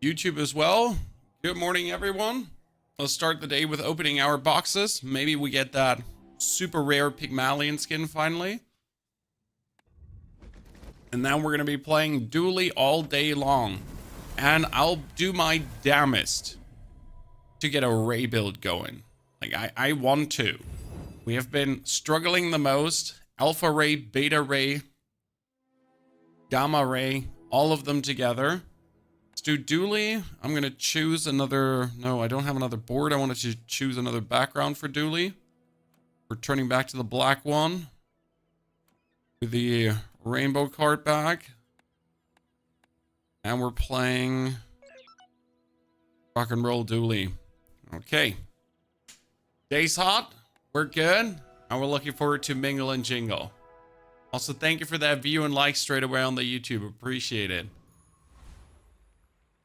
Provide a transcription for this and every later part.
YouTube as well. Good morning, everyone. Let's start the day with opening our boxes. Maybe we get that super rare Pygmalion skin finally. And then we're going to be playing Dooley all day long. And I'll do my damnest to get a Ray build going. Like, I want to. We have been struggling the most. Alpha Ray, Beta Ray, Gamma Ray, all of them together. Let's do Dooley. I'm going to choose another... No, I don't have another board. I wanted to choose another background for Dooley. We're turning back to the black one with the rainbow card back. And we're playing rock and roll Dooley. Okay. Day's hot. We're good. And we're looking forward to Mingle and Jingle. Also, thank you for that view and like straight away on the YouTube. Appreciate it.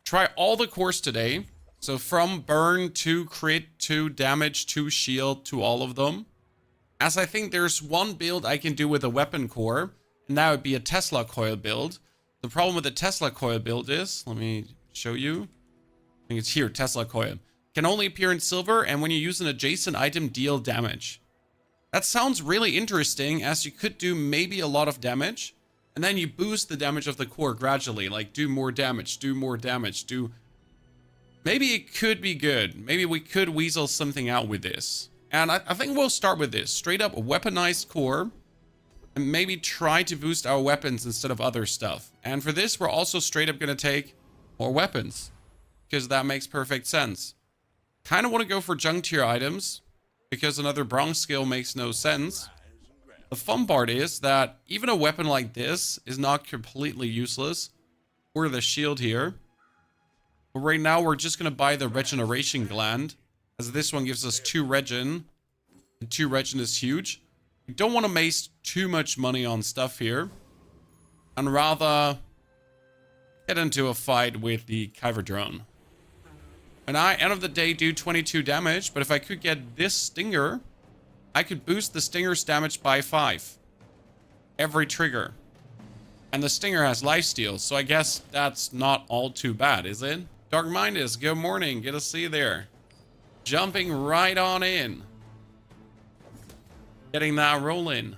Try all the cores today. So from burn to crit to damage to shield to all of them. As I think there's one build I can do with a weapon core. And that would be a Tesla coil build. The problem with the Tesla coil build is, let me show you. I think it's here, Tesla coil. Can only appear in silver, and when you use an adjacent item, deal damage. That sounds really interesting, as you could do maybe a lot of damage. And then you boost the damage of the core gradually, like do more damage, do more damage, do... Maybe it could be good. Maybe we could weasel something out with this. And I think we'll start with this. Straight up weaponized core. And maybe try to boost our weapons instead of other stuff. And for this, we're also straight up going to take more weapons. Because that makes perfect sense. Kind of want to go for junk tier items. Because another bronze skill makes no sense. The fun part is that even a weapon like this is not completely useless. Or the shield here. But right now, we're just going to buy the regeneration gland. As this one gives us 2 regen. And 2 regen is huge. We don't want to waste too much money on stuff here. And rather get into a fight with the Kyber drone. And I, end of the day, do 22 damage. But if I could get this stinger, I could boost the stinger's damage by 5. Every trigger. And the stinger has lifesteal. So I guess that's not all too bad, is it? Dark Mindus, good morning. Good to see you there. Jumping right on in. Getting that rolling.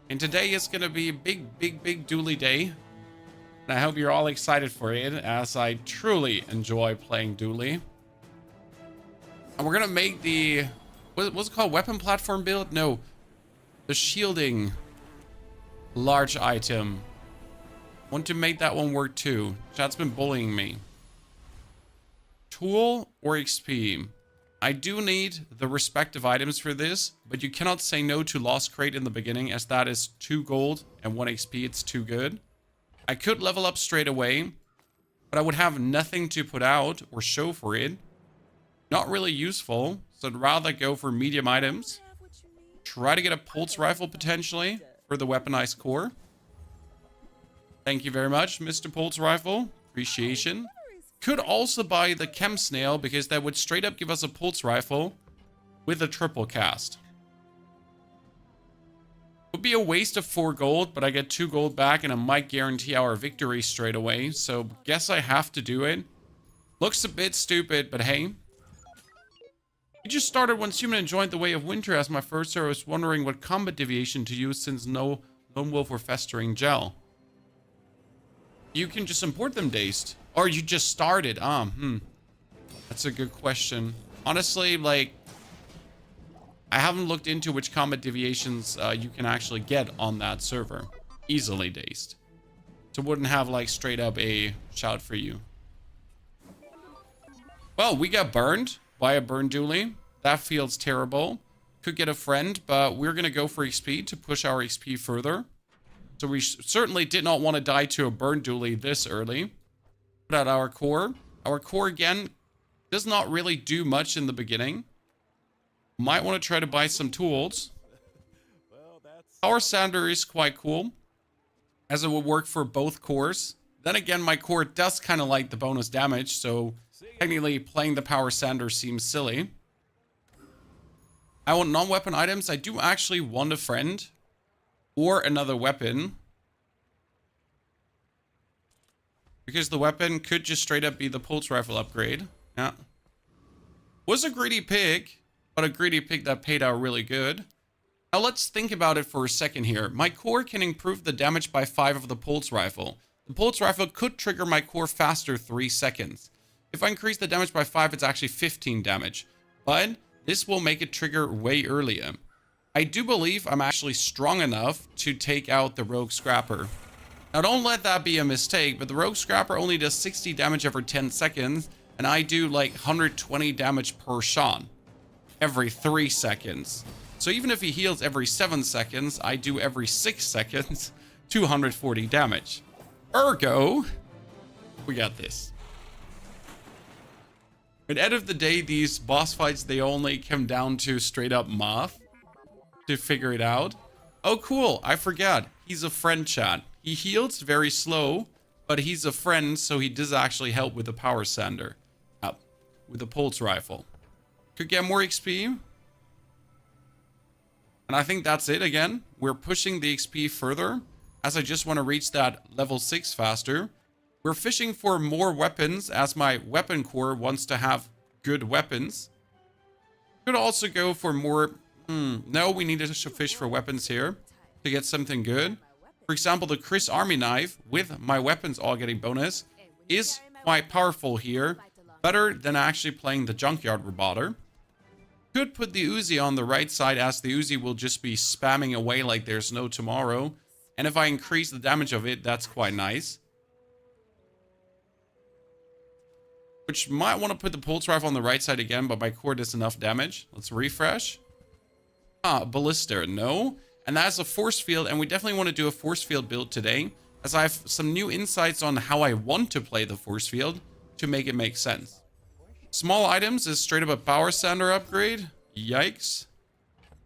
And today is going to be a big Dooley day. And I hope you're all excited for it, as I truly enjoy playing Dooley. And we're going to make the... What's it called? Weapon platform build? No. The shielding large item. Want to make that one work too. Chat's been bullying me. Tool or XP? I do need the respective items for this, but you cannot say no to Lost Crate in the beginning, as that is 2 gold and 1 XP. It's too good. I could level up straight away, but I would have nothing to put out or show for it. Not really useful, so I'd rather go for medium items. Try to get a pulse rifle potentially for the weaponized core. Thank you very much, Mr. Pulse Rifle. Appreciation. Could also buy the Chem Snail, because that would straight up give us a pulse rifle with a triple cast. Would be a waste of 4 gold, but I get 2 gold back and I might guarantee our victory straight away. So guess I have to do it. Looks a bit stupid, but hey. We just started once human and joined the Way of Winter as my first, so I was wondering what combat deviation to use since no Lone Wolf or Festering Gel. You can just import them, Dazed. Or you just started. That's a good question. Honestly, like, I haven't looked into which combat deviations you can actually get on that server. Easily, Dazed. So wouldn't have, like, straight up a shout for you. Well, we got burned by a burn Dooley. That feels terrible. Could get a friend, but we're going to go for XP to push our XP further. So we certainly did not want to die to a burn Dooley this early. Put out our core. Our core, again, does not really do much in the beginning. Might want to try to buy some tools. Power Sander is quite cool, as it will work for both cores. Then again, my core does kind of like the bonus damage, so technically playing the Power Sander seems silly. I want non-weapon items. I do actually want a friend or another weapon. Because the weapon could just straight up be the pulse rifle upgrade. Yeah. Was a greedy pick, but a greedy pick that paid out really good. Now let's think about it for a second here. My core can improve the damage by 5 of the pulse rifle. The pulse rifle could trigger my core faster 3 seconds. If I increase the damage by 5, it's actually 15 damage. But this will make it trigger way earlier. I do believe I'm actually strong enough to take out the Rogue Scrapper. Now don't let that be a mistake, but the Rogue Scrapper only does 60 damage every 10 seconds, and I do like 120 damage per shot every 3 seconds. So even if he heals every 7 seconds, I do every 6 seconds 240 damage. Ergo, we got this. At the end of the day, these boss fights, they only come down to straight up math to figure it out. Oh, cool. I forgot. He's a friend, chat. He heals very slow, but he's a friend, so he does actually help with the power sander. With the pulse rifle. Could get more XP. And I think that's it again. We're pushing the XP further, as I just want to reach that level 6 faster. We're fishing for more weapons, as my weapon core wants to have good weapons. Could also go for more... no, we need to fish for weapons here to get something good. For example, the Chris Army Knife, with my weapons all getting bonus, is quite powerful here. Better than actually playing the Junkyard Roboter. Could put the Uzi on the right side, as the Uzi will just be spamming away like there's no tomorrow. And if I increase the damage of it, that's quite nice. Which might want to put the pulse rifle on the right side again, but my core does enough damage. Let's refresh. Ballista, no. And that's a force field, and we definitely want to do a force field build today, as I have some new insights on how I want to play the force field to make it make sense. Small items is straight up a power sander upgrade. Yikes.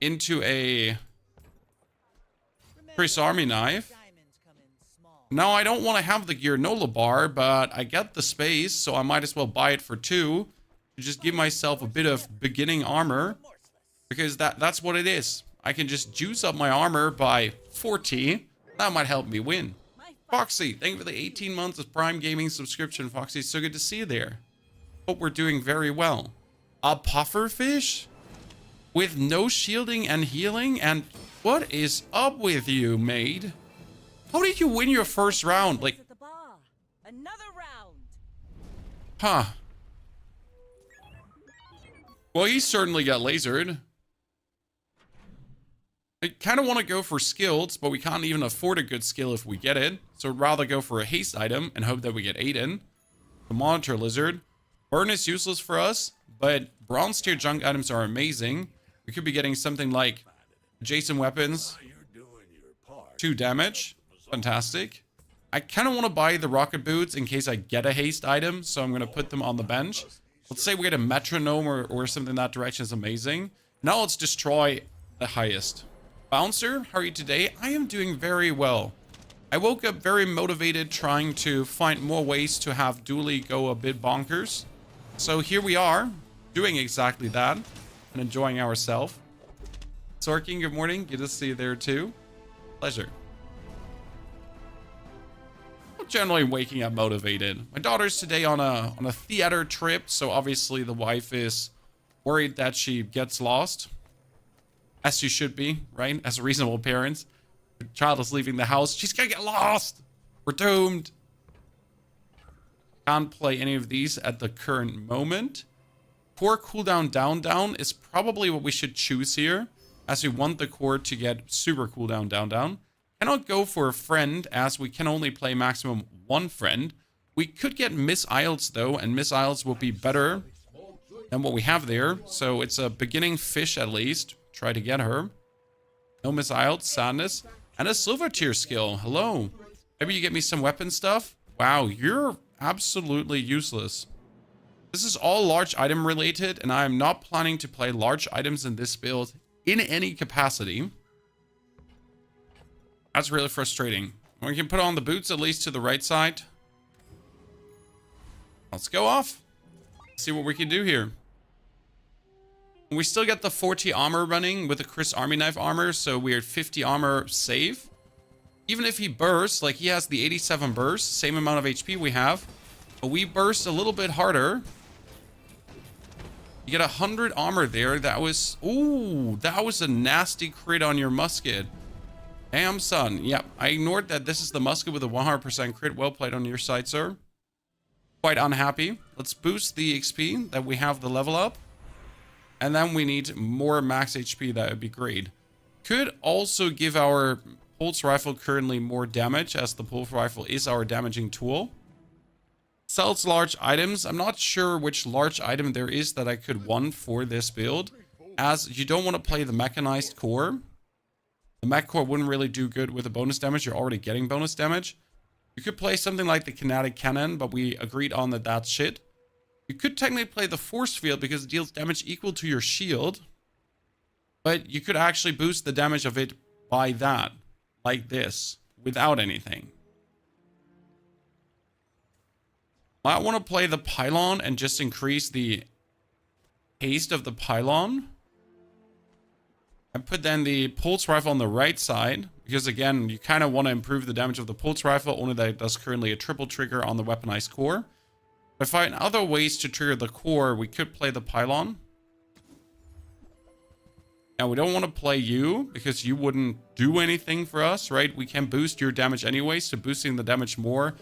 Into a Chris Army Knife. Now, I don't want to have the Granola bar, but I get the space, so I might as well buy it for 2 to just give myself a bit of beginning armor, because that's what it is. I can just juice up my armor by 40. That might help me win. Foxy, thank you for the 18 months of Prime Gaming subscription, Foxy. It's so good to see you there. Hope we're doing very well. A pufferfish? With no shielding and healing? And what is up with you, maid? How did you win your first round? Like, another round. Huh. Well, he certainly got lasered. I kind of want to go for skills, but we can't even afford a good skill if we get it. So I'd rather go for a haste item and hope that we get Aiden. The monitor lizard. Burn is useless for us, but bronze tier junk items are amazing. We could be getting something like adjacent weapons. 2 damage. Fantastic. I kind of want to buy the rocket boots in case I get a haste item, so I'm going to put them on the bench. Let's say we get a metronome or something in that direction is amazing. Now let's destroy the highest. Bouncer, how are you today? I am doing very well. I woke up very motivated trying to find more ways to have Dooley go a bit bonkers. So here we are, doing exactly that and enjoying ourselves. Sorkin, good morning. Good to see you there too. Pleasure. I'm generally waking up motivated. My daughter's today on a theater trip, so obviously the wife is worried that she gets lost. As she should be, right? As reasonable parents. The child is leaving the house. She's gonna get lost. We're doomed. Can't play any of these at the current moment. Core cooldown down is probably what we should choose here, as we want the core to get super cooldown down. Cannot go for a friend, as we can only play maximum 1 friend. We could get Miss Isles though, and Miss Isles will be better than what we have there. So it's a beginning fish at least. Try to get her. No Miss Isles, sadness. And a silver tier skill. Hello. Maybe you get me some weapon stuff? Wow, you're absolutely useless. This is all large item related, and I am not planning to play large items in this build in any capacity. That's really frustrating. We can put on the boots at least to the right side. Let's go off. See what we can do here. We still get the 40 armor running with the Chris Army Knife armor, so we're at 50 armor save. Even if he bursts, like he has the 87 burst, same amount of HP we have, but we burst a little bit harder. You get 100 armor there. That was, ooh, that was a nasty crit on your musket. Damn, son. Yep, I ignored that. This is the musket with a 100% crit. Well played on your side, sir. Quite unhappy. Let's boost the XP that we have the level up. And then we need more max HP. That would be great. Could also give our pulse rifle currently more damage, as the pulse rifle is our damaging tool. Sells large items. I'm not sure which large item there is that I could want for this build, as you don't want to play the mechanized core. The mech core wouldn't really do good with the bonus damage. You're already getting bonus damage. You could play something like the kinetic cannon, but we agreed on that that's shit. You could technically play the force field because it deals damage equal to your shield, but you could actually boost the damage of it by that, like this, without anything. I want to play the pylon and just increase the haste of the pylon. And put then the pulse rifle on the right side, because again, you kind of want to improve the damage of the pulse rifle, only that it does currently a triple trigger on the weaponized core. If I find other ways to trigger the core, we could play the pylon. Now, we don't want to play you, because you wouldn't do anything for us, right? We can boost your damage anyway, so boosting the damage more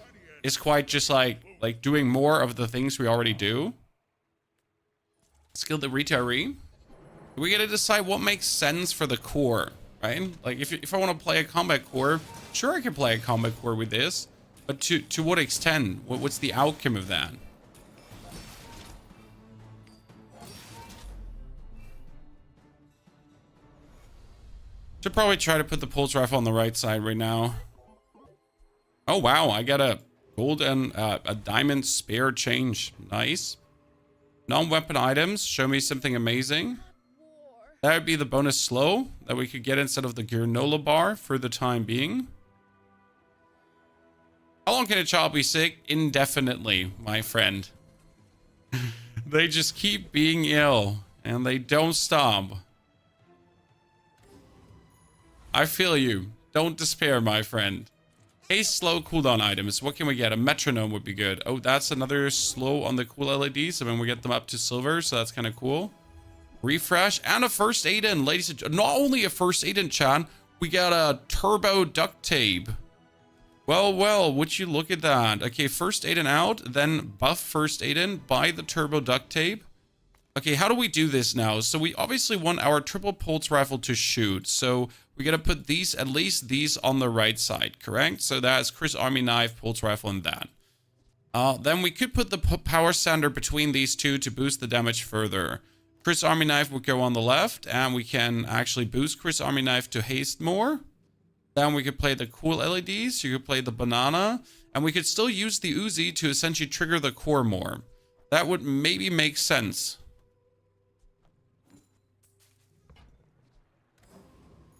is quite just like doing more of the things we already do. Skill the retiree. We gotta decide what makes sense for the core, right? Like if I want to play a combat core, sure I can play a combat core with this, but to what extent? What's the outcome of that? Should probably try to put the pulse rifle on the right side right now. Oh wow, I got a gold and a diamond spare change. Nice. Non-weapon items. Show me something amazing. That would be the bonus slow that we could get instead of the granola bar for the time being. How long can a child be sick? Indefinitely, my friend. They just keep being ill and they don't stop. I feel you. Don't despair, my friend. Hey, slow cooldown items. What can we get? A metronome would be good. Oh, that's another slow on the cool LEDs. I mean, we get them up to silver, so that's kind of cool. Refresh and a first aid in, ladies and gentlemen. Not only a first aid in, Chan, we got a turbo duct tape. Well, would you look at that? Okay, first aid in out, then buff first aid in, buy the turbo duct tape. Okay, how do we do this now? So we obviously want our triple pulse rifle to shoot. So we gotta put these, at least these on the right side, correct? So that's Chris Army Knife, pulse rifle, and that. Then we could put the power sander between these two to boost the damage further. Chris Army Knife would go on the left, and we can actually boost Chris Army Knife to haste more. Then we could play the cool LEDs, you could play the banana, and we could still use the Uzi to essentially trigger the core more. That would maybe make sense.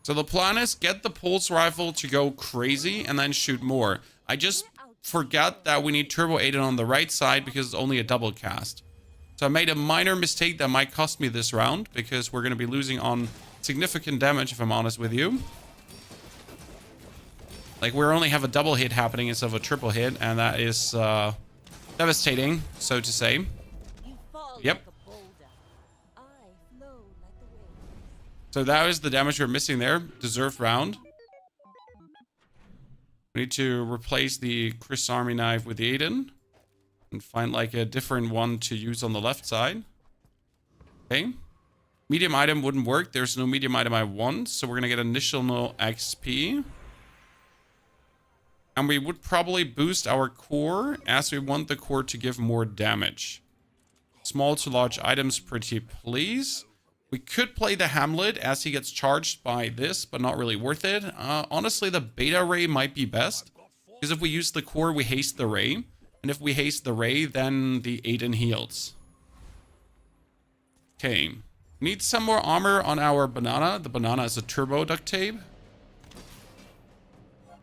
So the plan is get the pulse rifle to go crazy and then shoot more. I just forgot that we need turbo Aiden on the right side because it's only a double cast. So I made a minor mistake that might cost me this round because we're going to be losing on significant damage, if I'm honest with you. Like, we only have a double hit happening instead of a triple hit, and that is devastating, so to say. Yep. So that was the damage we're missing there. Deserved round. We need to replace the Chris Army Knife with the Aiden. And find like a different one to use on the left side. Okay. Medium item wouldn't work. There's no medium item I want. So we're going to get additional XP. And we would probably boost our core as we want the core to give more damage. Small to large items, pretty please. We could play the Hamlet as he gets charged by this, but not really worth it. Honestly, the Beta Ray might be best. Because if we use the core, we haste the Ray. And if we haste the Ray, then the Aiden heals. Okay. Need some more armor on our banana. The banana is a turbo duct tape.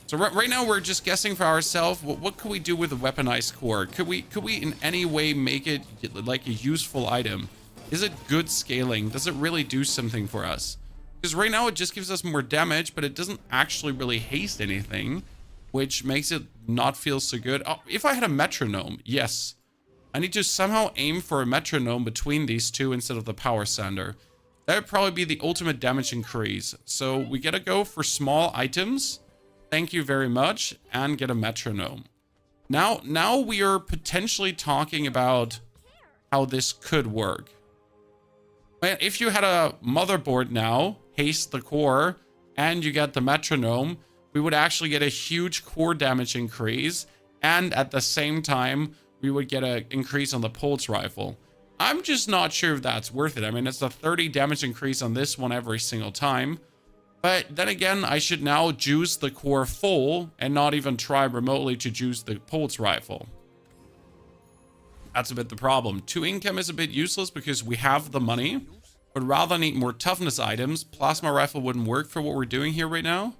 So right now we're just guessing for ourselves, what could we do with a weaponized core? Could we in any way make it like a useful item? Is it good scaling? Does it really do something for us? Because right now it just gives us more damage, but it doesn't actually really haste anything, which makes it not feel so good. Oh, if I had a metronome, yes. I need to somehow aim for a metronome between these two instead of the power sander. That would probably be the ultimate damage increase. So we gotta go for small items. Thank you very much. And get a metronome. Now we are potentially talking about how this could work. If you had a motherboard now, haste the core, and you get the metronome, we would actually get a huge core damage increase. And at the same time, we would get an increase on the pulse rifle. I'm just not sure if that's worth it. I mean, it's a 30 damage increase on this one every single time. But then again, I should now juice the core full and not even try remotely to juice the pulse rifle. That's a bit the problem. 2 income is a bit useless because we have the money. Would rather need more toughness items. Plasma rifle wouldn't work for what we're doing here right now.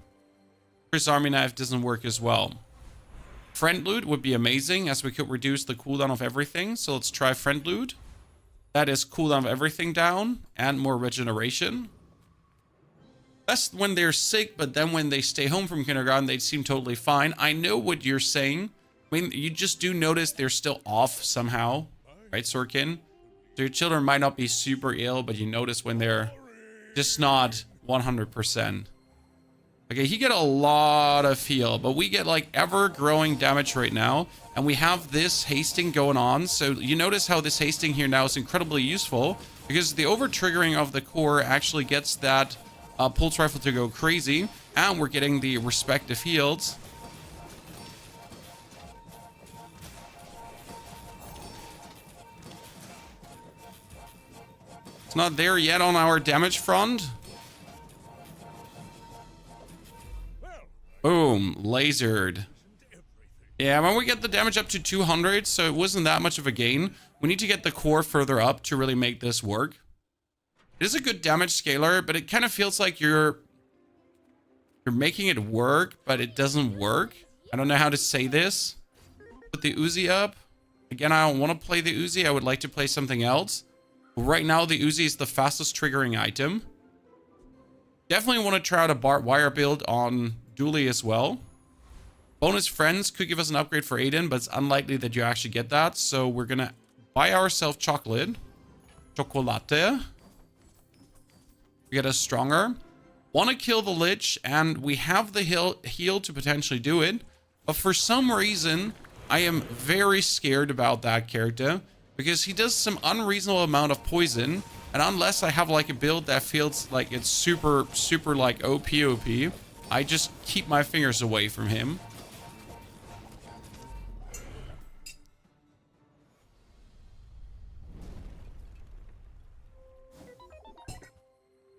Chris Army Knife doesn't work as well. Friend loot would be amazing as we could reduce the cooldown of everything. So let's try friend loot. That is cooldown of everything down and more regeneration. Best when they're sick, but then when they stay home from kindergarten, they seem totally fine. I know what you're saying. I mean, you just do notice they're still off somehow, right, Sorkin? So your children might not be super ill, but you notice when they're just not 100%. Okay, he get a lot of heal, but we get like ever-growing damage right now, and we have this hasting going on. So you notice how this hasting here now is incredibly useful because the over-triggering of the core actually gets that pulse rifle to go crazy, and we're getting the respective heals. It's not there yet on our damage front. Boom, lasered. Yeah, when we get the damage up to 200, so it wasn't that much of a gain. We need to get the core further up to really make this work. It is a good damage scaler, but it kind of feels like you're making it work, but it doesn't work. I don't know how to say this. Put the Uzi up. Again, I don't want to play the Uzi. I would like to play something else. Right now, the Uzi is the fastest triggering item. Definitely want to try out a barbed wire build on Dooley as well. Bonus friends could give us an upgrade for Aiden, but it's unlikely that you actually get that. So we're going to buy ourselves chocolate. Chocolate. We get us stronger. Want to kill the Lich, and we have the heal to potentially do it. But for some reason, I am very scared about that character because he does some unreasonable amount of poison. And unless I have like a build that feels like it's super like OP, I just keep my fingers away from him.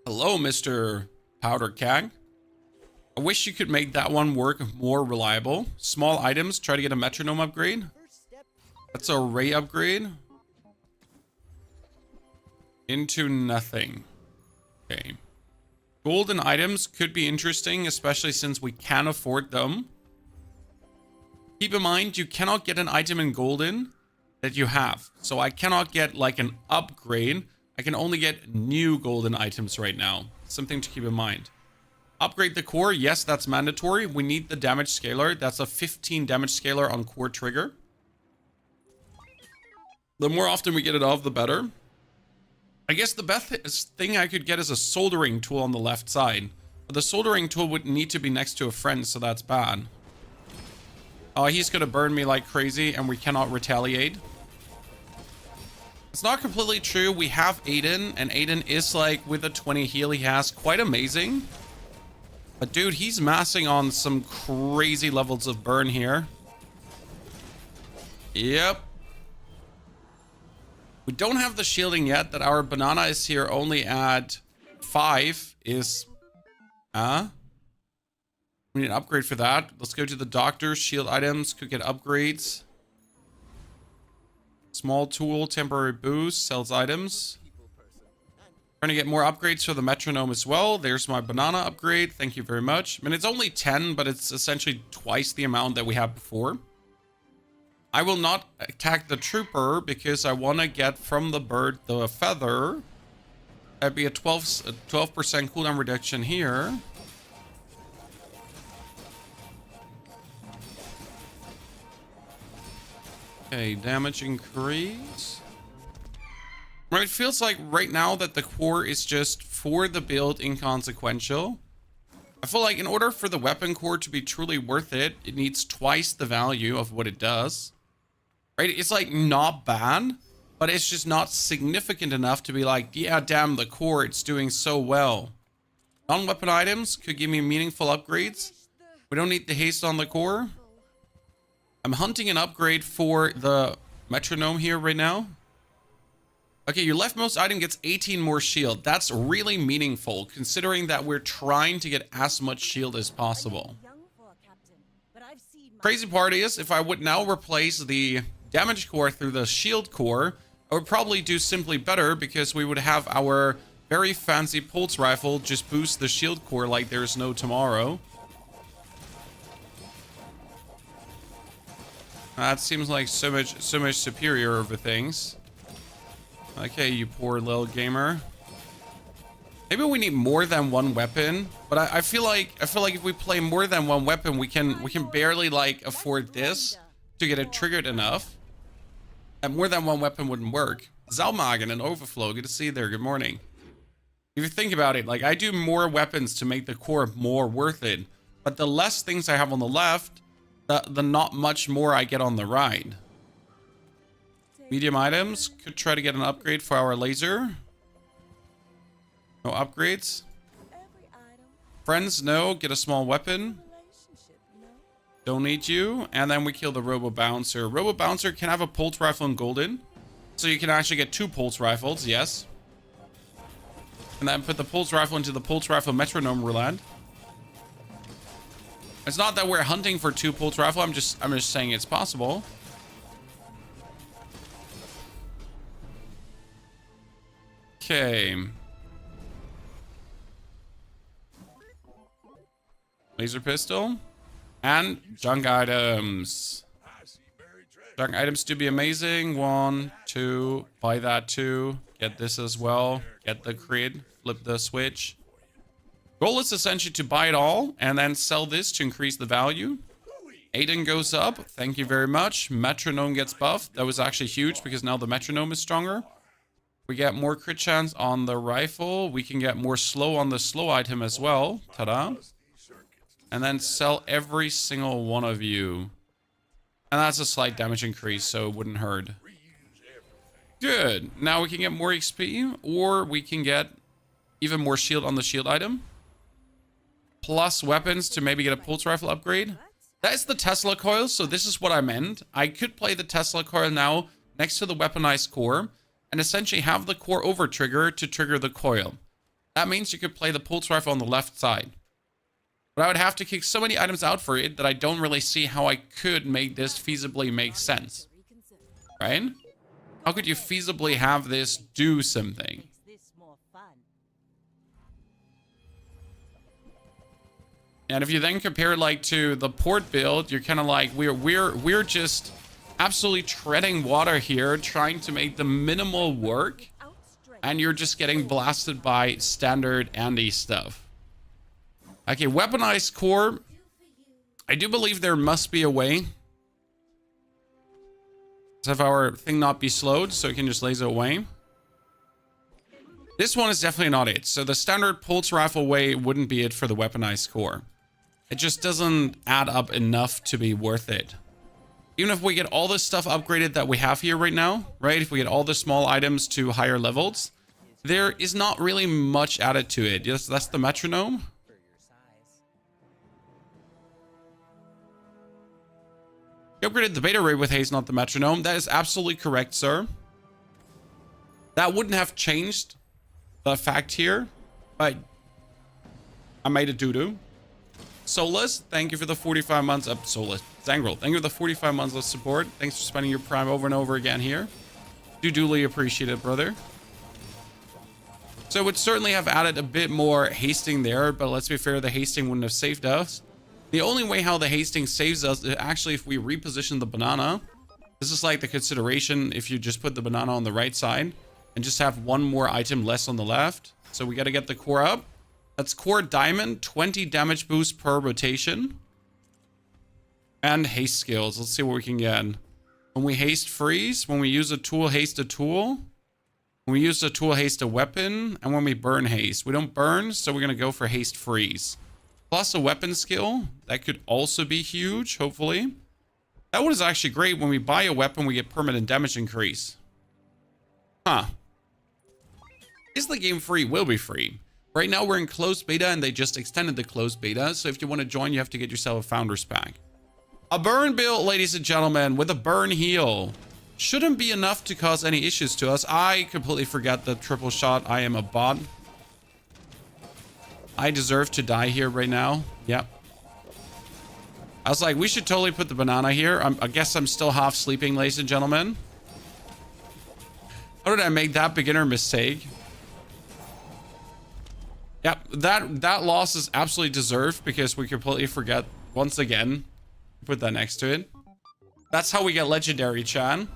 Hello, Mr. Powder Keg. I wish you could make that one work more reliable. Small items, try to get a metronome upgrade. That's a ray upgrade. Into nothing. Okay. Golden items could be interesting, especially since we can afford them. Keep in mind, you cannot get an item in golden that you have. So I cannot get like an upgrade. I can only get new golden items right now. Something to keep in mind. Upgrade the core. Yes, that's mandatory. We need the damage scaler. That's a 15 damage scaler on core trigger. The more often we get it off, the better. I guess the best thing I could get is a soldering tool on the left side. But the soldering tool would need to be next to a friend, so that's bad. Oh, he's gonna burn me like crazy, and we cannot retaliate. It's not completely true. We have Aiden, and Aiden is like, with the 20 heal he has, quite amazing. But dude, he's massing on some crazy levels of burn here. Yep. We don't have the shielding yet. That our banana is here only at 5 is... We need an upgrade for that. Let's go to the doctor. Shield items could get upgrades. Small tool, temporary boost, sells items. Trying to get more upgrades for the metronome as well. There's my banana upgrade. Thank you very much. I mean, it's only 10, but it's essentially twice the amount that we had before. I will not attack the trooper because I want to get from the bird the feather. That'd be a 12% cooldown reduction here. Okay, damage increase. Right, it feels like right now that the core is just for the build inconsequential. I feel like in order for the weapon core to be truly worth it, it needs twice the value of what it does. Right? It's like not bad, but it's just not significant enough to be like, yeah, damn, the core, it's doing so well. Non-weapon items could give me meaningful upgrades. We don't need the haste on the core. I'm hunting an upgrade for the metronome here right now. Okay, your leftmost item gets 18 more shield. That's really meaningful, considering that we're trying to get as much shield as possible. Crazy part is, if I would now replace the damage core through the shield core, I would probably do simply better, because we would have our very fancy pulse rifle just boost the shield core like there's no tomorrow. That seems like so much superior over things. Okay, you poor little gamer. Maybe we need more than one weapon, but I feel like if we play more than one weapon, we can barely like afford this to get it triggered enough. And more than one weapon wouldn't work. Zalmagen and Overflow, good to see you there. Good morning. If you think about it, like I do more weapons to make the core more worth it, but the less things I have on the left, the not much more I get on the right. Medium items, could try to get an upgrade for our laser. No upgrades. Friends, no, get a small weapon. Don't need you. And then we kill the Robo Bouncer. Robo Bouncer can have a pulse rifle and golden. So you can actually get 2 pulse rifles, yes. And then put the pulse rifle into the pulse rifle metronome roulette. It's not that we're hunting for 2 pulse rifle, I'm just saying it's possible. Okay. Laser pistol. And junk items. Junk items to be amazing. 1, 2. Buy that too. Get this as well. Get the crit. Flip the switch. Goal is essentially to buy it all and then sell this to increase the value. Aiden goes up. Thank you very much. Metronome gets buffed. That was actually huge because now the metronome is stronger. We get more crit chance on the rifle. We can get more slow on the slow item as well. Ta-da. And then sell every single one of you. And that's a slight damage increase, so it wouldn't hurt. Good. Now we can get more XP, or we can get even more shield on the shield item. Plus weapons to maybe get a pulse rifle upgrade. That is the Tesla coil, so this is what I meant. I could play the Tesla coil now next to the weaponized core, and essentially have the core over trigger to trigger the coil. That means you could play the pulse rifle on the left side. But I would have to kick so many items out for it that I don't really see how I could make this feasibly make sense. Right? How could you feasibly have this do something? And if you then compare like to the port build, you're kind of like, we're just absolutely treading water here, trying to make the minimal work, and you're just getting blasted by standard Andy stuff. Okay, weaponized core. I do believe there must be a way to have our thing not be slowed, so it can just laser away. This one is definitely not it. So the standard pulse rifle way wouldn't be it for the weaponized core. It just doesn't add up enough to be worth it. Even if we get all this stuff upgraded that we have here right now, right? If we get all the small items to higher levels, there is not really much added to it. Yes, that's the metronome. You upgraded the beta ray with haste, not the metronome. That is absolutely correct, sir. That wouldn't have changed the fact here, but I made a doo-doo. Solus, thank you for the 45 months of Solus. Zangrel, thank you for the 45 months of support. Thanks for spending your prime over and over again here. Do duly appreciate it, brother. So it would certainly have added a bit more hasting there, but let's be fair, the hasting wouldn't have saved us. The only way how the hasting saves us is actually if we reposition the banana. This is like the consideration if you just put the banana on the right side and just have one more item less on the left. So we got to get the core up. That's core diamond, 20 damage boost per rotation. And haste skills. Let's see what we can get. When we haste freeze, when we use a tool, haste a tool. When we use a tool, haste a weapon. And when we burn haste. We don't burn, so we're going to go for haste freeze. Plus a weapon skill. That could also be huge, hopefully. That one is actually great. When we buy a weapon, we get permanent damage increase. Huh. Is the game free? Will be free. Right now, we're in closed beta, and they just extended the closed beta. So if you want to join, you have to get yourself a founder's pack. A burn build, ladies and gentlemen, with a burn heal. Shouldn't be enough to cause any issues to us. I completely forgot the triple shot. I am a bot. I deserve to die here right now. Yep. I was like, we should totally put the banana here. I guess I'm still half sleeping, ladies and gentlemen. How did I make that beginner mistake? Yep, that loss is absolutely deserved because we completely forget once again. Put that next to it. That's how we get legendary, Chan.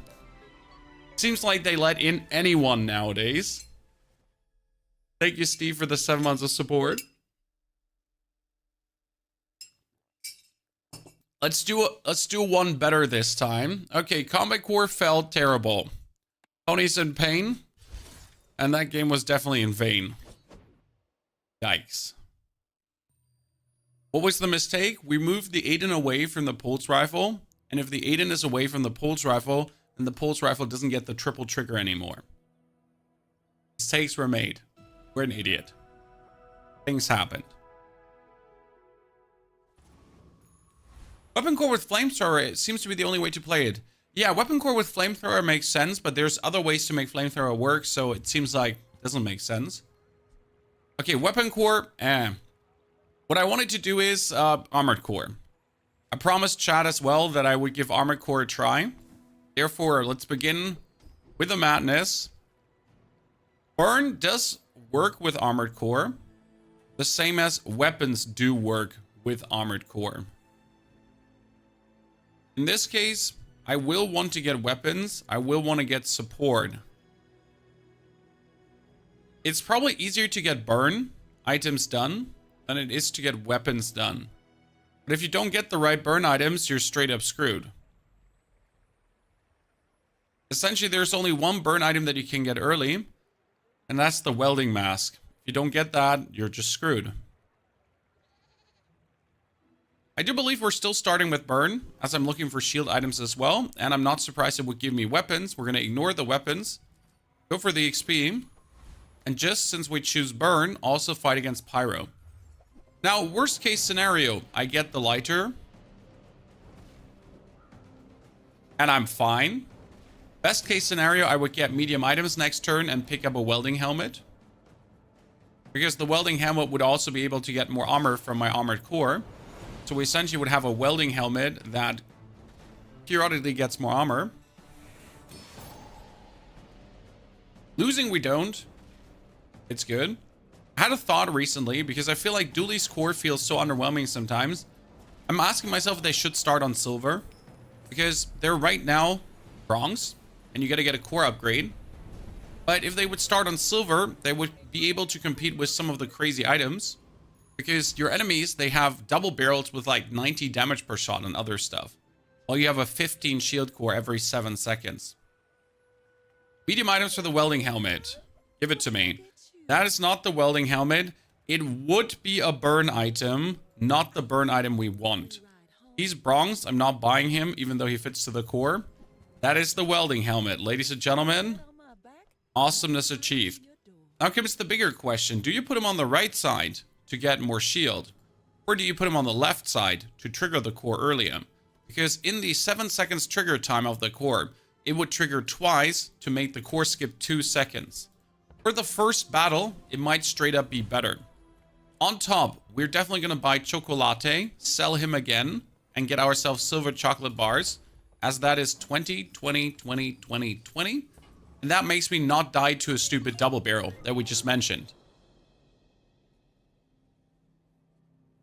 Seems like they let in anyone nowadays. Thank you, Steve, for the 7 months of support. Let's do one better this time. Okay, Combat Core felt terrible. Tony's in pain. And that game was definitely in vain. Yikes. What was the mistake? We moved the Aiden away from the pulse rifle. And if the Aiden is away from the pulse rifle, then the pulse rifle doesn't get the triple trigger anymore. Mistakes were made. We're an idiot. Things happened. Weapon core with flamethrower seems to be the only way to play it. Yeah, weapon core with flamethrower makes sense, but there's other ways to make flamethrower work, so it seems like it doesn't make sense. Okay, weapon core, What I wanted to do is armored core. I promised chat as well that I would give armored core a try. Therefore, let's begin with the madness. Burn does work with armored core, the same as weapons do work with armored core. In this case, I will want to get weapons. I will want to get support. It's probably easier to get burn items done than it is to get weapons done. But if you don't get the right burn items, you're straight up screwed. Essentially, there's only one burn item that you can get early, and that's the welding mask. If you don't get that, you're just screwed. I do believe we're still starting with burn, as I'm looking for shield items as well, and I'm not surprised it would give me weapons. We're going to ignore the weapons, go for the XP, and just since we choose burn, also fight against pyro. Now, worst case scenario, I get the lighter, and I'm fine. Best case scenario, I would get medium items next turn and pick up a welding helmet, because the welding helmet would also be able to get more armor from my armored core. So we essentially would have a welding helmet that periodically gets more armor. Losing we don't. It's good. I had a thought recently because I feel like Dooley's core feels so underwhelming sometimes. I'm asking myself if they should start on silver, because they're right now bronze and you got to get a core upgrade. But if they would start on silver, they would be able to compete with some of the crazy items. Because your enemies, they have double barrels with like 90 damage per shot and other stuff. While you have a 15 shield core every 7 seconds. Medium items for the welding helmet. Give it to me. That is not the welding helmet. It would be a burn item, not the burn item we want. He's bronze. I'm not buying him, even though he fits to the core. That is the welding helmet, ladies and gentlemen. Awesomeness achieved. Now comes the bigger question. Do you put him on the right side to get more shield? Or do you put him on the left side to trigger the core earlier? Because in the 7 seconds trigger time of the core, it would trigger twice to make the core skip 2 seconds. For the first battle, it might straight up be better. On top, we're definitely going to buy Chocolate, sell him again, and get ourselves silver chocolate bars, as that is 20, 20, 20, 20, 20. And that makes me not die to a stupid double barrel that we just mentioned.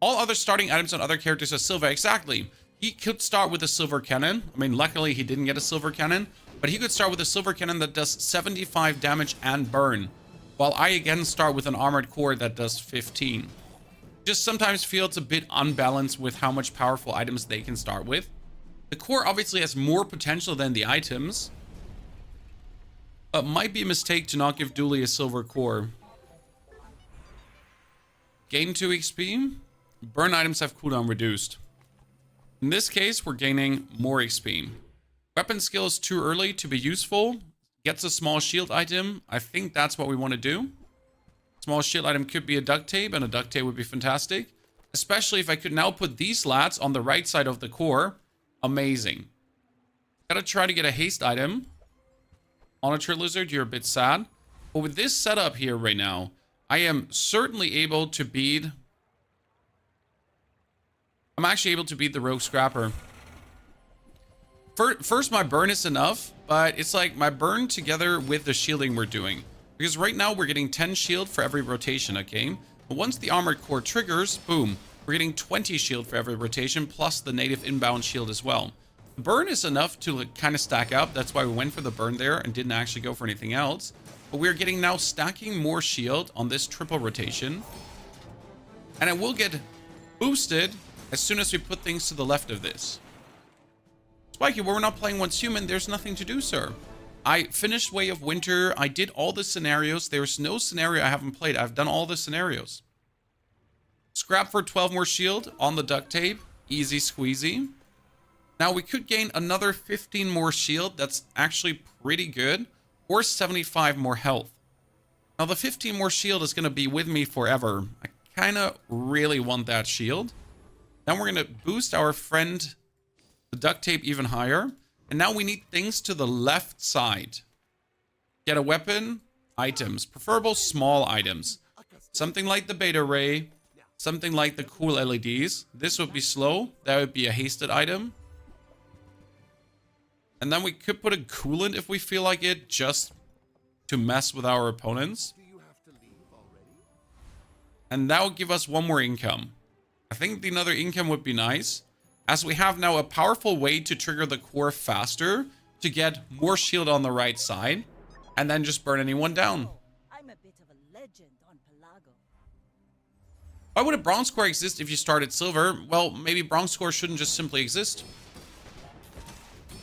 All other starting items on other characters are silver. Exactly. He could start with a silver cannon. I mean, luckily he didn't get a silver cannon. But he could start with a silver cannon that does 75 damage and burn, while I again start with an armored core that does 15. Just sometimes feels a bit unbalanced with how much powerful items they can start with. The core obviously has more potential than the items, but might be a mistake to not give Dooley a silver core. Gain 2 XP. Burn items have cooldown reduced. In this case, we're gaining more XP. Weapon skill is too early to be useful. Gets a small shield item. I think that's what we want to do. Small shield item could be a duct tape, and a duct tape would be fantastic. Especially if I could now put these slats on the right side of the core. Amazing. Gotta try to get a haste item. Monitor Lizard, you're a bit sad. But with this setup here right now, I am certainly able to beat... I'm actually able to beat the Rogue Scrapper. First, my burn is enough, but it's like my burn together with the shielding we're doing. Because right now we're getting 10 shield for every rotation, okay? But once the armored core triggers, boom, we're getting 20 shield for every rotation, plus the native inbound shield as well. The burn is enough to like, kind of stack up. That's why we went for the burn there and didn't actually go for anything else. But we're getting now stacking more shield on this triple rotation. And it will get boosted as soon as we put things to the left of this. Spiky, we're not playing once human. There's nothing to do, sir. I finished Way of Winter. I did all the scenarios. There's no scenario I haven't played. I've done all the scenarios. Scrap for 12 more shield on the duct tape. Easy squeezy. Now we could gain another 15 more shield. That's actually pretty good. Or 75 more health. Now the 15 more shield is going to be with me forever. I kind of really want that shield. Then we're going to boost our friend, the duct tape, even higher. And now we need things to the left side. Get a weapon, items, preferable small items. Something like the beta ray, something like the cool LEDs. This would be slow. That would be a hasted item. And then we could put a coolant if we feel like it, just to mess with our opponents. And that would give us one more income. I think another income would be nice, as we have now a powerful way to trigger the core faster to get more shield on the right side, and then just burn anyone down. I'm a bit of a legend on Pelago. Why would a bronze core exist if you started silver? Well, maybe bronze core shouldn't just simply exist.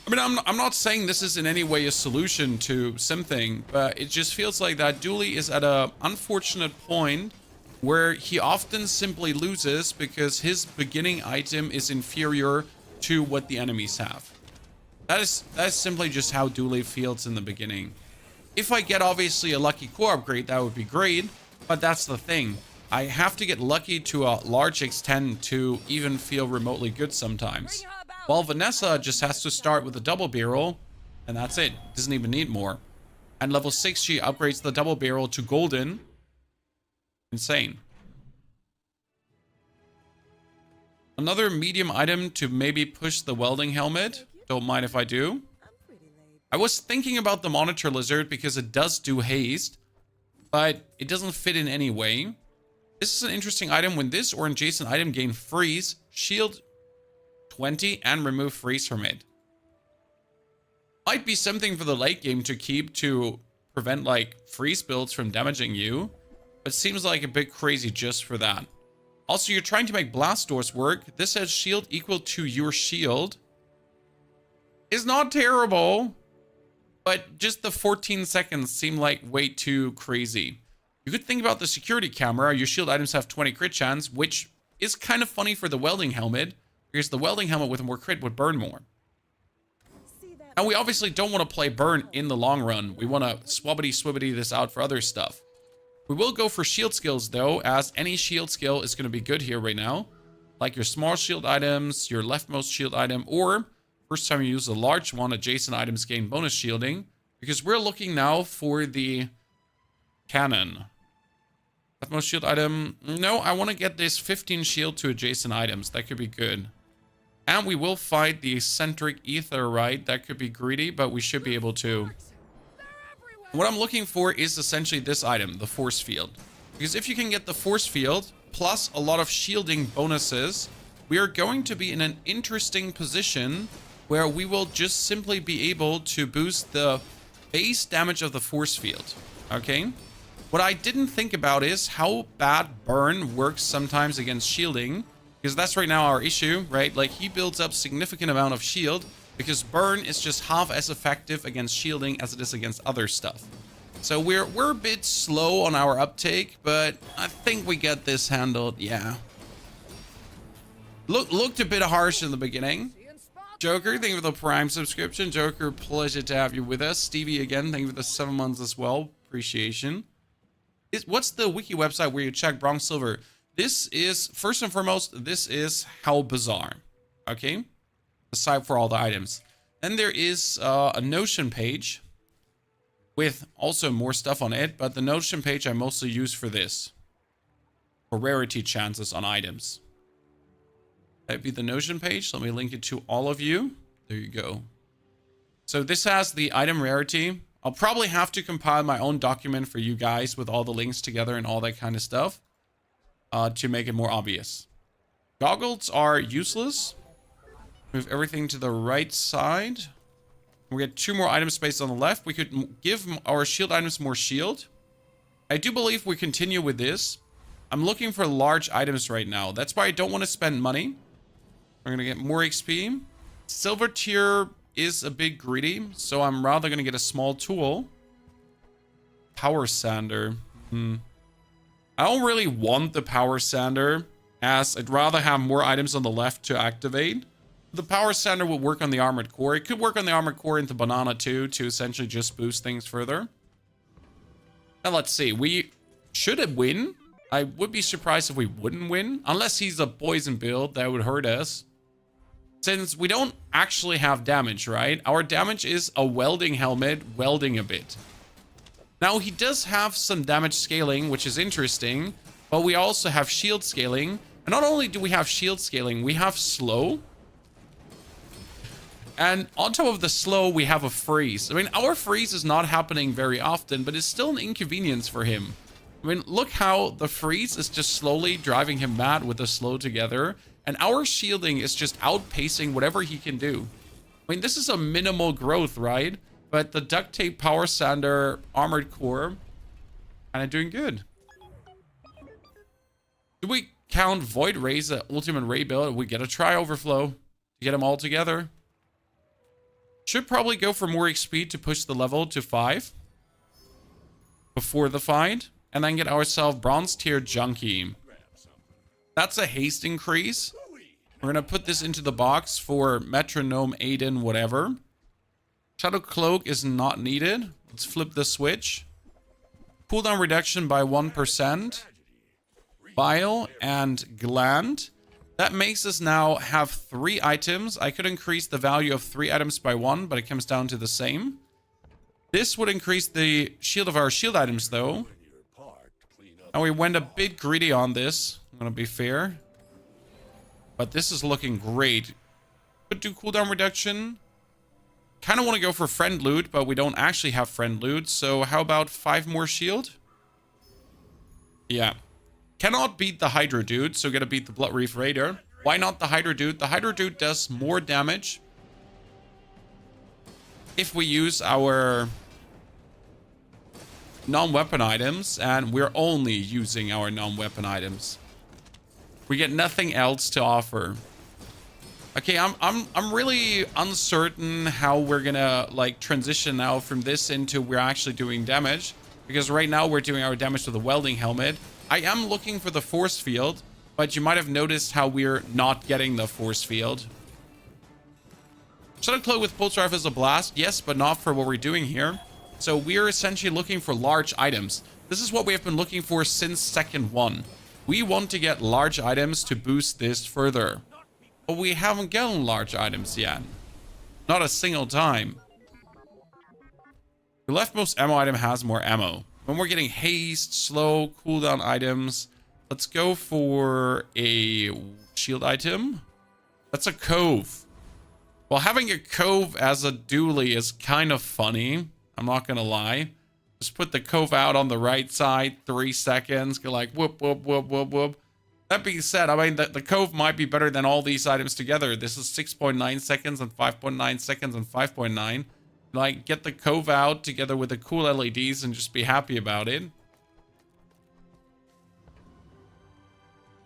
I mean, I'm not saying this is in any way a solution to something, but it just feels like that Dooley is at an unfortunate point where he often simply loses because his beginning item is inferior to what the enemies have. That is simply just how Dooley feels in the beginning. If I get obviously a lucky core upgrade, that would be great, but that's the thing. I have to get lucky to a large extent to even feel remotely good sometimes. While Vanessa just has to start with a double barrel, and that's it. Doesn't even need more. And level 6, she upgrades the double barrel to golden. Insane. Another medium item to maybe push the welding helmet. Don't mind if I do. I was thinking about the monitor lizard because it does do haste, but it doesn't fit in any way. This is an interesting item. When this or adjacent item gain freeze, shield 20 and remove freeze from it. Might be something for the late game to keep to prevent like freeze builds from damaging you, but seems like a bit crazy just for that. Also, you're trying to make blast doors work. This has shield equal to your shield. It's not terrible, but just the 14 seconds seem like way too crazy. You could think about the security camera. Your shield items have 20 crit chance, which is kind of funny for the welding helmet, because the welding helmet with more crit would burn more. And we obviously don't want to play burn in the long run. We want to swabbity-swibbity this out for other stuff. We will go for shield skills though, as any shield skill is going to be good here right now. Like your small shield items, your leftmost shield item, or first time you use a large one, adjacent items gain bonus shielding. Because we're looking now for the cannon. Leftmost shield item. No, I want to get this 15 shield to adjacent items. That could be good. And we will fight the eccentric ether, right? That could be greedy, but we should be able to. What I'm looking for is essentially this item, the force field. Because if you can get the force field, plus a lot of shielding bonuses, we are going to be in an interesting position where we will just simply be able to boost the base damage of the force field. Okay? What I didn't think about is how bad burn works sometimes against shielding, because that's right now our issue, right? Like, he builds up significant amount of shield because burn is just half as effective against shielding as it is against other stuff. So we're a bit slow on our uptake, but I think we get this handled. Yeah. Looked a bit harsh in the beginning. Joker, thank you for the Prime subscription. Joker, pleasure to have you with us. Stevie, again, thank you for the 7 months as well. Appreciation. What's the wiki website where you check bronze, silver? This is, first and foremost, this is how Bazaar. Okay? Aside for all the items. Then there is a Notion page with also more stuff on it, but the Notion page I mostly use for this. For rarity chances on items. That'd be the Notion page. Let me link it to all of you. There you go. So this has the item rarity. I'll probably have to compile my own document for you guys with all the links together and all that kind of stuff to make it more obvious. Goggles are useless. Move everything to the right side. We get 2 more item space on the left. We could give our shield items more shield. I do believe we continue with this. I'm looking for large items right now. That's why I don't want to spend money. We're going to get more XP. Silver tier is a bit greedy, so I'm rather going to get a small tool. Power sander. I don't really want the power sander, as I'd rather have more items on the left to activate. The power sander will work on the armored core. It could work on the armored core into banana too, to essentially just boost things further. And let's see, we should win. I would be surprised if we wouldn't win, unless he's a poison build that would hurt us. Since we don't actually have damage, right? Our damage is a welding helmet welding a bit. Now, he does have some damage scaling, which is interesting, but we also have shield scaling. And not only do we have shield scaling, we have slow. And on top of the slow, we have a freeze. I mean, our freeze is not happening very often, but it's still an inconvenience for him. I mean, look how the freeze is just slowly driving him mad with the slow together. And our shielding is just outpacing whatever he can do. I mean, this is a minimal growth, right? But the duct tape power sander armored core kind of doing good. Do we count Void Ray's ultimate ray build? We get a Tri Overflow to get them all together. Should probably go for more XP to push the level to 5 before the fight. And then get ourselves bronze tier junkie. That's a haste increase. We're going to put this into the box for metronome, Aiden, whatever. Shadow Cloak is not needed. Let's flip the switch. Cooldown reduction by 1%. Bile and Gland. That makes us now have 3 items. I could increase the value of 3 items by 1, but it comes down to the same. This would increase the shield of our shield items, though. And we went a bit greedy on this. I'm going to be fair. But this is looking great. Could do cooldown reduction. Kind of want to go for friend loot, but we don't actually have friend loot. So how about 5 more shield? Yeah. Cannot beat the Hydro Dude, so gotta beat the Blood Reef Raider. Why not the Hydro Dude? The Hydro Dude does more damage if we use our non-weapon items, and we're only using our non-weapon items. We get nothing else to offer. Okay, I'm really uncertain how we're gonna like transition now from this into we're actually doing damage, because right now we're doing our damage with the welding helmet. I am looking for the force field, but you might have noticed how we're not getting the force field. Shadow Cloak with Pulse Rifle is a blast, yes, but not for what we're doing here. So we're essentially looking for large items. This is what we have been looking for since second 1. We want to get large items to boost this further. But we haven't gotten large items yet. Not a single time. The leftmost ammo item has more ammo. When we're getting haste, slow, cooldown items, let's go for a shield item. That's a cove. Well, having a cove as a Dooley is kind of funny. I'm not gonna lie. Just put the cove out on the right side, 3 seconds. Go like whoop, whoop, whoop, whoop, whoop. That being said, I mean, the Cove might be better than all these items together. This is 6.9 seconds and 5.9 seconds and 5.9. Like, get the Cove out together with the cool LEDs and just be happy about it.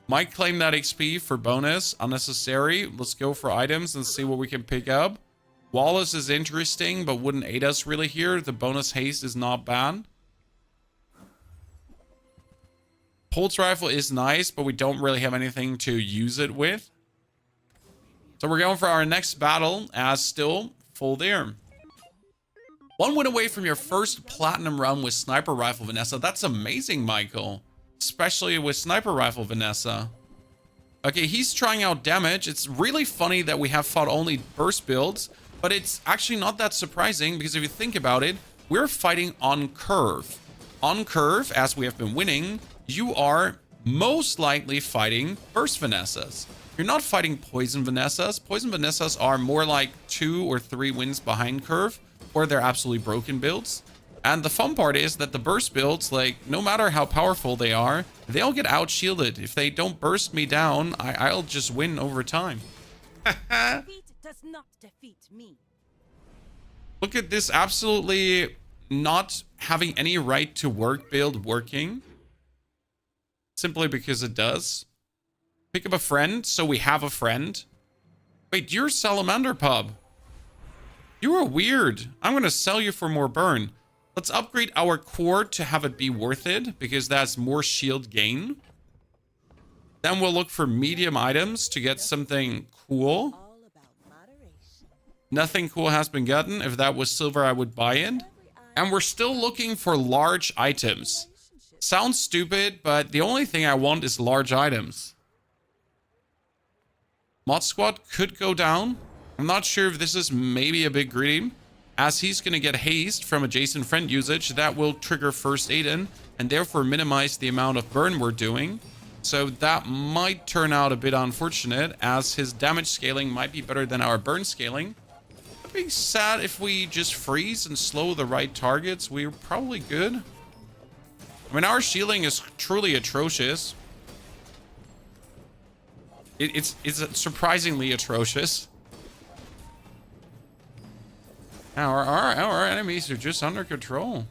Might claim that XP for bonus. Unnecessary. Let's go for items and see what we can pick up. Wallace is interesting, but wouldn't aid us really here. The bonus haste is not bad. Pulse rifle is nice, but we don't really have anything to use it with. So we're going for our next battle as still full there. One win away from your first platinum run with sniper rifle, Vanessa. That's amazing, Michael. Especially with sniper rifle, Vanessa. Okay, he's trying out damage. It's really funny that we have fought only burst builds, but it's actually not that surprising because if you think about it, we're fighting on curve. On curve, as we have been winning, you are most likely fighting burst Vanessas. You're not fighting poison Vanessas. Poison Vanessas are more like 2 or 3 wins behind curve, or they're absolutely broken builds. And the fun part is that the burst builds, like, no matter how powerful they are, they'll get out-shielded. If they don't burst me down, I'll just win over time. Defeat does not defeat me. Look at this absolutely not having any right to work build working. Simply because it does. Pick up a friend, so we have a friend. Wait, you're Salamander Pub. You are weird. I'm going to sell you for more burn. Let's upgrade our core to have it be worth it, because that's more shield gain. Then we'll look for medium items to get something cool. All about moderation. Nothing cool has been gotten. If that was silver, I would buy it. And we're still looking for large items. Sounds stupid, but the only thing I want is large items. Mod Squad could go down. I'm not sure if this is maybe a bit greedy, as he's going to get haste from adjacent friend usage. That will trigger first aid in, and therefore minimize the amount of burn we're doing. So that might turn out a bit unfortunate, as his damage scaling might be better than our burn scaling. It'd be sad if we just freeze and slow the right targets. We're probably good. I mean, our shielding is truly atrocious. It's surprisingly atrocious. Our enemies are just under control.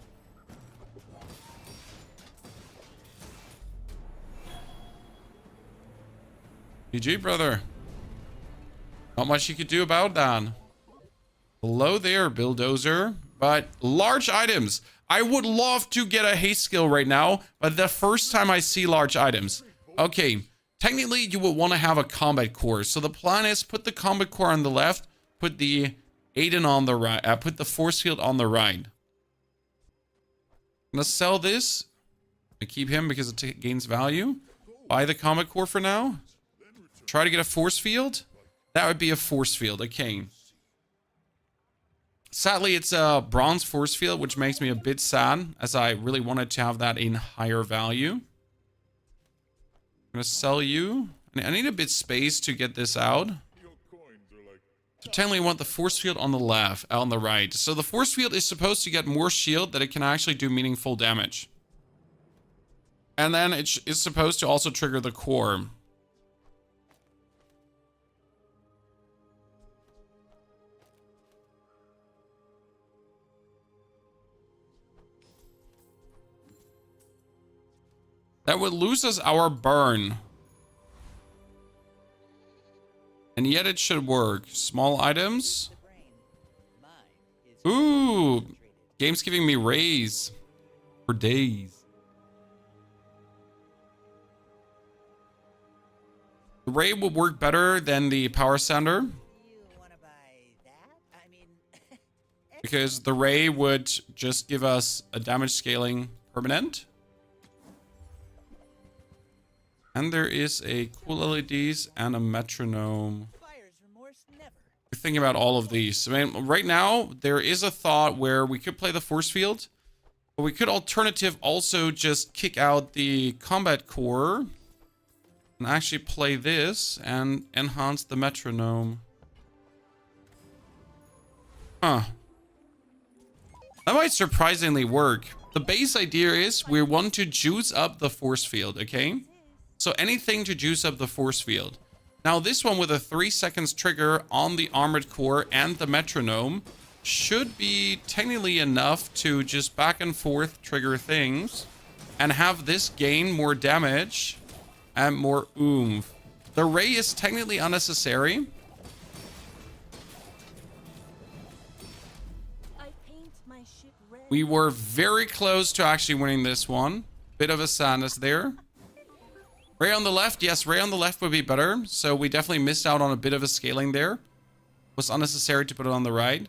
GG, brother. Not much you could do about that. Hello there, Bulldozer. But large items. I would love to get a haste skill right now, but the first time I see large items. Okay, technically you would want to have a combat core. So the plan is put the combat core on the left, put the Aiden on the right, put the force field on the right. I'm gonna sell this. I keep him because it gains value. Buy the combat core for now. Try to get a force field. That would be a force field. Okay. Sadly, it's a bronze force field, which makes me a bit sad, as I really wanted to have that in higher value. I'm gonna sell you. I need a bit space to get this out. So technically, I want the force field on the left, on the right. So the force field is supposed to get more shield that it can actually do meaningful damage. And then it's supposed to also trigger the core. That would lose us our burn. And yet it should work. Small items. Ooh. Game's giving me raise. For days. The ray would work better than the power sander. Because the ray would just give us a damage scaling permanent. And there is a cool LEDs and a metronome. We're thinking about all of these. I mean, right now, there is a thought where we could play the force field. But we could alternative also just kick out the combat core. And actually play this and enhance the metronome. Huh. That might surprisingly work. The base idea is we want to juice up the force field, okay? So anything to juice up the force field. Now this one with a 3 seconds trigger on the armored core and the metronome should be technically enough to just back and forth trigger things and have this gain more damage and more oomph. The ray is technically unnecessary. I paint my ship red. We were very close to actually winning this one. Bit of a sadness there. Ray on the left. Yes, ray on the left would be better. So we definitely missed out on a bit of a scaling there. Was unnecessary to put it on the right.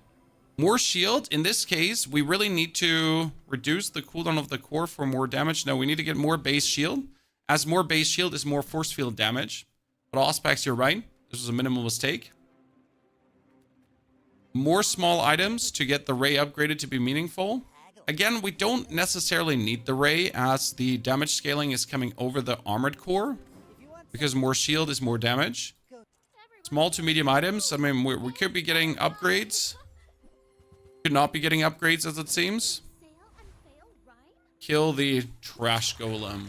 More shield. In this case, we really need to reduce the cooldown of the core for more damage. No, we need to get more base shield. As more base shield is more force field damage. But all aspects, you're right. This was a minimal mistake. More small items to get the ray upgraded to be meaningful. Again, we don't necessarily need the ray as the damage scaling is coming over the armored core. Because more shield is more damage. Small to medium items. I mean, we could be getting upgrades. Could not be getting upgrades as it seems. Kill the trash golem.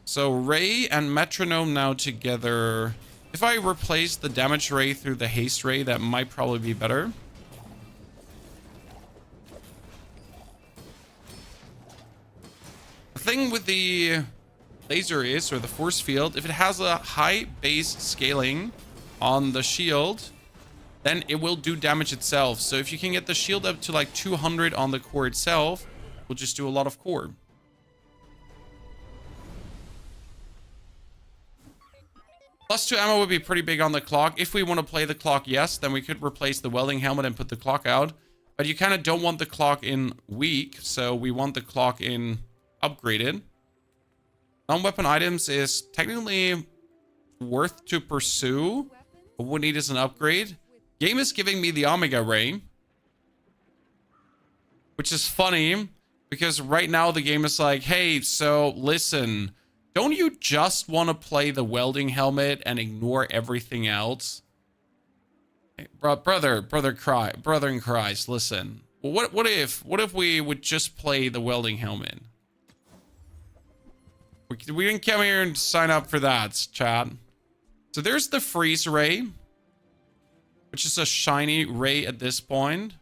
So ray and metronome now together. If I replace the damage ray through the haste ray, that might probably be better. The thing with the laser is, or the force field, if it has a high base scaling on the shield, then it will do damage itself. So if you can get the shield up to like 200 on the core itself, we'll just do a lot of core. +2 ammo would be pretty big on the clock. If we want to play the clock, yes, then we could replace the welding helmet and put the clock out. But you kind of don't want the clock in weak, so we want the clock in upgraded. Non-weapon items is technically worth to pursue. What we need is an upgrade. Game is giving me the Omega Ray. Which is funny, because right now the game is like, hey, so listen... Don't you just want to play the welding helmet and ignore everything else? Hey, brother in Christ, listen. Well, what if we would just play the welding helmet? We didn't come here and sign up for that, chat. So there's the freeze ray, which is a shiny ray at this point.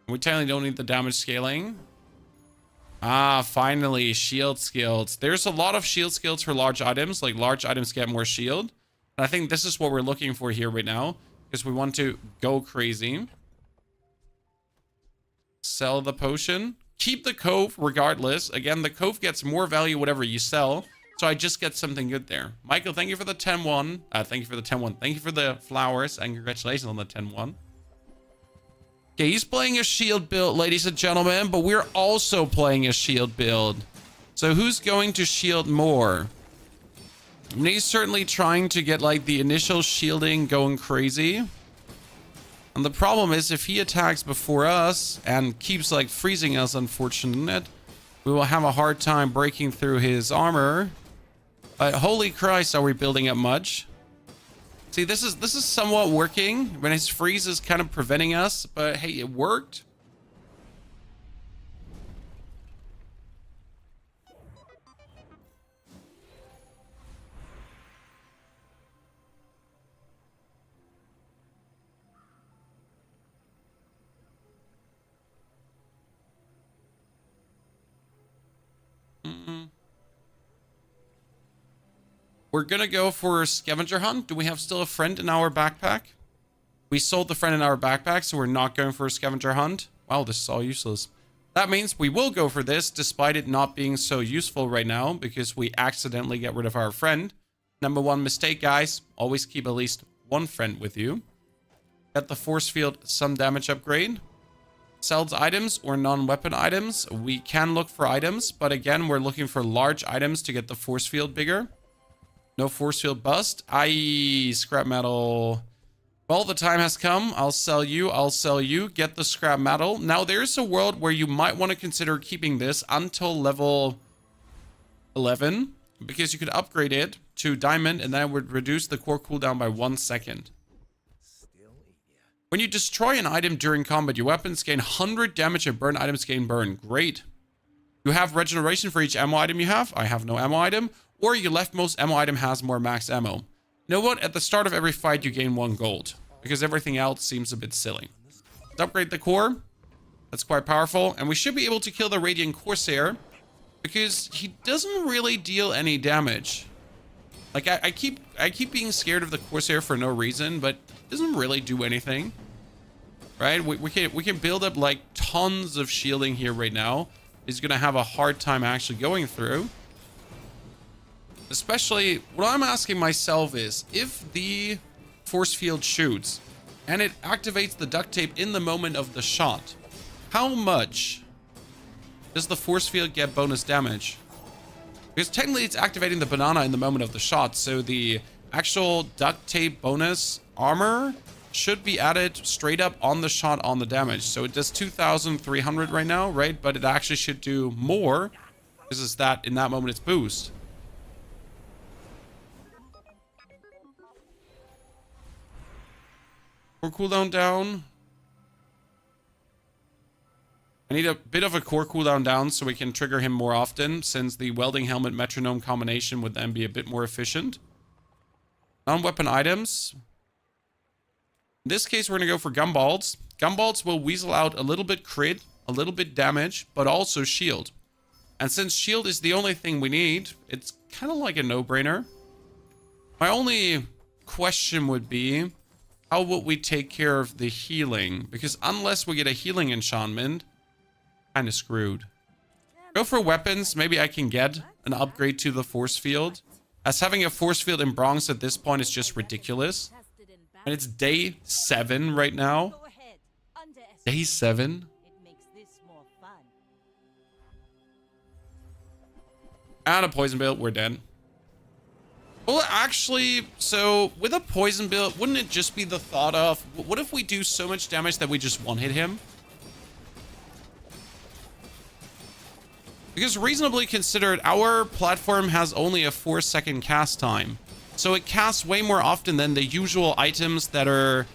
We technically don't need the damage scaling. Ah, finally, shield skills. There's a lot of shield skills for large items. Like, large items get more shield. And I think this is what we're looking for here right now. Because we want to go crazy. Sell the potion. Keep the cove regardless. Again, the cove gets more value whatever you sell. So I just get something good there. Michael, thank you for the 10-1. Thank you for the 10-1. Thank you for the flowers. And congratulations on the 10-1. Okay, he's playing a shield build, ladies and gentlemen, but we're also playing a shield build. So who's going to shield more? And he's certainly trying to get like the initial shielding going crazy. And the problem is if he attacks before us and keeps like freezing us, unfortunate, we will have a hard time breaking through his armor. But holy Christ, are we building up much? See, this is somewhat working when his freeze is kind of preventing us, but hey, it worked. We're gonna go for a scavenger hunt. Do we have still a friend in our backpack? We sold the friend in our backpack, so we're not going for a scavenger hunt. Wow, this is all useless. That means we will go for this, despite it not being so useful right now, because we accidentally get rid of our friend. Number one mistake, guys. Always keep at least one friend with you. Get the force field some damage upgrade. Sells items or non-weapon items. We can look for items, but again, we're looking for large items to get the force field bigger. No force field bust. Aye, scrap metal. Well, the time has come. I'll sell you. I'll sell you. Get the scrap metal. Now, there's a world where you might want to consider keeping this until level 11. Because you could upgrade it to diamond and that would reduce the core cooldown by 1 second. When you destroy an item during combat, your weapons gain 100 damage and burn items gain burn. Great. You have regeneration for each ammo item you have. I have no ammo item. Or your leftmost ammo item has more max ammo. You know what? At the start of every fight, you gain 1 gold. Because everything else seems a bit silly. Let's upgrade the core. That's quite powerful. And we should be able to kill the Radiant Corsair. Because he doesn't really deal any damage. Like, I keep being scared of the Corsair for no reason. But it doesn't really do anything. Right? We can build up, like, tons of shielding here right now. He's going to have a hard time actually going through. Especially, what I'm asking myself is, if the force field shoots and it activates the duct tape in the moment of the shot, how much does the force field get bonus damage? Because technically it's activating the banana in the moment of the shot, so the actual duct tape bonus armor should be added straight up on the shot on the damage. So it does 2,300 right now, right? But it actually should do more because it's that in that moment it's boost. Core cooldown down. I need a bit of a core cooldown down so we can trigger him more often, since the welding helmet metronome combination would then be a bit more efficient. Non-weapon items. In this case, we're going to go for gumballs. Gumballs will weasel out a little bit crit, a little bit damage, but also shield. And since shield is the only thing we need, it's kind of like a no-brainer. My only question would be, how would we take care of the healing? Because unless we get a healing enchantment, kind of screwed. Go for weapons. Maybe I can get an upgrade to the force field. As having a force field in bronze at this point is just ridiculous. And it's day 7 right now. Day 7? And a poison build, we're dead. Well, actually, so with a poison build, wouldn't it just be the thought of, what if we do so much damage that we just one-hit him? Because reasonably considered, our platform has only a 4-second cast time. So it casts way more often than the usual items that are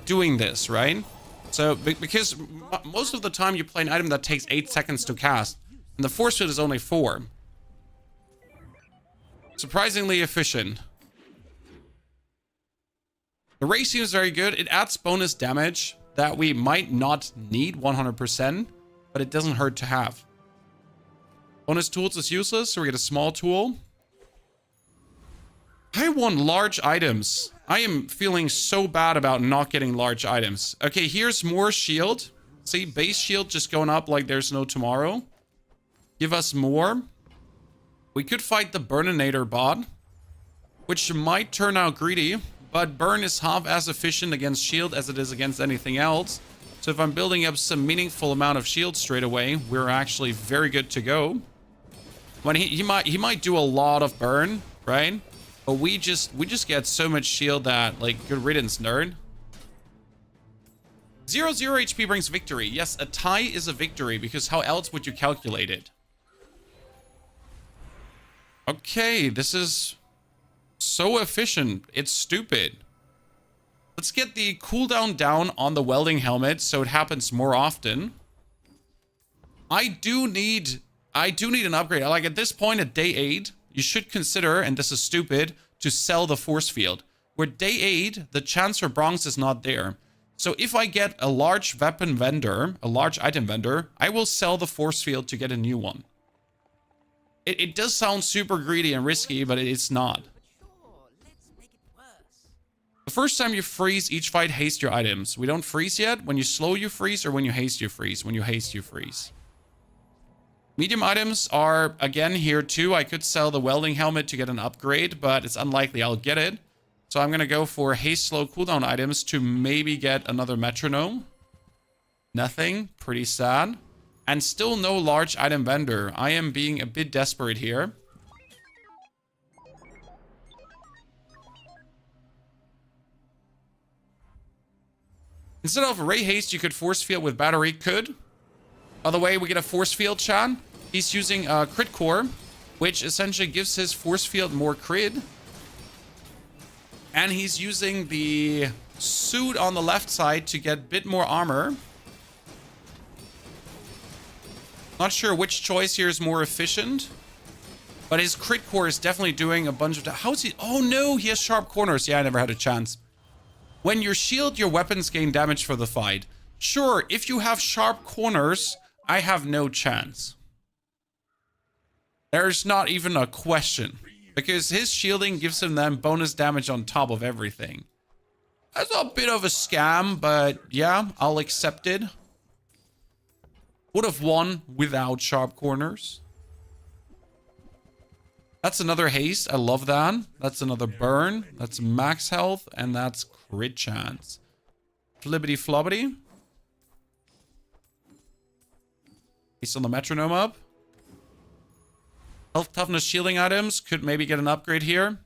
doing this, right? So, because most of the time you play an item that takes 8 seconds to cast, and the force field is only 4. Surprisingly efficient. The ray seems very good. It adds bonus damage that we might not need 100%, but it doesn't hurt to have. Bonus tools is useless, so we get a small tool. I want large items. I am feeling so bad about not getting large items. Okay, here's more shield. See, base shield just going up like there's no tomorrow. Give us more. We could fight the Burninator bot, which might turn out greedy, but burn is half as efficient against shield as it is against anything else. So if I'm building up some meaningful amount of shield straight away, we're actually very good to go. When he might do a lot of burn, right? But we just get so much shield that, like, good riddance, nerd. 0 HP brings victory. Yes, a tie is a victory, because how else would you calculate it? Okay, this is so efficient. It's stupid. Let's get the cooldown down on the welding helmet so it happens more often. I do need an upgrade. Like, at this point at day 8, you should consider, and this is stupid, to sell the force field. Where day 8, the chance for bronze is not there. So if I get a large weapon vendor, a large item vendor, I will sell the force field to get a new one. It does sound super greedy and risky, but it's not. The first time you freeze, each fight haste your items. We don't freeze yet. When you slow, you freeze, or when you haste, you freeze. When you haste, you freeze. Medium items are, again, here too. I could sell the welding helmet to get an upgrade, but it's unlikely I'll get it. So I'm going to go for haste slow cooldown items to maybe get another metronome. Nothing. Pretty sad. And still no large item vendor. I am being a bit desperate here. Instead of ray haste, you could force field with battery. Could. By the way, we get a force field, Chan. He's using a crit core, which essentially gives his force field more crit. And he's using the suit on the left side to get a bit more armor. Not sure which choice here is more efficient. But his crit core is definitely doing a bunch of... How's he... Oh no, he has sharp corners. Yeah, I never had a chance. When you shield, your weapons gain damage for the fight. Sure, if you have sharp corners, I have no chance. There's not even a question. Because his shielding gives him then bonus damage on top of everything. That's a bit of a scam, but yeah, I'll accept it. Would have won without sharp corners. That's another haste. I love that. That's another burn. That's max health. And that's crit chance. Flibbity flobbity. Haste on the metronome up. Health, toughness, shielding items. Could maybe get an upgrade here.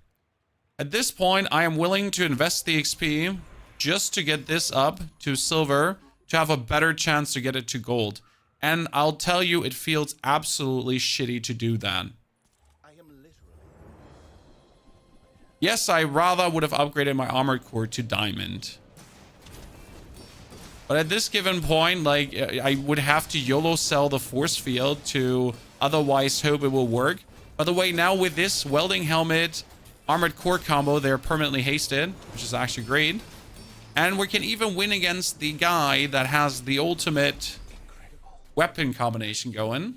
At this point, I am willing to invest the XP just to get this up to silver to have a better chance to get it to gold. And I'll tell you, it feels absolutely shitty to do that. Yes, I rather would have upgraded my armored core to diamond. But at this given point, like, I would have to YOLO sell the force field to otherwise hope it will work. By the way, now with this welding helmet, armored core combo, they're permanently hasted, which is actually great. And we can even win against the guy that has the ultimate weapon combination going.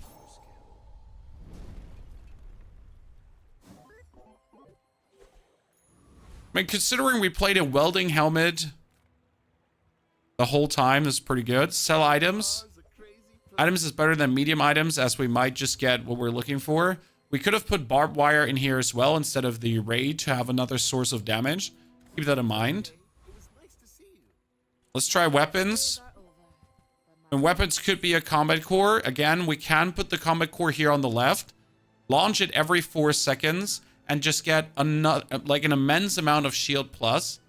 I mean, considering we played a welding helmet the whole time, this is pretty good. Sell items. Items is better than medium items, as we might just get what we're looking for. We could have put barbed wire in here as well instead of the ray to have another source of damage. Keep that in mind. Let's try weapons. And weapons could be a combat core. Again, we can put the combat core here on the left. Launch it every 4 seconds. And just get another, like an immense amount of shield plus.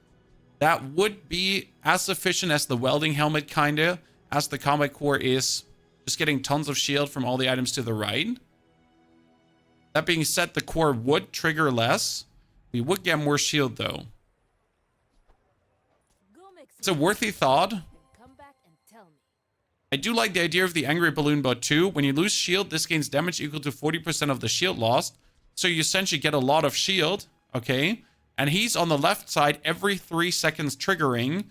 That would be as efficient as the welding helmet, kinda, as the combat core is just getting tons of shield from all the items to the right. That being said, the core would trigger less. We would get more shield though. It's a worthy thought. I do like the idea of the angry balloon bot too. When you lose shield, this gains damage equal to 40% of the shield lost. So you essentially get a lot of shield, okay? And he's on the left side every 3 seconds triggering,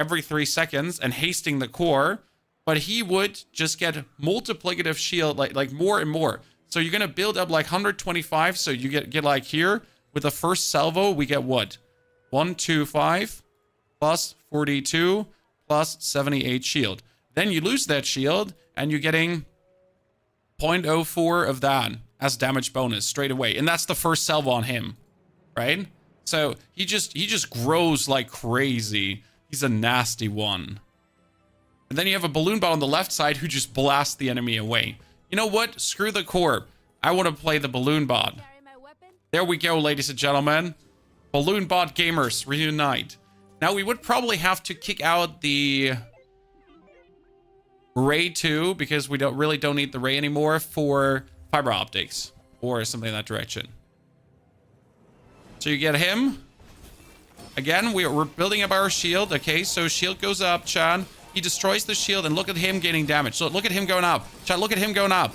every 3 seconds, and hasting the core. But he would just get multiplicative shield, like more and more. So you're gonna build up like 125, so you get like here, with the first salvo, we get what? 125 plus 42 plus 78 shield. Then you lose that shield, and you're getting 0.04 of that as damage bonus straight away. And that's the first salvo on him, right? So he just grows like crazy. He's a nasty one. And then you have a balloon bot on the left side who just blasts the enemy away. You know what? Screw the core. I want to play the balloon bot. There we go, ladies and gentlemen. Balloon bot gamers, reunite. Now we would probably have to kick out the ray too, because we don't need the ray anymore for fiber optics or something in that direction. So you get him. Again, we're building up our shield. Okay, so shield goes up, Chad. He destroys the shield, and look at him gaining damage. So look at him going up. Chad, look at him going up.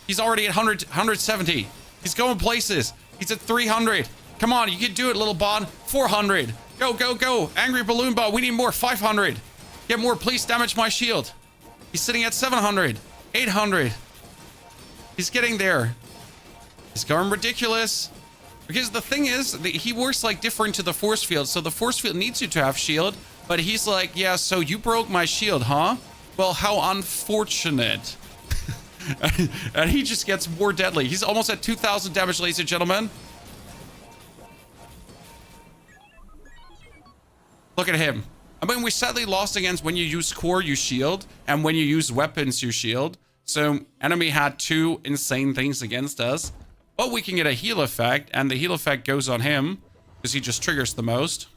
He's already at 170. He's going places. He's at 300. Come on, you can do it, little bot. 400. Go, go, go. Angry balloon bot. We need more. 500. Get more. Please damage my shield. He's sitting at 700. 800. He's getting there. He's going ridiculous. Because the thing is, he works like different to the force field. So the force field needs you to have shield. But he's like, yeah, so you broke my shield, huh? Well, how unfortunate. And he just gets more deadly. He's almost at 2,000 damage, ladies and gentlemen. Look at him. I mean, we sadly lost against when you use core, you shield. And when you use weapons, you shield. So enemy had 2 insane things against us. But we can get a heal effect. And the heal effect goes on him. Because he just triggers the most.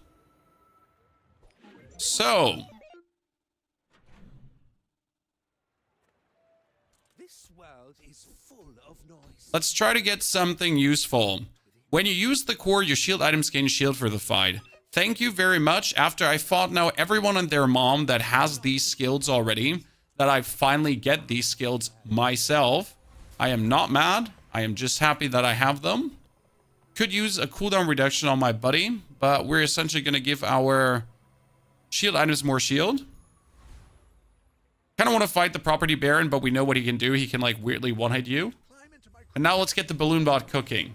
So. This world is full of noise. Let's try to get something useful. When you use the core, your shield items gain shield for the fight. Thank you very much. After I fought now everyone and their mom that has these skills already, that I finally get these skills myself. I am not mad. I am just happy that I have them. Could use a cooldown reduction on my buddy, but we're essentially going to give our shield items more shield. Kind of want to fight the property baron, but we know what he can do. He can like weirdly one-hit you. And now let's get the balloon bot cooking.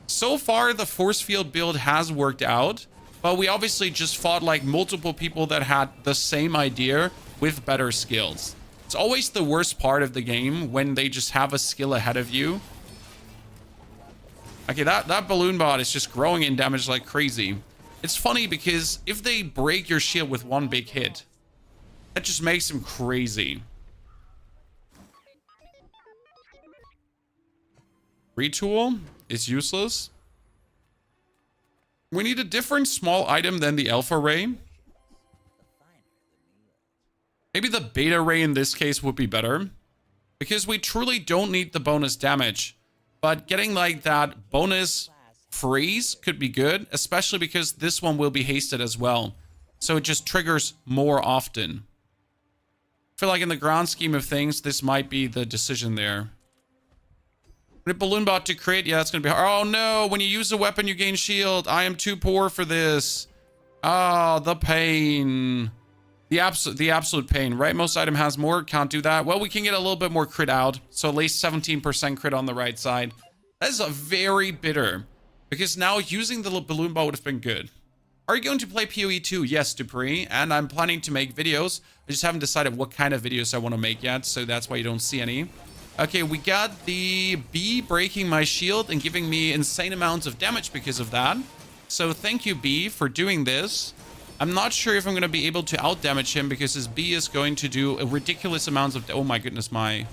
So far, the force field build has worked out, but we obviously just fought like multiple people that had the same idea with better skills. It's always the worst part of the game when they just have a skill ahead of you. Okay, that balloon bot is just growing in damage like crazy. It's funny because if they break your shield with one big hit, that just makes them crazy. Retool is useless. We need a different small item than the alpha ray. Maybe the beta ray in this case would be better, because we truly don't need the bonus damage. But getting like that bonus freeze could be good, especially because this one will be hasted as well. So it just triggers more often. I feel like in the grand scheme of things, this might be the decision there. Balloon bot to crit, yeah, that's gonna be hard. Oh no, when you use a weapon, you gain shield. I am too poor for this. Oh, the pain. The absolute pain, right? Most item has more, can't do that. Well, we can get a little bit more crit out. So at least 17% crit on the right side. That is a very bitter, because now using the balloon bot would have been good. Are you going to play PoE 2? Yes, Dupree, and I'm planning to make videos. I just haven't decided what kind of videos I want to make yet, so that's why you don't see any. Okay, we got the bee breaking my shield and giving me insane amounts of damage because of that. So thank you, bee, for doing this. I'm not sure if I'm going to be able to out-damage him because his bee is going to do a ridiculous amounts of... Oh my goodness, my...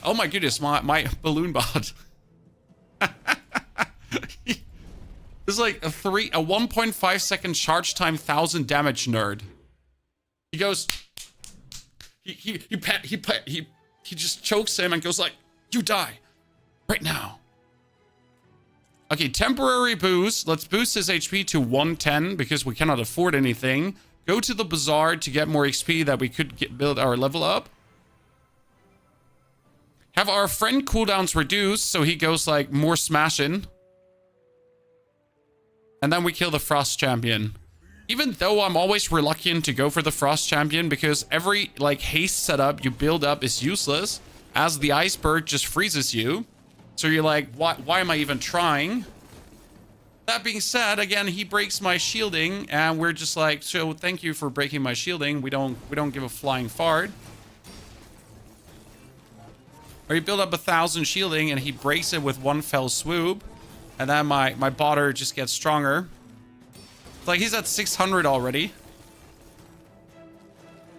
Oh my goodness, my balloon bot. It's like a 1.5 second charge time 1000 damage nerd. He goes... He just chokes him and goes like, you die right now. Okay, temporary boost. Let's boost his HP to 110 because we cannot afford anything. Go to the Bazaar to get more XP that we could build our level up. Have our friend cooldowns reduced so he goes like more smashing. And then we kill the Frost Champion. Even though I'm always reluctant to go for the Frost Champion because every like haste setup you build up is useless as the iceberg just freezes you. So you're like, why am I even trying? That being said, again, he breaks my shielding and we're just like, so thank you for breaking my shielding. We don't give a flying fart. Or you build up 1000 shielding and he breaks it with one fell swoop. And then my botter just gets stronger. It's like he's at 600 already.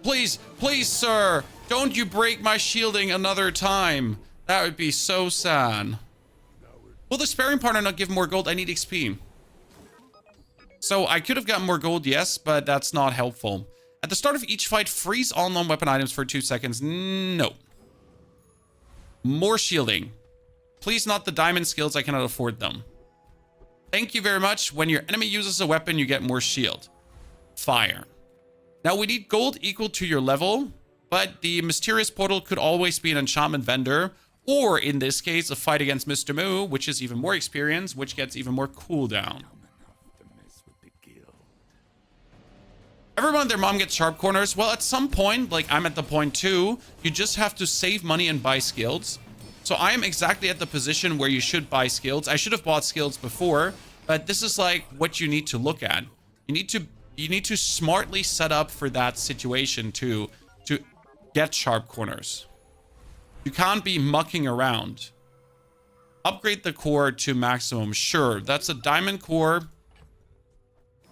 Please, please, sir. Don't you break my shielding another time. That would be so sad. Will the sparring partner not give more gold? I need XP. So I could have gotten more gold, yes, but that's not helpful. At the start of each fight, freeze all non-weapon items for 2 seconds. No. More shielding. Please not the diamond skills. I cannot afford them. Thank you very much. When your enemy uses a weapon, you get more shield. Fire. Now we need gold equal to your level, but the mysterious portal could always be an enchantment vendor, or in this case, a fight against Mr. Moo, which is even more experience, which gets even more cooldown. Everyone and their mom gets sharp corners. Well, at some point, like I'm at the point too, you just have to save money and buy skills. So I am exactly at the position where you should buy skills. I should have bought skills before, but this is like what you need to look at. You need to smartly set up for that situation to get sharp corners. You can't be mucking around. Upgrade the core to maximum. Sure, that's a diamond core.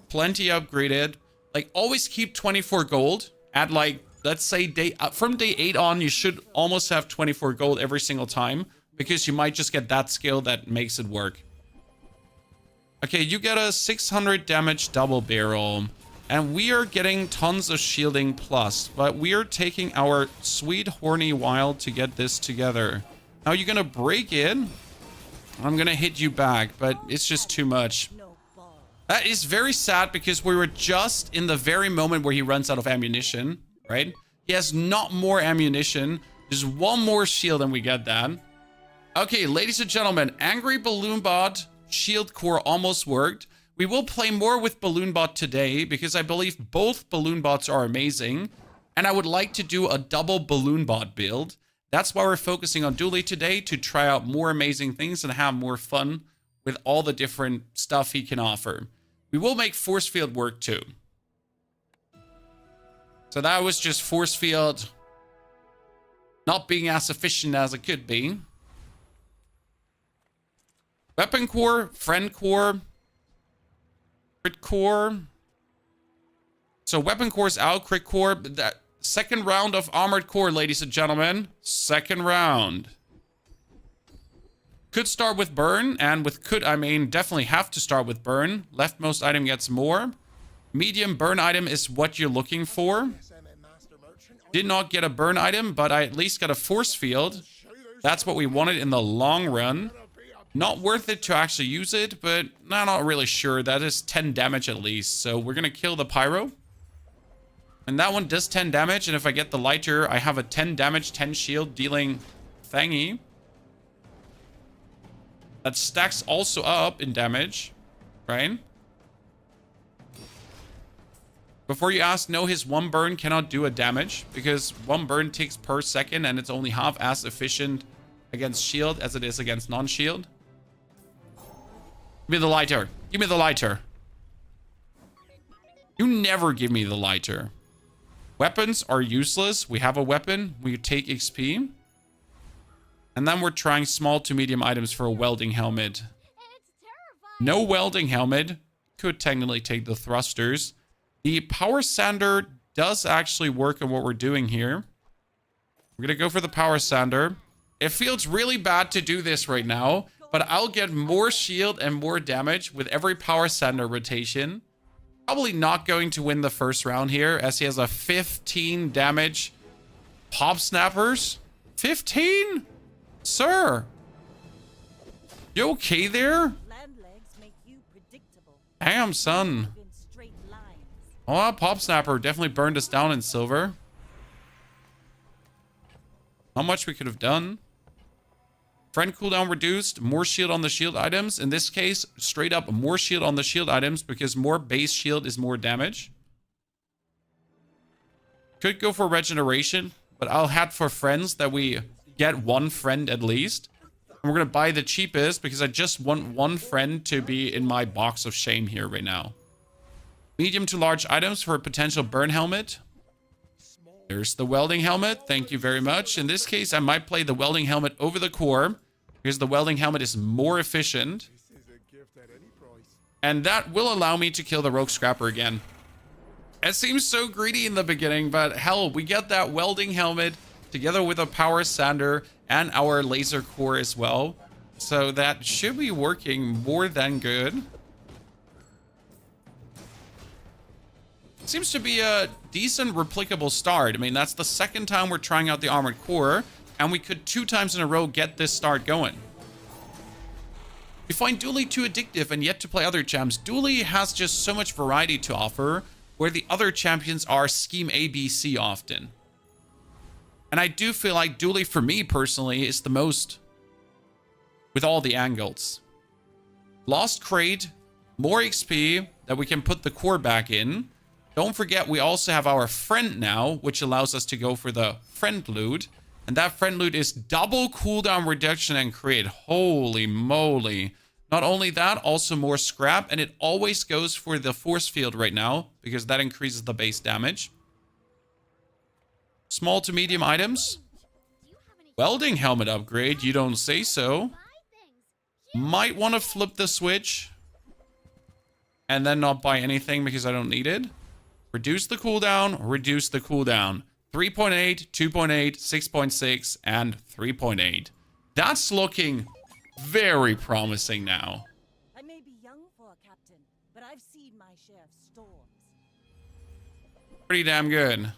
Plenty upgraded. Like always keep 24 gold at like, let's say from day 8 on, you should almost have 24 gold every single time because you might just get that skill that makes it work. Okay, you get a 600 damage double barrel and we are getting tons of shielding plus, but we are taking our sweet horny while to get this together. Now you're gonna break it. I'm gonna hit you back, but it's just too much. That is very sad because we were just in the very moment where he runs out of ammunition, right? He has not more ammunition. Just one more shield and we get that. Okay, ladies and gentlemen, Angry Balloon Bot shield core almost worked. We will play more with Balloon Bot today because I believe both Balloon Bots are amazing. And I would like to do a double Balloon Bot build. That's why we're focusing on Dooley today, to try out more amazing things and have more fun with all the different stuff he can offer. We will make force field work too. So that was just force field not being as efficient as it could be. Weapon core, friend core, crit core. So weapon core is out, crit core. That second round of armored core, ladies and gentlemen. Second round. Could start with burn, and with could I mean definitely have to start with burn. Leftmost item gets more. Medium burn item is what you're looking for. Did not get a burn item, but I at least got a force field. That's what we wanted in the long run. Not worth it to actually use it, but not really sure. That is 10 damage at least, so we're gonna kill the pyro. And that one does 10 damage, and if I get the lighter, I have a 10 damage, 10 shield dealing thingy. That stacks also up in damage, right? Before you ask, no, his one burn cannot do a damage because one burn ticks per second and it's only half as efficient against shield as it is against non-shield. Give me the lighter. Give me the lighter. You never give me the lighter. Weapons are useless. We have a weapon. We take XP. And then we're trying small to medium items for a welding helmet. No welding helmet. Could technically take the thrusters. The power sander does actually work on what we're doing here. We're going to go for the power sander. It feels really bad to do this right now, but I'll get more shield and more damage with every power sander rotation. Probably not going to win the first round here as he has a 15 damage pop snappers. 15? Sir, you okay there? Damn, son. Oh, that pop snapper definitely burned us down in silver. How much we could have done. Friend cooldown reduced. More shield on the shield items. In this case, straight up more shield on the shield items because more base shield is more damage. Could go for regeneration, but I'll head for friends that we get one friend at least. And we're going to buy the cheapest because I just want one friend to be in my box of shame here right now. Medium to large items for a potential burn helmet. There's the welding helmet. Thank you very much. In this case, I might play the welding helmet over the core because the welding helmet is more efficient. And that will allow me to kill the rogue scrapper again. It seems so greedy in the beginning, but hell, we get that welding helmet together with a power sander and our laser core as well. So that should be working more than good. Seems to be a decent replicable start. I mean, that's the second time we're trying out the armored core, and we could 2 times in a row get this start going. We find Dooley too addictive and yet to play other champs. Dooley has just so much variety to offer, where the other champions are scheme ABC often. And I do feel like Dooley, for me personally, is the most with all the angles. Lost crate, more XP that we can put the core back in. Don't forget, we also have our friend now, which allows us to go for the friend loot. And that friend loot is double cooldown reduction and crit. Holy moly. Not only that, also more scrap. And it always goes for the force field right now, because that increases the base damage. Small to medium items. Welding helmet upgrade, you don't say so. Might want to flip the switch. And then not buy anything because I don't need it. Reduce the cooldown, reduce the cooldown. 3.8, 2.8, 6.6, and 3.8. That's looking very promising now. I may be young for a captain, but I've seen my share of storms. Pretty damn good.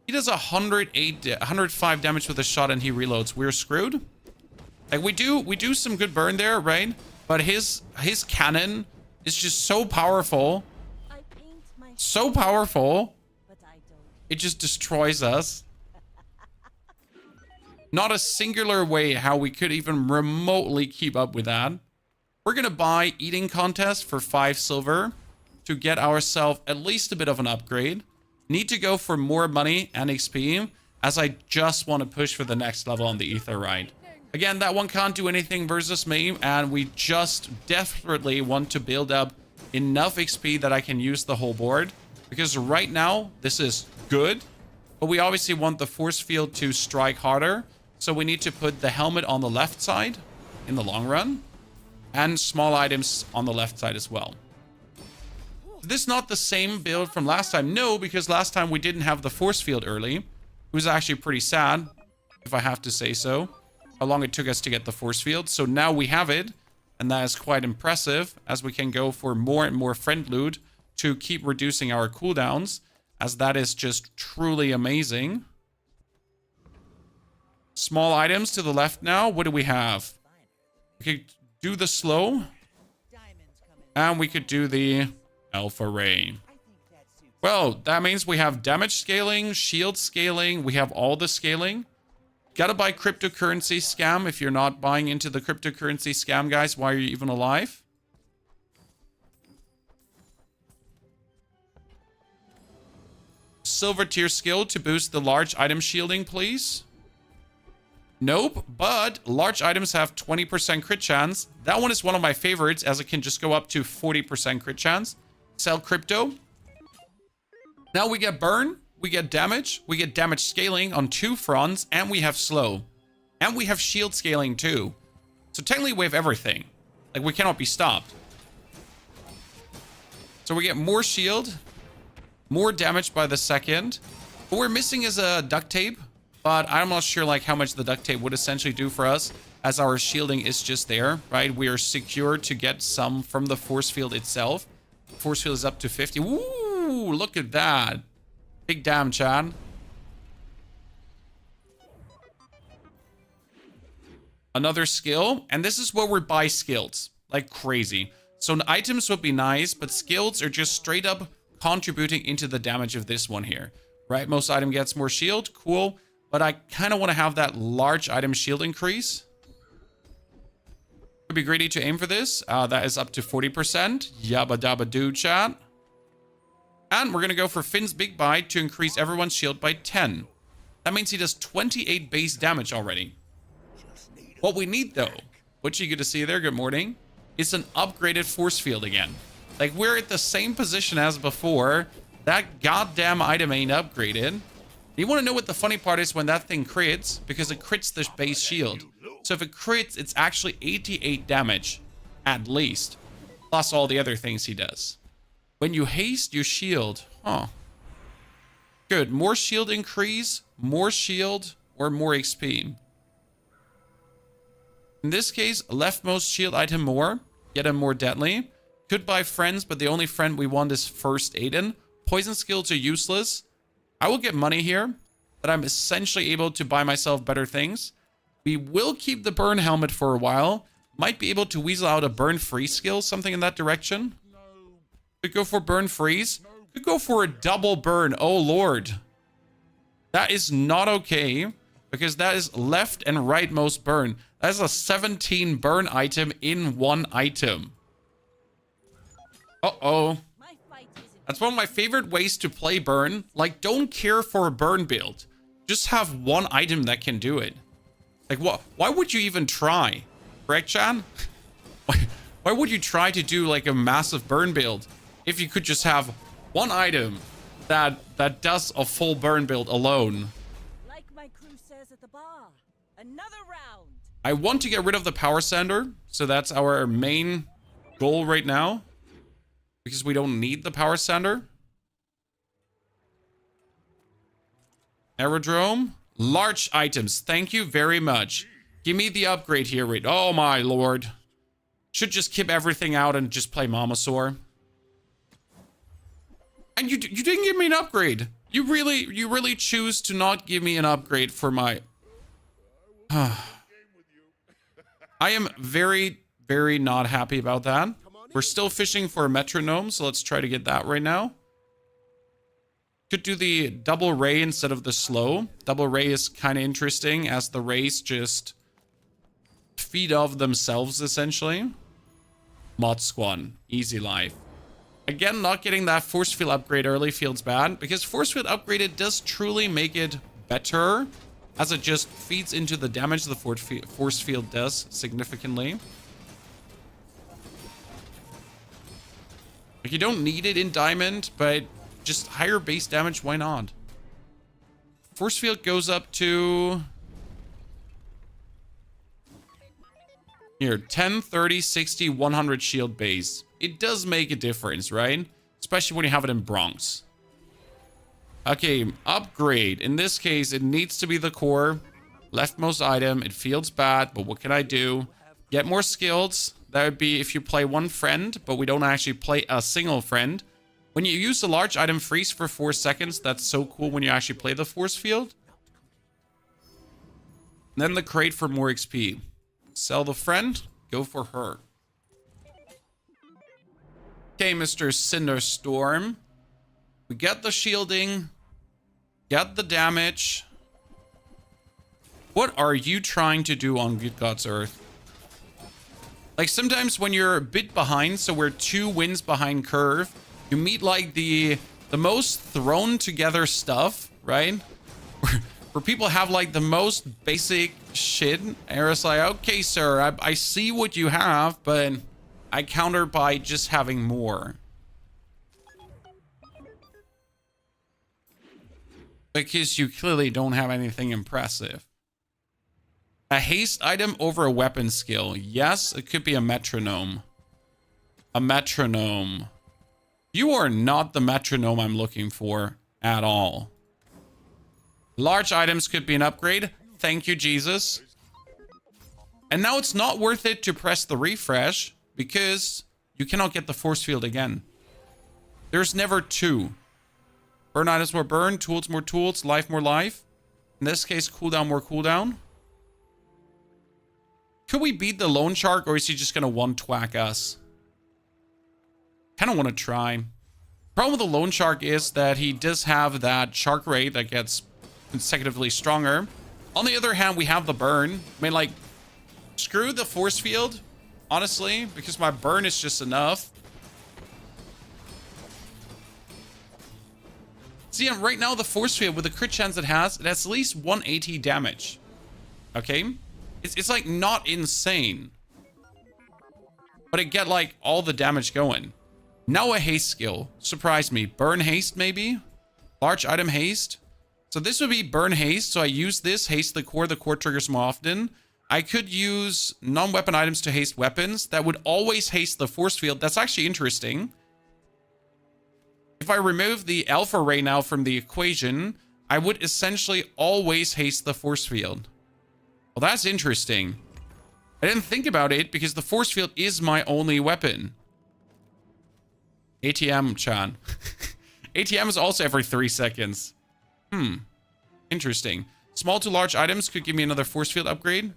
He does 105 damage with a shot and he reloads. We're screwed. Like we do some good burn there, right? But his cannon is just so powerful. I paint my So powerful. but I don't. It just destroys us. Not a singular way how we could even remotely keep up with that. We're going to buy Eating Contest for 5 silver to get ourselves at least a bit of an upgrade. Need to go for more money and XP, as I just want to push for the next level on the Ether ride. Again, that one can't do anything versus me, and we just desperately want to build up enough XP that I can use the whole board. Because right now, this is good, but we obviously want the force field to strike harder. So we need to put the helmet on the left side in the long run, and small items on the left side as well. This is not the same build from last time. No, because last time we didn't have the force field early. It was actually pretty sad, if I have to say so, how long it took us to get the force field. So now we have it, and that is quite impressive, as we can go for more and more friend loot to keep reducing our cooldowns, as that is just truly amazing. Small items to the left now. What do we have? We could do the slow, and we could do the alpha ray. Well, that means we have damage scaling, shield scaling. We have all the scaling. Gotta buy cryptocurrency scam. If you're not buying into the cryptocurrency scam, guys, why are you even alive? Silver tier skill to boost the large item shielding, please. Nope, but large items have 20% crit chance. That one is one of my favorites, as it can just go up to 40% crit chance. Sell crypto. Now we get burn, we get damage scaling on 2 fronts, and we have slow. And we have shield scaling too. So technically we have everything. Like, we cannot be stopped. So we get more shield, more damage by the second. What we're missing is a duct tape, but I'm not sure like how much the duct tape would essentially do for us, as our shielding is just there, right? We are secure to get some from the force field itself. Force field is up to 50. Ooh, look at that. Big damn, Chad. Another skill, and this is where we buy skills like crazy. So items would be nice, but skills are just straight up contributing into the damage of this one here, right? Most item gets more shield, cool, but I kind of want to have that large item shield increase. Could be greedy to aim for this. That is up to 40%. Yabba dabba doo, chat. And we're going to go for Finn's Big Bite to increase everyone's shield by 10. That means he does 28 base damage already. What we need, though, what you get to see there, good morning, is an upgraded force field again. Like, we're at the same position as before. That goddamn item ain't upgraded. You want to know what the funny part is when that thing crits? Because it crits the base shield. So if it crits, it's actually 88 damage, at least. Plus all the other things he does. When you haste, you shield. Huh. Good. More shield increase, more shield, or more XP. In this case, leftmost shield item more. Get him more deadly. Could buy friends, but the only friend we want is First Aiden. Poison skills are useless. I will get money here, but I'm essentially able to buy myself better things. We will keep the burn helmet for a while. Might be able to weasel out a burn freeze skill, something in that direction. Could go for burn freeze. Could go for a double burn. Oh, Lord. That is not okay, because that is left and rightmost burn. That is a 17 burn item in one item. Uh-oh. That's one of my favorite ways to play burn. Like, don't care for a burn build. Just have one item that can do it. Like, what? Why would you even try? Correct, Chan? Why would you try to do, like, a massive burn build if you could just have one item that does a full burn build alone? Like my crew says at the bar, another round. I want to get rid of the power sander, so that's our main goal right now. Because we don't need the power sander. Aerodrome. Large items. Thank you very much. Give me the upgrade here. Oh my lord. Should just keep everything out and just play Mamasaur. And you didn't give me an upgrade. You really choose to not give me an upgrade for my... I am very, very not happy about that. We're still fishing for a metronome, so let's try to get that right now. Could do the double ray instead of the slow. Double ray is kind of interesting as the rays just feed off themselves, essentially. Mod Squad. Easy life. Again, not getting that force field upgrade early feels bad, because force field upgraded does truly make it better, as it just feeds into the damage the force field does significantly. Like, you don't need it in Diamond, but just higher base damage, why not? Force field goes up to... here, 10, 30, 60, 100 shield base. It does make a difference, right? Especially when you have it in Bronx. Okay, upgrade. In this case, it needs to be the core. Leftmost item. It feels bad, but what can I do? Get more skills. That would be if you play one friend, but we don't actually play a single friend. When you use the large item freeze for 4 seconds, that's so cool when you actually play the force field. And then the crate for more XP. Sell the friend. Go for her. Okay, Mr. Cinderstorm. We get the shielding. Get the damage. What are you trying to do on Good God's Earth? Like, sometimes when you're a bit behind, so we're 2 wins behind curve, you meet like the most thrown together stuff, right? Where people have like the most basic shit, and it's like, okay, sir, I see what you have, but I counter by just having more. Because you clearly don't have anything impressive. A haste item over a weapon skill. Yes, it could be a metronome. A metronome. You are not the metronome I'm looking for at all. Large items could be an upgrade. Thank you, Jesus. And now it's not worth it to press the refresh because you cannot get the force field again. There's never 2. Burn items more burn, tools more tools, life more life. In this case, cooldown more cooldown. Could we beat the Lone Shark, or is he just going to one-twack us? Kind of want to try. Problem with the Lone Shark is that he does have that Shark Ray that gets consecutively stronger. On the other hand, we have the burn. I mean, like, screw the force field, honestly, because my burn is just enough. See, right now, the force field, with the crit chance it has at least 180 damage. Okay? It's like not insane. But it get like all the damage going. Now a haste skill. Surprise me. Burn haste maybe? Large item haste. So this would be burn haste. So I use this, haste the core. The core triggers more often. I could use non-weapon items to haste weapons. That would always haste the force field. That's actually interesting. If I remove the alpha ray now from the equation, I would essentially always haste the force field. Well, that's interesting. I didn't think about it because the force field is my only weapon. ATM, Chan. ATM is also every 3 seconds. Interesting. Small to large items could give me another force field upgrade.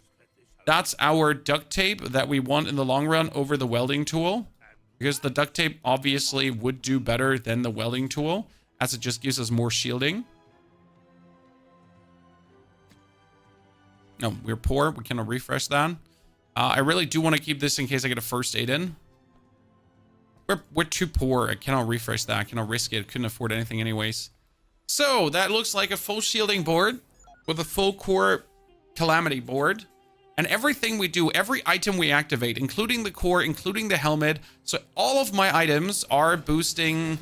That's our duct tape that we want in the long run over the welding tool. Because the duct tape obviously would do better than the welding tool, as it just gives us more shielding. No, we're poor. We cannot refresh that. I really do want to keep this in case I get a first aid in. We're too poor. I cannot refresh that. I cannot risk it. Couldn't afford anything anyways. So that looks like a full shielding board with a full core calamity board. And everything we do, every item we activate, including the core, including the helmet. So all of my items are boosting.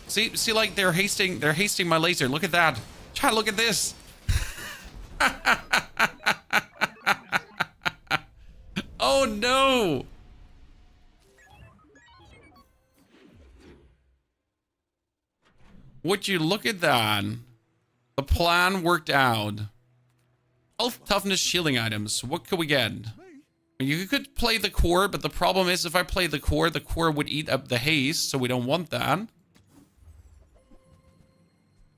See, like they're hasting my laser. Look at that. Chat, look at this. Oh no. Would you look at that? The plan worked out. Health, toughness, shielding items. What could we get? You could play the core, but the problem is if I play the core would eat up the haste, so we don't want that.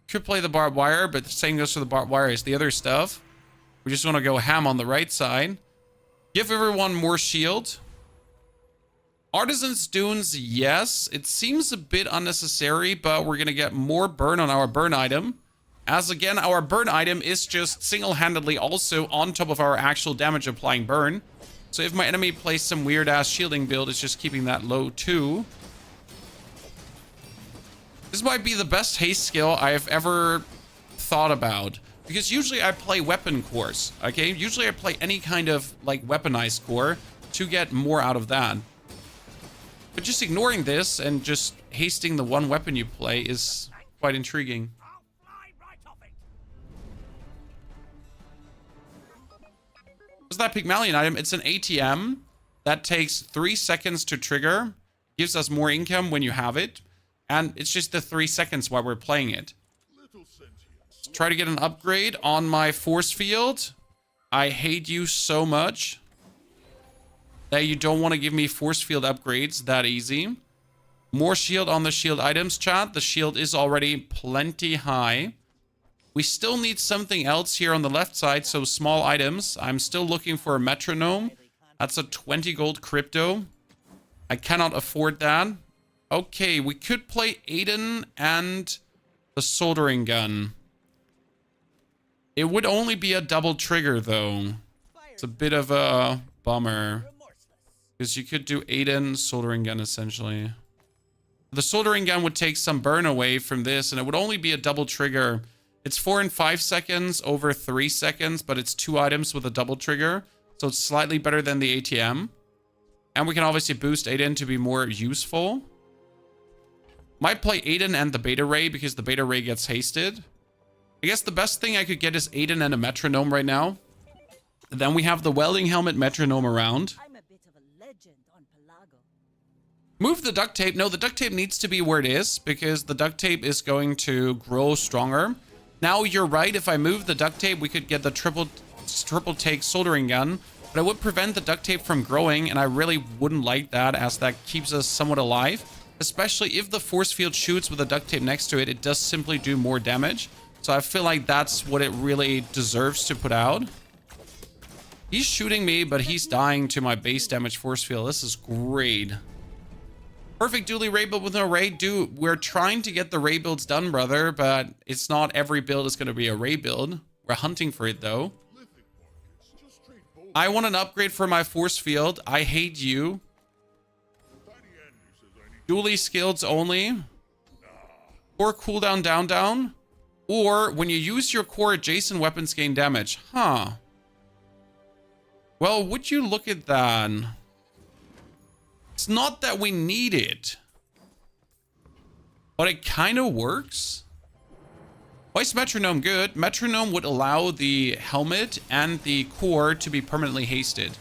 Could play the barbed wire, but the same goes for the barbed wire as the other stuff. We just want to go ham on the right side. Give everyone more shield. Artisan's Dunes, yes. It seems a bit unnecessary, but we're going to get more burn on our burn item. As again, our burn item is just single-handedly also on top of our actual damage applying burn. So if my enemy plays some weird-ass shielding build, it's just keeping that low too. This might be the best haste skill I have ever thought about. Because usually I play weapon cores, okay? Usually I play any kind of, like, weaponized core to get more out of that. But just ignoring this and just hasting the one weapon you play is quite intriguing. What's that Pygmalion item? It's an ATM that takes 3 seconds to trigger. Gives us more income when you have it. And it's just the 3 seconds while we're playing it. Let's try to get an upgrade on my force field. I hate you so much that you don't want to give me force field upgrades that easy. More shield on the shield items, chat. The shield is already plenty high. We still need something else here on the left side, so small items. I'm still looking for a metronome. That's a 20 gold crypto. I cannot afford that. Okay, we could play Aiden and the soldering gun. It would only be a double trigger, though. It's a bit of a bummer. Because you could do Aiden, soldering gun, essentially. The soldering gun would take some burn away from this, and it would only be a double trigger. It's 4 and 5 seconds over 3 seconds, but it's 2 items with a double trigger. So it's slightly better than the ATM. And we can obviously boost Aiden to be more useful. Might play Aiden and the Beta Ray because the Beta Ray gets hasted. I guess the best thing I could get is Aiden and a metronome right now. Then we have the welding helmet metronome around. I'm a bit of a legend on Pelago. Move the duct tape. No, the duct tape needs to be where it is because the duct tape is going to grow stronger. Now, you're right. If I move the duct tape, we could get the triple take soldering gun. But it would prevent the duct tape from growing, and I really wouldn't like that as that keeps us somewhat alive. Especially if the force field shoots with the duct tape next to it, it does simply do more damage. So I feel like that's what it really deserves to put out. He's shooting me, but he's dying to my base damage force field. This is great. Perfect Dooley Ray build with no Ray. Dude, we're trying to get the Ray builds done, brother, but it's not every build is going to be a Ray build. We're hunting for it, though. I want an upgrade for my force field. I hate you. Dooley skills only. Or cooldown down. Or when you use your core, adjacent weapons gain damage. Huh. Well, would you look at that? It's not that we need it. But it kind of works. Why is metronome good? Metronome would allow the helmet and the core to be permanently hasted.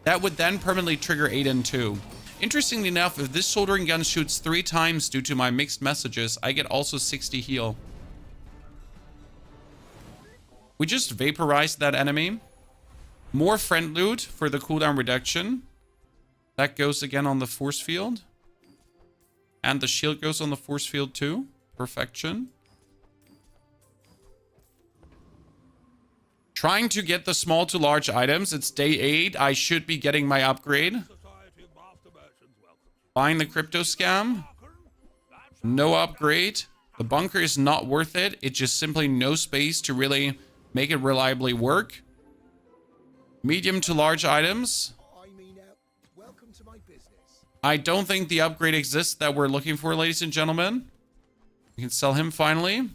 That would then permanently trigger Aiden too. Interestingly enough, if this soldering gun shoots 3 times due to my mixed messages, I get also 60 heal. We just vaporized that enemy. More friend loot for the cooldown reduction. That goes again on the force field. And the shield goes on the force field too. Perfection. Trying to get the small to large items. It's day 8. I should be getting my upgrade. Buying the crypto scam. No upgrade. The bunker is not worth it. It's just simply no space to really make it reliably work. Medium to large items. I don't think the upgrade exists that we're looking for, ladies and gentlemen. We can sell him finally.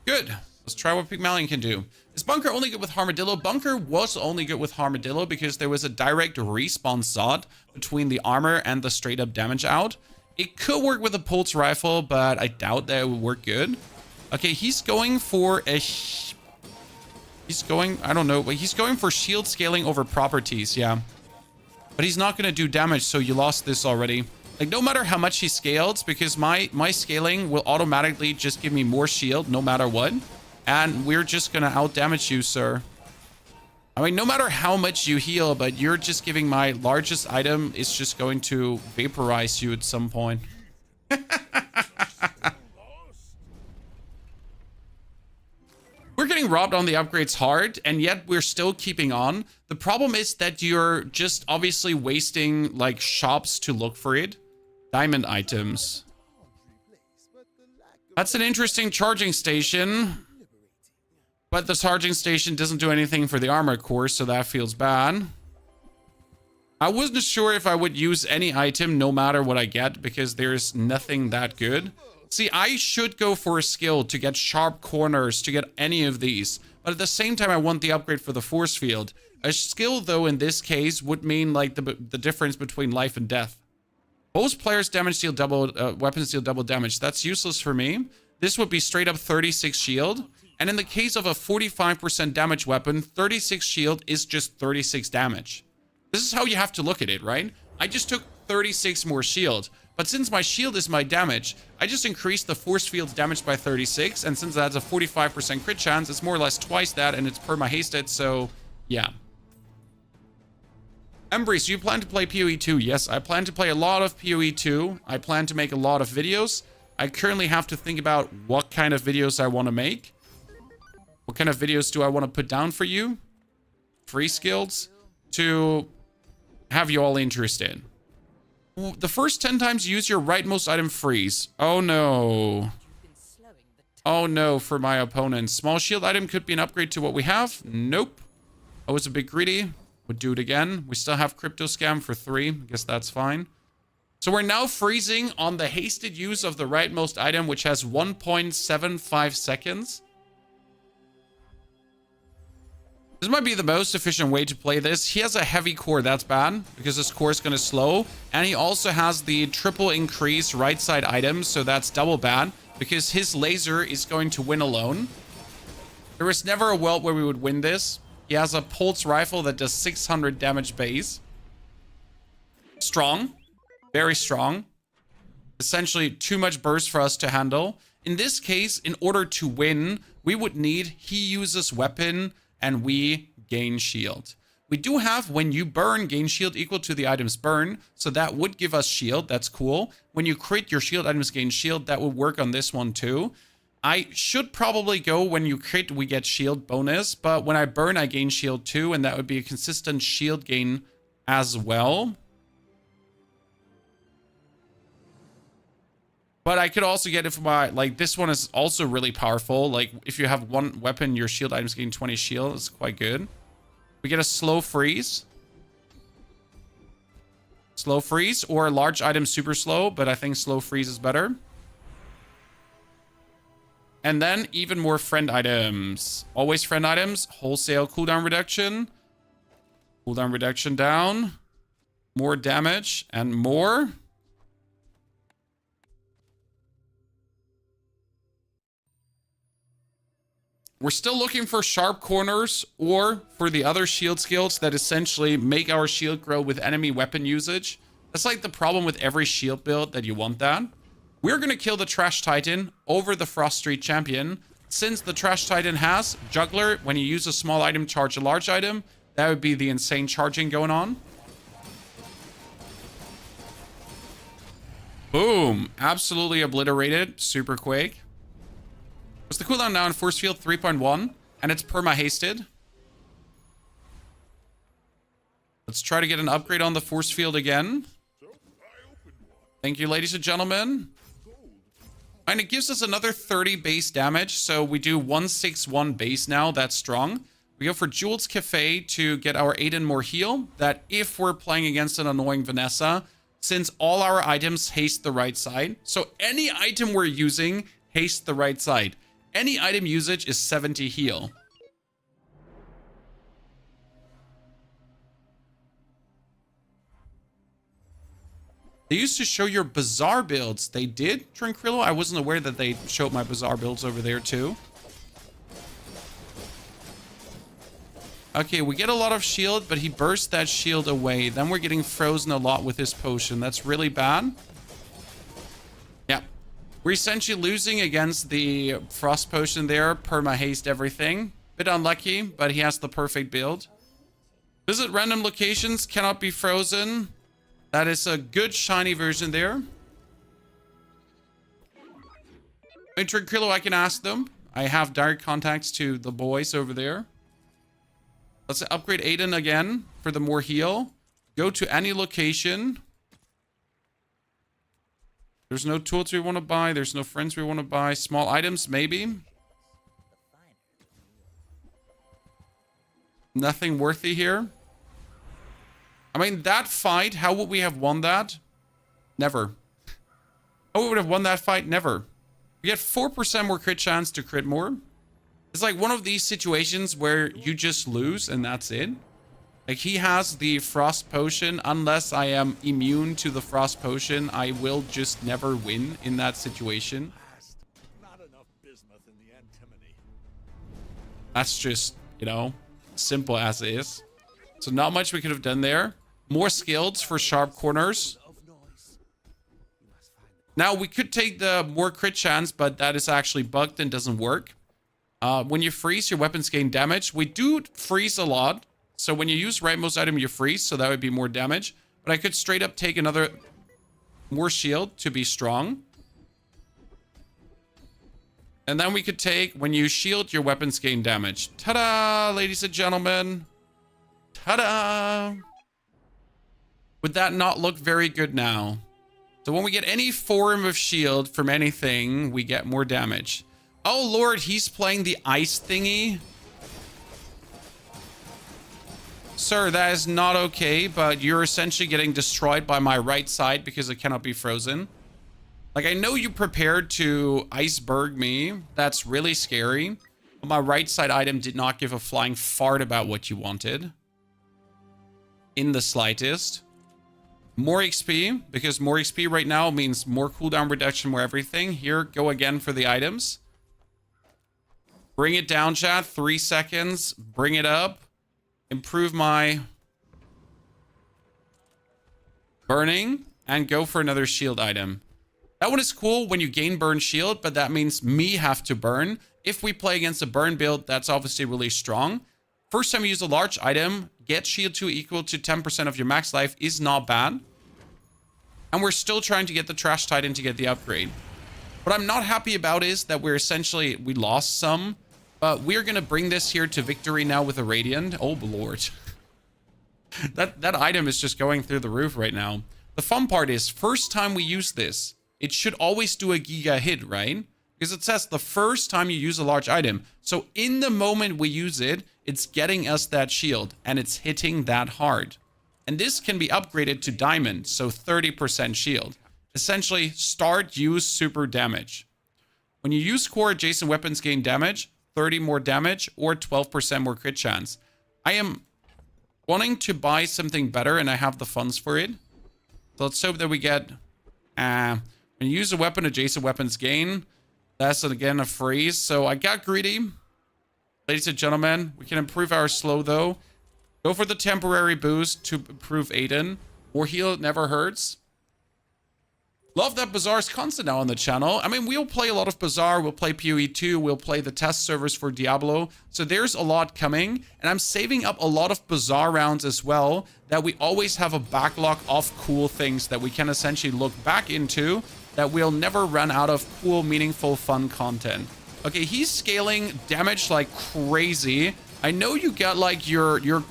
Good. Let's try what Pygmalion can do. Is Bunker only good with Armadillo? Bunker was only good with Armadillo because there was a direct respawn slot between the armor and the straight up damage out. It could work with a pulse rifle, but I doubt that it would work good. Okay, he's going for a... He's going... I don't know. He's going for shield scaling over properties, yeah. But he's not going to do damage, so you lost this already. Like, no matter how much he scales, because my scaling will automatically just give me more shield no matter what. And we're just going to out-damage you, sir. I mean, no matter how much you heal, but you're just giving my largest item is just going to vaporize you at some point. We're going getting robbed on the upgrades hard, and yet we're still keeping on. The problem is that you're just obviously wasting like shops to look for it. Diamond items. That's an interesting charging station. But the charging station doesn't do anything for the armor core, so that feels bad. I wasn't sure if I would use any item no matter what I get, because there's nothing that good. See, I should go for a skill to get sharp corners, to get any of these. But at the same time, I want the upgrade for the force field. A skill, though, in this case, would mean like the difference between life and death. Most players damage deal double, weapons deal double damage. That's useless for me. This would be straight up 36 shield. And in the case of a 45% damage weapon, 36 shield is just 36 damage. This is how you have to look at it, right? I just took 36 more shield. But since my shield is my damage, I just increased the force field's damage by 36. And since that's a 45% crit chance, it's more or less twice that, and it's perma-hasted, so yeah. Embry, so you plan to play PoE 2? Yes, I plan to play a lot of PoE 2. I plan to make a lot of videos. I currently have to think about what kind of videos I want to make. What kind of videos do I want to put down for you? Free skills to have you all interested. The first 10 times use your rightmost item freeze. Oh no. Oh no for my opponent. Small shield item could be an upgrade to what we have. Nope. I was a bit greedy. Would do it again. We still have crypto scam for 3. I guess that's fine. So we're now freezing on the hasted use of the rightmost item, which has 1.75 seconds. This might be the most efficient way to play this. He has a heavy core. That's bad because his core is going to slow. And he also has the triple increase right side item. So that's double bad because his laser is going to win alone. There was never a world where we would win this. He has a pulse rifle that does 600 damage base. Strong. Very strong. Essentially too much burst for us to handle. In this case, in order to win, we would need he uses weapon and we gain shield. We do have when you burn, gain shield equal to the item's burn. So that would give us shield. That's cool. When you crit, your shield items gain shield. That would work on this one too. I should probably go when you crit, we get shield bonus. But when I burn, I gain shield too. And that would be a consistent shield gain as well. But I could also get it for my, like, this one is also really powerful. Like, if you have one weapon, your shield items gain 20 shield. It's quite good. We get a slow freeze. Slow freeze or a large item super slow, but I think slow freeze is better. And then even more friend items. Always friend items. Wholesale cooldown reduction. Cooldown reduction down. More damage and more. We're still looking for sharp corners or for the other shield skills that essentially make our shield grow with enemy weapon usage. That's like the problem with every shield build that you want that. We're going to kill the Trash Titan over the Frost Street Champion. Since the Trash Titan has Juggler, when you use a small item, charge a large item. That would be the insane charging going on. Boom. Absolutely obliterated. Super Quake. What's the cooldown now in Force Field? 3.1. And it's perma-hasted. Let's try to get an upgrade on the Force Field again. Thank you, ladies and gentlemen. And it gives us another 30 base damage. So we do 161 base now. That's strong. We go for Jules Cafe to get our 8 and more heal. That if we're playing against an annoying Vanessa, since all our items haste the right side. So any item we're using haste the right side. Any item usage is 70 heal. They used to show your Bazaar builds. They did, Tranquillo? I wasn't aware that they showed my Bazaar builds over there too. Okay, we get a lot of shield, but he bursts that shield away. Then we're getting frozen a lot with his potion. That's really bad. Yeah. We're essentially losing against the Frost Potion there. Perma-haste everything. Bit unlucky, but he has the perfect build. Visit random locations. Cannot be frozen. That is a good shiny version there. In Tranquillo, I can ask them. I have direct contacts to the boys over there. Let's upgrade Aiden again for the more heal. Go to any location. There's no tools we want to buy. There's no friends we want to buy. Small items, maybe. Nothing worthy here. I mean, that fight, how would we have won that? Never. How would we have won that fight? Never. We get 4% more crit chance to crit more. It's like one of these situations where you just lose and that's it. Like, he has the frost potion. Unless I am immune to the frost potion, I will just never win in that situation. Not enough bismuth in the antimony. That's just, you know, simple as is. So not much we could have done there. More skills for sharp corners. Now, we could take the more crit chance, but that is actually bugged and doesn't work. When you freeze, your weapons gain damage. We do freeze a lot. So when you use rightmost item, you freeze. So that would be more damage. But I could straight up take another more shield to be strong. And then we could take, when you shield, your weapons gain damage. Ta-da, ladies and gentlemen. Ta-da. Would that not look very good now? So when we get any form of shield from anything, we get more damage. Oh, Lord, he's playing the ice thingy. Sir, that is not okay, but you're essentially getting destroyed by my right side because it cannot be frozen. Like, I know you prepared to iceberg me. That's really scary. But my right side item did not give a flying fart about what you wanted. In the slightest. More XP, because more XP right now means more cooldown reduction, more everything. Here, go again for the items. Bring it down, chat. 3 seconds. Bring it up. Improve my burning. And go for another shield item. That one is cool when you gain burn shield, but that means me have to burn. If we play against a burn build, that's obviously really strong. First time you use a large item, get shield 2 equal to 10% of your max life is not bad. And we're still trying to get the Trash Titan to get the upgrade. What I'm not happy about is that we lost some. But we're going to bring this here to victory now with a Radiant. Oh, Lord. that item is just going through the roof right now. The fun part is, first time we use this, it should always do a giga hit, right? Because it says the first time you use a large item. So in the moment we use it, it's getting us that shield. And it's hitting that hard. And this can be upgraded to diamond, so 30% shield. Essentially, start, use, super damage. When you use core, adjacent weapons gain damage, 30 more damage, or 12% more crit chance. I am wanting to buy something better, and I have the funds for it. So let's hope that we get... when you use a weapon, adjacent weapons gain. That's, again, a freeze. So I got greedy. Ladies and gentlemen, we can improve our slow, though. Go for the temporary boost to improve Aiden. More heal never hurts. Love that Bazaar's constant now on the channel. I mean, we'll play a lot of Bazaar. We'll play PoE 2. We'll play the test servers for Diablo. So there's a lot coming. And I'm saving up a lot of Bazaar rounds as well, that we always have a backlog of cool things that we can essentially look back into, that we'll never run out of cool, meaningful, fun content. Okay, he's scaling damage like crazy. I know you got like your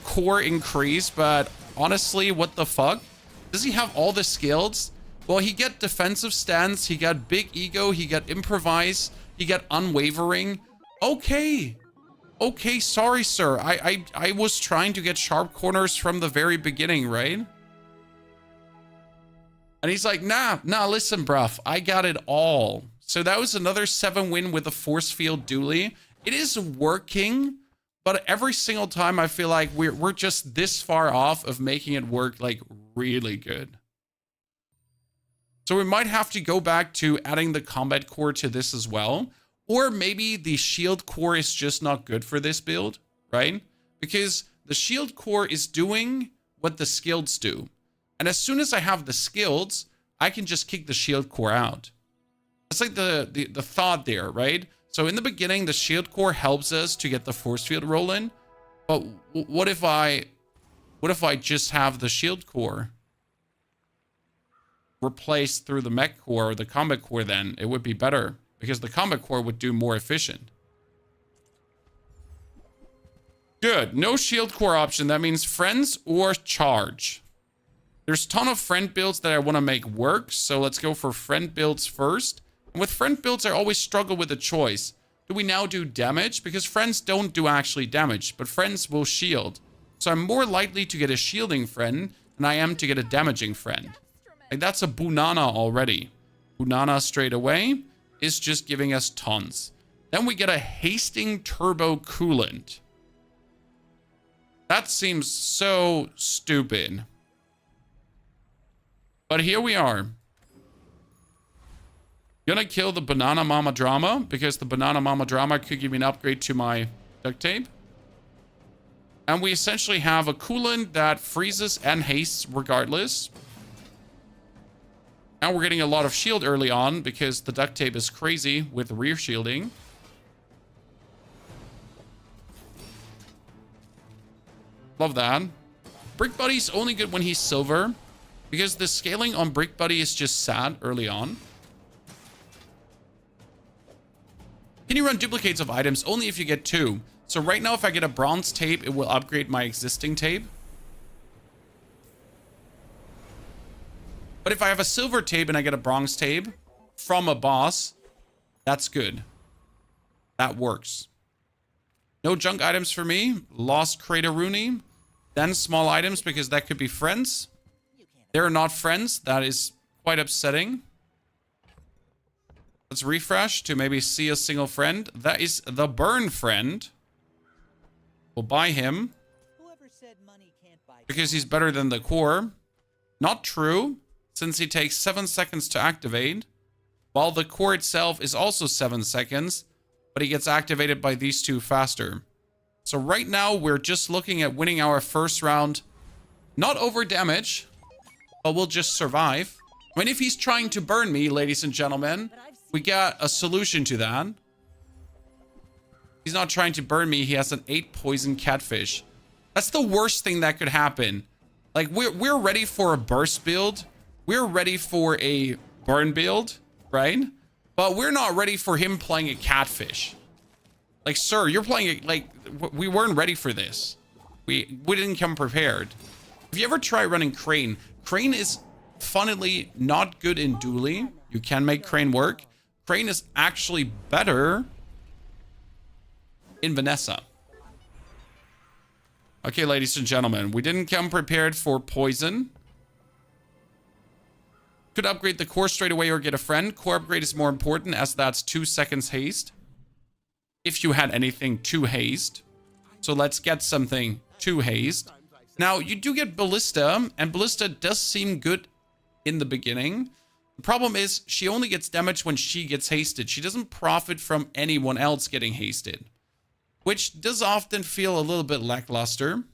core increase, but honestly, what the fuck? Does he have all the skills? Well, he got defensive stance, he got big ego, he got improvise, he got unwavering. Okay. Okay, sorry, sir. I was trying to get sharp corners from the very beginning, right? And he's like, nah, listen, bruv. I got it all. So that was another 7 win with the force field Dooley. It is working. But every single time I feel like we're just this far off of making it work like really good. So we might have to go back to adding the combat core to this as well. Or maybe the shield core is just not good for this build, right? Because the shield core is doing what the skills do. And as soon as I have the skills, I can just kick the shield core out. That's like the thought there, right? So in the beginning, the shield core helps us to get the force field rolling. But what if I just have the shield core replaced through the mech core or the combat core? Then it would be better. because the combat core would do more efficient. Good. No shield core option. That means friends or charge. There's a ton of friend builds that I want to make work. So let's go for friend builds first. And with friend builds, I always struggle with the choice. Do we now do damage? Because friends don't do actually damage, but friends will shield. So I'm more likely to get a shielding friend than I am to get a damaging friend. Like, that's a Bunana already. Bunana straight away is just giving us tons. Then we get a hasting turbo coolant. That seems so stupid. But here we are. Gonna kill the Banana Mama Drama, because the Banana Mama Drama could give me an upgrade to my duct tape. And we essentially have a coolant that freezes and hastes regardless. And we're getting a lot of shield early on because the duct tape is crazy with rear shielding. Love that. Brick Buddy's only good when he's silver, because the scaling on Brick Buddy is just sad early on. Can you run duplicates of items? Only if you get 2. So right now, if I get a bronze tape, it will upgrade my existing tape. But if I have a silver tape and I get a bronze tape from a boss, that's good. That works. No junk items for me. Lost Crater Rooney. Then small items, because that could be friends. They're not friends. That is quite upsetting. Let's refresh to maybe see a single friend. That is the burn friend. We'll buy him because he's better than the core. Not true, since he takes 7 seconds to activate, while the core itself is also 7 seconds, but he gets activated by these two faster. So right now, we're just looking at winning our first round. Not over damage, but we'll just survive. I mean, if he's trying to burn me, ladies and gentlemen, we got a solution to that. He's not trying to burn me. He has an 8 poison catfish. That's the worst thing that could happen. Like, we're ready for a burst build. We're ready for a burn build, right? But we're not ready for him playing a catfish. Like, sir, you're playing it like we weren't ready for this. We didn't come prepared. Have you ever tried running Crane? Crane is funnily not good in Dooley. You can make Crane work. Crane is actually better in Vanessa. Okay, ladies and gentlemen, we didn't come prepared for poison. Could upgrade the core straight away or get a friend. Core upgrade is more important, as that's 2 seconds haste. If you had anything to haste. So let's get something to haste. Now, you do get Ballista, and Ballista does seem good in the beginning. The problem is, she only gets damage when she gets hasted. She doesn't profit from anyone else getting hasted, which does often feel a little bit lackluster.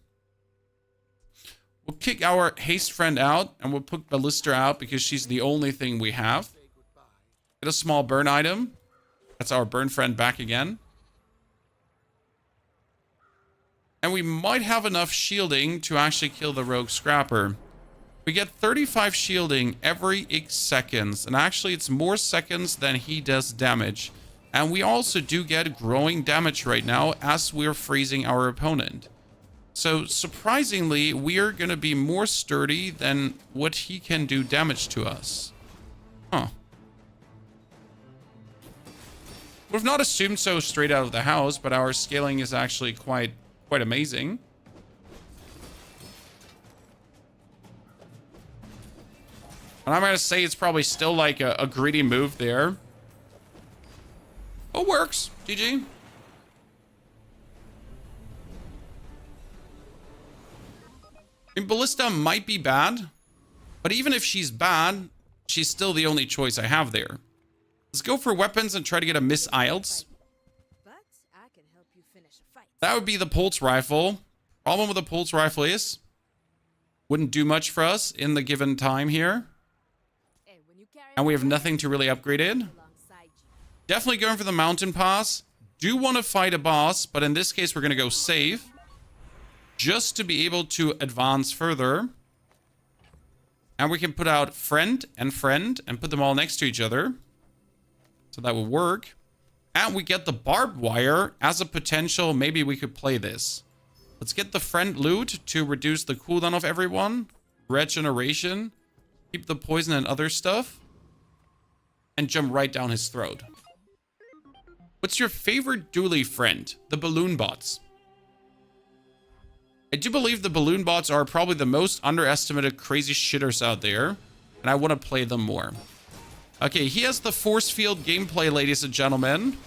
We'll kick our haste friend out, and we'll put Ballista out because she's the only thing we have. Get a small burn item. That's our burn friend back again. And we might have enough shielding to actually kill the rogue scrapper. We get 35 shielding every X seconds. And actually, it's more seconds than he does damage. And we also do get growing damage right now as we're freezing our opponent. So, surprisingly, we are going to be more sturdy than what he can do damage to us. Huh. We've not assumed so straight out of the house, but our scaling is actually quite amazing. And I'm going to say it's probably still like a greedy move there. Oh, works. GG. I mean, Ballista might be bad, but even if she's bad, she's still the only choice I have there. Let's go for weapons and try to get a Miss IELTS. That would be the pulse rifle. Problem with the pulse rifle is, wouldn't do much for us in the given time here. And we have nothing to really upgrade it. Definitely going for the mountain pass. Do want to fight a boss, but in this case, we're going to go safe. Just to be able to advance further. And we can put out friend and put them all next to each other. So that would work. And we get the barbed wire as a potential. Maybe we could play this. Let's get the friend loot to reduce the cooldown of everyone. Regeneration. Keep the poison and other stuff. And jump right down his throat. What's your favorite Dooley friend? The balloon bots. I do believe the balloon bots are probably the most underestimated crazy shitters out there. And I want to play them more. Okay, he has the force field gameplay, ladies and gentlemen.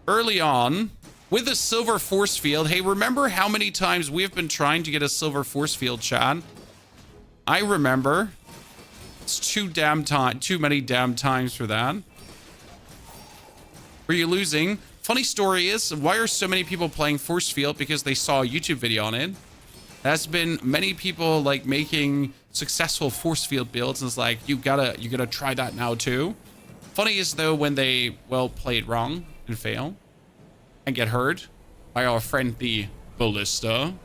Early on, with a silver force field. Hey, remember how many times we've been trying to get a silver force field, Chad? I remember. It's too many damn times for that. Were you losing? Funny story is, why are so many people playing force field? Because they saw a YouTube video on it. There's been many people like making successful force field builds, and it's like you gotta try that now too. Funny is though when they play it wrong and fail and get hurt by our friend the ballista.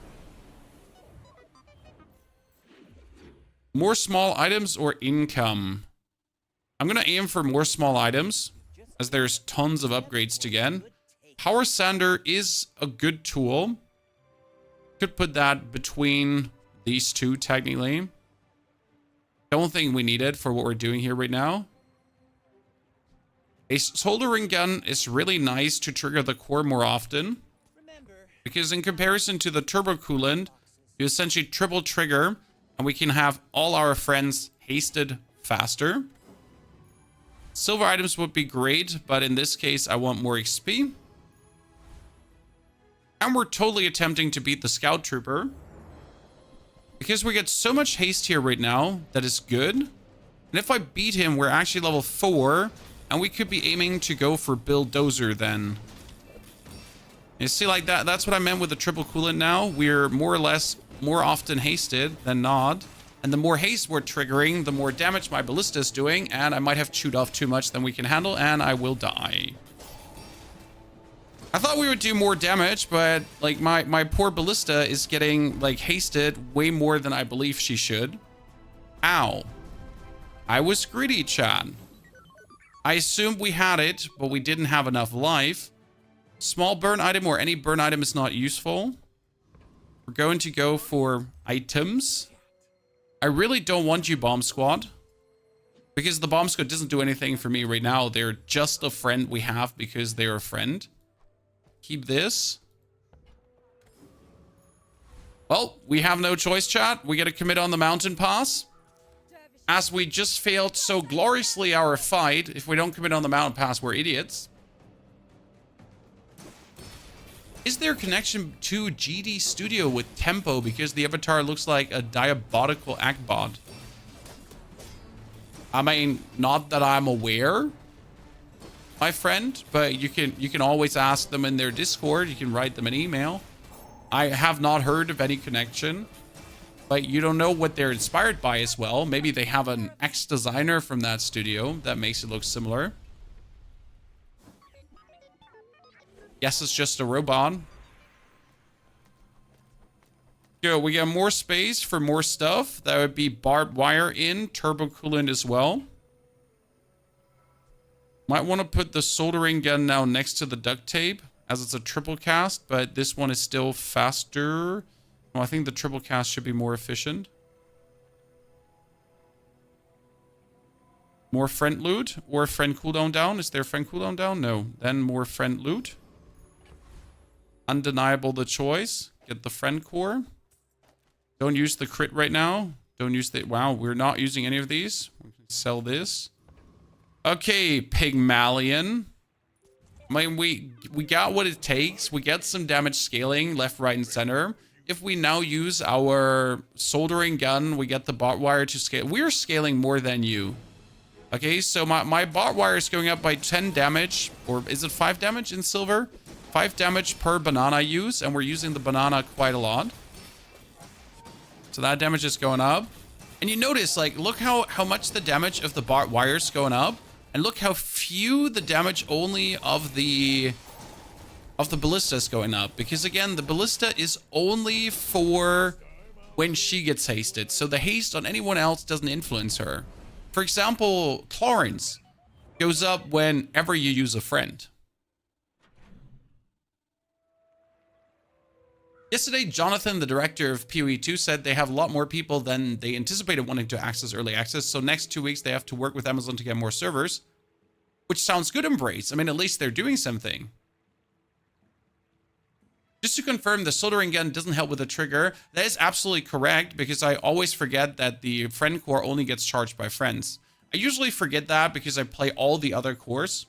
More small items or income? I'm gonna aim for more small items as there's tons of upgrades to get. Power sander is a good tool. Could put that between these two, technically. Don't think we need it for what we're doing here right now. A soldering gun is really nice to trigger the core more often. Because in comparison to the turbo coolant, you essentially triple trigger, and we can have all our friends hasted faster. Silver items would be great, but in this case, I want more XP. And we're totally attempting to beat the scout trooper. Because we get so much haste here right now, that is good. And if I beat him, we're actually level 4. And we could be aiming to go for Bulldozer then. You see, like that's what I meant with the triple coolant now. We're more or less more often hasted than not. And the more haste we're triggering, the more damage my ballista is doing. And I might have chewed off too much than we can handle, and I will die. I thought we would do more damage, but like my poor ballista is getting like hasted way more than I believe she should. Ow. I was greedy, Chad. I assumed we had it, but we didn't have enough life. Small burn item or any burn item is not useful. We're going to go for items. I really don't want you, Bomb Squad. Because the Bomb Squad doesn't do anything for me right now. They're just a friend we have because they're a friend. Keep this. Well, we have no choice, chat. We got to commit on the mountain pass. As we just failed so gloriously our fight. If we don't commit on the mountain pass, we're idiots. Is there a connection to GD Studio with tempo? Because the avatar looks like a diabolical Akbot. I mean, not that I'm aware, my friend, but you can always ask them in their Discord. You can write them an email. I have not heard of any connection, but you don't know what they're inspired by as well. Maybe they have an ex-designer from that studio that makes it look similar. Yes, it's just a robot. Yo, we got more space for more stuff. That would be barbed wire in, turbo coolant as well. Might want to put the soldering gun now next to the duct tape, as it's a triple cast, but this one is still faster. Well, I think the triple cast should be more efficient. More friend loot or friend cooldown down. Is there friend cooldown down? No. Then more friend loot. Undeniable the choice. Get the friend core. Don't use the crit right now. Don't use the... Wow, we're not using any of these. We can sell this. Okay, Pygmalion. I mean, we got what it takes. We get some damage scaling left, right, and center. If we now use our soldering gun, we get the barbed wire to scale. We're scaling more than you. Okay, so my barbed wire is going up by 10 damage. Or is it 5 damage in silver? 5 damage per banana I use, and we're using the banana quite a lot. So that damage is going up. And you notice, like, look how much the damage of the barbed wire is going up. And look how few the damage only of the ballista is going up. Because again, the ballista is only for when she gets hasted. So the haste on anyone else doesn't influence her. For example, Clarence goes up whenever you use a friend. Yesterday, Jonathan, the director of PoE2, said they have a lot more people than they anticipated wanting to access early access. So next 2 weeks, they have to work with Amazon to get more servers. Which sounds good, Embrace. I mean, at least they're doing something. Just to confirm, the soldering gun doesn't help with the trigger. That is absolutely correct, because I always forget that the friend core only gets charged by friends. I usually forget that because I play all the other cores.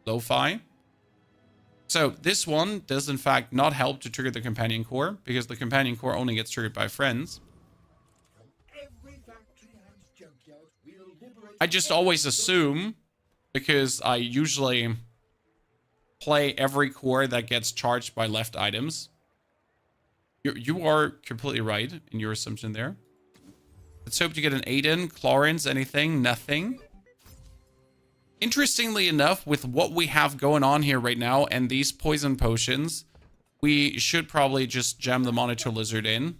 Lo-fi. So this one does in fact not help to trigger the companion core, because the companion core only gets triggered by friends. I just always assume, because I usually play every core that gets charged by left items. You are completely right in your assumption there. Let's hope to get an Aiden, Clarence, anything, nothing. Interestingly enough, with what we have going on here right now and these poison potions, we should probably just jam the monitor lizard in.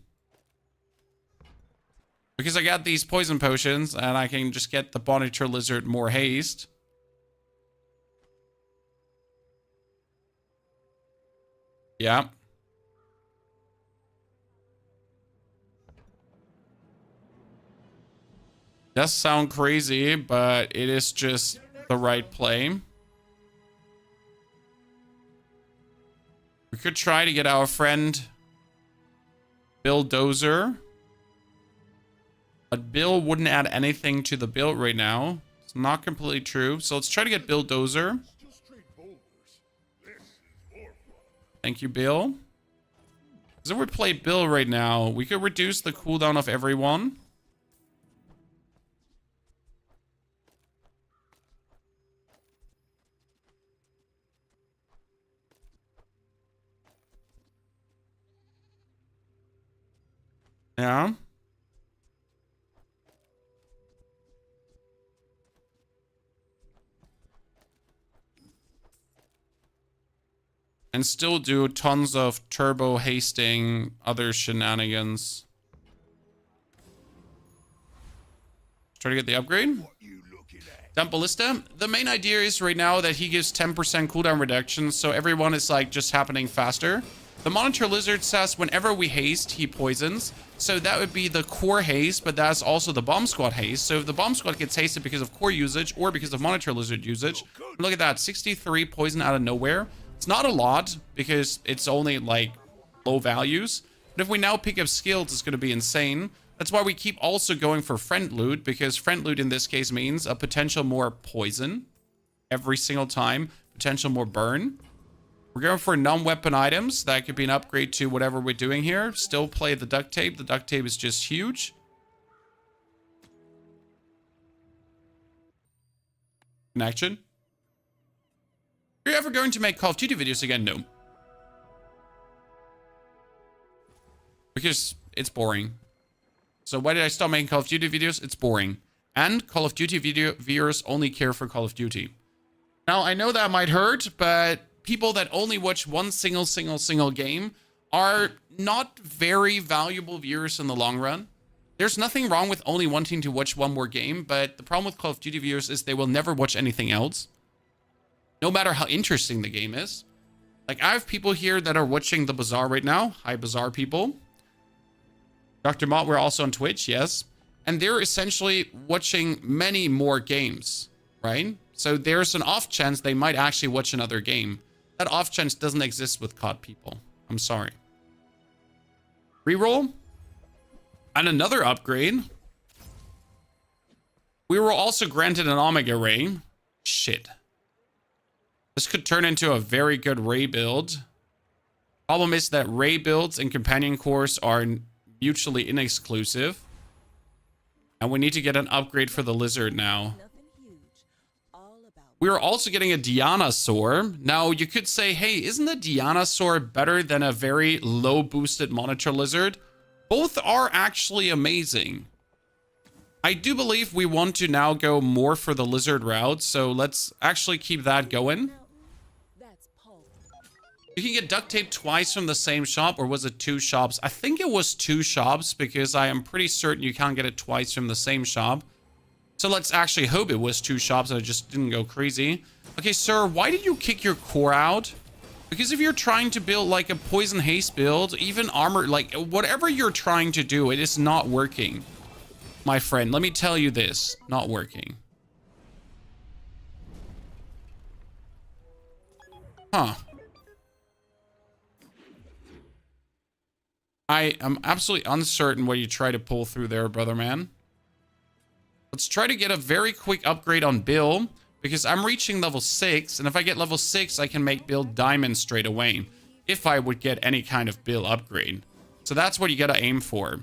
Because I got these poison potions and I can just get the monitor lizard more haste. Yeah. Does sound crazy, but it is just the right play. We could try to get our friend Bill Dozer. But Bill wouldn't add anything to the build right now. It's not completely true. So let's try to get Bill Dozer. Thank you, Bill. So if we play Bill right now, we could reduce the cooldown of everyone. Yeah. And still do tons of turbo hasting, other shenanigans. Try to get the upgrade. Dump Ballista. The main idea is right now that he gives 10% cooldown reduction, so everyone is like just happening faster. The Monitor Lizard says whenever we haste, he poisons. So that would be the core haste, but that's also the Bomb Squad haste. So if the Bomb Squad gets hasted because of core usage or because of Monitor Lizard usage, look at that, 63 poison out of nowhere. It's not a lot because it's only like low values. But if we now pick up skills, it's going to be insane. That's why we keep also going for friend loot, because friend loot in this case means a potential more poison every single time, potential more burn. We're going for non-weapon items. That could be an upgrade to whatever we're doing here. Still play the duct tape. The duct tape is just huge. Connection. Are you ever going to make Call of Duty videos again? No. Because it's boring. So why did I stop making Call of Duty videos? It's boring. And Call of Duty video viewers only care for Call of Duty. Now, I know that might hurt, but people that only watch one single game are not very valuable viewers in the long run. There's nothing wrong with only wanting to watch one more game, but the problem with Call of Duty viewers is they will never watch anything else. No matter how interesting the game is. Like, I have people here that are watching the Bazaar right now. Hi, Bazaar people. Dr. Mott, we're also on Twitch, yes. And they're essentially watching many more games, right? So there's an off chance they might actually watch another game. That off chance doesn't exist with COD people. I'm sorry. Reroll. And another upgrade. We were also granted an Omega Ray. Shit. This could turn into a very good Ray build. Problem is that Ray builds and companion cores are mutually inexclusive. And we need to get an upgrade for the lizard now. We are also getting a Dianasaur. Now, you could say, hey, isn't the Dianasaur better than a very low boosted monitor lizard? Both are actually amazing. I do believe we want to now go more for the lizard route, so let's actually keep that going. You can get duct tape twice from the same shop, or was it 2 shops? I think it was 2 shops, because I am pretty certain you can't get it twice from the same shop. So let's actually hope it was 2 shops and it just didn't go crazy. Okay, sir, why did you kick your core out? Because if you're trying to build like a poison haste build, even armor, like whatever you're trying to do, it is not working. My friend, let me tell you this, not working. Huh. I am absolutely uncertain what you try to pull through there, brother man. Let's try to get a very quick upgrade on Bill, because I'm reaching level 6, and if I get level 6, I can make Bill Diamond straight away, if I would get any kind of Bill upgrade. So that's what you gotta aim for.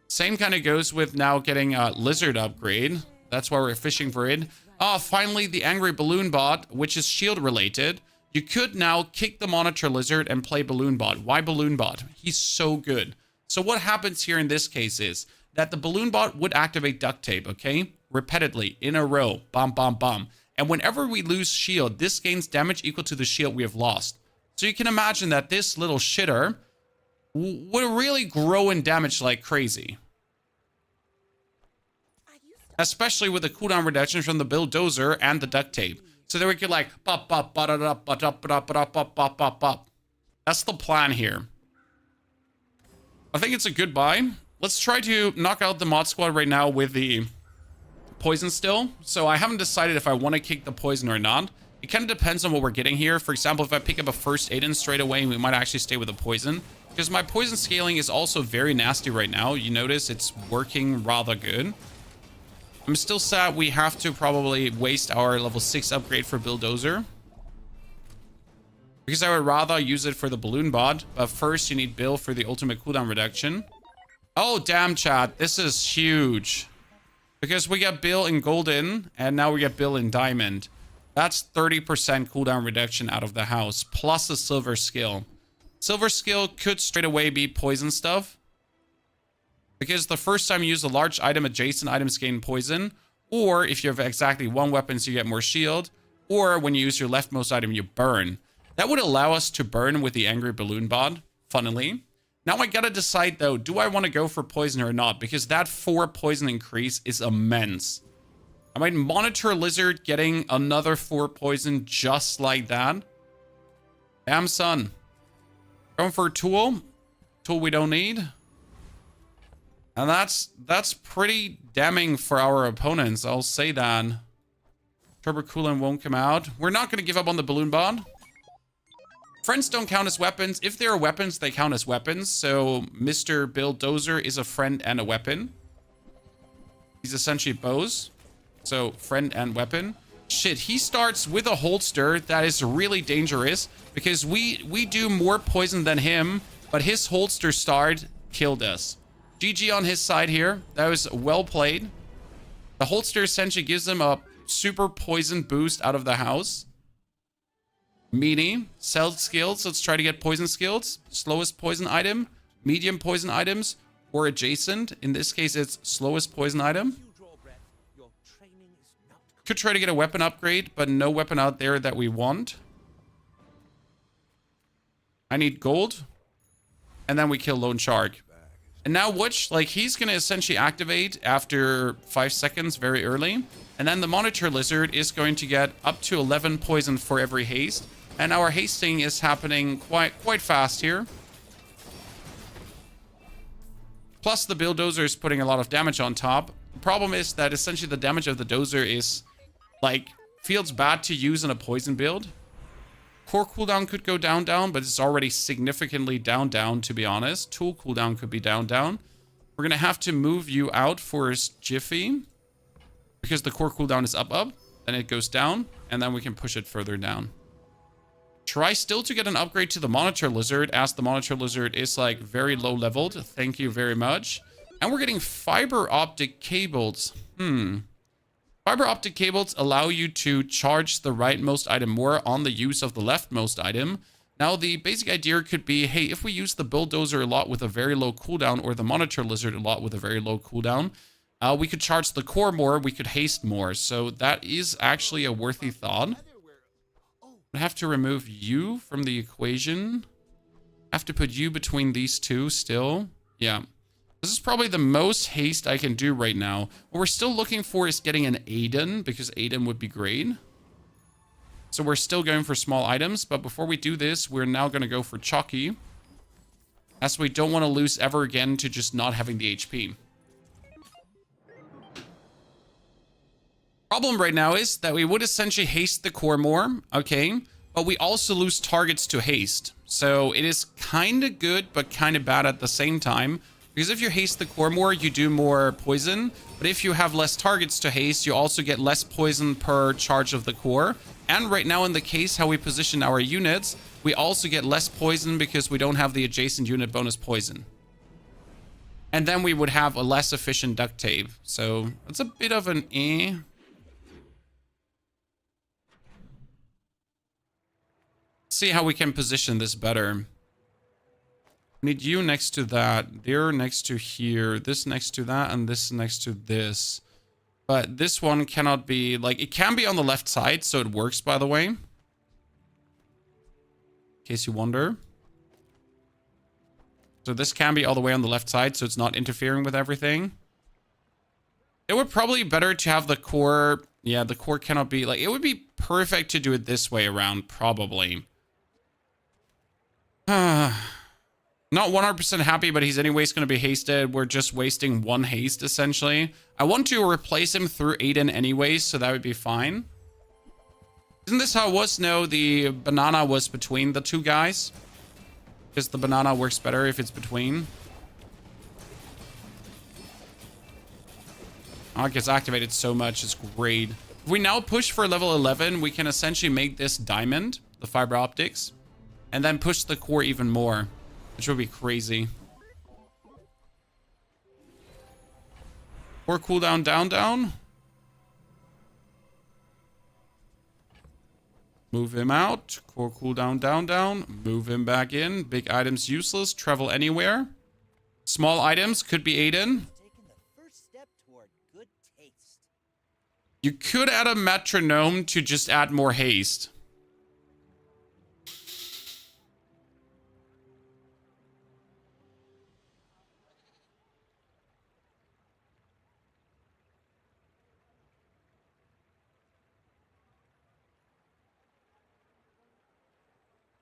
Same kind of goes with now getting a Lizard upgrade. That's why we're fishing for it. Oh, finally, the Angry Balloon Bot, which is shield related. You could now kick the Monitor Lizard and play Balloon Bot. Why Balloon Bot? He's so good. So what happens here in this case is that the Balloon Bot would activate Duct Tape, okay? Repeatedly, in a row. Bam, bam, bam. And whenever we lose shield, this gains damage equal to the shield we have lost. So you can imagine that this little shitter would really grow in damage like crazy. Especially with the cooldown reduction from the Bulldozer and the Duct Tape. So then we could like pop pop pop pop pop pop pop pop pop pop pop. That's the plan here. I think it's a good buy. Let's try to knock out the mod squad right now with the poison still. So I haven't decided if I want to kick the poison or not. It kind of depends on what we're getting here. For example, if I pick up a first aid in straight away, we might actually stay with the poison. Because my poison scaling is also very nasty right now. You notice it's working rather good. I'm still sad we have to probably waste our level 6 upgrade for Bulldozer. Because I would rather use it for the Balloon Bot. But first you need Bill for the ultimate cooldown reduction. Oh, damn, chat. This is huge. Because we got Bill in Golden, and now we get Bill in Diamond. That's 30% cooldown reduction out of the house, plus the Silver skill. Silver skill could straight away be poison stuff. Because the first time you use a large item, adjacent items gain poison. Or if you have exactly 1 weapon, so you get more shield. Or when you use your leftmost item, you burn. That would allow us to burn with the Angry Balloon Bot, funnily. Now I gotta decide though, do I want to go for poison or not? Because that 4 poison increase is immense. I might Monitor Lizard getting another 4 poison just like that. Damn, son. Going for a tool. Tool we don't need. And that's pretty damning for our opponents, I'll say that. Turbo Coolant won't come out. We're not going to give up on the Balloon Bot. Friends don't count as weapons. If they are weapons, they count as weapons. So Mr. Bulldozer is a friend and a weapon. He's essentially bows. So friend and weapon. Shit, he starts with a holster that is really dangerous. Because we do more poison than him. But his holster start killed us. GG on his side here. That was well played. The holster essentially gives him a super poison boost out of the house. Meanie, sell skills. Let's try to get poison skills. Slowest poison item, medium poison items, or adjacent. In this case, it's slowest poison item. Could try to get a weapon upgrade, but no weapon out there that we want. I need gold. And then we kill Lone Shark. And now Witch, like, he's going to essentially activate after 5 seconds very early. And then the Monitor Lizard is going to get up to 11 poison for every haste. And our hasting is happening quite fast here. Plus the Bulldozer is putting a lot of damage on top. The problem is that essentially the damage of the Dozer is, like, feels bad to use in a poison build. Core cooldown could go down, but it's already significantly down, to be honest. Tool cooldown could be down. We're going to have to move you out for a jiffy. Because the core cooldown is up. Then it goes down. And then we can push it further down. Try still to get an upgrade to the Monitor Lizard, as the Monitor Lizard is, like, very low leveled. Thank you very much. And we're getting fiber optic cables. Fiber optic cables allow you to charge the rightmost item more on the use of the leftmost item. Now, the basic idea could be, hey, if we use the Bulldozer a lot with a very low cooldown, or the Monitor Lizard a lot with a very low cooldown, we could charge the core more, we could haste more. So that is actually a worthy thought. I have to remove you from the equation. I have to put you between these two still. Yeah. This is probably the most haste I can do right now. What we're still looking for is getting an Aiden, because Aiden would be great. So we're still going for small items, but before we do this, we're now going to go for Chalky, as we don't want to lose ever again to just not having the HP. Problem right now is that we would essentially haste the core more, okay? But we also lose targets to haste. So it is kind of good, but kind of bad at the same time. Because if you haste the core more, you do more poison. But if you have less targets to haste, you also get less poison per charge of the core. And right now in the case how we position our units, we also get less poison because we don't have the adjacent unit bonus poison. And then we would have a less efficient duct tape. So it's a bit of an eh. See how we can position this better. Need you next to that, there next to here, this next to that, and this next to this. But this one cannot be, like, it can be on the left side, so it works, by the way. In case you wonder. So this can be all the way on the left side, so it's not interfering with everything. It would probably be better to have the core, yeah, the core cannot be, like, it would be perfect to do it this way around, probably. Not 100% happy, but he's anyways going to be hasted. We're just wasting one haste, essentially. I want to replace him through Aiden anyways, so that would be fine. Isn't this how it was? No, the banana was between the two guys. Because the banana works better if it's between. Oh, it gets activated so much. It's great. If we now push for level 11, we can essentially make this diamond, the fiber optics, and then push the core even more. Which would be crazy. Core cooldown down. Move him out. Core cooldown down. Move him back in. Big items useless. Travel anywhere. Small items could be Aiden. You could add a metronome to just add more haste.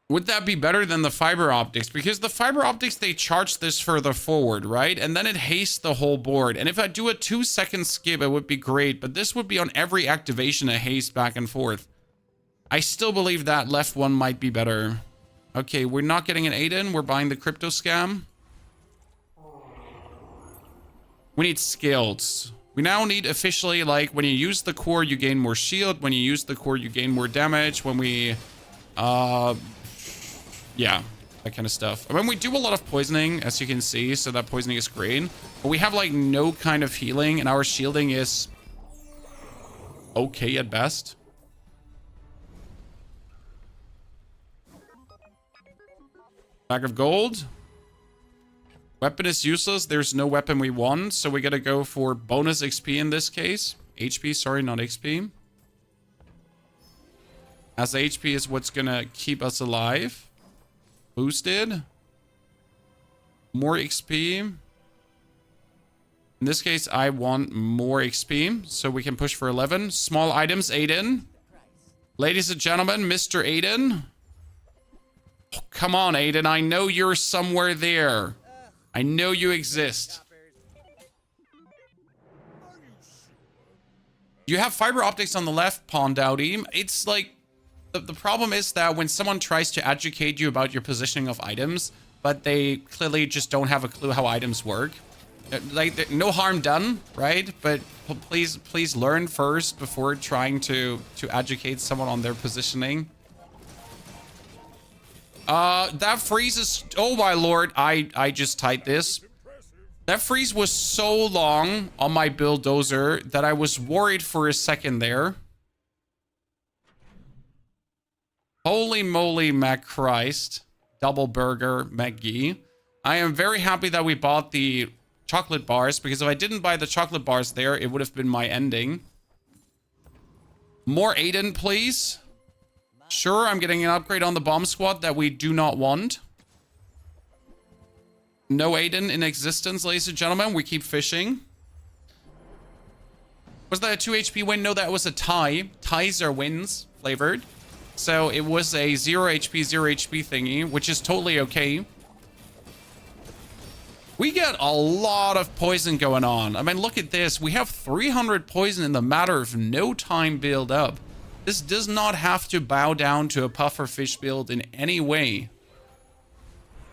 Would that be better than the fiber optics? Because the fiber optics, they charge this further forward, right? And then it hastes the whole board. And if I do a 2-second skip, it would be great. But this would be on every activation a haste back and forth. I still believe that left one might be better. Okay, we're not getting an Aiden. We're buying the crypto scam. We need skills. We now need officially, like, when you use the core, you gain more shield. When you use the core, you gain more damage. When we... yeah, that kind of stuff. I mean, we do a lot of poisoning, as you can see, so that poisoning is great. But we have, like, no kind of healing, and our shielding is okay at best. Bag of gold. Weapon is useless. There's no weapon we want, so we gotta go for bonus XP in this case. HP, sorry, not XP. As HP is what's gonna keep us alive. Boosted. More XP. In this case, I want more XP, so we can push for 11. Small items, Aiden. Ladies and gentlemen, Mr. Aiden. Oh, come on, Aiden. I know you're somewhere there. I know you exist. You have fiber optics on the left, Pawn Dowdy. It's like... The problem is that when someone tries to educate you about your positioning of items, but they clearly just don't have a clue how items work. Like, no harm done, right? But please learn first before trying to educate someone on their positioning. That freeze is... Oh my lord, I just typed this. That freeze was so long on my bulldozer that I was worried for a second there. Holy moly, Mac Christ. Double burger, McGee. I am very happy that we bought the chocolate bars, because if I didn't buy the chocolate bars there, it would have been my ending. More Aiden, please. Sure, I'm getting an upgrade on the bomb squad that we do not want. No Aiden in existence, ladies and gentlemen. We keep fishing. Was that a 2 HP win? No, that was a tie. Ties are wins flavored. So it was a 0 HP, 0 HP thingy, which is totally okay. We get a lot of poison going on. I mean, look at this. We have 300 poison in the matter of no time build up. This does not have to bow down to a pufferfish build in any way.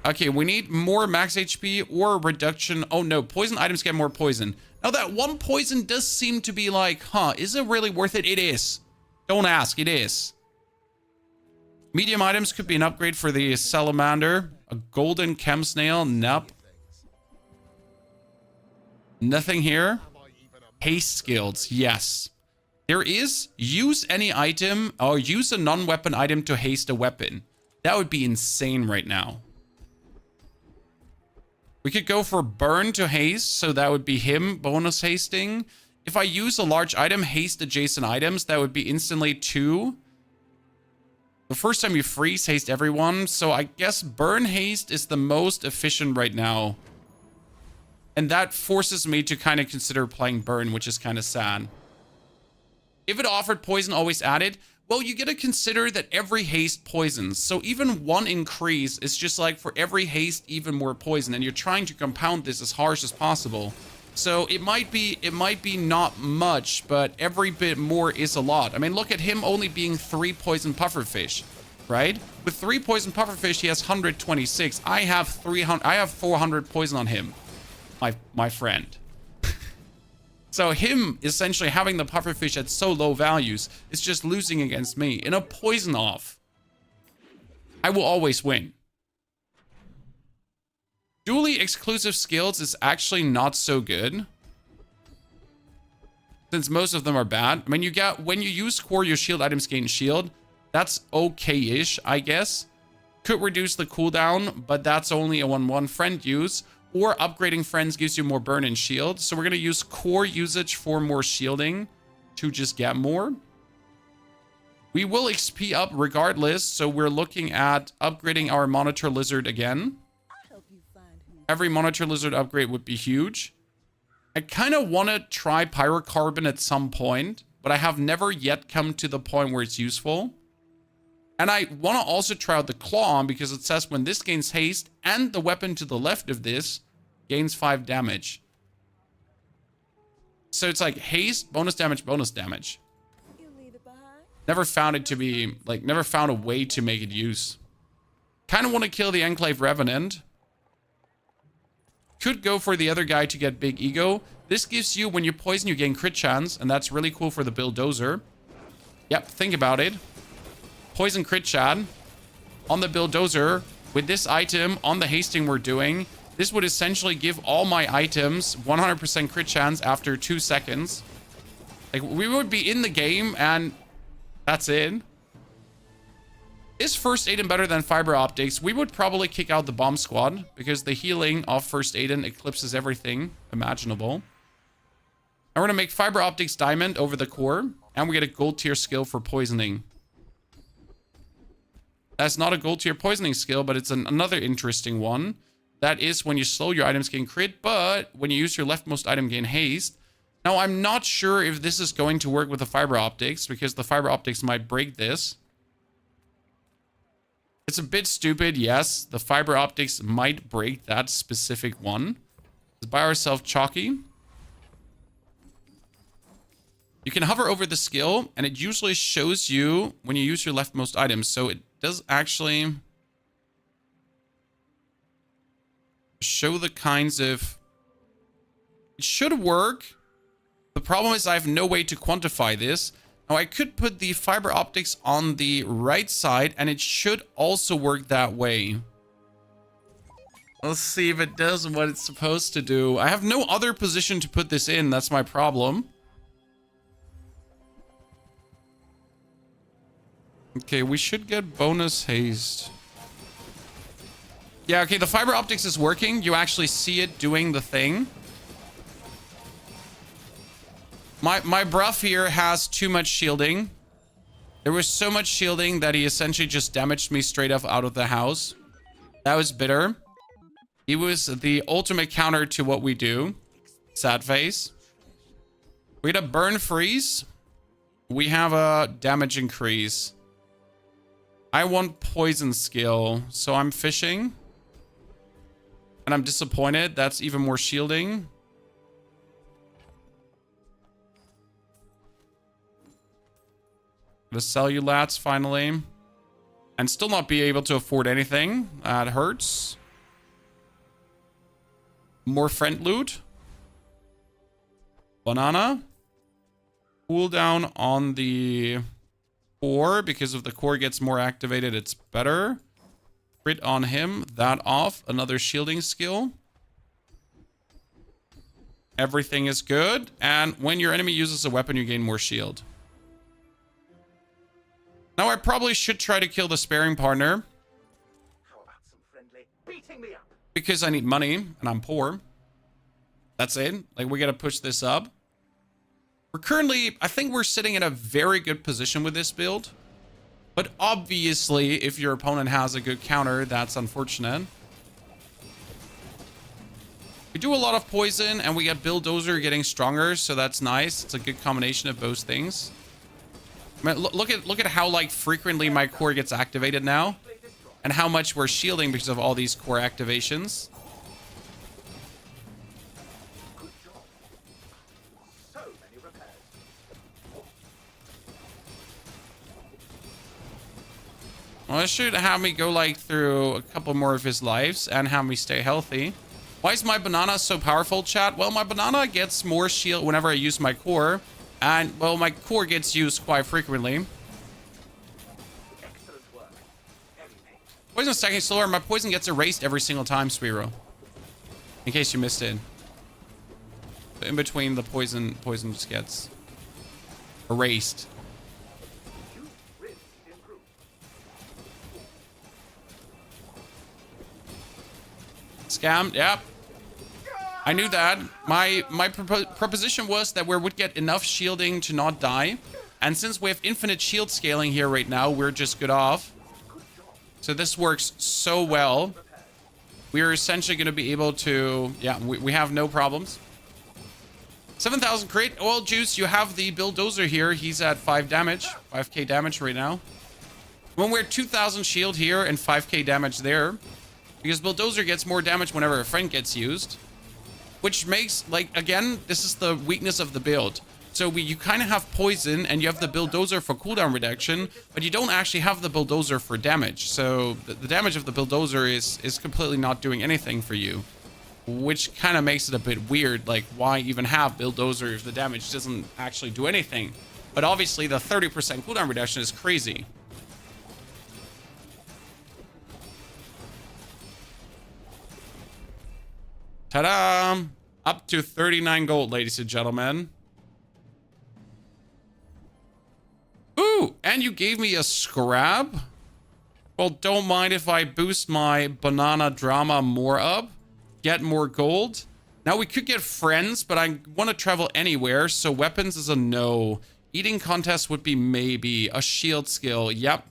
Okay, we need more max HP or a reduction. Oh no, poison items get more poison. Now that one poison does seem to be like, huh, is it really worth it? It is. Don't ask, it is. Medium items could be an upgrade for the salamander. A golden chem snail, nope. Nothing here. Haste skills, yes. There is use any item or use a non-weapon item to haste a weapon. That would be insane right now. We could go for burn to haste, so that would be him bonus hasting. If I use a large item, haste adjacent items, that would be instantly 2. The first time you freeze, haste everyone. So I guess burn haste is the most efficient right now. And that forces me to kind of consider playing burn, which is kind of sad. If it offered poison always added, well, you gotta consider that every haste poisons. So even one increase is just like for every haste, even more poison. And you're trying to compound this as harsh as possible. So it might be not much, but every bit more is a lot. I mean, look at him only being 3 poison pufferfish, right? With 3 poison pufferfish, he has 126. I have 400 poison on him, my friend. So him essentially having the pufferfish at so low values is just losing against me. In a poison off, I will always win. Dooley exclusive skills is actually not so good, since most of them are bad. I mean, you get, when you use core, your shield items gain shield. That's okay-ish, I guess. Could reduce the cooldown, but that's only a 1-1 friend use. Or upgrading friends gives you more burn and shield. So we're going to use core usage for more shielding to just get more. We will XP up regardless. So we're looking at upgrading our monitor lizard again. Every monitor lizard upgrade would be huge. I kind of want to try pyrocarbon at some point, but I have never yet come to the point where it's useful. And I want to also try out the claw because it says when this gains haste and the weapon to the left of this gains 5 damage. So it's like haste, bonus damage, bonus damage. Never found it to be, like, never found a way to make it use. Kind of want to kill the Enclave Revenant. Could go for the other guy to get big ego. This gives you, when you poison, you gain crit chance, and that's really cool for the bulldozer. Yep, think about it. Poison crit chad on the bulldozer with this item on the hasting we're doing. This would essentially give all my items 100% crit chance after 2 seconds. Like, we would be in the game and that's it. Is First Aiden better than Fiber Optics? We would probably kick out the Bomb Squad because the healing of First Aiden eclipses everything imaginable. And we're going to make Fiber Optics Diamond over the core, and we get a gold tier skill for poisoning. That's not a gold tier poisoning skill, but it's another interesting one. That is when you slow your items gain crit, but when you use your leftmost item gain haste. Now, I'm not sure if this is going to work with the Fiber Optics because the Fiber Optics might break this. It's a bit stupid, yes. The Fiber Optics might break that specific one. Let's buy ourselves Chalky. You can hover over the skill, and it usually shows you when you use your leftmost items. So it does actually show the kinds of... It should work. The problem is I have no way to quantify this. Now, I could put the Fiber Optics on the right side, and it should also work that way. Let's see if it does what it's supposed to do. I have no other position to put this in. That's my problem. Okay, we should get bonus haste. Yeah, okay, the Fiber Optics is working. You actually see it doing the thing. My bruff here has too much shielding. There was so much shielding that he essentially just damaged me straight up out of the house. That was bitter. He was the ultimate counter to what we do. Sad face. We had a burn freeze. We have a damage increase. I want poison skill, so I'm fishing. And I'm disappointed. That's even more shielding. The cellulats finally. And still not be able to afford anything. That hurts. More friend loot. Banana. Cooldown on the core. Because if the core gets more activated, it's better. Crit on him. That off. Another shielding skill. Everything is good. And when your enemy uses a weapon, you gain more shield. Now I probably should try to kill the sparring partner. How about some friendly beating me up? Because I need money and I'm poor. That's it. Like, we gotta push this up. We're currently, I think we're sitting in a very good position with this build. But obviously, if your opponent has a good counter, that's unfortunate. We do a lot of poison and we get Bulldozer getting stronger, so that's nice. It's a good combination of both things. I mean, look at how like frequently my core gets activated now, and how much we're shielding because of all these core activations. So many repairs. Well, it should have me go like through a couple more of his lives and have me stay healthy. Why is my banana so powerful, chat? Well, my banana gets more shield whenever I use my core. And, well, my core gets used quite frequently. Excellent work. Poison stacking slower. My poison gets erased every single time, Spiro. In case you missed it. In between, the poison just gets erased. You really improved. Scammed, yep. I knew that. My proposition was that we would get enough shielding to not die. And since we have infinite shield scaling here right now, we're just good off. So this works so well. We're essentially going to be able to... Yeah, we have no problems. 7,000 crit. Well, Juice, you have the Bulldozer here. He's at 5 damage. 5k damage right now. When we're 2,000 shield here and 5k damage there. Because Bulldozer gets more damage whenever a friend gets used. Which makes, like, again, this is the weakness of the build. So you kind of have poison and you have the Bulldozer for cooldown reduction, but you don't actually have the Bulldozer for damage. So the damage of the Bulldozer is completely not doing anything for you. Which kind of makes it a bit weird. Like, why even have Bulldozer if the damage doesn't actually do anything? But obviously the 30% cooldown reduction is crazy. Ta-da! Up to 39 gold, ladies and gentlemen. Ooh, and you gave me a scrap? Well, don't mind if I boost my banana drama more up. Get more gold. Now, we could get friends, but I want to travel anywhere, so weapons is a no. Eating contest would be maybe. A shield skill, yep.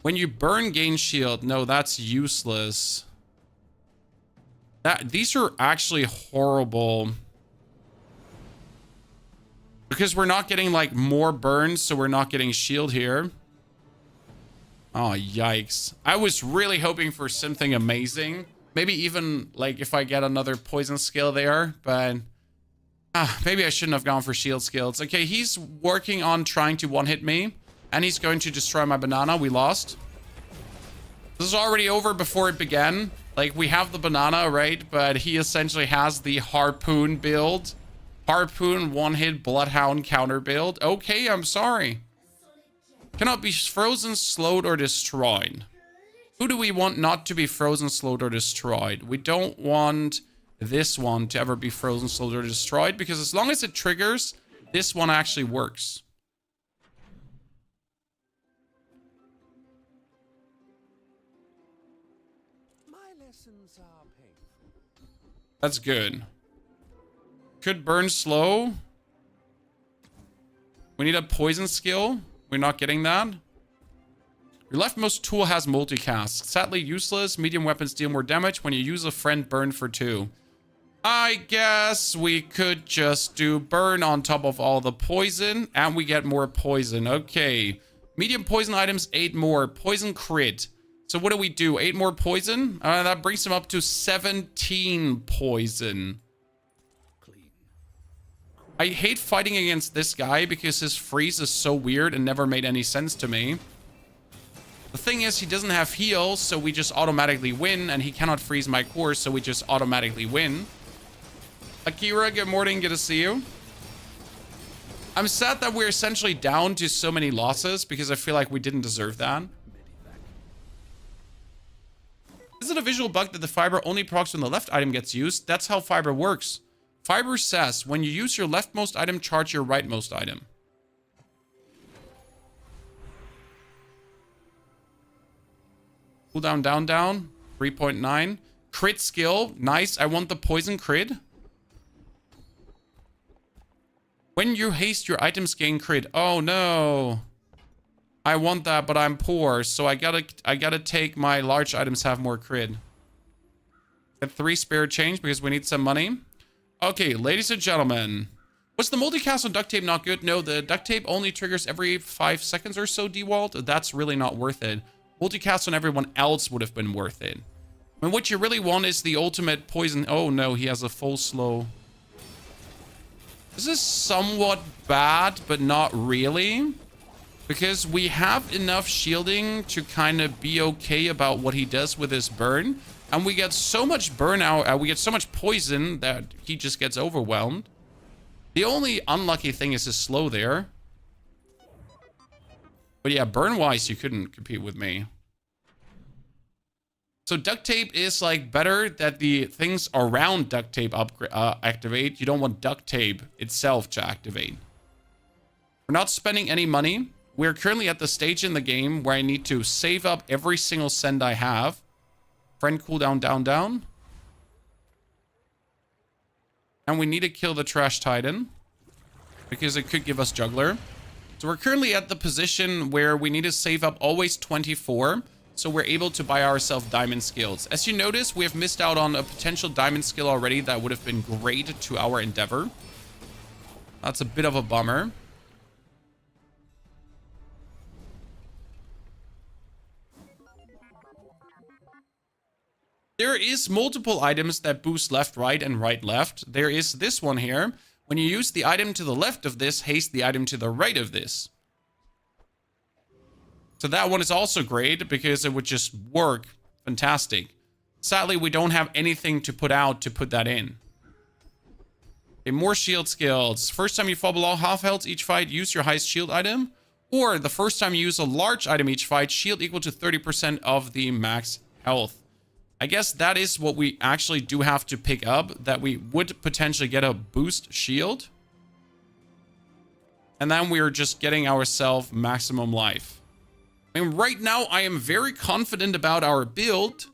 When you burn, gain shield. No, that's useless. These are actually horrible. Because we're not getting, like, more burns, so we're not getting shield here. Oh, yikes. I was really hoping for something amazing. Maybe even, like, if I get another poison skill there, but... maybe I shouldn't have gone for shield skills. Okay, he's working on trying to one-hit me, and he's going to destroy my banana. We lost. This is already over before it began. Like, we have the banana, right? But he essentially has the harpoon build. Harpoon, one-hit, bloodhound counter build. Okay, I'm sorry. Cannot be frozen, slowed, or destroyed. Who do we want not to be frozen, slowed, or destroyed? We don't want this one to ever be frozen, slowed, or destroyed. Because as long as it triggers, this one actually works. That's good. Could burn slow. We need a poison skill. We're not getting that. Your leftmost tool has multicast. Sadly useless. Medium weapons deal more damage. When you use a friend, burn for 2. I guess we could just do burn on top of all the poison, and we get more poison. Okay. Medium poison items, 8 more. Poison crit. So what do we do? 8 more poison? That brings him up to 17 poison. I hate fighting against this guy because his freeze is so weird and never made any sense to me. The thing is, he doesn't have heal, so we just automatically win, and he cannot freeze my core, so we just automatically win. Akira, good morning. Good to see you. I'm sad that we're essentially down to so many losses because I feel like we didn't deserve that. Is it a visual bug that the fiber only procs when the left item gets used? That's how fiber works. Fiber says when you use your leftmost item, charge your rightmost item. Cooldown, down. 3.9. Crit skill. Nice. I want the poison crit. When you haste, your items gain crit. Oh, no. I want that, but I'm poor, so I gotta take my large items have more crit. Get 3 spare change because we need some money. Okay, ladies and gentlemen. Was the multicast on duct tape not good? No, the duct tape only triggers every 5 seconds or so, DeWalt. That's really not worth it. Multicast on everyone else would have been worth it. I mean, what you really want is the ultimate poison. Oh, no, he has a full slow. This is somewhat bad, but not really. Because we have enough shielding to kind of be okay about what he does with his burn. And we get so much burnout, we get so much poison that he just gets overwhelmed. The only unlucky thing is his slow there. But yeah, burn-wise, you couldn't compete with me. So duct tape is like better that the things around duct tape activate. You don't want duct tape itself to activate. We're not spending any money. We're currently at the stage in the game where I need to save up every single cent I have. Friend cooldown, down. And we need to kill the trash titan because it could give us juggler. So we're currently at the position where we need to save up always 24. So we're able to buy ourselves diamond skills. As you notice, we have missed out on a potential diamond skill already that would have been great to our endeavor. That's a bit of a bummer. There is multiple items that boost left, right, and right, left. There is this one here. When you use the item to the left of this, haste the item to the right of this. So that one is also great because it would just work fantastic. Sadly, we don't have anything to put out to put that in. Okay, more shield skills. First time you fall below half health each fight, use your highest shield item. Or the first time you use a large item each fight, shield equal to 30% of the max health. I guess that is what we actually do have to pick up, that we would potentially get a boost shield. And then we are just getting ourselves maximum life. I mean, right now I am very confident about our build,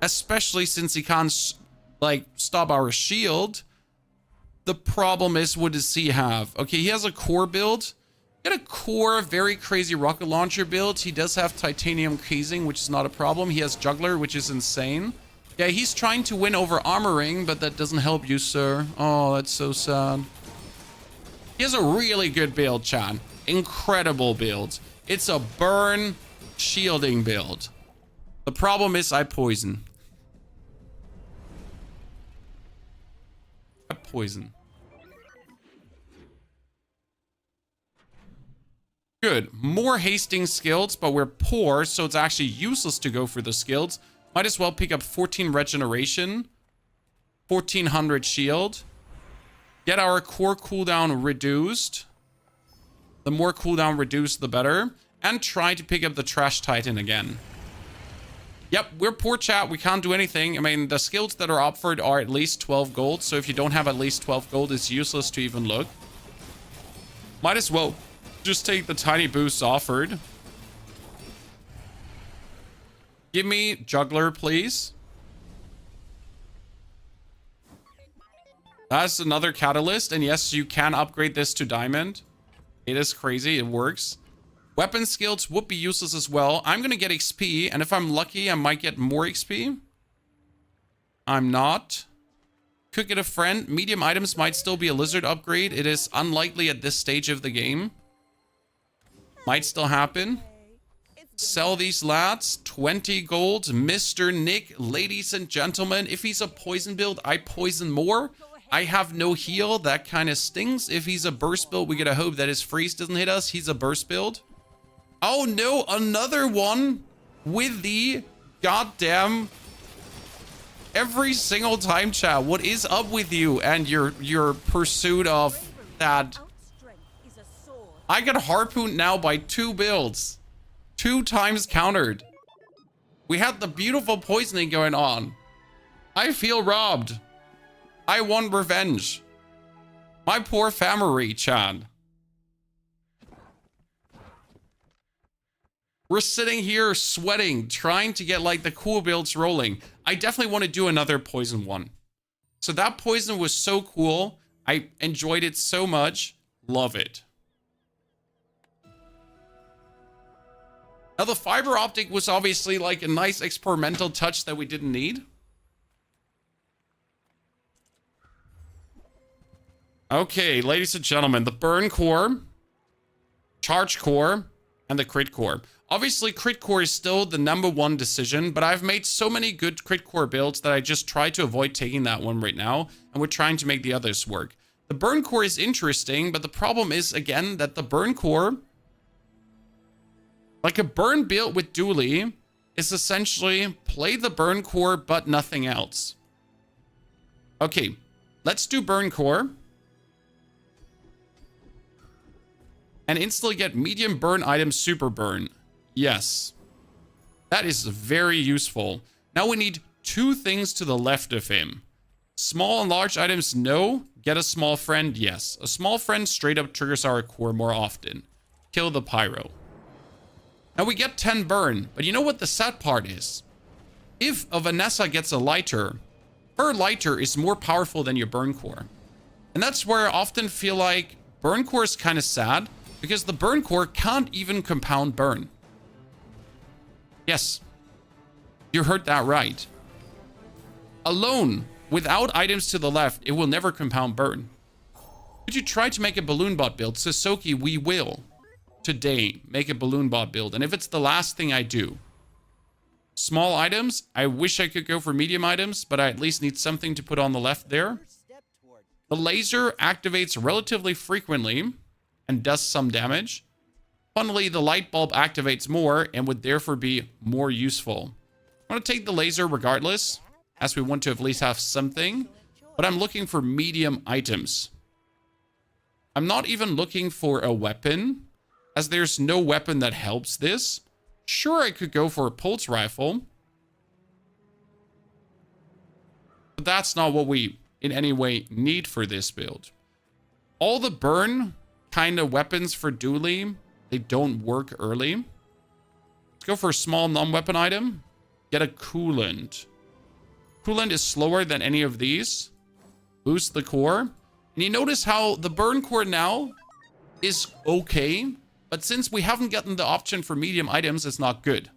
especially since he can't, like, stop our shield. The problem is, what does he have? Okay, he has a core build. Got a core, very crazy rocket launcher build. He does have titanium casing, which is not a problem. He has juggler, which is insane. Yeah, he's trying to win over armoring, but that doesn't help you, sir. Oh, that's so sad. He has a really good build, chat. Incredible build. It's a burn shielding build. The problem is I poison. I poison. Good. More hasting skills, but we're poor, so it's actually useless to go for the skills. Might as well pick up 14 regeneration. 1400 shield. Get our core cooldown reduced. The more cooldown reduced, the better. And try to pick up the trash titan again. Yep, we're poor, chat. We can't do anything. I mean, the skills that are offered are at least 12 gold. So if you don't have at least 12 gold, it's useless to even look. Might as well just take the tiny boosts offered. Give me juggler, please. That's another catalyst. And yes, you can upgrade this to diamond. It is crazy. It works. Weapon skills would be useless as well. I'm going to get XP, and if I'm lucky, I might get more XP. I'm not. Could get a friend. Medium items might still be a lizard upgrade. It is unlikely at this stage of the game. Might still happen. Sell these lads. 20 gold. Mr. Nick, ladies and gentlemen, if he's a poison build, I poison more. I have no heal. That kind of stings. If he's a burst build, we gotta hope that his freeze doesn't hit us. He's a burst build. Oh no, another one with the goddamn every single time, chat. What is up with you and your pursuit of that? I got harpooned now by 2 builds. 2 times countered. We had the beautiful poisoning going on. I feel robbed. I want revenge. My poor family, Chad. We're sitting here sweating, trying to get like the cool builds rolling. I definitely want to do another poison one. So that poison was so cool. I enjoyed it so much. Love it. Now the fiber optic was obviously like a nice experimental touch that we didn't need. Okay, ladies and gentlemen, the burn core, charge core, and the crit core. Obviously, crit core is still the #1 decision, but I've made so many good crit core builds that I just try to avoid taking that one right now, and we're trying to make the others work. The burn core is interesting, but the problem is, again, that the burn core, like a burn build with Dooley, is essentially play the burn core, but nothing else. Okay, let's do burn core. And instantly get medium burn item super burn. Yes. That is very useful. Now we need 2 things to the left of him. Small and large items, no. Get a small friend, yes. A small friend straight up triggers our core more often. Kill the pyro. Now we get 10 burn, but you know what the sad part is? If a Vanessa gets a lighter, her lighter is more powerful than your burn core. And that's where I often feel like burn core is kind of sad, because the burn core can't even compound burn. Yes, you heard that right. Alone, without items to the left, it will never compound burn. Could you try to make a balloon bot build? Sosoki, we will today make a balloon bot build. And if it's the last thing I do. Small items, I wish I could go for medium items, but I at least need something to put on the left there. The laser activates relatively frequently and does some damage. Funnily, the light bulb activates more and would therefore be more useful. I'm going to take the laser regardless, as we want to at least have something, but I'm looking for medium items. I'm not even looking for a weapon, as there's no weapon that helps this. Sure, I could go for a pulse rifle, but that's not what we in any way need for this build. All the burn kind of weapons for Dooley, they don't work early. Let's go for a small non-weapon item. Get a coolant. Coolant is slower than any of these. Boost the core. And you notice how the burn core now is okay, but since we haven't gotten the option for medium items, it's not good.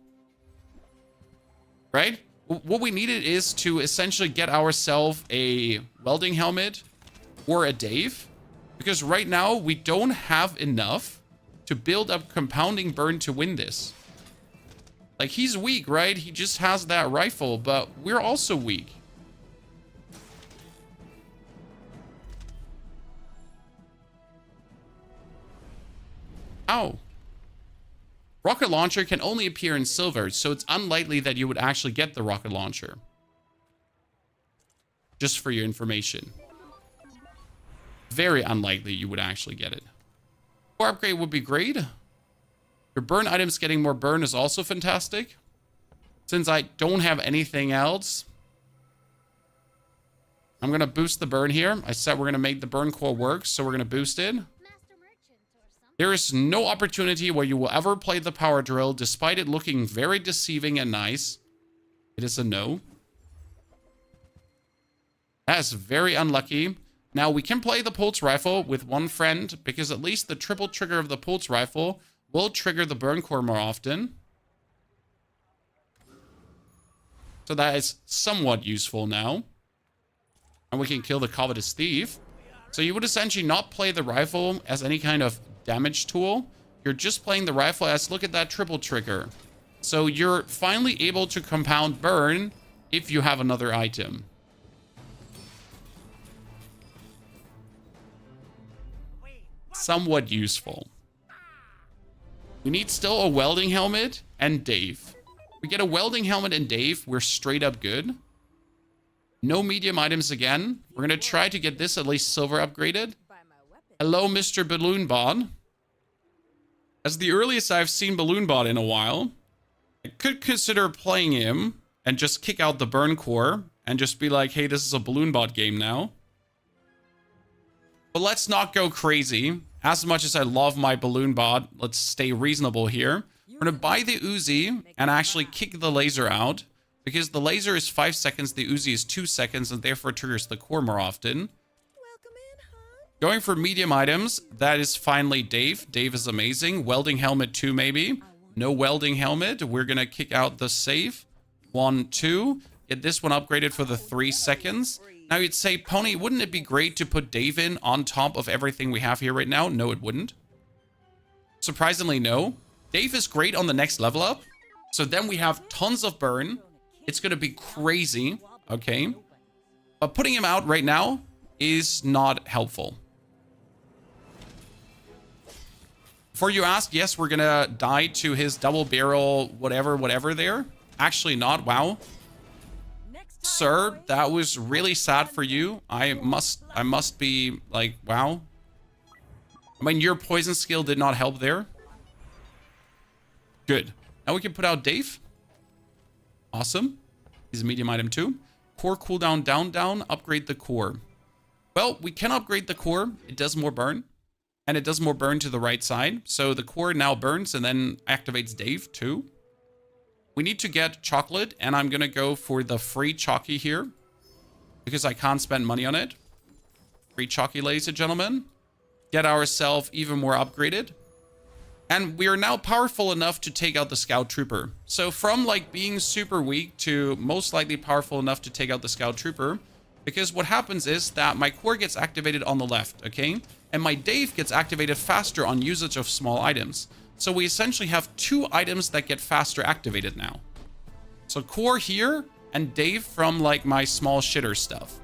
Right? What we needed is to essentially get ourselves a welding helmet or a Dave. Because right now, we don't have enough to build up compounding burn to win this. Like, he's weak, right? He just has that rifle, but we're also weak. Ow. Rocket launcher can only appear in silver, so it's unlikely that you would actually get the rocket launcher. Just for your information. Very unlikely you would actually get it. Core upgrade would be great. Your burn items getting more burn is also fantastic. Since I don't have anything else, I'm going to boost the burn here. I said we're going to make the burn core work, so we're going to boost it. There is no opportunity where you will ever play the power drill, despite it looking very deceiving and nice. It is a no. That is very unlucky. Now, we can play the pulse rifle with one friend, because at least the triple trigger of the pulse rifle will trigger the burn core more often. So that is somewhat useful now. And we can kill the Covetous Thief. So you would essentially not play the rifle as any kind of damage tool. You're just playing the rifle as, look at that triple trigger. So you're finally able to compound burn if you have another item. Somewhat useful. We need still a welding helmet and Dave. We get a welding helmet and Dave, we're straight up good. No medium items again. We're going to try to get this at least silver upgraded. Hello, Mr. Balloon Bot. As the earliest I've seen Balloon Bot in a while, I could consider playing him and just kick out the burn core and just be like, hey, this is a Balloon Bot game now. But let's not go crazy. As much as I love my Balloon Bot, let's stay reasonable here. We're going to buy the Uzi and actually kick the laser out. Because the laser is 5 seconds, the Uzi is 2 seconds, and therefore triggers the core more often. Going for medium items, that is finally Dave. Dave is amazing. Welding helmet 2 maybe. No welding helmet. We're going to kick out the save. 1, 2. Get this one upgraded for the 3 seconds. Now you'd say, Pony, wouldn't it be great to put Dave in on top of everything we have here right now? No, it wouldn't. Surprisingly, no. Dave is great on the next level up. So then we have tons of burn. It's going to be crazy, okay? But putting him out right now is not helpful. Before you ask, yes, we're going to die to his double barrel whatever there. Actually not, wow. Sir, that was really sad for you. I must be like, wow. I mean, your poison skill did not help there. Good. Now we can put out Dave. Awesome. He's a medium item too. Core cooldown down. Upgrade the core. Well, we can upgrade the core. It does more burn. And it does more burn to the right side. So the core now burns and then activates Dave too. We need to get chocolate. And I'm going to go for the free chalky here. Because I can't spend money on it. Free chalky, ladies and gentlemen. Get ourselves even more upgraded. And we are now powerful enough to take out the Scout Trooper. So from like being super weak to most likely powerful enough to take out the Scout Trooper. Because what happens is that my core gets activated on the left, okay? And my Dave gets activated faster on usage of small items. So we essentially have 2 items that get faster activated now. So core here and Dave from like my small shitter stuff.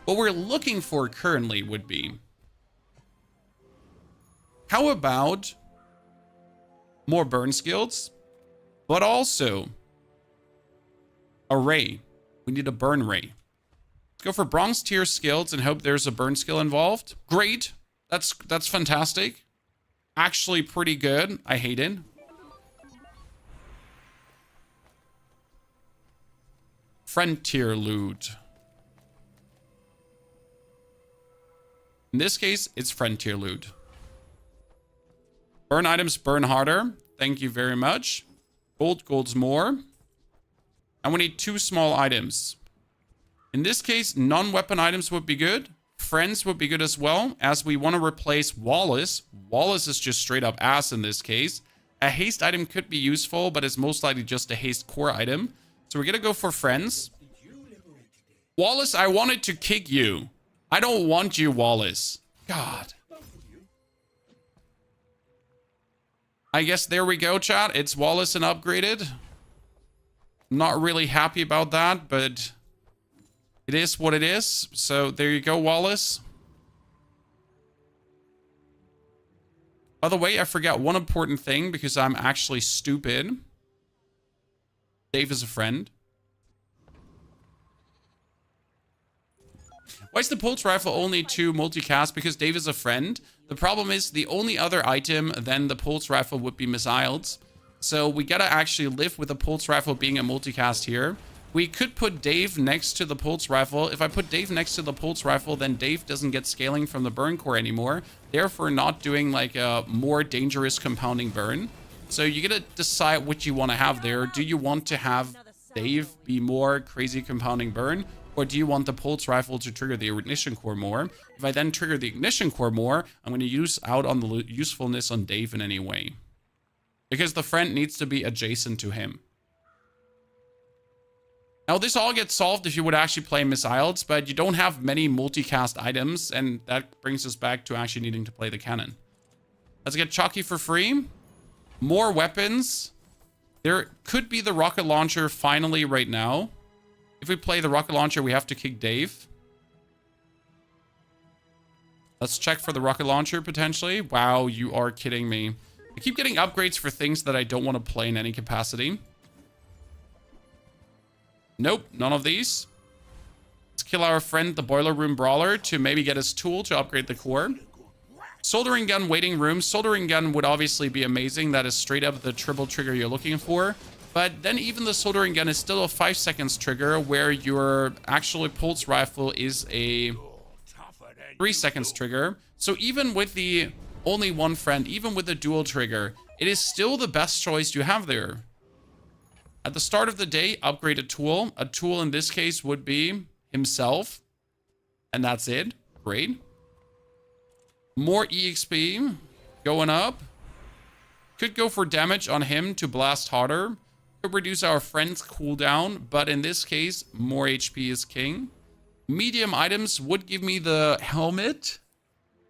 What we're looking for currently would be, how about more burn skills, but also a ray. We need a burn ray. Let's go for bronze tier skills and hope there's a burn skill involved. Great. That's fantastic. Actually pretty good. I hate it. Frontier loot. In this case, it's frontier loot. Burn items burn harder. Thank you very much. Gold's more. And we need 2 small items. In this case, non-weapon items would be good. Friends would be good as well, as we want to replace Wallace. Wallace is just straight up ass in this case. A haste item could be useful, but it's most likely just a haste core item. So we're going to go for friends. Wallace, I wanted to kick you. I don't want you, Wallace. God. I guess there we go, chat. It's Wallace and upgraded. Not really happy about that, but it is what it is. So there you go, Wallace. By the way, I forgot one important thing because I'm actually stupid. Dave is a friend. Why is the pulse rifle only 2 multicast? Because Dave is a friend. The problem is the only other item than the pulse rifle would be missiles. So we gotta actually live with the pulse rifle being a multicast here. We could put Dave next to the pulse rifle. If I put Dave next to the pulse rifle, then Dave doesn't get scaling from the burn core anymore. Therefore not doing like a more dangerous compounding burn. So you gotta decide what you want to have there. Do you want to have Dave be more crazy compounding burn? Or do you want the pulse rifle to trigger the ignition core more? If I then trigger the ignition core more, I'm going to use out on the usefulness on Dave in any way. because the friend needs to be adjacent to him. Now, this all gets solved if you would actually play missiles, but you don't have many multicast items, and that brings us back to actually needing to play the cannon. Let's get Chucky for free. More weapons. There could be the rocket launcher finally right now. If we play the rocket launcher, we have to kick Dave. Let's check for the rocket launcher, potentially. Wow, you are kidding me. I keep getting upgrades for things that I don't want to play in any capacity. Nope, none of these. Let's kill our friend, the Boiler Room Brawler, to maybe get his tool to upgrade the core. Soldering gun, waiting room. Soldering gun would obviously be amazing. That is straight up the triple trigger you're looking for. But then even the soldering gun is still a 5 seconds trigger, where your actual pulse rifle is a 3 seconds trigger. So even with the only one friend, even with the dual trigger, it is still the best choice you have there. At the start of the day, upgrade a tool. A tool in this case would be himself. And that's it. Great. More EXP going up. Could go for damage on him to blast harder. Could reduce our friend's cooldown. But in this case, more HP is king. Medium items would give me the helmet.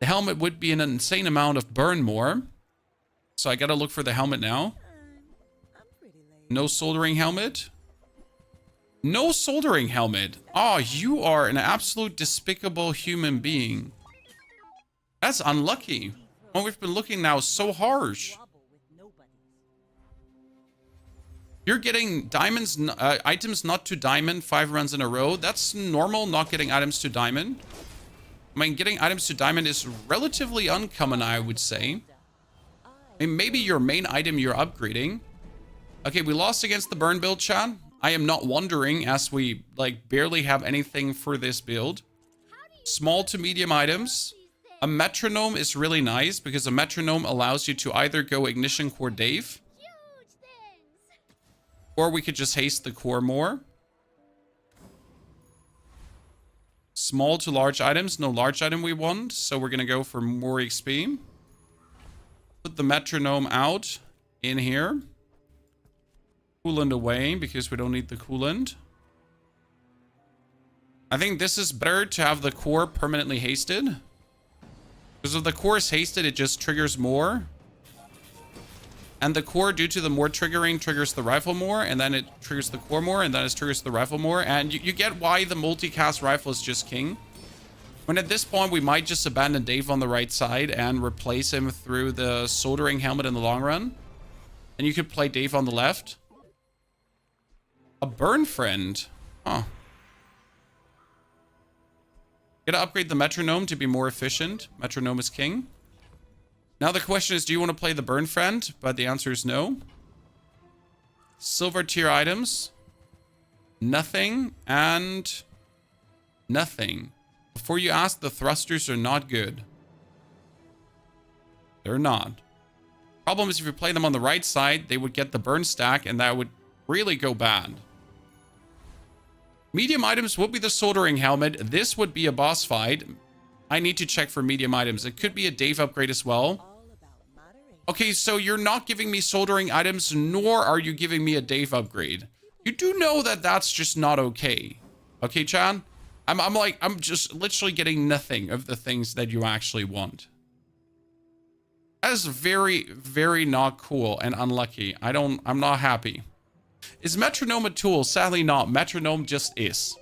The helmet would be an insane amount of burn more. So I gotta look for the helmet now. No soldering helmet. No soldering helmet. Oh, you are an absolute despicable human being. That's unlucky. What we've been looking now is so harsh. You're getting diamonds, items not to diamond 5 runs in a row. That's normal, not getting items to diamond. I mean, getting items to diamond is relatively uncommon, I would say. I mean, maybe your main item you're upgrading. Okay, we lost against the burn build, chat. I am not wondering, as we, like, barely have anything for this build. Small to medium items. A metronome is really nice, because a metronome allows you to either go ignition core Dave, or we could just haste the core more. Small to large items. No large item we want, so we're going to go for more XP. Put the metronome out in here. Coolant away, because we don't need the coolant. I think this is better to have the core permanently hasted. Because if the core is hasted, it just triggers more. And the core, due to the more triggering, triggers the rifle more. And then it triggers the core more. And then it triggers the rifle more. And you get why the multicast rifle is just king. When at this point, we might just abandon Dave on the right side and replace him through the soldering helmet in the long run. And you could play Dave on the left. A burn friend. Huh. Gotta upgrade the metronome to be more efficient. Metronome is king. Now the question is, do you want to play the burn friend? But the answer is no. Silver tier items. Nothing and nothing. Before you ask, the thrusters are not good. They're not. Problem is, if you play them on the right side, they would get the burn stack, and that would really go bad. Medium items would be the soldering helmet. This would be a boss fight. I need to check for medium items. It could be a Dave upgrade as well. Okay, so you're not giving me soldering items, nor are you giving me a Dave upgrade. You do know that that's just not okay. Okay, Chan? I'm just literally getting nothing of the things that you actually want. That is very, very not cool and unlucky. I'm not happy. Is metronome a tool? Sadly not. Metronome just is.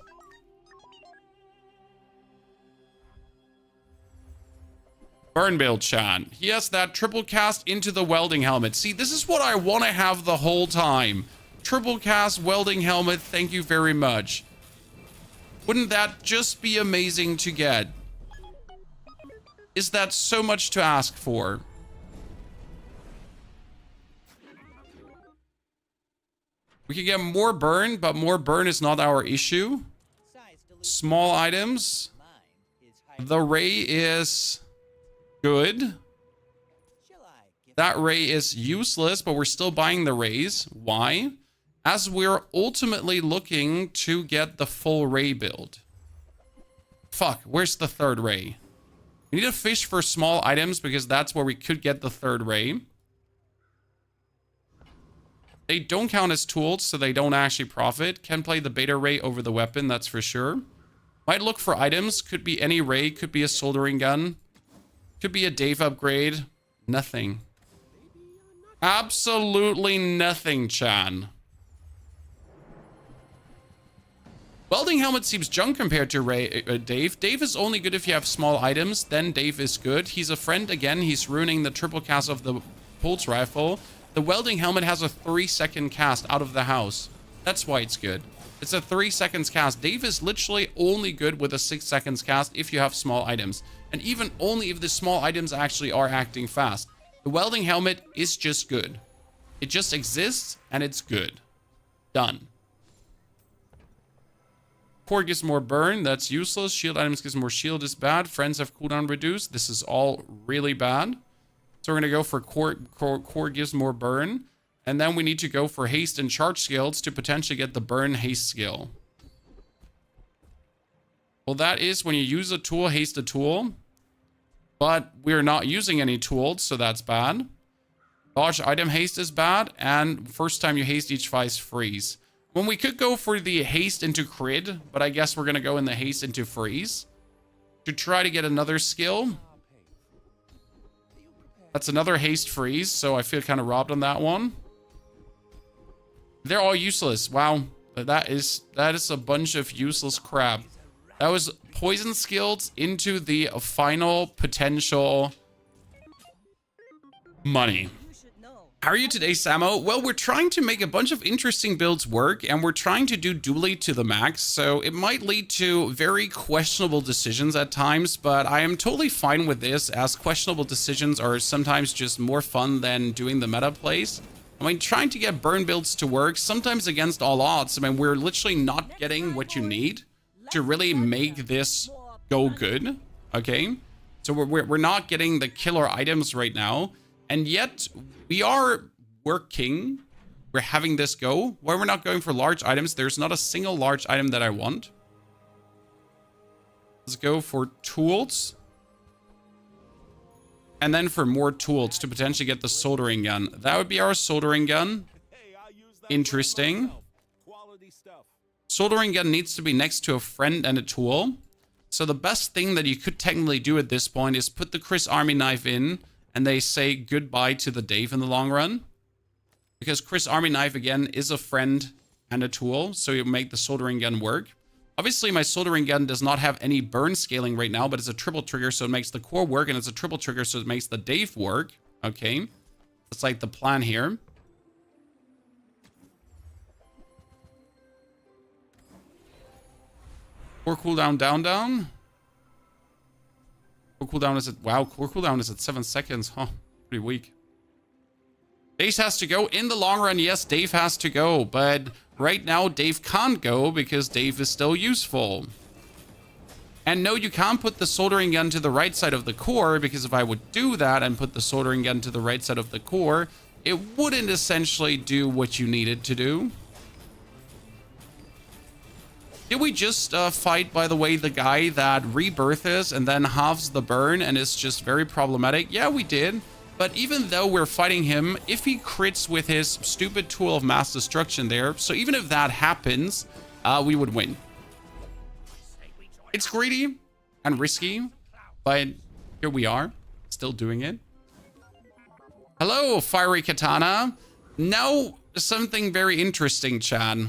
Burn build, Chan. He has that triple cast into the welding helmet. See, this is what I want to have the whole time. Triple cast welding helmet, thank you very much. Wouldn't that just be amazing to get? Is that so much to ask for? We can get more burn, but more burn is not our issue. Small items. The ray is good. That ray is useless, but we're still buying the rays. Why? As we're ultimately looking to get the full ray build. Fuck, where's the third ray? We need to fish for small items because that's where we could get the third ray. They don't count as tools, so they don't actually profit. Can play the beta ray over the weapon, that's for sure. Might look for items. Could be any ray. Could be a soldering gun. Could be a Dave upgrade. Nothing. Absolutely nothing, Chan. Welding helmet seems junk compared to Dave. Dave is only good if you have small items. Then Dave is good. He's a friend again. He's ruining the triple cast of the pulse rifle. The welding helmet has a 3-second cast out of the house. That's why it's good. It's a 3 seconds cast. Dave is literally only good with a 6 seconds cast if you have small items. And even only if the small items actually are acting fast. The welding helmet is just good. It just exists and it's good. Done. Core gives more burn. That's useless. Shield items gives more shield is bad. Friends have cooldown reduced. This is all really bad. So we're going to go for core gives more burn. And then we need to go for haste and charge skills to potentially get the burn haste skill. Well, that is when you use a tool, haste a tool. But we're not using any tools, so that's bad. Dodge item haste is bad. And first time you haste, each fire freeze. When we could go for the haste into crit, but I guess we're going to go in the haste into freeze. To try to get another skill. That's another haste freeze, so I feel kind of robbed on that one. They're all useless. Wow. That is a bunch of useless crap. That was poison skills into the final potential money. How are you today, Samo? Well, we're trying to make a bunch of interesting builds work, and we're trying to do Dooley to the max, so it might lead to very questionable decisions at times, but I am totally fine with this, as questionable decisions are sometimes just more fun than doing the meta plays. I mean, trying to get burn builds to work, sometimes against all odds. I mean, we're literally not getting what you need to really make this go good, okay? So we're not getting the killer items right now, and yet we are working. We're having this go. Why we're not going for large items? There's not a single large item that I want. Let's go for tools. And then for more tools to potentially get the soldering gun. That would be our soldering gun. Interesting. Soldering gun needs to be next to a friend and a tool. So the best thing that you could technically do at this point is put the Chris Army knife in, and they say goodbye to the Dave in the long run. Because Chris Army knife, again, is a friend and a tool, so you make the soldering gun work. Obviously, my soldering gun does not have any burn scaling right now, but it's a triple trigger, so it makes the core work, and it's a triple trigger, so it makes the Dave work. Okay. That's like the plan here. Core cooldown, down. Core cooldown is at, wow, core cooldown is at 7 seconds. Huh, pretty weak. Dave has to go. In the long run, yes, Dave has to go, but right now, Dave can't go because Dave is still useful. And no, you can't put the soldering gun to the right side of the core, because if I would do that and put the soldering gun to the right side of the core, it wouldn't essentially do what you needed to do. Did we just fight, by the way, the guy that rebirths and then halves the burn and is just very problematic? Yeah, we did. But even though we're fighting him, if he crits with his stupid tool of mass destruction there, so even if that happens, we would win. It's greedy and risky, but here we are, still doing it. Hello, Fiery Katana. Now, something very interesting, Chad.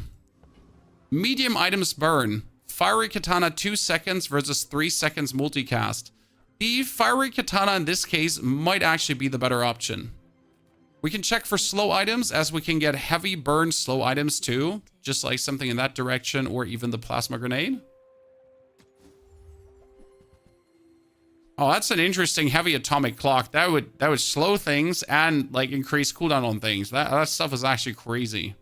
Medium items burn. Fiery Katana 2 seconds versus 3 seconds multicast. The Fiery Katana in this case might actually be the better option. We can check for slow items, as we can get heavy burn slow items too. Just like something in that direction, or even the plasma grenade. Oh, that's an interesting heavy atomic clock. That would slow things and like increase cooldown on things. That stuff is actually crazy.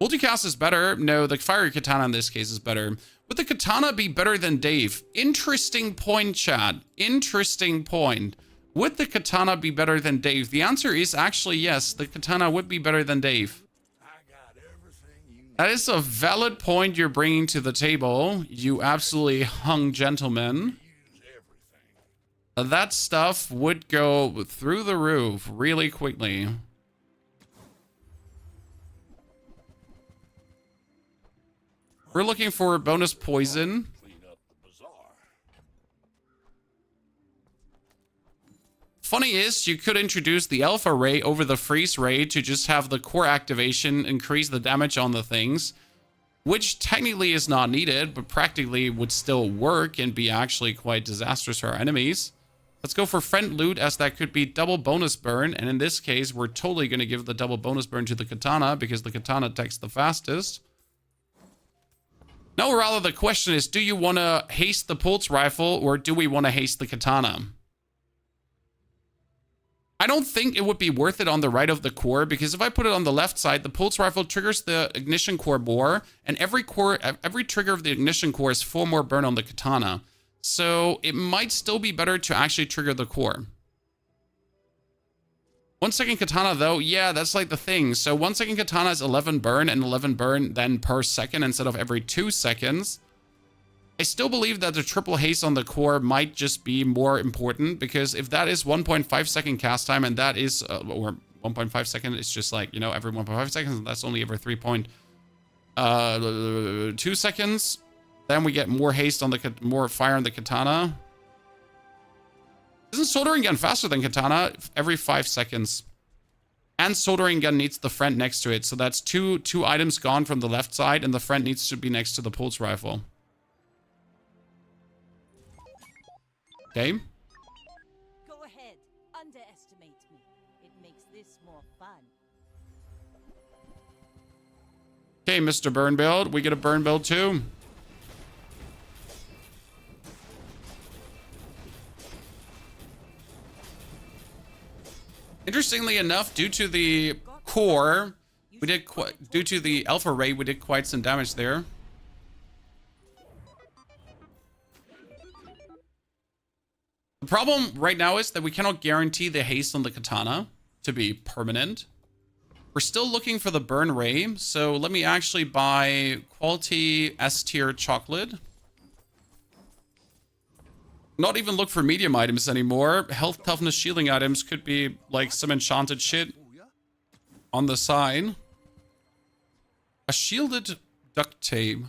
Multicast is better. No, the Fiery Katana in this case is better. Would the Katana be better than Dave? Interesting point, Chad. Interesting point. Would the Katana be better than Dave? The answer is actually yes. The Katana would be better than Dave. That is a valid point you're bringing to the table, you absolutely hung gentleman. That stuff would go through the roof really quickly. We're looking for bonus poison. Clean up the bazaar. Funny is, you could introduce the alpha ray over the freeze ray to just have the core activation increase the damage on the things, which technically is not needed, but practically would still work and be actually quite disastrous for our enemies. Let's go for friend loot, as that could be double bonus burn, and in this case, we're totally going to give the double bonus burn to the katana, because the katana attacks the fastest. No, rather the question is, do you want to haste the pulse rifle, or do we want to haste the katana? I don't think it would be worth it on the right of the core, because if I put it on the left side, the pulse rifle triggers the ignition core more, and every trigger of the ignition core is 4 more burn on the katana. So it might still be better to actually trigger the core. 1 second katana though, yeah, that's like the thing. So 1 second katana is 11 burn, and 11 burn then per second instead of every 2 seconds. I still believe that the triple haste on the core might just be more important, because if that is 1.5 second cast time, and that is, or 1.5 second, it's just like, you know, every 1.5 seconds, and that's only every 3.2 seconds, then we get more haste on the, more fire on the katana. Isn't soldering gun faster than katana? Every 5 seconds. And soldering gun needs the friend next to it, so that's two items gone from the left side, and the friend needs to be next to the pulse rifle. Okay. Go ahead. Underestimate me. It makes this more fun. Okay, Mr. Burn Build. We get a burn build too. Interestingly enough, due to the core, we did due to the alpha ray, we did quite some damage there. The problem right now is that we cannot guarantee the haste on the katana to be permanent. We're still looking for the burn ray, so let me actually buy quality S tier chocolate. Not even look for medium items anymore. Health, toughness, shielding items could be like some enchanted shit on the side. A shielded duct tape.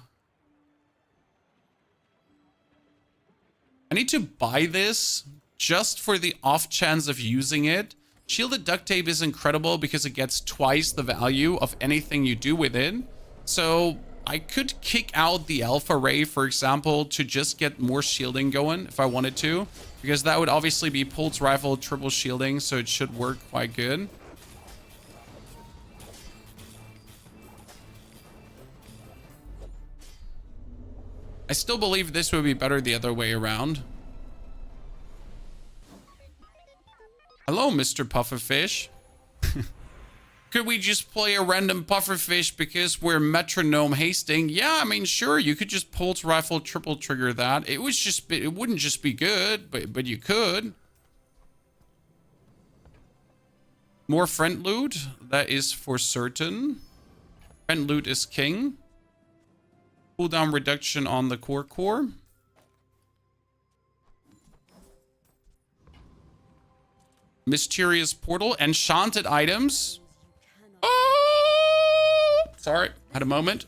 I need to buy this just for the off chance of using it. Shielded duct tape is incredible because it gets twice the value of anything you do with it. So I could kick out the alpha ray, for example, to just get more shielding going if I wanted to, because that would obviously be pulse rifle triple shielding, so it should work quite good. I still believe this would be better the other way around. Hello, Mr. Pufferfish. Could we just play a random pufferfish because we're metronome hasting? Yeah, I mean, sure, you could just pulse rifle triple trigger that. It wouldn't just be good, but you could. More friend loot, that is for certain. Friend loot is king. Cooldown reduction on the core. Mysterious portal, enchanted items. Oh, sorry, had a moment.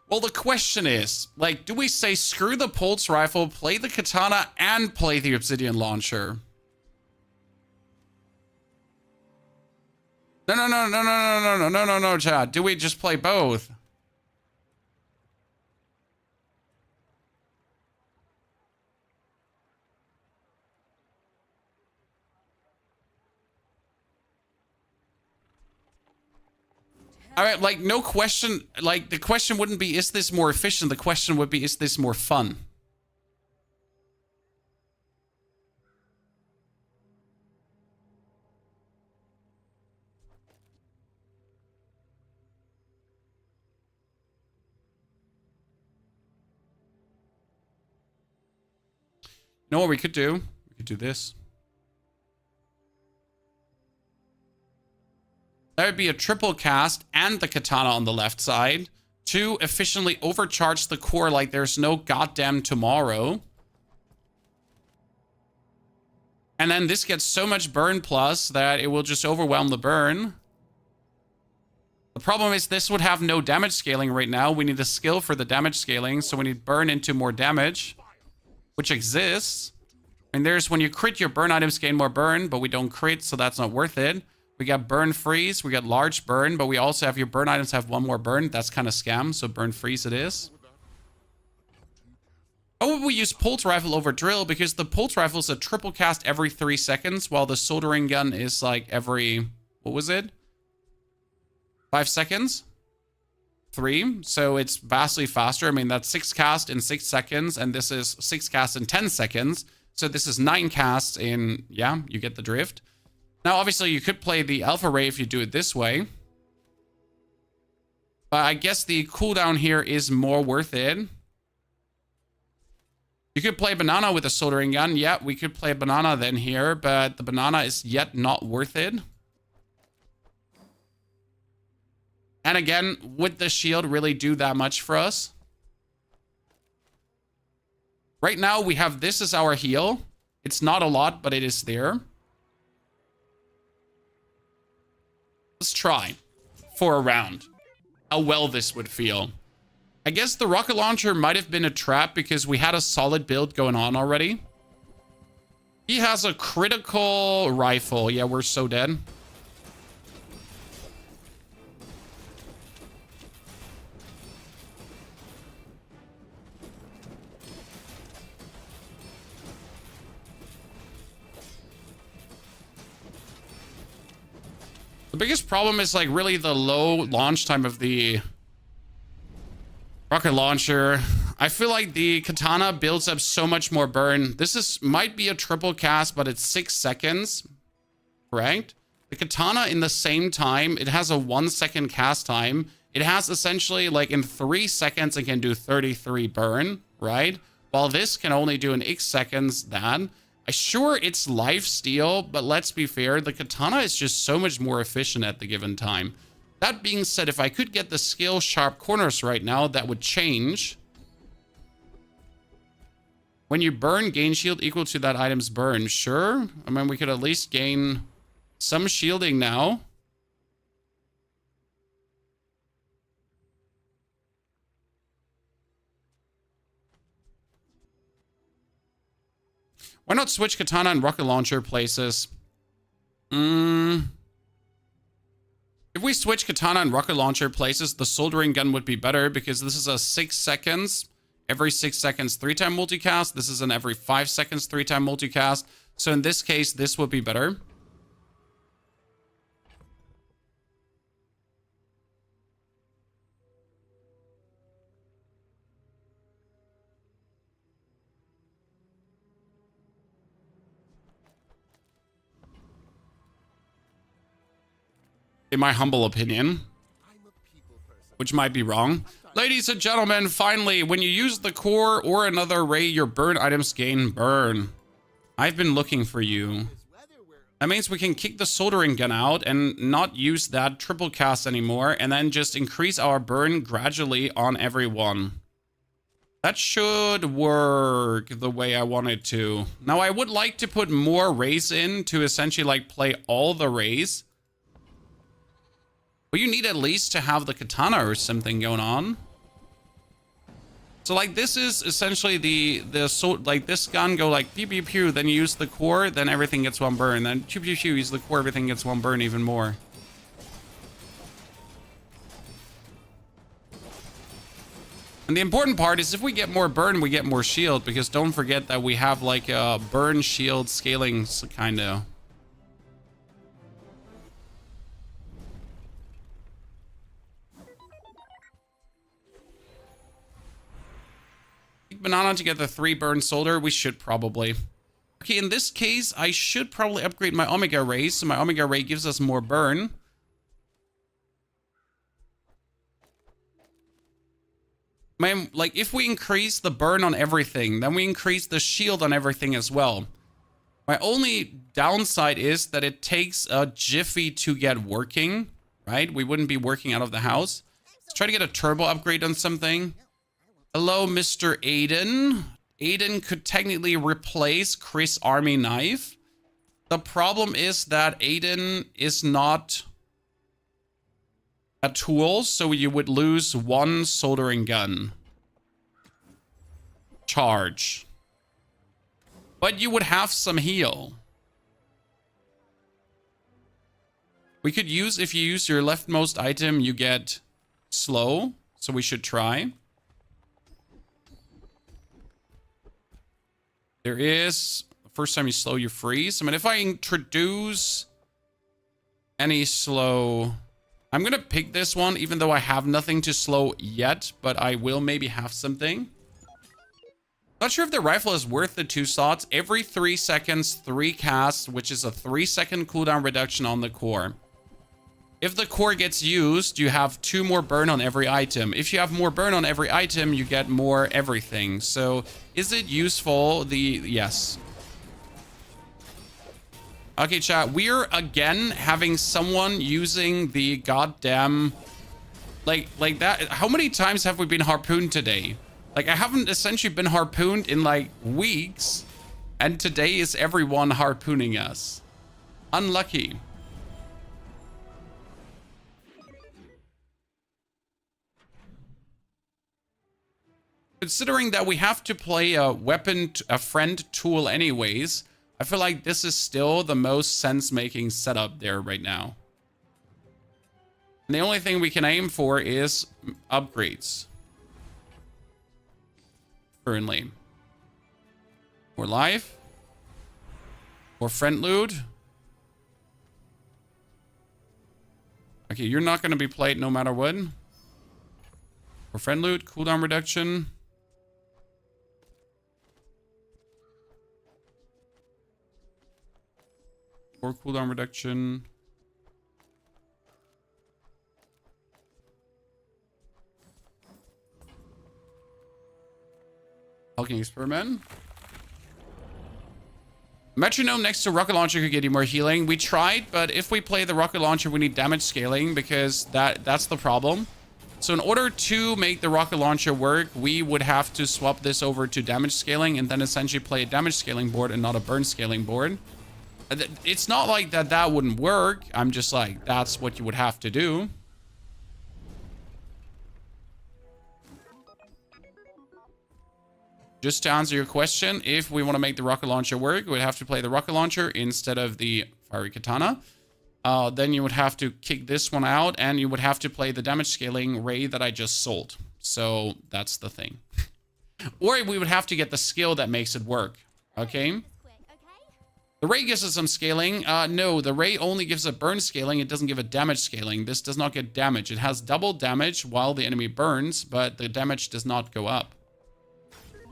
Well, the question is, like, do we say screw the pulse rifle, play the katana, and play the obsidian launcher? No, Chad. Do we just play both? All right, like, no question. Like, the question wouldn't be, is this more efficient? The question would be, is this more fun? You know what we could do? We could do this. That would be a triple cast and the katana on the left side to efficiently overcharge the core like there's no goddamn tomorrow. And then this gets so much burn plus that it will just overwhelm the burn. The problem is this would have no damage scaling right now. We need a skill for the damage scaling, so we need burn into more damage, which exists. And there's when you crit, your burn items gain more burn, but we don't crit, so that's not worth it. We got burn freeze, we got large burn, but we also have your burn items have one more burn. That's kind of scam, so burn freeze it is. How would we use pulse rifle over drill? Because the pulse rifle is a triple cast every 3 seconds, while the soldering gun is like every, what was it? 5 seconds? 3. So it's vastly faster. I mean, that's 6 cast in 6 seconds, and this is 6 cast in 10 seconds. So this is 9 casts in, yeah, you get the drift. Now, obviously, you could play the Alpha Ray if you do it this way. But I guess the cooldown here is more worth it. You could play Banana with a soldering gun. Yeah, we could play Banana then here, but the Banana is yet not worth it. And again, would the shield really do that much for us? Right now, we have this as our heal. It's not a lot, but it is there. Let's try for a round how well this would feel. I guess the rocket launcher might have been a trap because we had a solid build going on already. He has a critical rifle. Yeah, we're so dead. The biggest problem is like really the low launch time of the rocket launcher. I feel like the katana builds up so much more burn. This might be a triple cast, but it's 6 seconds, correct? The katana in the same time, it has a 1 second cast time. It has essentially like in 3 seconds, it can do 33 burn, right? While this can only do in X seconds that. Sure, it's life steal, but let's be fair, the katana is just so much more efficient at the given time. That being said, if I could get the skill sharp corners right now, that would change. When you burn, gain shield equal to that item's burn. Sure. I mean, we could at least gain some shielding now. Why not switch katana and rocket launcher places? If we switch katana and rocket launcher places, the soldering gun would be better because this is a 6 seconds, every 6 seconds, 3-time multicast. This is an every 5 seconds, 3-time multicast. So in this case, this would be better. In my humble opinion, which might be wrong. Ladies and gentlemen, finally, when you use the core or another ray, your burn items gain burn. I've been looking for you. That means we can kick the soldering gun out and not use that triple cast anymore, and then just increase our burn gradually on everyone. That should work the way I want it to. Now, I would like to put more rays in to essentially like play all the rays. But you need at least to have the katana or something going on. So like this is essentially like this gun go like pew pew pew, then you use the core, then everything gets 1 burn. Then pew pew pew, use the core, everything gets 1 burn even more. And the important part is if we get more burn, we get more shield, because don't forget that we have like a burn shield scaling kind of. Banana to get the 3 burn soldier. We should probably. Okay, in this case, I should probably upgrade my Omega Ray, so my Omega Ray gives us more burn. Man, like, if we increase the burn on everything, then we increase the shield on everything as well. My only downside is that it takes a jiffy to get working. right? We wouldn't be working out of the house. Let's try to get a turbo upgrade on something. Hello, Mr. Aiden. Aiden could technically replace Chris Army Knife. The problem is that Aiden is not a tool, so you would lose one soldering gun charge. But you would have some heal. We could use, if you use your leftmost item, you get slow. So we should try. There is, the first time you slow, you freeze. I mean, if I introduce any slow, I'm going to pick this one, even though I have nothing to slow yet, but I will maybe have something. Not sure if the rifle is worth the 2 slots. Every 3 seconds, 3 casts, which is a 3-second cooldown reduction on the core. If the core gets used, you have 2 more burn on every item. If you have more burn on every item, you get more everything. So, is it useful? Yes. Okay, chat. We're again having someone using the goddamn... Like that. How many times have we been harpooned today? Like, I haven't essentially been harpooned in, like, weeks. And today is everyone harpooning us. Unlucky. Considering that we have to play a friend tool anyways, I feel like this is still the most sense-making setup there right now. And the only thing we can aim for is upgrades. Currently. More life. More friend loot. Okay, you're not going to be played no matter what. More friend loot, cooldown reduction. More cooldown reduction. Hulking experiment. Metronome next to rocket launcher could get you more healing. We tried, but if we play the rocket launcher, we need damage scaling because that's the problem. So in order to make the rocket launcher work, we would have to swap this over to damage scaling and then essentially play a damage scaling board and not a burn scaling board. It's not like that wouldn't work. I'm just like, that's what you would have to do. Just to answer your question, if we want to make the rocket launcher work, we would have to play the rocket launcher instead of the fiery katana. Then you would have to kick this one out, and you would have to play the damage scaling ray that I just sold. So that's the thing. Or we would have to get the skill that makes it work. Okay? The ray gives us some scaling. No, the ray only gives a burn scaling. It doesn't give a damage scaling. This does not get damage. It has double damage while the enemy burns, but the damage does not go up.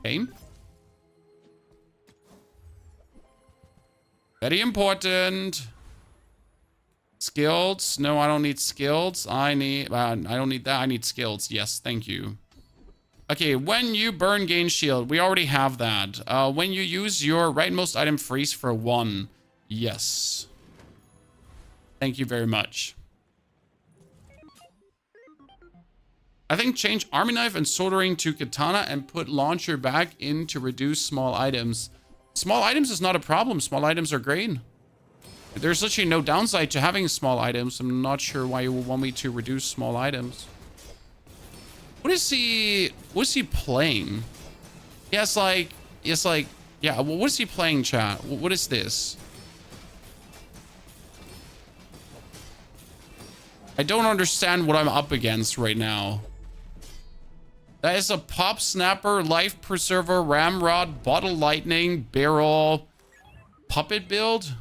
Okay. Very important. Skills. No, I don't need skills. I don't need that. I need skills. Yes, thank you. Okay, when you burn, gain shield. We already have that. When you use your rightmost item, freeze for 1. Yes. Thank you very much. I think change army knife and soldering to katana and put launcher back in to reduce small items. Small items is not a problem. Small items are great. There's literally no downside to having small items. I'm not sure why you would want me to reduce small items. What is he playing? Yeah, yeah, well, what is he playing, chat? What is this? I don't understand what I'm up against right now. That is a pop snapper, life preserver, ramrod, bottle lightning, barrel, puppet build.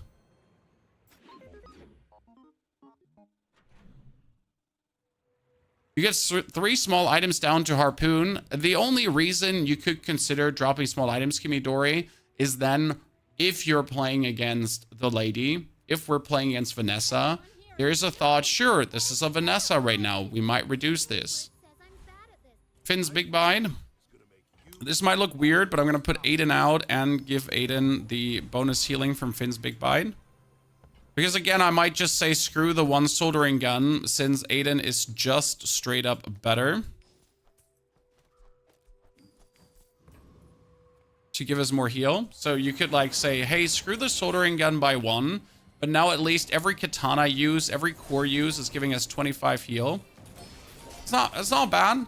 You get 3 small items down to harpoon. The only reason you could consider dropping small items, Kimidori, is then if you're playing against the lady, if we're playing against Vanessa, there's a thought, sure, this is a Vanessa right now. We might reduce this. Finn's Big Bite. This might look weird, but I'm going to put Aiden out and give Aiden the bonus healing from Finn's Big Bite. Because again, I might just say screw the one soldering gun since Aiden is just straight up better. To give us more heal. So you could like say, hey, screw the soldering gun by 1. But now at least every katana use, every core use is giving us 25 heal. It's not bad.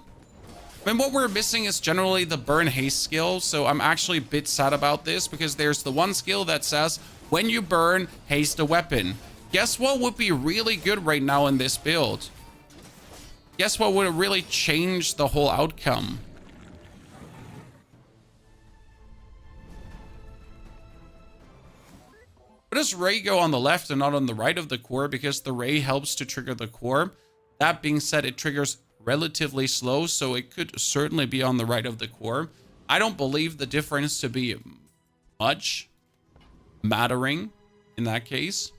I mean, what we're missing is generally the burn haste skill. So I'm actually a bit sad about this because there's the one skill that says, when you burn, haste a weapon. Guess what would be really good right now in this build? Guess what would really change the whole outcome? But does Ray go on the left and not on the right of the core? Because the Ray helps to trigger the core. That being said, it triggers relatively slow, so it could certainly be on the right of the core. I don't believe the difference to be much mattering in that case.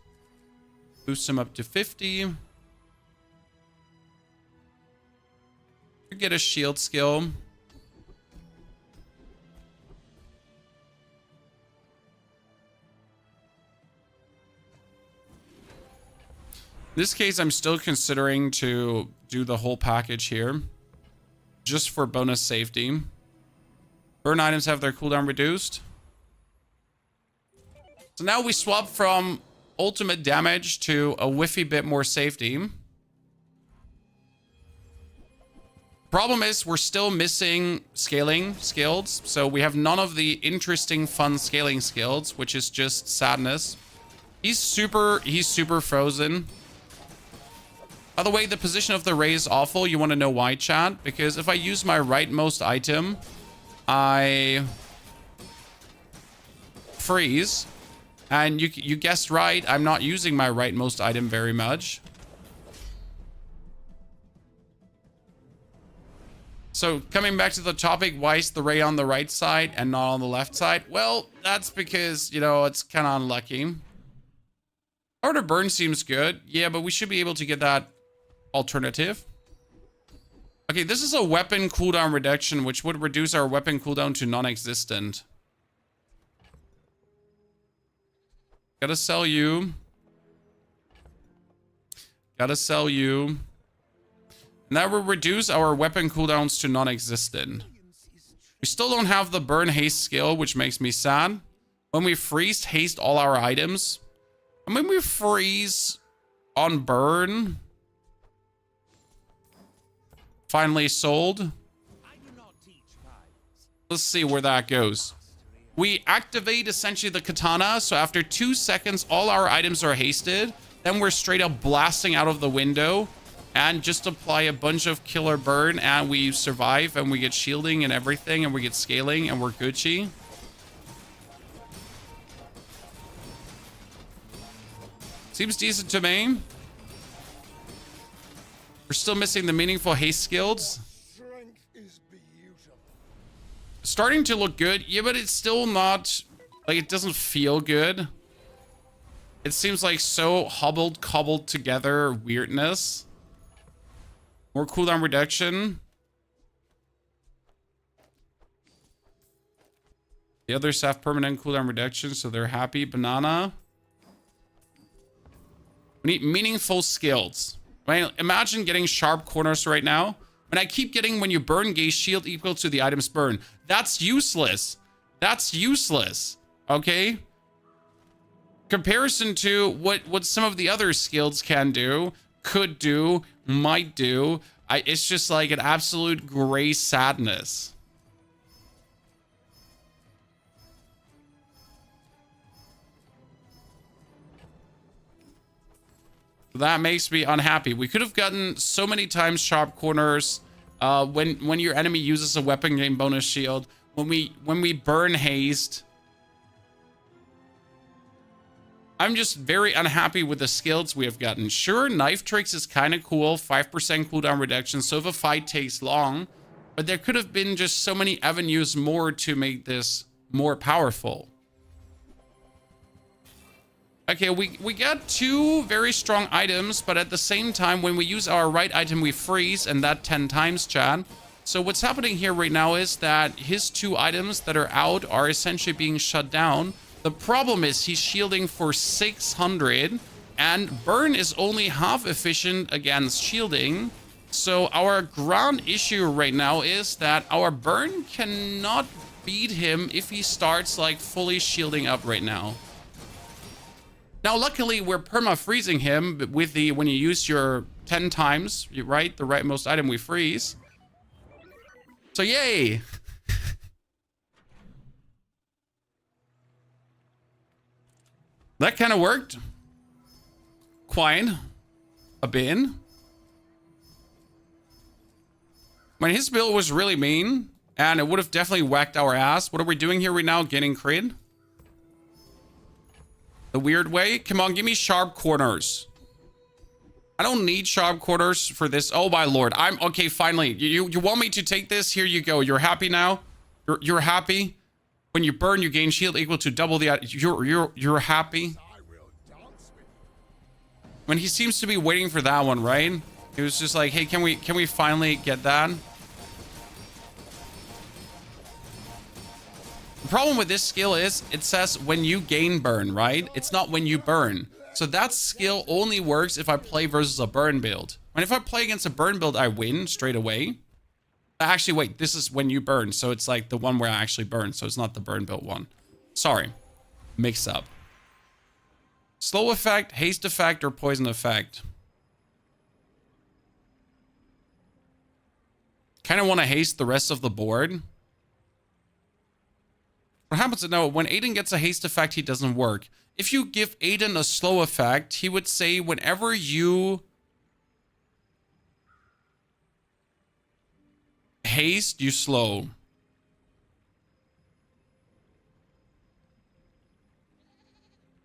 Boost him up to 50. You get a shield skill. In this case, I'm still considering to do the whole package here. Just for bonus safety. Burn items have their cooldown reduced. So now we swap from ultimate damage to a whiffy bit more safety. Problem is we're still missing scaling skills. So we have none of the interesting fun scaling skills, which is just sadness. He's super frozen. By the way, the position of the Ray is awful. You want to know why, chat? Because if I use my rightmost item, I freeze. And you guessed right, I'm not using my rightmost item very much. So coming back to the topic, why is the Ray on the right side and not on the left side? Well, that's because, you know, it's kind of unlucky. Harder burn seems good. Yeah, but we should be able to get that alternative. Okay, this is a weapon cooldown reduction, which would reduce our weapon cooldown to non-existent. Gotta sell you. Gotta sell you. And that will reduce our weapon cooldowns to non-existent. We still don't have the burn haste skill, which makes me sad. When we freeze, haste all our items. And when we freeze on burn. Finally sold. Let's see where that goes. We activate essentially the katana. So after 2 seconds, all our items are hasted. Then we're straight up blasting out of the window. And just apply a bunch of killer burn. And we survive. And we get shielding and everything. And we get scaling. And we're Gucci. Seems decent to me. We're still missing the meaningful haste skills. Starting to look good. Yeah, but it's still not... Like, it doesn't feel good. It seems like so hobbled, cobbled together weirdness. More cooldown reduction. The others have permanent cooldown reduction, so they're happy. Banana. We need meaningful skills. Right? Imagine getting sharp corners right now. And I keep getting when you burn gaze shield equal to the item's burn. That's useless. That's useless. Okay? Comparison to what some of the other skills can do, could do, might do. It's just like an absolute gray sadness. That makes me unhappy. We could have gotten so many times sharp corners when your enemy uses a weapon gain bonus shield. When we burn haste. I'm just very unhappy with the skills we have gotten. Sure, knife tricks is kind of cool. 5% cooldown reduction. So if a fight takes long. But there could have been just so many avenues more to make this more powerful. Okay, we got 2 very strong items, but at the same time, when we use our right item, we freeze, and that 10 times, Chad. So what's happening here right now is that his 2 items that are out are essentially being shut down. The problem is he's shielding for 600, And burn is only half efficient against shielding. So our grand issue right now is that our burn cannot beat him if he starts like fully shielding up right now. Now, luckily, we're perma-freezing him with the, when you use your 10 times, right? The rightmost item we freeze. So, yay! That kind of worked. Quite a bit. I mean, his build was really mean, and it would have definitely whacked our ass. What are we doing here right now? Getting crit? The weird way? Come on, give me sharp corners. I don't need sharp corners for this. Oh my lord. I'm okay, finally. You want me to take this? Here you go. You're happy now? You're happy? When you burn, you gain shield equal to double the... You're happy? When he seems to be waiting for that one, right? He was just like, hey, can we finally get that? The problem with this skill is it says when you gain burn, right? It's not when you burn. So that skill only works if I play versus a burn build. And if I play against a burn build, I win straight away. Actually, wait, this is when you burn. So it's like the one where I actually burn. So it's not the burn build one. Sorry. Mix up. Slow effect, haste effect, or poison effect. Kind of want to haste the rest of the board. What happens to know when Aiden gets a haste effect, he doesn't work. If you give Aiden a slow effect, he would say whenever you haste, you slow.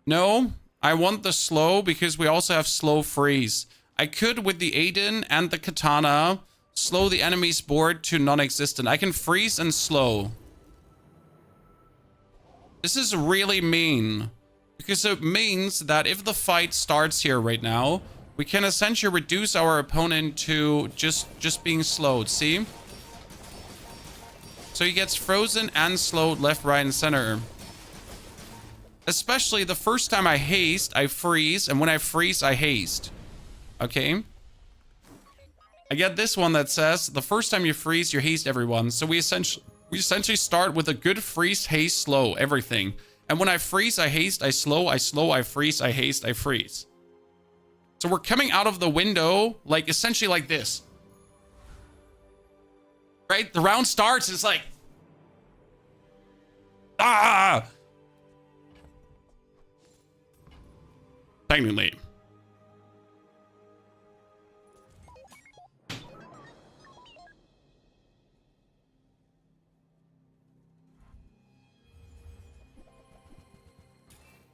No, I want the slow because we also have slow freeze. I could, with the Aiden and the katana, slow the enemy's board to non-existent. I can freeze and slow. This is really mean. Because it means that if the fight starts here right now, we can essentially reduce our opponent to just being slowed. See? So he gets frozen and slowed left, right, and center. Especially the first time I haste, I freeze. And when I freeze, I haste. Okay? I get this one that says, the first time you freeze, you haste everyone. So we essentially start with a good freeze, haste, slow, everything. And when I freeze, I haste, I slow, I freeze, I haste, I freeze. So we're coming out of the window, like, essentially like this. Right? The round starts, it's like... Ah! Technically.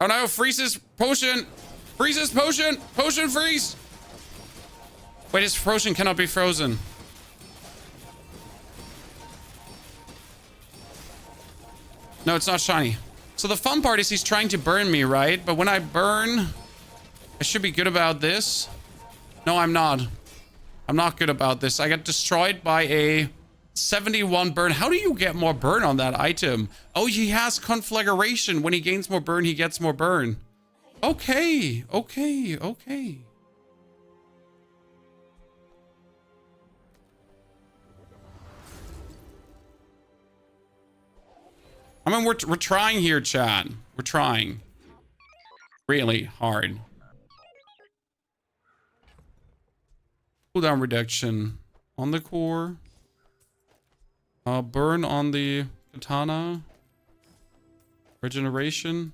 Oh no, freezes potion. Freezes potion. Potion freeze. Wait, his potion cannot be frozen. No, it's not shiny. So the fun part is he's trying to burn me, right? But when I burn, I should be good about this. No, I'm not. I'm not good about this. I got destroyed by a 71 burn. How do you get more burn on that item? Oh, he has conflagration. When he gains more burn, he gets more burn. Okay, okay, okay. I mean, we're trying here, Chad. We're trying. Really hard. Cooldown reduction on the core. Burn on the katana. Regeneration.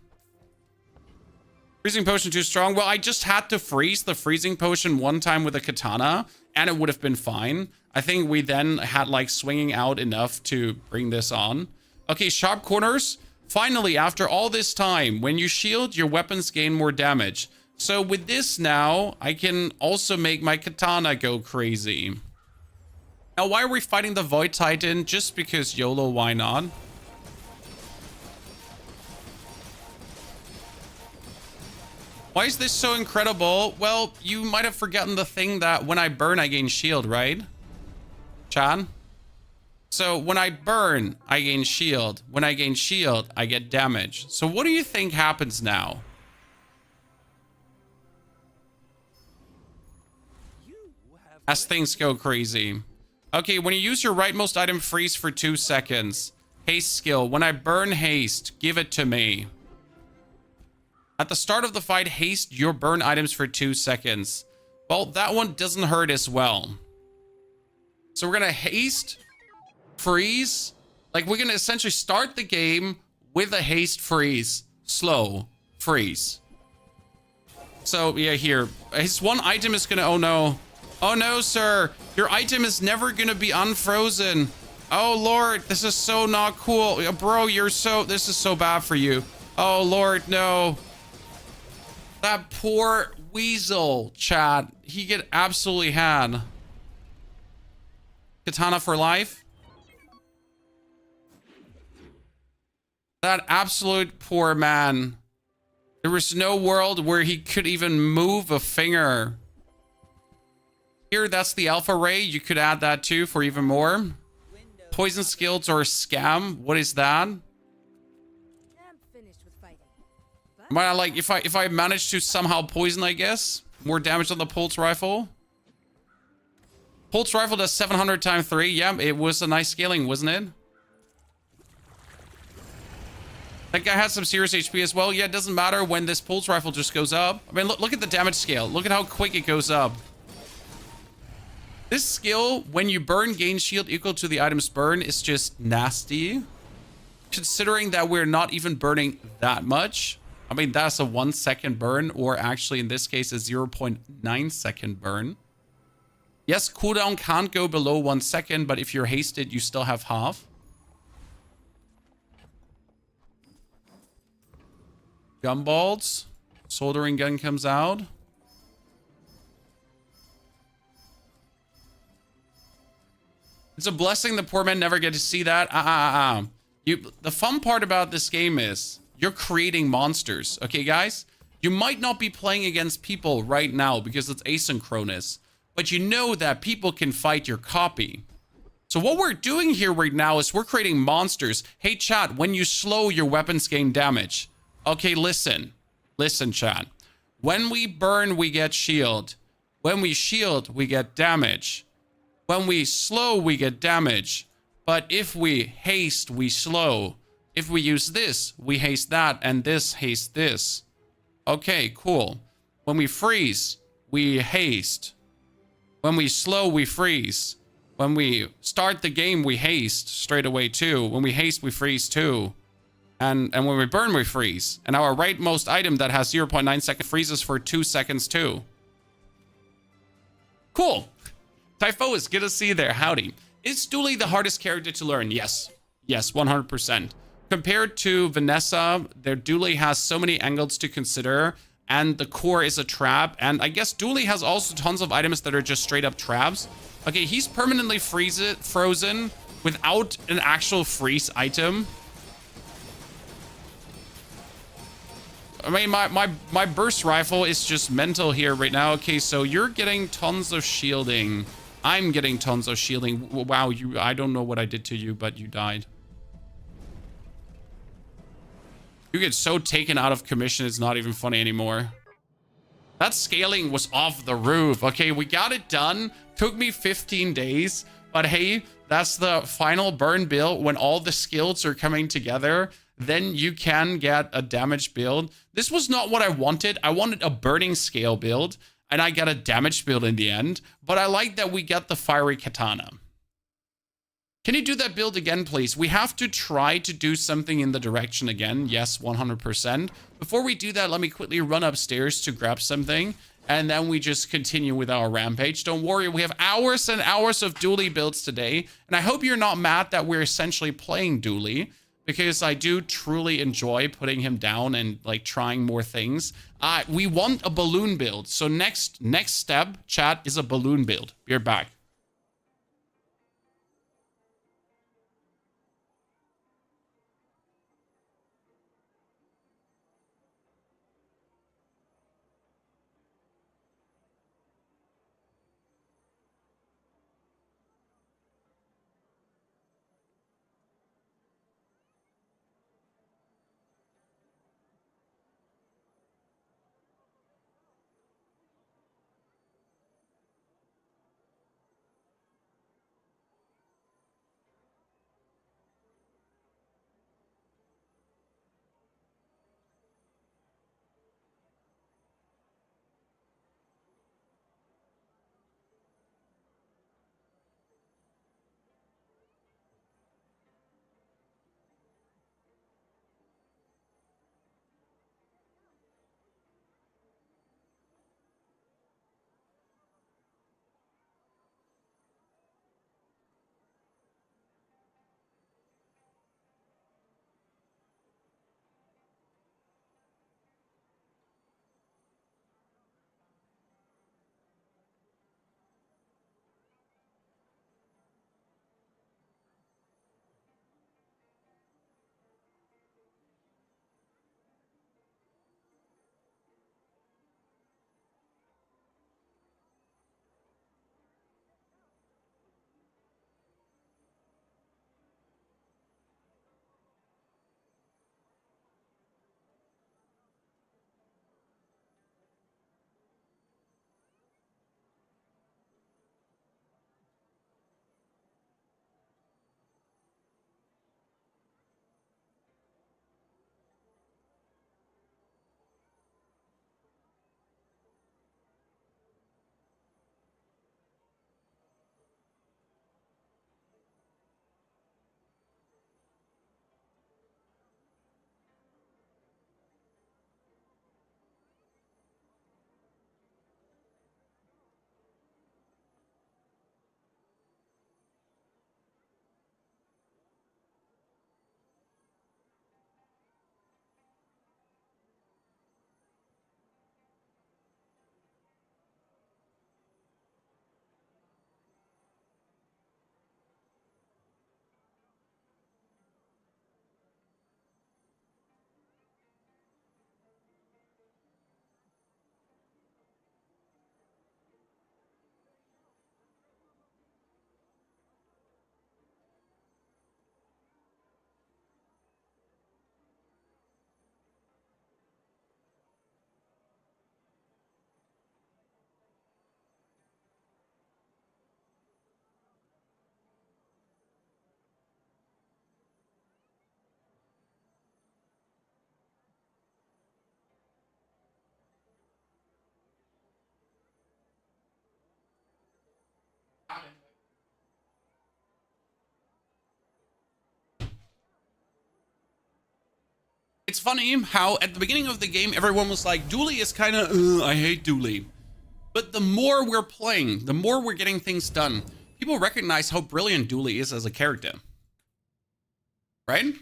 Freezing potion too strong. Well, I just had to freeze the freezing potion one time with a katana, and it would have been fine. I think we then had like swinging out enough to bring this on. Okay, sharp corners. Finally, after all this time, when you shield, your weapons gain more damage. So with this now, I can also make my katana go crazy. Now, why are we fighting the Void Titan? Just because YOLO, why not? Why is this so incredible? Well, you might have forgotten the thing that when I burn, I gain shield, right? Chad? So when I burn, I gain shield. When I gain shield, I get damage. So what do you think happens now? as things go crazy. Okay, when you use your rightmost item, freeze for 2 seconds. Haste skill. When I burn haste, give it to me. At the start of the fight, haste your burn items for 2 seconds. Well, that one doesn't hurt as well. So we're gonna haste, freeze. Like, we're gonna essentially start the game with a haste, freeze, slow, freeze. So, yeah, here. His one item is gonna... Oh, no. Oh, no, sir. Your item is never gonna be unfrozen. Oh, Lord. This is so not cool. Bro, you're so... This is so bad for you. Oh, Lord, no. That poor weasel, chat. He get absolutely had. Katana for life. That absolute poor man. There was no world where he could even move a finger. Here, that's the alpha ray. You could add that too for even more. Poison skills or scam. What is that? I'm finished with fighting. Well, like if I manage to somehow poison, I guess more damage on the pulse rifle. Pulse rifle does 700 times 3. Yeah, it was a nice scaling, wasn't it? That guy has some serious HP as well. Yeah, it doesn't matter when this pulse rifle just goes up. I mean, look at the damage scale. Look at how quick it goes up. This skill, when you burn, gain shield equal to the item's burn, is just nasty. Considering that we're not even burning that much. I mean, that's a 1 second burn, or actually in this case, a 0.9 second burn. Yes, cooldown can't go below 1 second, but if you're hasted, you still have half. Gumballs. Soldering gun comes out. It's a blessing the poor men never get to see that. The fun part about this game is you're creating monsters. Okay, guys? You might not be playing against people right now because it's asynchronous, but you know that people can fight your copy. So what we're doing here right now is we're creating monsters. Hey, chat, when you slow, your weapons gain damage. Okay, listen. Listen, chat. When we burn, we get shield. When we shield, we get damage. When we slow, we get damage. But if we haste, we slow. If we use this, we haste that, and this haste this. Okay, cool. When we freeze, we haste. When we slow, we freeze. When we start the game, we haste straight away too. When we haste, we freeze too. And when we burn, we freeze. And our rightmost item that has 0.9 second freezes for 2 seconds too. Cool. Typho, is good to see you there. Howdy. Is Dooley the hardest character to learn? Yes. Yes, 100%. Compared to Vanessa, their Dooley has so many angles to consider, and the core is a trap. And I guess Dooley has also tons of items that are just straight up traps. Okay, he's permanently frozen without an actual freeze item. I mean, my burst rifle is just mental here right now. Okay, so you're getting tons of shielding. I'm getting tons of shielding. Wow, I don't know what I did to you, but you died. You get so taken out of commission, it's not even funny anymore. That scaling was off the roof. Okay, we got it done. Took me 15 days. But hey, that's the final burn build. When all the skills are coming together, then you can get a damage build. This was not what I wanted. I wanted a burning scale build, and I got a damage build in the end. But I like that we got the fiery katana. Can you do that build again, please? We have to try to do something in the direction again. Yes, 100%. Before we do that, let me quickly run upstairs to grab something. And then we just continue with our rampage. Don't worry, we have hours and hours of Dooley builds today. And I hope you're not mad that we're essentially playing Dooley, because I do truly enjoy putting him down and like trying more things. We want a balloon build. So next step, chat, is a balloon build. We're back. It's funny how at the beginning of the game, everyone was like, Dooley is kind of, I hate Dooley. But the more we're playing, the more we're getting things done, people recognize how brilliant Dooley is as a character. Right?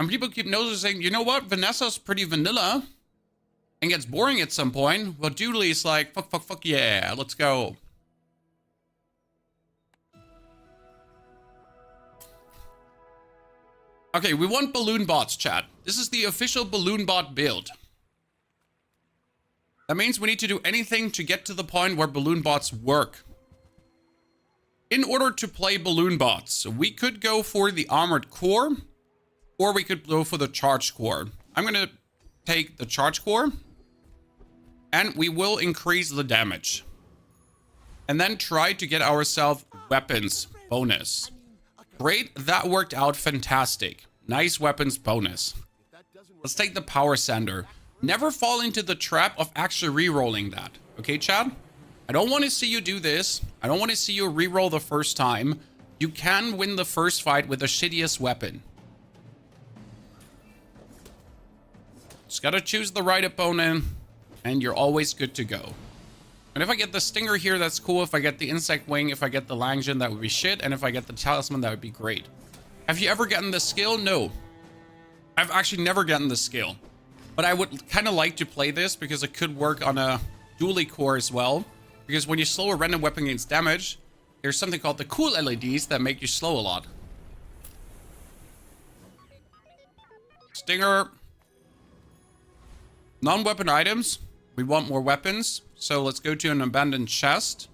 And people keep noticing, you know what? Vanessa's pretty vanilla and gets boring at some point. Well, Dooley's like, fuck, yeah, let's go. Okay, we want balloon bots, chat. This is the official balloon bot build. That means we need to do anything to get to the point where balloon bots work. In order to play balloon bots, we could go for the armored core, or we could go for the charge core. I'm going to take the charge core, and we will increase the damage. And then try to get ourselves weapons bonus. Great, that worked out fantastic. Nice weapons bonus. Let's take the power sander. Never fall into the trap of actually re-rolling that. Okay, Chad? I don't want to see you do this. I don't want to see you re-roll the first time. You can win the first fight with the shittiest weapon. Just gotta choose the right opponent, and you're always good to go. And if I get the stinger here, that's cool. If I get the insect wing, if I get the Langjin, that would be shit. And if I get the talisman, that would be great. Have you ever gotten the skill? No. I've actually never gotten the skill. But I would kind of like to play this because it could work on a Dooley core as well. Because when you slow a random weapon against damage, there's something called the cool LEDs that make you slow a lot. Stinger. Non-weapon items. We want more weapons. So let's go to an abandoned chest.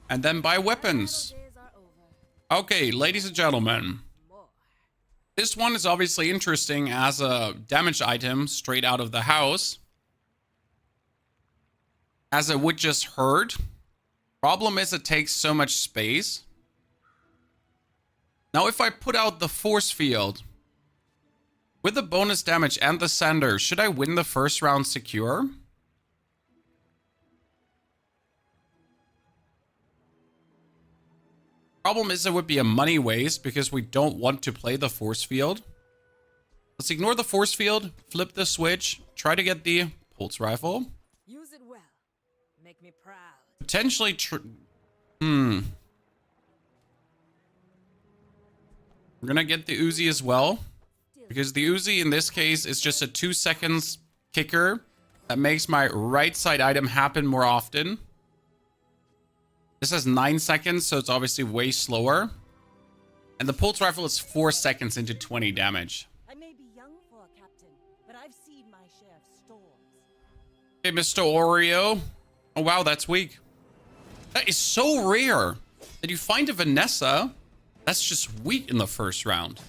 And then buy weapons. Okay, ladies and gentlemen. This one is obviously interesting as a damage item straight out of the house. As it would just hurt. Problem is it takes so much space. Now if I put out the force field with the bonus damage and the sander, should I win the first round secure? Problem is it would be a money waste because we don't want to play the force field. Let's ignore the force field, flip the switch, try to get the pulse rifle. Use it well. Make me proud. Potentially We're gonna get the Uzi as well. Because the Uzi in this case is just a 2 seconds kicker that makes my right side item happen more often. This has 9 seconds, so it's obviously way slower. And the pulse rifle is 4 seconds into 20 damage. I may be young for a captain, but I've seen my share of storms. Okay, Mr. Oreo. Oh, wow, that's weak. That is so rare that you find a Vanessa that's just weak in the first round.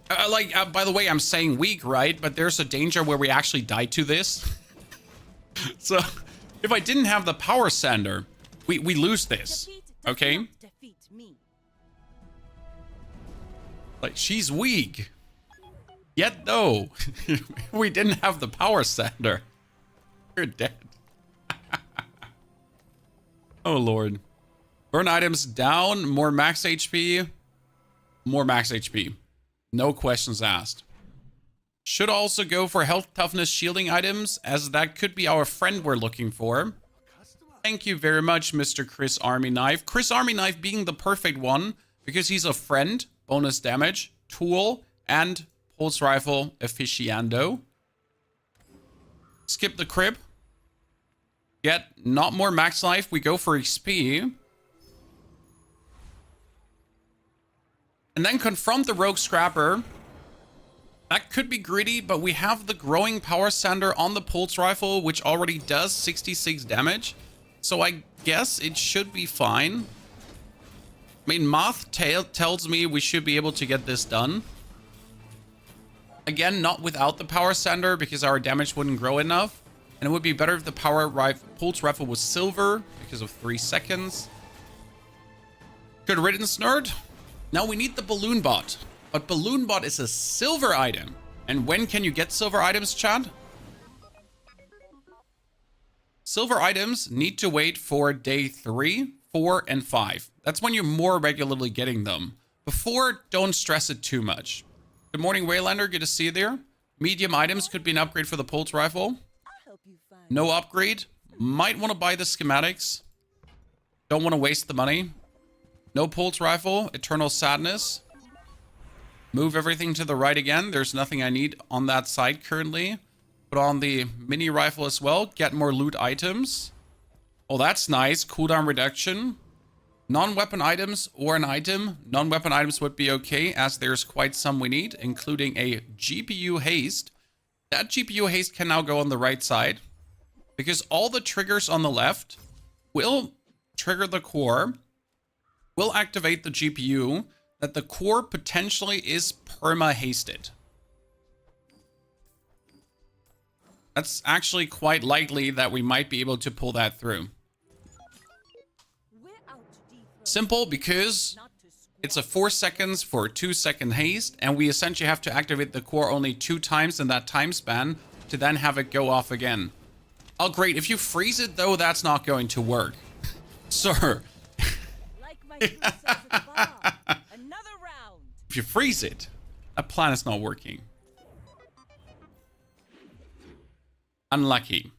By the way, I'm saying weak, right? But there's a danger where we actually die to this. So, if I didn't have the power sander, we lose this, okay? Defeat me. Like, she's weak. Yet, though, we didn't have the power sander. You're dead. Oh, Lord. Burn items down, more max HP. More max HP. No questions asked. Should also go for health, toughness, shielding items, as that could be our friend we're looking for. Thank you very much, Mr. Chris Army Knife. Chris Army Knife being the perfect one, because he's a friend, bonus damage, tool, and pulse rifle aficionado. Skip the crib. Get not more max life, we go for XP. And then confront the rogue scrapper. That could be greedy, but we have the growing power sander on the pulse rifle, which already does 66 damage. So I guess it should be fine. I mean, Moth tells me we should be able to get this done. Again, not without the power sander, because our damage wouldn't grow enough. And it would be better if the pulse rifle was silver, because of 3 seconds. Good riddance, nerd. Now we need the balloon bot. But balloon bot is a silver item. And when can you get silver items, Chad? Silver items need to wait for day 3, 4, and 5. That's when you're more regularly getting them. Before, don't stress it too much. Good morning, Waylander. Good to see you there. Medium items could be an upgrade for the pulse rifle. I'll help you find No upgrade. Might want to buy the schematics. Don't want to waste the money. No pulse rifle. Eternal sadness. Move everything to the right again. There's nothing I need on that side currently. Put on the mini rifle as well. Get more loot items. Oh, that's nice. Cooldown reduction. Non-weapon items or an item. Non-weapon items would be okay, as there's quite some we need, including a GPU haste. That GPU haste can now go on the right side, because all the triggers on the left will trigger the core, will activate the GPU, that the core potentially is perma-hasted. That's actually quite likely that we might be able to pull that through. We're out to dethrone, Simple, because not to squash. it's a 4 seconds for a 2-second haste, and we essentially have to activate the core only 2 times in that time span to then have it go off again. Oh, great. If you freeze it, though, that's not going to work. Sir, Like my food says at the bar. Another round. if you freeze it, that plan is not working. Unlucky.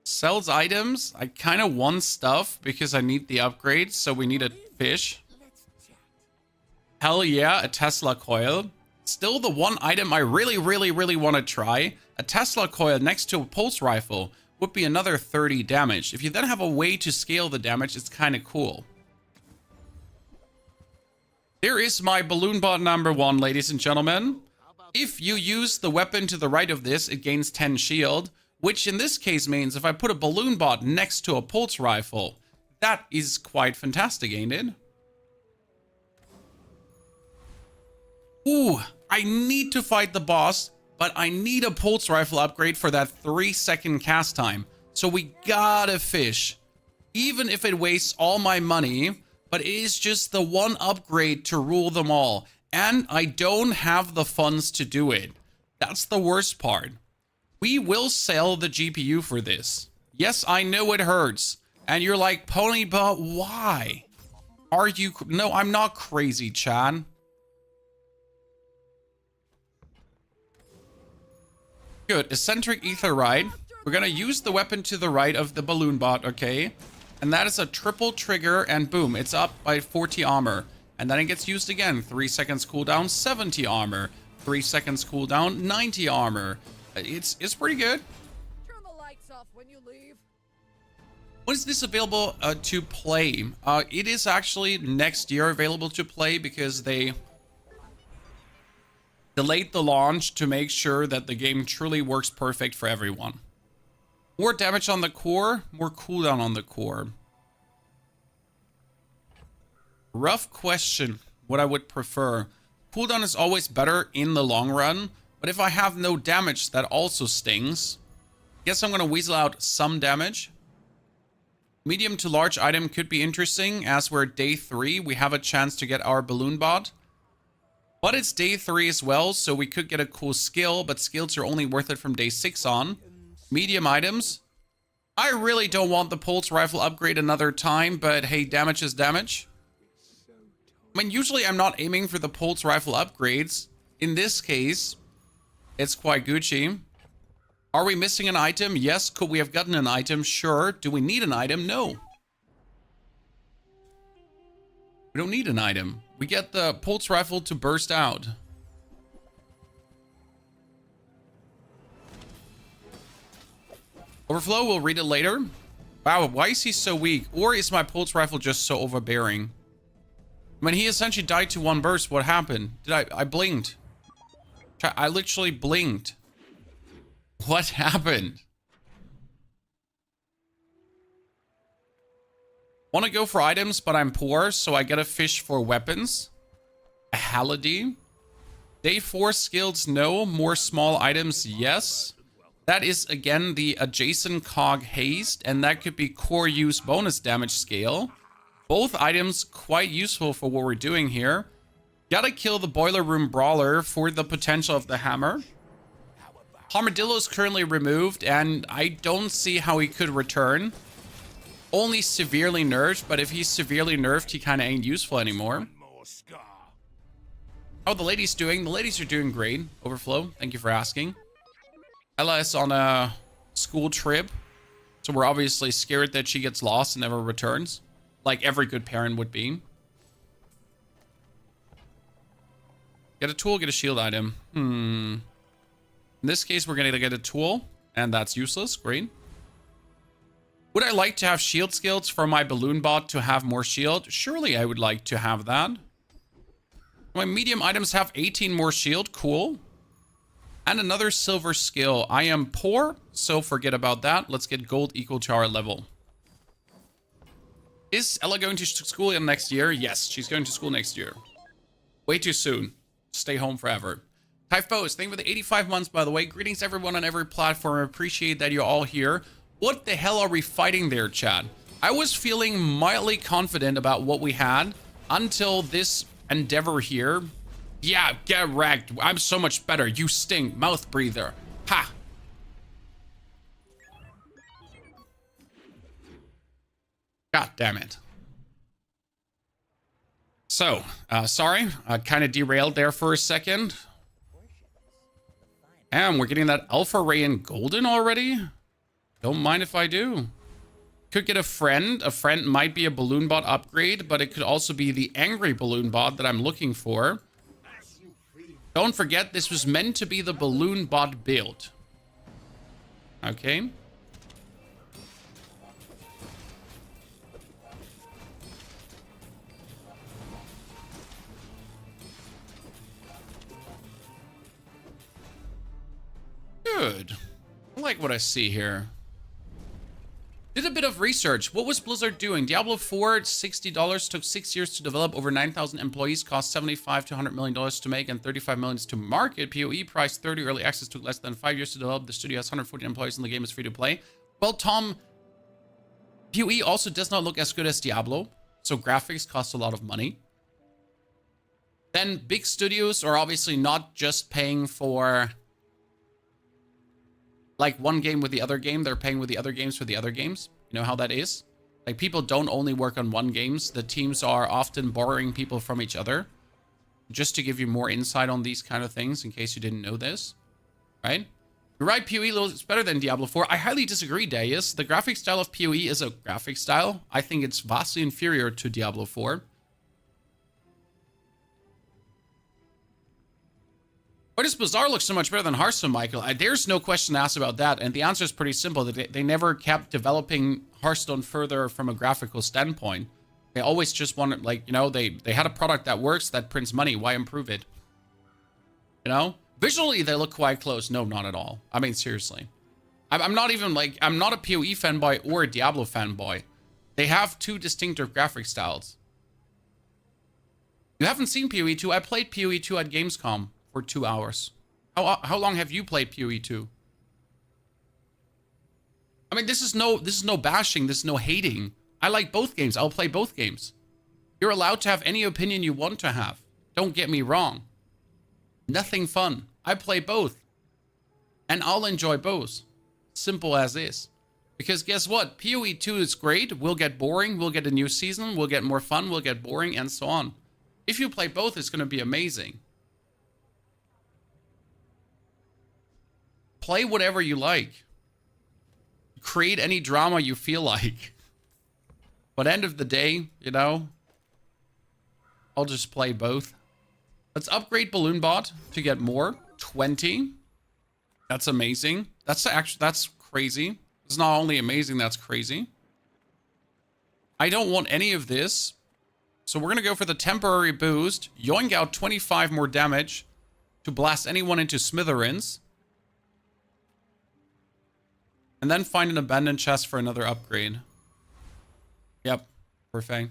Sells items. I kind of want stuff because I need the upgrades, so we need a fish. Hell yeah, a Tesla coil. Still the one item I really want to try. A Tesla coil next to a pulse rifle would be another 30 damage. If you then have a way to scale the damage, it's kind of cool. There is my balloon bot number 1, ladies and gentlemen. If you use the weapon to the right of this, it gains 10 shield, which in this case means if I put a balloon bot next to a pulse rifle, that is quite fantastic, ain't it? Ooh, I need to fight the boss, but I need a pulse rifle upgrade for that 3-second cast time. So we gotta fish. Even if it wastes all my money, but it is just the one upgrade to rule them all. And I don't have the funds to do it. That's the worst part. We will sell the GPU for this. Yes, I know it hurts. And you're like, Pony, but why? Are you... No, I'm not crazy, Chad. Good. Eccentric ether ride. We're gonna use the weapon to the right of the balloon bot, okay? And that is a triple trigger, and boom, it's up by 40 armor. And then it gets used again. 3 seconds cooldown, 70 armor. 3 seconds cooldown, 90 armor. It's pretty good. Turn the lights off when you leave. When is this available to play? It is actually next year available to play because they delayed the launch to make sure that the game truly works perfect for everyone. More damage on the core, more cooldown on the core. Rough question, what I would prefer. Cooldown is always better in the long run, but if I have no damage, that also stings. Guess I'm gonna weasel out some damage. Medium to large item could be interesting, as we're day 3, we have a chance to get our balloon bot. But it's day 3 as well, so we could get a cool skill, but skills are only worth it from day 6 on. Medium items. I really don't want the pulse rifle upgrade another time, but hey, damage is damage. I mean, usually I'm not aiming for the pulse rifle upgrades. In this case, it's quite Gucci. Are we missing an item? Yes. Could we have gotten an item? Sure. Do we need an item? No. We don't need an item. We get the pulse rifle to burst out. Overflow, we'll read it later. Wow, why is he so weak? Or is my pulse rifle just so overbearing? When he essentially died to one burst, what happened? I blinked. I literally blinked. What happened? Want to go for items, but I'm poor, so I get a fish for weapons. A Halidee. Day 4 skills, no. More small items, yes. That is, again, the adjacent cog haste, and that could be core use bonus damage scale. Both items quite useful for what we're doing here. Gotta kill the boiler room brawler for the potential of the hammer. Armadillo is currently removed, and I don't see how he could return. only severely nerfed, but if he's severely nerfed, he kind of ain't useful anymore. How are the ladies doing? The ladies are doing great. Overflow, thank you for asking. Ella is on a school trip, so we're obviously scared that she gets lost and never returns, like every good parent would be. Get a tool, get a shield item. In this case, we're gonna get a tool, and that's useless. Great. Would I like to have shield skills for my balloon bot to have more shield? Surely I would like to have that. My medium items have 18 more shield. Cool. And another silver skill. I am poor, so forget about that. Let's get gold equal to our level. Is Ella going to school in next year? Yes, she's going to school next year. Way too soon. Stay home forever. Typhos, thank you for the 85 months, by the way. Greetings, everyone on every platform. I appreciate that you're all here. What the hell are we fighting there, Chad? I was feeling mildly confident about what we had until this endeavor here. Yeah, get wrecked. I'm so much better. You stink. Mouth breather. Ha! God damn it. So, sorry. I kind of derailed there for a second. And we're getting that Alpha Ray in Golden already? Don't mind if I do. Could get a friend. A friend might be a balloon bot upgrade, but it could also be the angry balloon bot that I'm looking for. Don't forget, this was meant to be the balloon bot build. Okay. Good. I like what I see here. Did a bit of research. What was Blizzard doing? Diablo 4, $60, took 6 years to develop, over 9,000 employees, cost $75 to $100 million to make, and $35 million to market. PoE price 30, early access took less than 5 years to develop. The studio has 140 employees and the game is free to play. Well, Tom, PoE also does not look as good as Diablo, so graphics cost a lot of money. Then big studios are obviously not just paying for like one game with the other game, they're paying with the other games for the other games. You know how that is? Like, people don't only work on one games. The teams are often borrowing people from each other. Just to give you more insight on these kind of things, in case you didn't know this. Right? You're right, PoE looks better than Diablo 4. I highly disagree, Deus. The graphic style of PoE is a graphic style. I think it's vastly inferior to Diablo 4. Why does Bazaar look so much better than Hearthstone, Michael? There's no question asked about that, and the answer is pretty simple. They never kept developing Hearthstone further from a graphical standpoint. They always just wanted, like, you know, they had a product that works, that prints money. Why improve it? You know? Visually, they look quite close. No, not at all. I mean, seriously. I'm not even, like, I'm not a PoE fanboy or a Diablo fanboy. They have two distinctive graphic styles. You haven't seen PoE 2. I played PoE 2 at Gamescom. For 2 hours. How long have you played PoE 2? I mean, this is no bashing, this is no hating. I like both games. I'll play both games. You're allowed to have any opinion you want to have. Don't get me wrong. Nothing fun. I play both. And I'll enjoy both. Simple as is. Because guess what? PoE 2 is great. We'll get boring. We'll get a new season. We'll get more fun. We'll get boring, and so on. If you play both, it's going to be amazing. Play whatever you like. Create any drama you feel like. But end of the day, you know, I'll just play both. Let's upgrade Balloon Bot to get more. 20. That's amazing. That's crazy. It's not only amazing, that's crazy. I don't want any of this. So we're going to go for the temporary boost. Yoink out 25 more damage to blast anyone into smithereens. And then find an abandoned chest for another upgrade. Yep, perfect.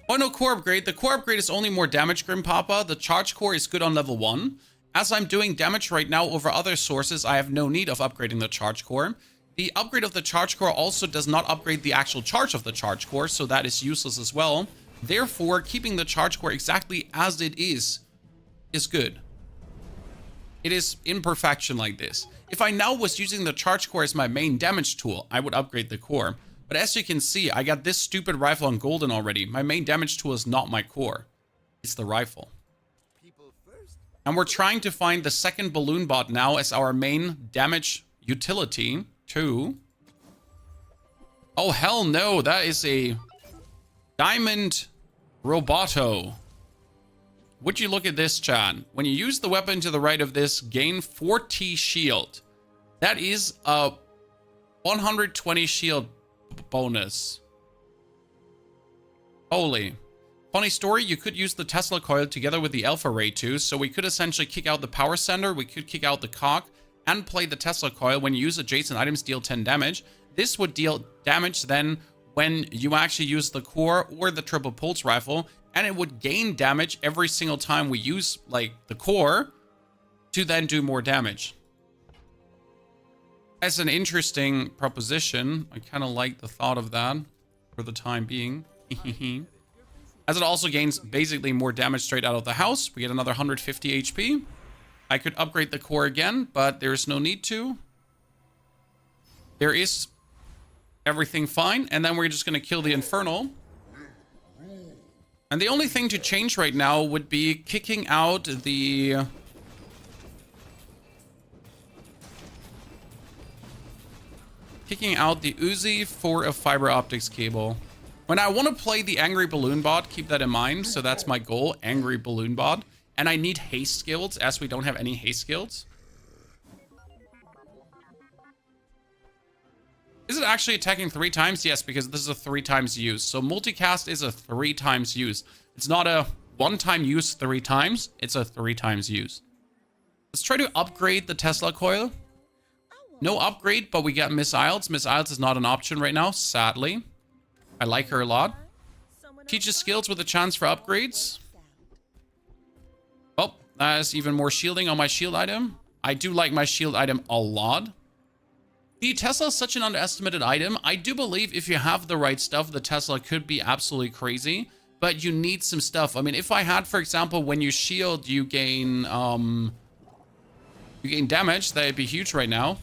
Oh, no core upgrade. The core upgrade is only more damage, Grim Papa. The charge core is good on level 1. As I'm doing damage right now over other sources, I have no need of upgrading the charge core. The upgrade of the charge core also does not upgrade the actual charge of the charge core, so that is useless as well. Therefore, keeping the charge core exactly as it is good. It is imperfection like this. If I now was using the charge core as my main damage tool, I would upgrade the core. But as you can see, I got this stupid rifle on golden already. My main damage tool is not my core. It's the rifle. And we're trying to find the second balloon bot now as our main damage utility too. Oh, hell no. That is a diamond roboto. Would you look at this, chat? When you use the weapon to the right of this, gain 40 shield. That is a 120 shield bonus. Holy. Funny story, you could use the Tesla coil together with the Alpha Ray too, so we could essentially kick out the power center, we could kick out the cock, and play the Tesla coil. When you use adjacent items, deal 10 damage. This would deal damage then when you actually use the core or the triple pulse rifle, and it would gain damage every single time we use, like, the core to then do more damage. That's an interesting proposition. I kind of like the thought of that for the time being. As it also gains basically more damage straight out of the house. We get another 150 HP. I could upgrade the core again, but there's no need to. There is everything fine. And then we're just going to kill the Infernal. And the only thing to change right now would be kicking out the... Uzi for a fiber optics cable. When I want to play the Angry Balloon Bot, keep that in mind. So that's my goal, Angry Balloon Bot. And I need haste skills, as we don't have any haste skills. Is it actually attacking 3 times? Yes, because this is a 3 times use. So multicast is a 3 times use. It's not a 1-time use 3 times. It's a 3 times use. Let's try to upgrade the Tesla coil. No upgrade, but we got Miss Isles. Miss Isles is not an option right now, sadly. I like her a lot. Teaches skills with a chance for upgrades. Oh, that is even more shielding on my shield item. I do like my shield item a lot. The Tesla is such an underestimated item. I do believe if you have the right stuff, the Tesla could be absolutely crazy. But you need some stuff. I mean, if I had, for example, when you shield, you gain damage. That'd be huge right now.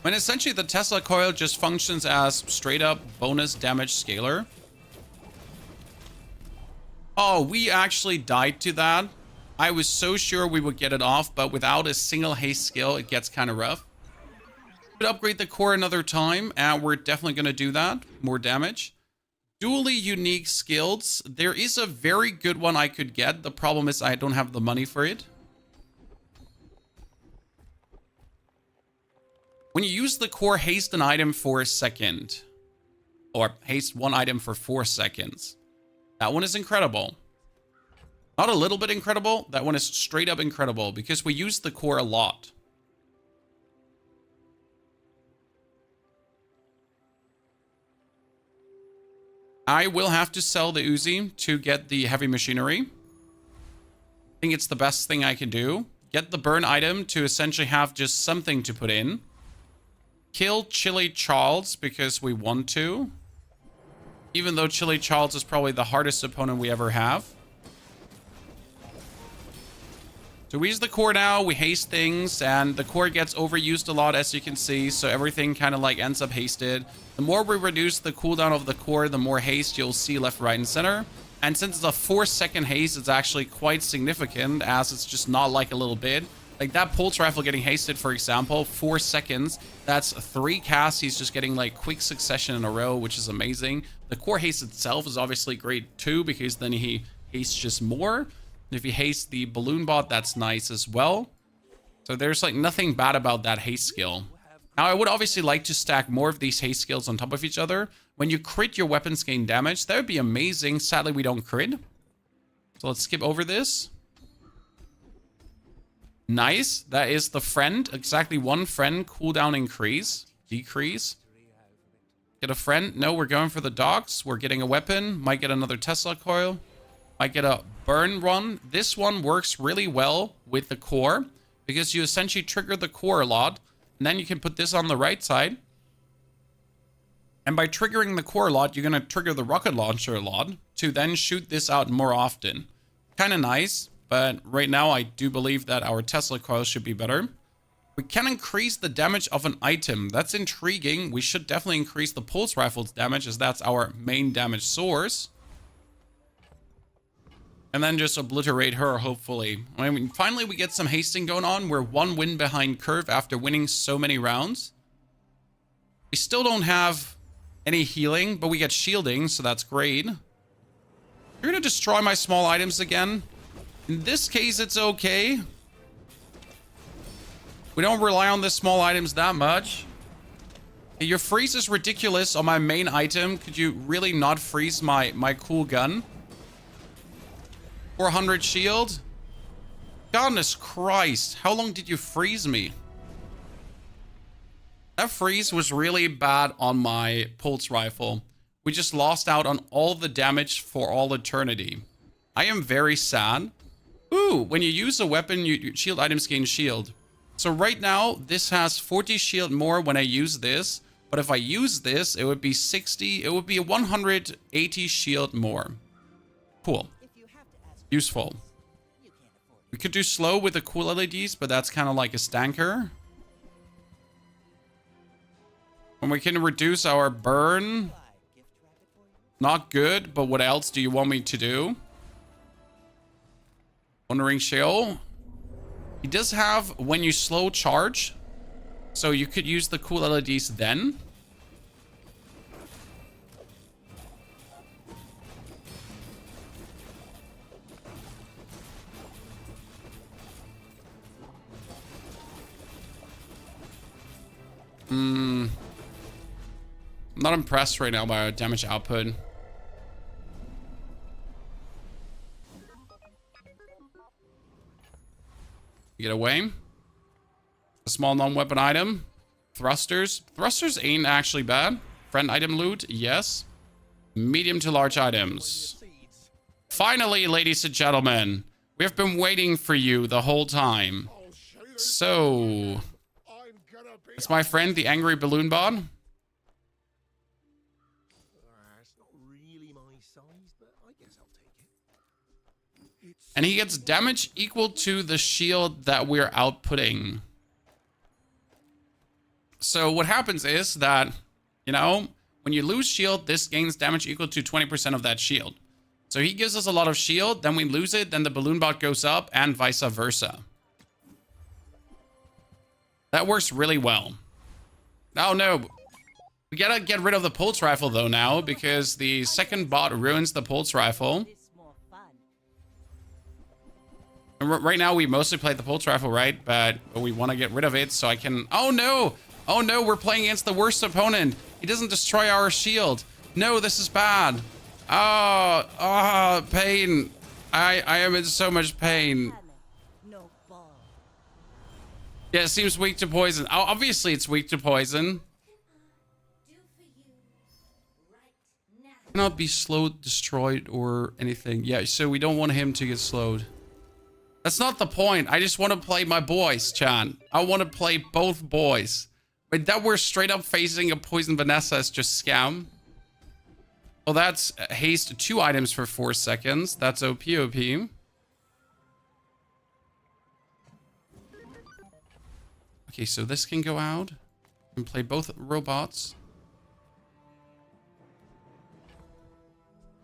When essentially the Tesla coil just functions as straight up bonus damage scaler. Oh, we actually died to that. I was so sure we would get it off, but without a single haste skill, it gets kind of rough. Could upgrade the core another time, and we're definitely going to do that. More damage. Dooley unique skills. There is a very good one I could get. The problem is I don't have the money for it. When you use the core, haste an item for a second. Or haste one item for 4 seconds. That one is incredible. Not a little bit incredible. That one is straight up incredible because we use the core a lot. I will have to sell the Uzi to get the heavy machinery. I think it's the best thing I can do. Get the burn item to essentially have just something to put in. Kill Chili Charles because we want to. Even though Chili Charles is probably the hardest opponent we ever have. So we use the core now, we haste things, and the core gets overused a lot, as you can see, so everything kind of like ends up hasted. The more we reduce the cooldown of the core, the more haste you'll see left, right, and center. And since it's a 4-second haste, it's actually quite significant, as it's just not like a little bit. Like that pulse rifle getting hasted, for example, 4 seconds. That's 3 casts. He's just getting like quick succession in a row, which is amazing. The core haste itself is obviously great too, because then he hastes just more. If you haste the balloon bot, that's nice as well. So there's like nothing bad about that haste skill. Now I would obviously like to stack more of these haste skills on top of each other. When you crit, your weapons gain damage. That would be amazing. Sadly, we don't crit. So let's skip over this. Nice. That is the friend. Exactly 1 friend cooldown increase. Decrease. Get a friend. No, we're going for the dogs. We're getting a weapon. Might get another Tesla coil. Might get a burn one. This one works really well with the core because you essentially trigger the core a lot. And then you can put this on the right side. And by triggering the core a lot, you're going to trigger the rocket launcher a lot to then shoot this out more often. Kind of nice. But right now, I do believe that our Tesla coil should be better. We can increase the damage of an item. That's intriguing. We should definitely increase the pulse rifle's damage, as that's our main damage source. And then just obliterate her, hopefully. I mean, finally we get some hasting going on. We're 1 win behind curve after winning so many rounds. We still don't have any healing, but we get shielding, so that's great. You're gonna destroy my small items again. In this case, it's okay. We don't rely on the small items that much. Hey, your freeze is ridiculous on my main item. Could you really not freeze my cool gun? 400 shield? Goodness Christ. How long did you freeze me? That freeze was really bad on my pulse rifle. We just lost out on all the damage for all eternity. I am very sad. Ooh, when you use a weapon, your shield items gain shield. So right now, this has 40 shield more when I use this. But if I use this, it would be 60. It would be 180 shield more. Cool. Useful. We could do slow with the cool LEDs, but that's kind of like a stanker. And we can reduce our burn. Not good, but what else do you want me to do? Wandering Shale. He does have when you slow charge. So you could use the cool LEDs then. I'm not impressed right now by our damage output. Get away. A small non-weapon item. Thrusters. Thrusters ain't actually bad. Friend item loot, yes. Medium to large items. Finally, ladies and gentlemen. We have been waiting for you the whole time. So... it's my friend, the angry balloon bot. And he gets damage equal to the shield that we're outputting. So what happens is that, you know, when you lose shield, this gains damage equal to 20% of that shield. So he gives us a lot of shield, then we lose it, then the balloon bot goes up, and vice versa. That works really well. Oh no. We gotta get rid of the pulse rifle though now, because the second bot ruins the pulse rifle. And right now we mostly play the pulse rifle, right? But we want to get rid of it so I can... oh no! Oh no, we're playing against the worst opponent. He doesn't destroy our shield. No, this is bad. Oh, pain. I am in so much pain. Yeah, it seems weak to poison. Oh, obviously it's weak to poison. Cannot be slowed, destroyed, or anything. Yeah, so we don't want him to get slowed. That's not the point. I just want to play my boys, Chan. I want to play both boys. But that we're straight up facing a poison Vanessa is just scam. Well, that's haste 2 items for 4 seconds. That's OP. Okay, so this can go out. We can play both robots.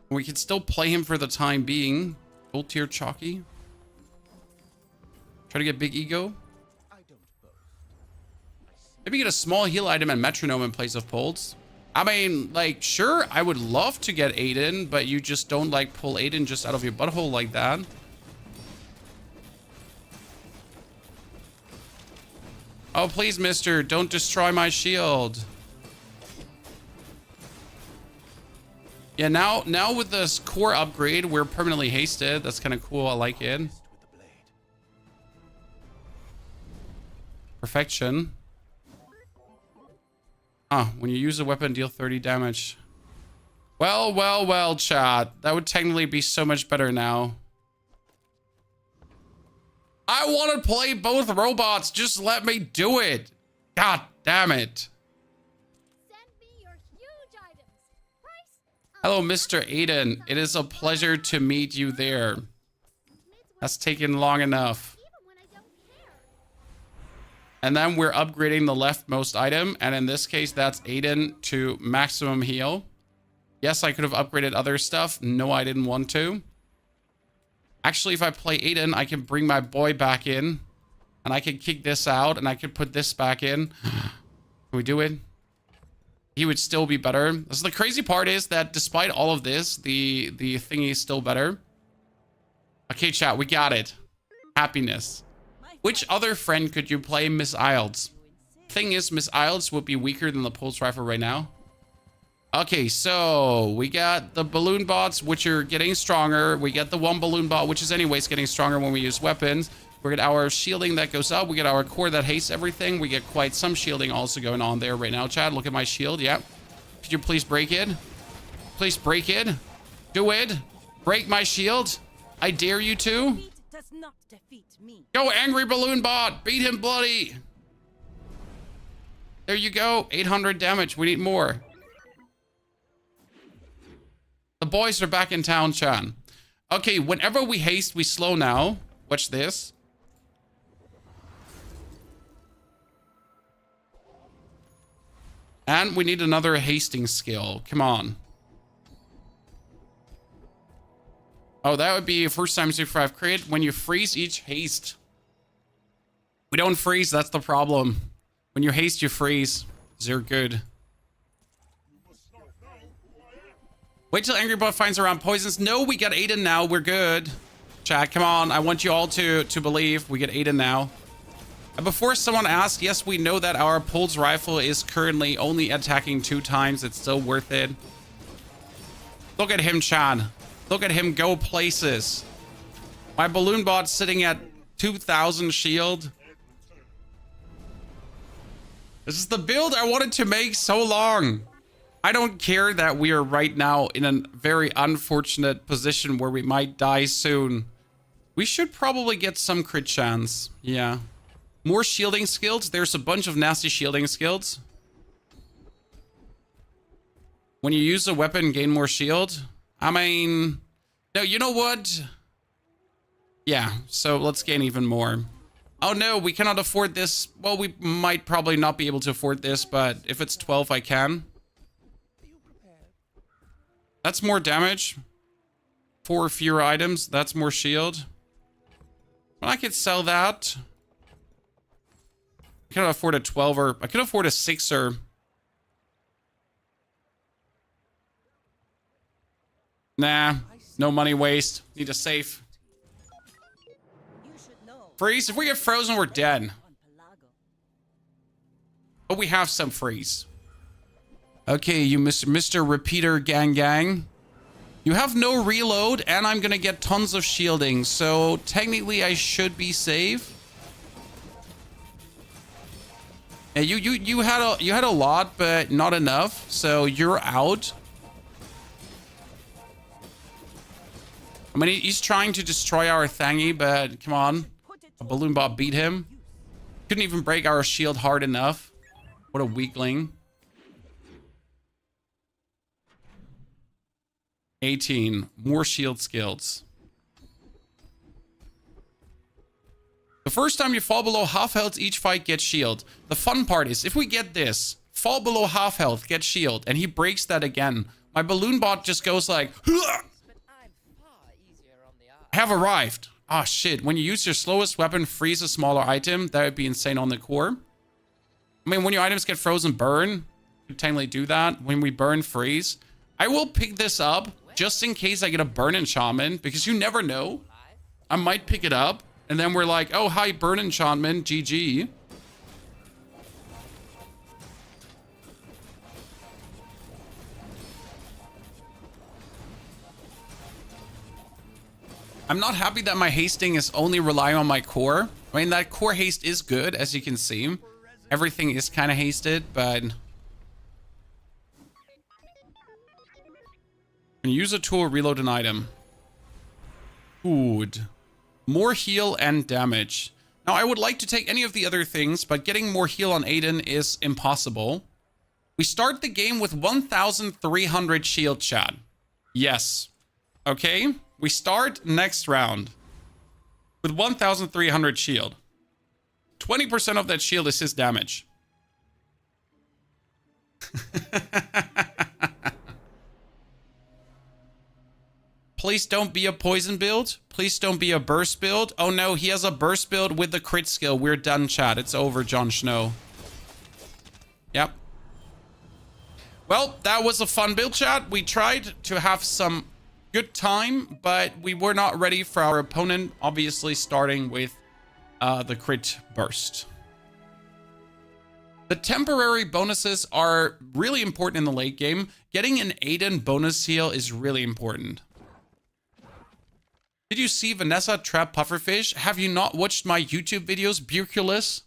We can still play him for the time being. Gold tier Chalky. Try to get big ego. Maybe get a small heal item and metronome in place of pulse. I mean, like, sure, I would love to get Aiden, but you just don't, like, pull Aiden just out of your butthole like that. Oh, please, mister, don't destroy my shield. Yeah, now with this core upgrade, we're permanently hasted. That's kind of cool. I like it. Perfection. When you use a weapon, deal 30 damage. Well, chat. That would technically be so much better now. I want to play both robots. Just let me do it. God damn it. Send me your huge items. Price? Hello, Mr. Aiden. It is a pleasure to meet you there. That's taken long enough. Even when I don't care. And then we're upgrading the leftmost item. And in this case, that's Aiden to maximum heal. Yes, I could have upgraded other stuff. No, I didn't want to. Actually, if I play Aiden, I can bring my boy back in. And I can kick this out. And I can put this back in. Can we do it? He would still be better. So the crazy part is that despite all of this, the thingy is still better. Okay, chat, we got it. Happiness. Which other friend could you play Miss Isles? Thing is, Miss Isles would be weaker than the pulse rifle right now. Okay, so we got the balloon bots, which are getting stronger. We get the one balloon bot, which is anyways getting stronger when we use weapons. We get our shielding that goes up. We get our core that hates everything. We get quite some shielding also going on there right now, Chad. Look at my shield. Yeah. Could you please break it? Please break it. Do it. Break my shield. I dare you to. Defeat does not defeat me. Go, angry balloon bot. Beat him bloody. There you go. 800 damage. We need more. The boys are back in town, Chan. Okay, whenever we haste, we slow now. Watch this. And we need another hasting skill. Come on. Oh, that would be first time 65 crit. When you freeze each haste. We don't freeze, that's the problem. When you haste, you freeze. They're good. Wait till Angry Bot finds around poisons. No, we got Aiden now. We're good. Chat, come on. I want you all to believe we get Aiden now. And before someone asks, yes, we know that our pulse rifle is currently only attacking 2 times. It's still worth it. Look at him, Chad. Look at him go places. My balloon bot's sitting at 2,000 shield. This is the build I wanted to make so long. I don't care that we are right now in a very unfortunate position where we might die soon. We should probably get some crit chance. Yeah. More shielding skills. There's a bunch of nasty shielding skills. When you use a weapon, gain more shield. I mean, no, you know what? Yeah, so let's gain even more. Oh no, we cannot afford this. Well, we might probably not be able to afford this, but if it's 12, I can. That's more damage. 4 fewer items. That's more shield. Well, I could sell that. I could afford a 12er. I could afford a 6er. Nah, no money waste. Need a safe. You should know. Freeze. If we get frozen, we're dead. On Pelago. But we have some freeze. Okay, you Mr. Repeater Gang. You have no reload, and I'm gonna get tons of shielding. So technically, I should be safe. Yeah, you had a lot, but not enough. So you're out. I mean, he's trying to destroy our thingy, but come on. A balloon bot beat him. Couldn't even break our shield hard enough. What a weakling. 18. More shield skills. The first time you fall below half health, each fight gets shield. The fun part is, if we get this, fall below half health, get shield, and he breaks that again, my balloon bot just goes like, have arrived. Ah, shit. When you use your slowest weapon, freeze a smaller item. That would be insane on the core. I mean, when your items get frozen, burn. You can technically do that. When we burn, freeze. I will pick this up just in case I get a burn enchantment, because you never know. I might pick it up, and then we're like, oh, hi, burn enchantment, GG. I'm not happy that my hasting is only relying on my core. I mean, that core haste is good, as you can see. Everything is kind of hasted, but... When you use a tool, reload an item. Good. More heal and damage. Now, I would like to take any of the other things, but getting more heal on Aiden is impossible. We start the game with 1,300 shield, chat. Yes. Okay? We start next round with 1,300 shield. 20% of that shield is his damage. Please don't be a poison build. Please don't be a burst build. Oh no, he has a burst build with the crit skill. We're done, chat. It's over, Jon Snow. Yep. Well, that was a fun build, chat. We tried to have some good time, but we were not ready for our opponent, obviously starting with the crit burst. The temporary bonuses are really important in the late game. Getting an Aiden bonus heal is really important. Did you see Vanessa trap pufferfish? Have you not watched my YouTube videos, Buculus?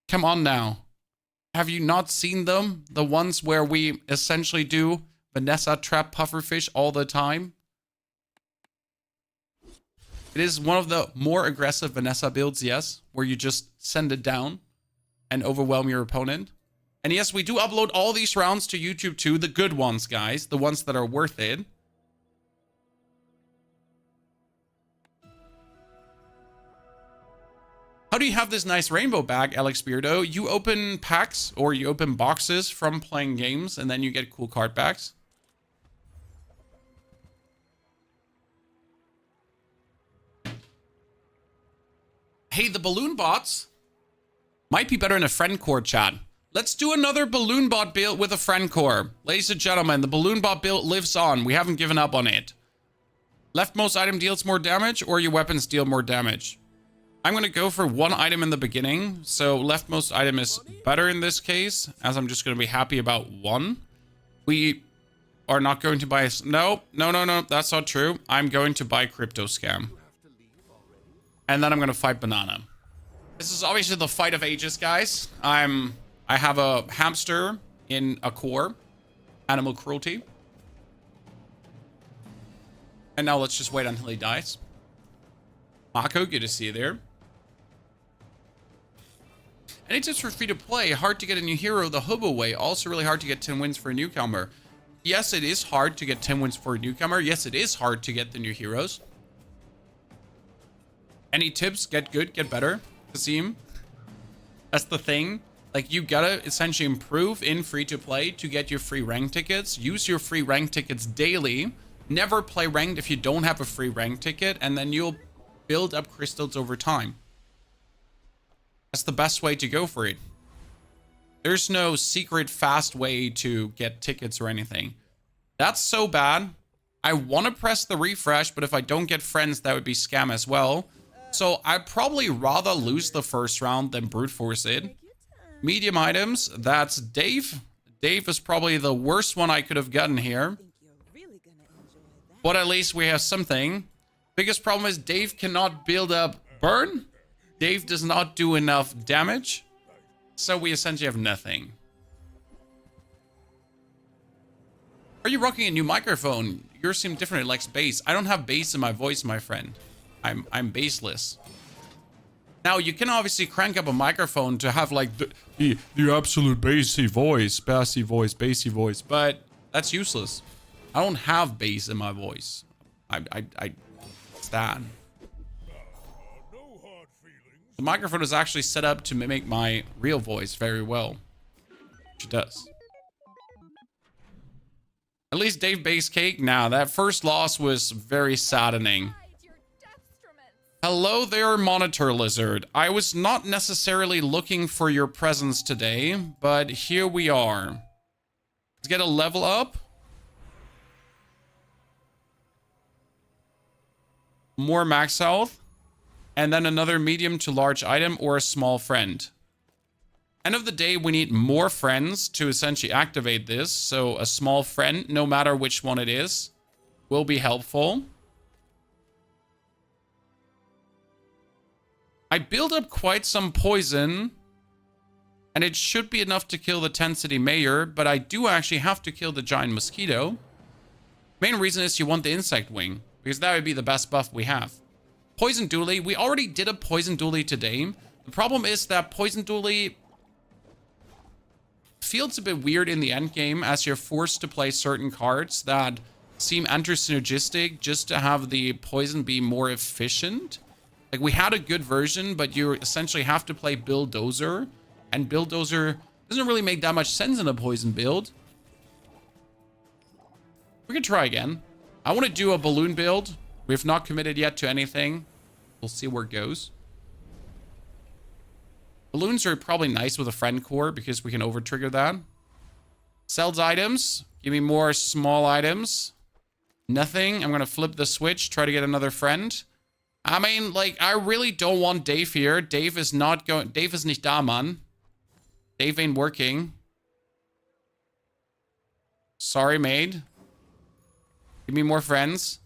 Come on now. Have you not seen them? The ones where we essentially do Vanessa trap pufferfish all the time? It is one of the more aggressive Vanessa builds, yes, where you just send it down and overwhelm your opponent. And yes, we do upload all these rounds to YouTube too, the good ones, guys, the ones that are worth it. How do you have this nice rainbow bag, Alex Beardo? You open packs or you open boxes from playing games and then you get cool card packs. Hey, the balloon bots might be better in a friend core, chat. Let's do another balloon bot build with a friend core. Ladies and gentlemen, the balloon bot build lives on. We haven't given up on it. Leftmost item deals more damage or your weapons deal more damage. I'm going to go for one item in the beginning. So leftmost item is better in this case, as I'm just going to be happy about one. We are not going to buy... No. That's not true. I'm going to buy Crypto Scam. And then I'm going to fight Banana. This is obviously the fight of ages, guys. I have a hamster in a core. Animal cruelty. And now let's just wait until he dies. Mako, good to see you there. Any tips for free to play? Hard to get a new hero the Hobo way. Also really hard to get 10 wins for a newcomer. Yes, it is hard to get 10 wins for a newcomer. Yes, it is hard to get the new heroes. Any tips? Get good, get better. Kasim. That's the thing. Like, you gotta essentially improve in free to play to get your free rank tickets. Use your free rank tickets daily. Never play ranked if you don't have a free rank ticket, and then you'll build up crystals over time. That's the best way to go for it. There's no secret fast way to get tickets or anything. That's so bad. I want to press the refresh, but if I don't get friends, that would be scam as well. So I'd probably rather lose the first round than brute force it. Medium items, that's Dave. Dave is probably the worst one I could have gotten here. But at least we have something. Biggest problem is Dave cannot build up burn. Dave does not do enough damage. So we essentially have nothing. Are you rocking a new microphone? Yours seem different. It likes bass. I don't have bass in my voice, my friend. I'm bassless. Now, you can obviously crank up a microphone to have like the absolute bassy voice, bassy voice, but that's useless. I don't have bass in my voice. It's that. The microphone is actually set up to mimic my real voice very well. Which it does. At least Dave Base Cake. Nah, that first loss was very saddening. Hello there, Monitor Lizard. I was not necessarily looking for your presence today, but here we are. Let's get a level up. More max health. And then another medium to large item or a small friend. End of the day, we need more friends to essentially activate this. So a small friend, no matter which one it is, will be helpful. I build up quite some poison, and it should be enough to kill the 10 City Mayor, but I do actually have to kill the giant mosquito. Main reason is you want the insect wing, because that would be the best buff we have. Poison Dooley, we already did a Poison Dooley today. The problem is that Poison Dooley feels a bit weird in the end game, as you're forced to play certain cards that seem anti-synergistic just to have the poison be more efficient. Like, we had a good version, but you essentially have to play Bulldozer. And Bulldozer doesn't really make that much sense in a poison build. We could try again. I want to do a balloon build. We've not committed yet to anything. We'll see where it goes. Balloons are probably nice with a friend core because we can over-trigger that. Sells items. Give me more small items. Nothing. I'm going to flip the switch. Try to get another friend. I mean, like, I really don't want Dave here. Dave is not going... Dave is nicht da, man. Dave ain't working. Sorry, maid. Give me more friends.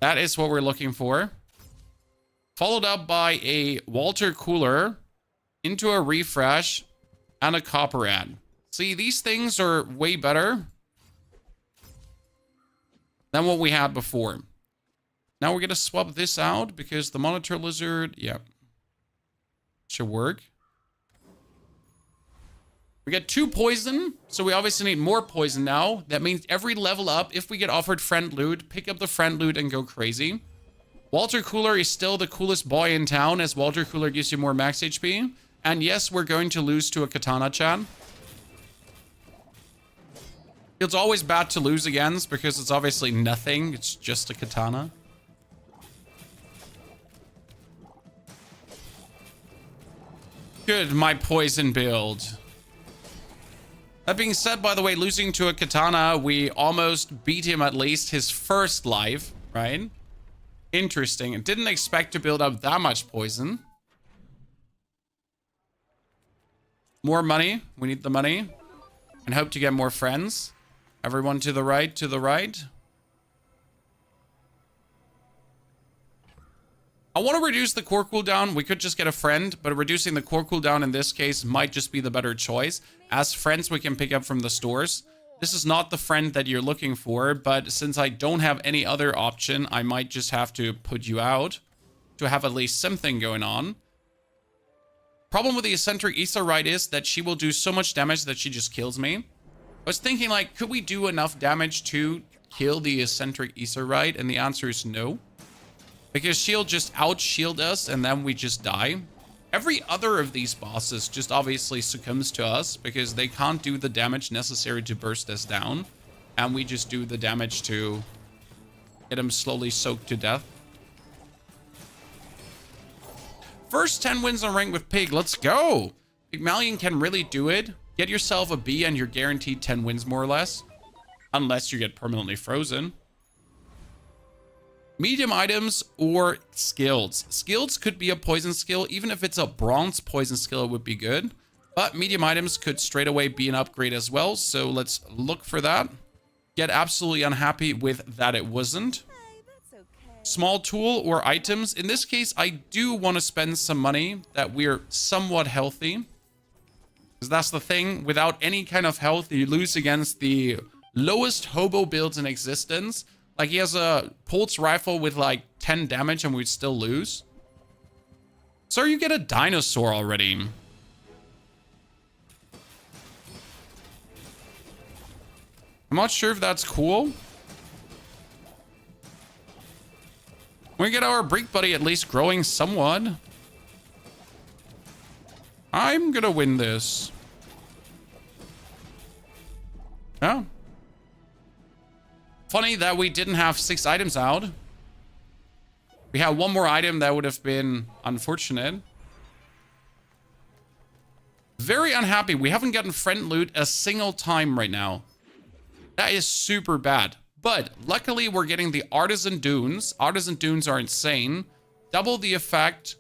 That is what we're looking for. Followed up by a Walter Cooler into a refresh and a copper ad. See, these things are way better than what we had before. Now we're going to swap this out because the monitor lizard, yeah, should work. We get 2 poison, so we obviously need more poison now. That means every level up, if we get offered friend loot, pick up the friend loot and go crazy. Walter Cooler is still the coolest boy in town, as Walter Cooler gives you more max HP. And yes, we're going to lose to a katana, chat. It's always bad to lose against because it's obviously nothing. It's just a katana. Good, my poison build. That being said, by the way, losing to a katana, we almost beat him at least his first life, right? Interesting. I didn't expect to build up that much poison. More money. We need the money. And hope to get more friends. Everyone to the right, to the right. I want to reduce the core cooldown. We could just get a friend, but reducing the core cooldown in this case might just be the better choice. As friends, we can pick up from the stores. This is not the friend that you're looking for, but since I don't have any other option, I might just have to put you out to have at least something going on. Problem with the eccentric Aetheryte is that she will do so much damage that she just kills me. I was thinking, like, could we do enough damage to kill the eccentric Aetheryte? And the answer is no. Because she'll just out-shield us and then we just die. Every other of these bosses just obviously succumbs to us because they can't do the damage necessary to burst us down. And we just do the damage to get them slowly soaked to death. First 10 wins on rank with Pig. Let's go. Pygmalion can really do it. Get yourself a B and you're guaranteed 10 wins more or less. Unless you get permanently frozen. Medium items or skills. Skills could be a poison skill. Even if it's a bronze poison skill, it would be good. But medium items could straight away be an upgrade as well. So let's look for that. Get absolutely unhappy with that it wasn't. Small tool or items. In this case, I do want to spend some money that we're somewhat healthy. Because that's the thing. Without any kind of health, you lose against the lowest hobo builds in existence. Like, he has a pulse rifle with, like, 10 damage and we'd still lose. So you get a dinosaur already. I'm not sure if that's cool. We get our Break Buddy at least growing somewhat. I'm gonna win this. Yeah. Funny that we didn't have 6 items out. We had one more item that would have been unfortunate. Very unhappy. We haven't gotten friend loot a single time right now. That is super bad. But luckily we're getting the Artisan Dunes. Artisan Dunes are insane. Double the effect.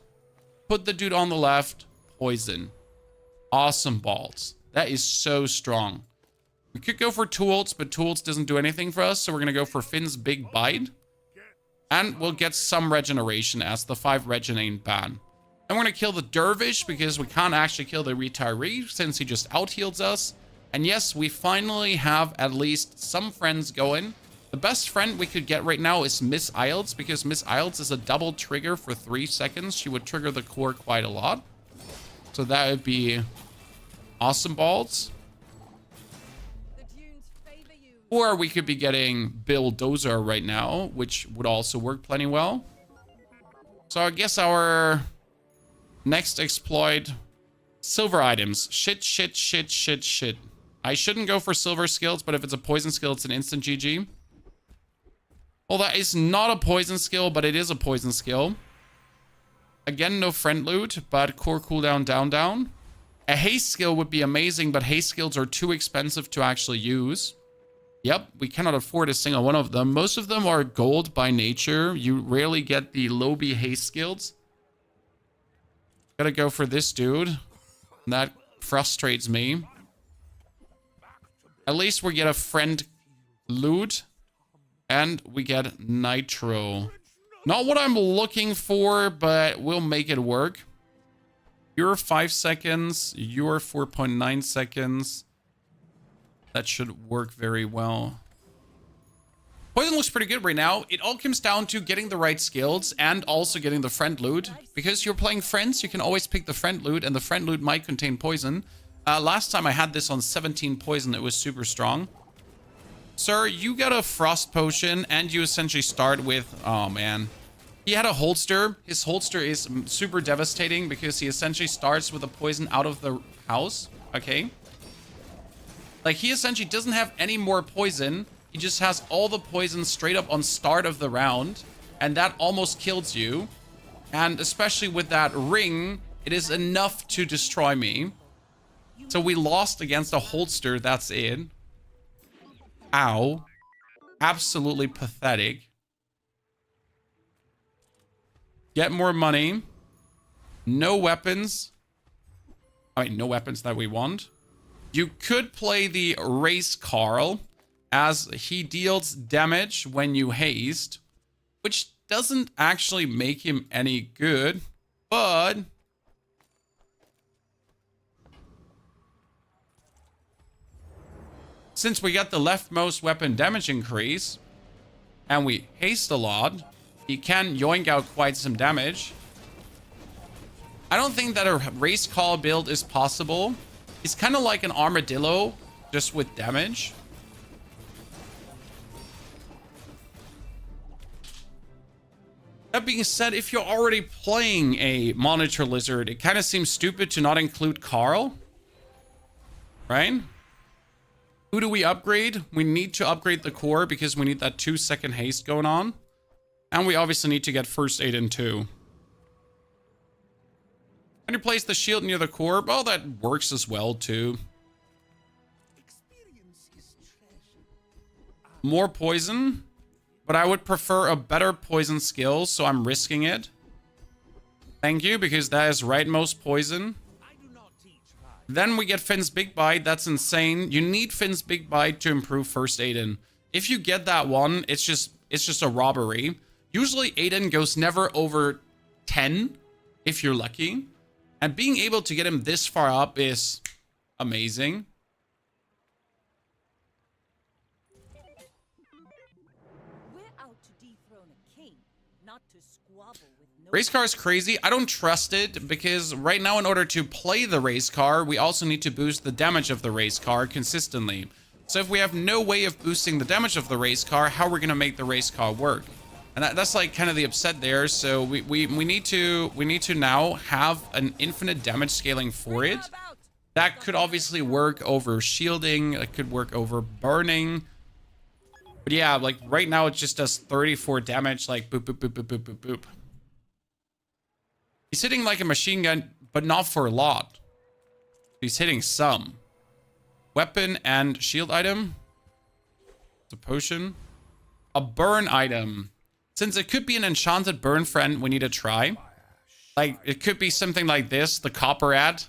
Put the dude on the left. Poison. Awesome balls. That is so strong. We could go for Tools, but Tools doesn't do anything for us. So we're going to go for Finn's Big Bite. And we'll get some regeneration as the 5 regen ain't bad. And we're going to kill the Dervish because we can't actually kill the Retiree since he just out-heals us. And yes, we finally have at least some friends going. The best friend we could get right now is Miss Iles because Miss Iles is a double trigger for 3 seconds. She would trigger the core quite a lot. So that would be awesome balls. Or we could be getting Bill Dozer right now, which would also work plenty well. So I guess our next exploit, silver items. Shit, shit, shit, shit, shit. I shouldn't go for silver skills, but if it's a poison skill, it's an instant GG. Well, that is not a poison skill, but it is a poison skill. Again, no friend loot, but core cooldown down, down. A haste skill would be amazing, but haste skills are too expensive to actually use. Yep, we cannot afford a single one of them. Most of them are gold by nature. You rarely get the low B haste skills. Gotta go for this dude. That frustrates me. At least we get a friend loot. And we get nitro. Not what I'm looking for, but we'll make it work. You're 5 seconds. You're 4.9 seconds. That should work very well. Poison looks pretty good right now. It all comes down to getting the right skills and also getting the friend loot. Because you're playing friends, you can always pick the friend loot, and the friend loot might contain poison. Last time I had this on 17 poison, it was super strong. Sir, you got a frost potion, and you essentially start with... Oh, man. He had a holster. His holster is super devastating because he essentially starts with a poison out of the house. Okay. Like, he essentially doesn't have any more poison. He just has all the poison straight up on start of the round. And that almost kills you. And especially with that ring, it is enough to destroy me. So we lost against a holster. That's it. Ow. Absolutely pathetic. Get more money. No weapons. I mean, no weapons that we want. You could play the Race Carl, as he deals damage when you haste, which doesn't actually make him any good, but... Since we got the leftmost weapon damage increase, and we haste a lot, he can yoink out quite some damage. I don't think that a race call build is possible. He's kind of like an armadillo, just with damage. That being said, if you're already playing a monitor lizard, it kind of seems stupid to not include Carl. Right? Who do we upgrade? We need to upgrade the core because we need that 2-second haste going on. And we obviously need to get first aid in too. And you place the shield near the core. Well, that works as well too. More poison. But I would prefer a better poison skill, so I'm risking it. Thank you, because that is rightmost poison. Then we get Finn's Big Bite. That's insane. You need Finn's Big Bite to improve first Aiden. If you get that one, it's just a robbery. Usually Aiden goes never over 10, if you're lucky. And being able to get him this far up is amazing. We're out to dethrone a king, not to squabble with no... Race car is crazy. I don't trust it because right now in order to play the race car, we also need to boost the damage of the race car consistently. So if we have no way of boosting the damage of the race car, how are we going to make the race car work? And that's like kind of the upset there. So we need to now have an infinite damage scaling for it. That could obviously work over shielding. It could work over burning. But yeah, like right now it just does 34 damage, like boop, boop, boop, boop, boop, boop, boop. He's hitting like a machine gun, but not for a lot. He's hitting some. Weapon and shield item. It's a potion. A burn item. Since it could be an enchanted burn friend, we need to try. Like, it could be something like this, the copper ad.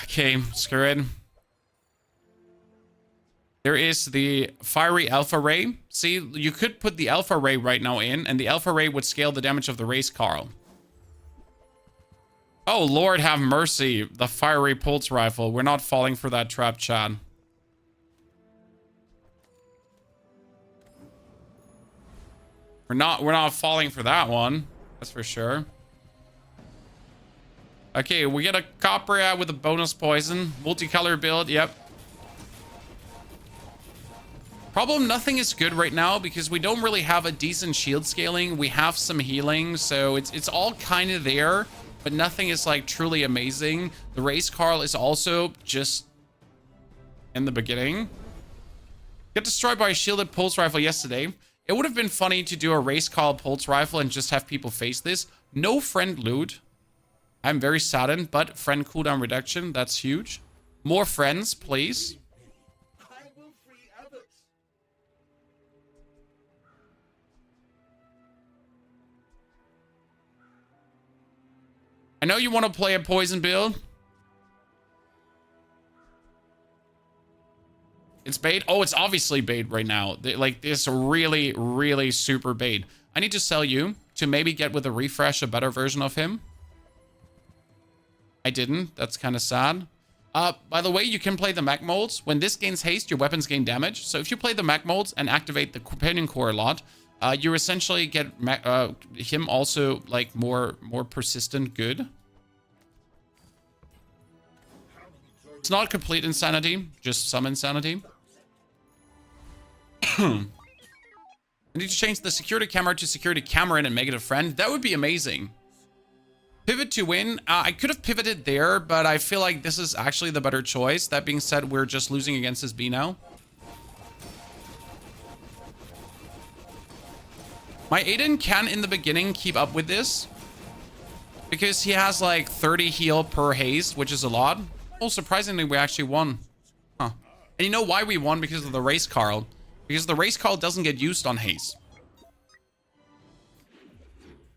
Okay, screw it. There is the fiery alpha ray. See, you could put the alpha ray right now in, and the alpha ray would scale the damage of the race Carl. Oh, Lord have mercy. The fiery pulse rifle. We're not falling for that trap, Chad. We're not falling for that one. That's for sure. Okay, we get a copper ad with a bonus poison. Multicolor build, yep. Problem, nothing is good right now because we don't really have a decent shield scaling. We have some healing, so it's all kind of there, but nothing is like truly amazing. The race Carl is also just in the beginning. Get destroyed by a shielded pulse rifle yesterday. It would have been funny to do a race Carl pulse rifle and just have people face this. No friend loot. I'm very saddened, but friend cooldown reduction, that's huge. More friends, please. I will free others. I know you want to play a poison build. It's bait. Oh, it's obviously bait right now. Like, this really, really super bait. I need to sell you to maybe get with a refresh a better version of him. I didn't. That's kind of sad. By the way, you can play the mech molds. When this gains haste, your weapons gain damage. So if you play the mech molds and activate the companion core a lot, you essentially get him also like more persistent good. It's not complete insanity, just some insanity. I need to change the security camera to security camera and make it a friend. That would be amazing. Pivot to win. I could have pivoted there, but I feel like this is actually the better choice. That being said, we're just losing against this B now. My Aiden can, in the beginning, keep up with this. Because he has like 30 heal per haste, which is a lot. Oh, surprisingly, we actually won. Huh. And you know why we won? Because of the race Carl. Because the race Carl doesn't get used on haste.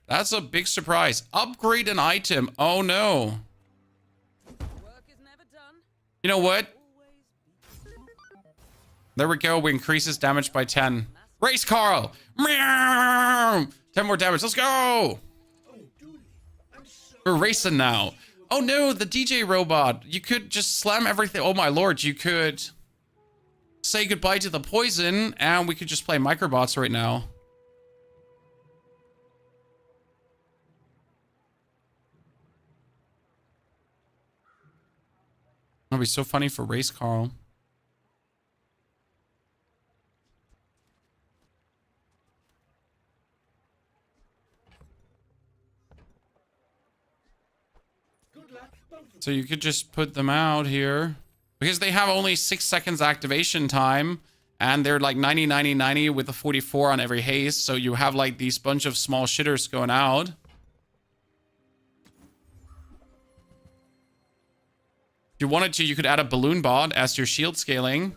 That's a big surprise. Upgrade an item. Oh, no. Work is never done. You know what? Always. There we go. We increase his damage by 10. Race Carl! Meow! 10 more damage. Let's go! We're racing now. Oh no, the DJ robot. You could just slam everything. Oh my lord, you could say goodbye to the poison and we could just play microbots right now. That'd be so funny for race Carl. So you could just put them out here. Because they have only 6 seconds activation time. And they're like 90, 90, 90 with a 44 on every haste. So you have like these bunch of small shitters going out. If you wanted to, you could add a balloon bot as your shield scaling.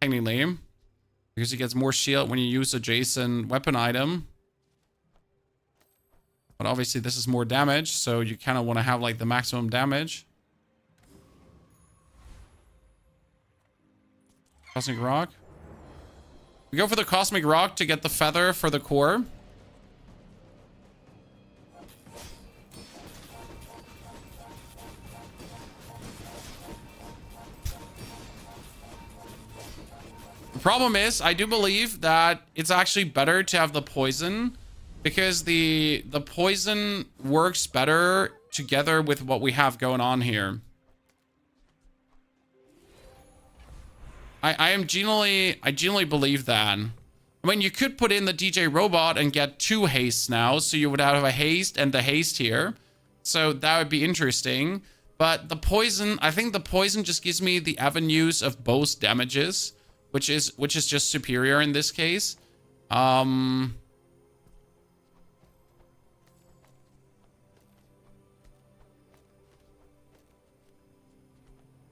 Technically. Because he gets more shield when you use adjacent weapon item. But obviously this is more damage, so you kind of want to have like the maximum damage. Cosmic Rock. We go for the Cosmic Rock to get the feather for the core. The problem is, I do believe that it's actually better to have the poison. Because the poison works better together with what we have going on here. I genuinely believe that. I mean, you could put in the DJ robot and get 2 hastes now. So you would have a haste and the haste here. So that would be interesting. But the poison, I think the poison just gives me the avenues of both damages. Which is just superior in this case.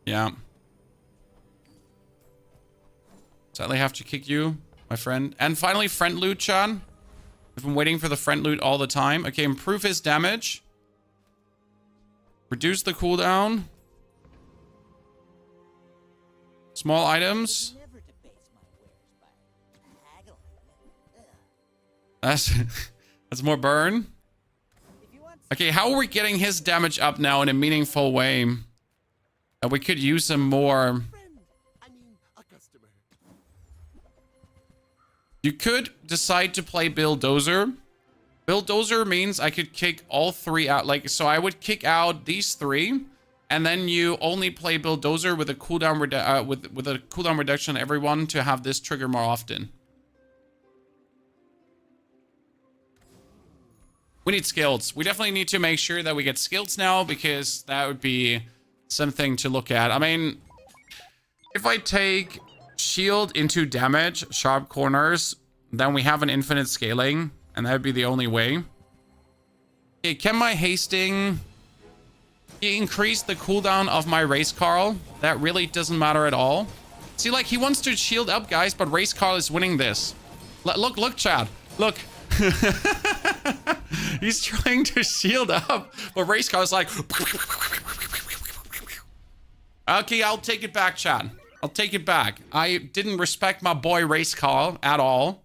Yeah. Sadly, have to kick you, my friend. And finally, friend loot, Chan. I've been waiting for the friend loot all the time. Okay, improve his damage. Reduce the cooldown. Small items. That's more burn. Okay, how are we getting his damage up now in a meaningful way? We could use him more. You could decide to play Bulldozer. Bulldozer means I could kick all 3 out. Like, so I would kick out these 3. And then you only play Bulldozer with a cooldown with a cooldown reduction on everyone to have this trigger more often. We need skills. We definitely need to make sure that we get skills now, because that would be something to look at. I mean, if I take shield into damage, sharp corners, then we have an infinite scaling, and that would be the only way. Okay, can my hasting increase the cooldown of my race Carl? That really doesn't matter at all. See, like, he wants to shield up, guys, but race Carl is winning this. Look, Chad. Look. He's trying to shield up, but race Carl is like... Okay, I'll take it back, Chad. I'll take it back. I didn't respect my boy race Carl at all,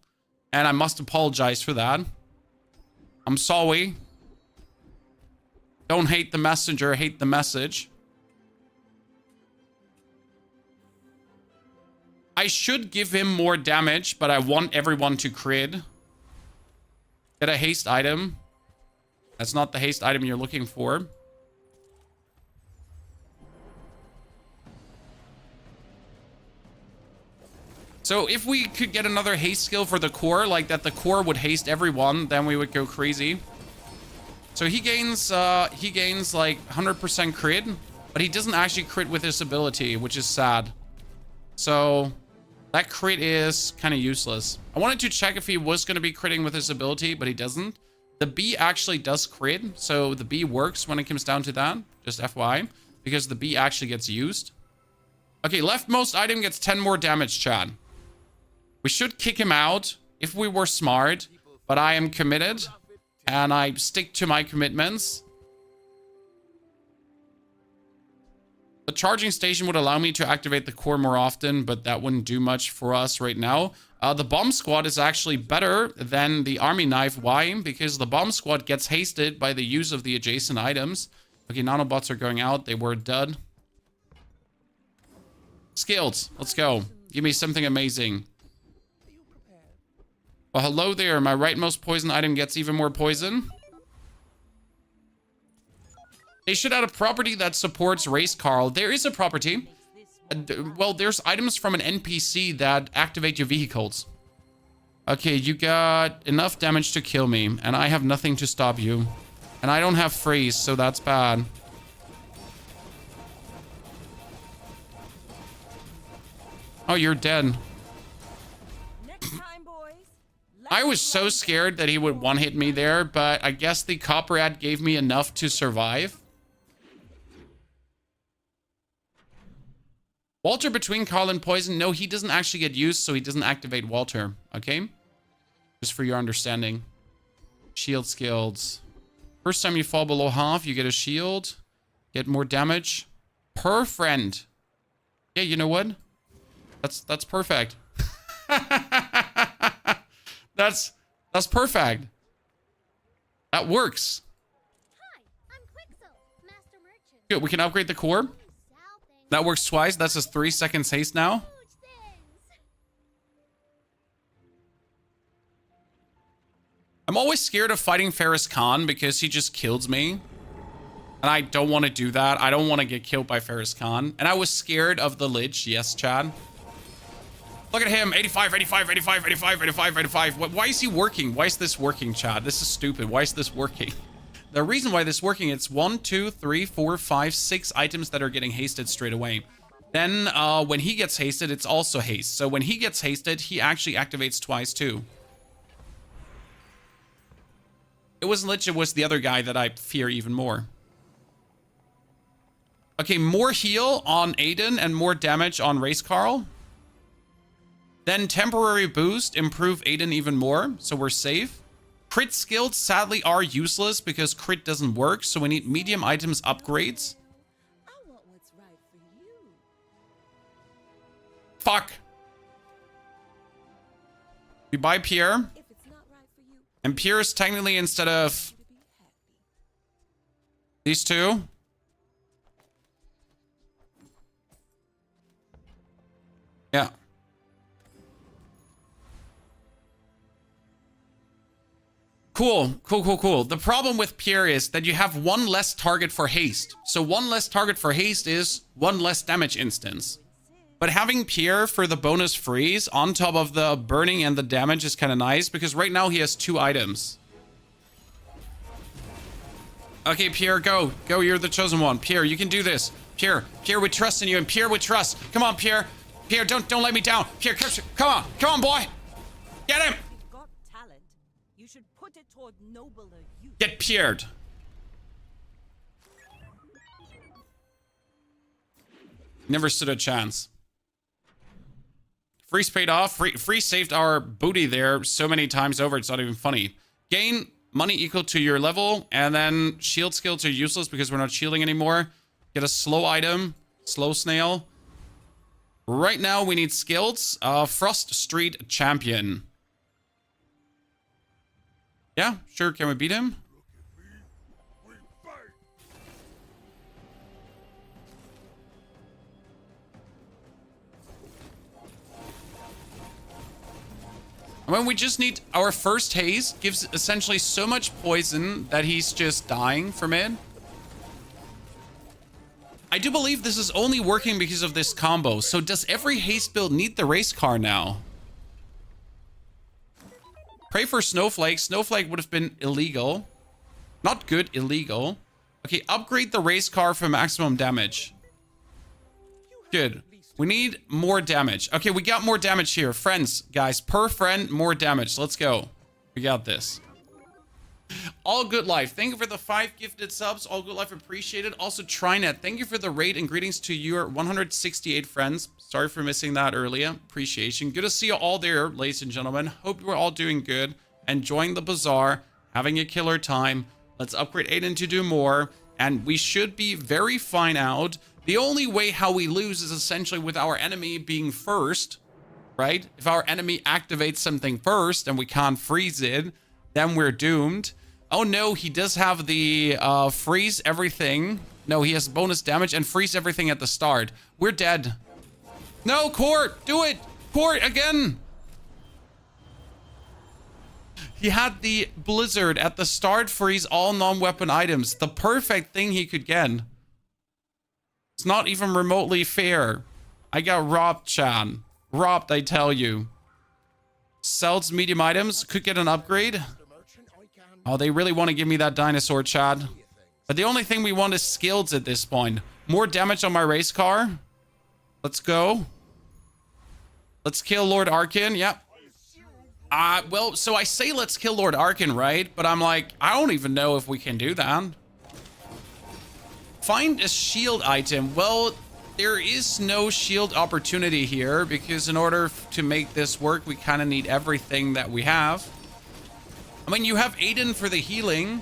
and I must apologize for that. I'm sorry. Don't hate the messenger, hate the message. I should give him more damage, but I want everyone to crit. Get a haste item. That's not the haste item you're looking for. So if we could get another haste skill for the core, like that the core would haste everyone, then we would go crazy. So he gains like 100% crit, but he doesn't actually crit with his ability, which is sad. So that crit is kind of useless. I wanted to check if he was going to be critting with his ability, but he doesn't. The B actually does crit, so the B works when it comes down to that, just FYI, because the B actually gets used. Okay, leftmost item gets 10 more damage, Chad. We should kick him out if we were smart, but I am committed, and I stick to my commitments. The charging station would allow me to activate the core more often, but that wouldn't do much for us right now. The bomb squad is actually better than the army knife. Why? Because the bomb squad gets hasted by the use of the adjacent items. Okay, nanobots are going out. They were dud. Skills. Let's go. Give me something amazing. Well, hello there. My rightmost poison item gets even more poison. They should add a property that supports race Carl. There is a property. Well, there's items from an NPC that activate your vehicles. Okay, you got enough damage to kill me, and I have nothing to stop you. And I don't have freeze, so that's bad. Oh, you're dead. Next time, boys. I was so scared that he would one-hit me there, but I guess the copper ad gave me enough to survive. Walter between Carl and poison. No, he doesn't actually get used, so he doesn't activate Walter. Okay? Just for your understanding. Shield skills. First time you fall below half, you get a shield. Get more damage. Per friend. Yeah, you know what? That's perfect. That's perfect. That works. Hi, I'm Quixel, Master Merchant. Good, we can upgrade the core. That works twice. That's his 3 seconds haste now. Huge things. I'm always scared of fighting Ferris Khan because he just kills me. And I don't want to do that. I don't want to get killed by Ferris Khan. And I was scared of the Lich. Yes, Chad. Look at him. 85, 85, 85, 85, 85, 85. Why is he working? Why is this working, Chad? This is stupid. Why is this working? The reason why this is working, it's 1, 2, 3, 4, 5, 6 items that are getting hasted straight away. Then when he gets hasted, it's also haste. So when he gets hasted, he actually activates twice too. It wasn't Lich, it was the other guy that I fear even more. Okay, more heal on Aiden and more damage on Race Carl. Then temporary boost, improve Aiden even more, so we're safe. Crit skills sadly are useless because crit doesn't work, so we need medium items upgrades. I want what's right for you. Fuck. We buy Pierre. If it's not right for you, And Pierre is technically instead of to be happy. these two. Yeah. Cool. The problem with Pierre is that you have one less target for haste. So one less target for haste is one less damage instance. But having Pierre for the bonus freeze on top of the burning and the damage is kind of nice because right now he has 2 items. Okay, Pierre, go. Go, you're the chosen one. Pierre, you can do this. Pierre, we trust in you, and Pierre, we trust. Come on, Pierre. Pierre, don't let me down. Pierre, come on, boy. Get him. You've got talent. You should put it toward nobler use. Get Pierred. Never stood a chance. Freeze paid off. Freeze saved our booty there so many times over, it's not even funny. Gain money equal to your level, and then shield skills are useless because we're not shielding anymore. Get a slow item. Slow snail. Right now, we need skills. Frost Street Champion. Yeah, sure. Can we beat him? I mean, we just need our first haze. Gives essentially so much poison that he's just dying from it. I do believe this is only working because of this combo. So does every haste build need the race car now? Pray for Snowflake. Snowflake would have been illegal. Not good, illegal. Okay, upgrade the race car for maximum damage. Good. We need more damage. Okay, we got more damage here. Friends, guys, per friend, more damage. Let's go. We got this. All Good Life, thank you for the 5 gifted subs. All Good Life appreciated. Also, Trinet, thank you for the raid and greetings to your 168 friends. Sorry for missing that earlier. Appreciation. Good to see you all there, ladies and gentlemen. Hope we're all doing good. Enjoying the bazaar. Having a killer time. Let's upgrade Aiden to do more. And we should be very fine out. The only way how we lose is essentially with our enemy being first, right? If our enemy activates something first and we can't freeze it, then we're doomed. Oh no, he does have the freeze everything. No, he has bonus damage and freeze everything at the start. We're dead. No, Court, do it. Court, again. He had the blizzard at the start, freeze all non-weapon items. The perfect thing he could get. It's not even remotely fair. I got robbed, Chan. Robbed, I tell you. Sells medium items. Could get an upgrade. Oh, they really want to give me that dinosaur, Chad. But the only thing we want is skills at this point. More damage on my race car. Let's go. Let's kill Lord Arkin. Yep. Well, so I say let's kill Lord Arkin, right? But I'm like, I don't even know if we can do that. Find a shield item. Well, there is no shield opportunity here because in order to make this work, we kind of need everything that we have. I mean, you have Aiden for the healing,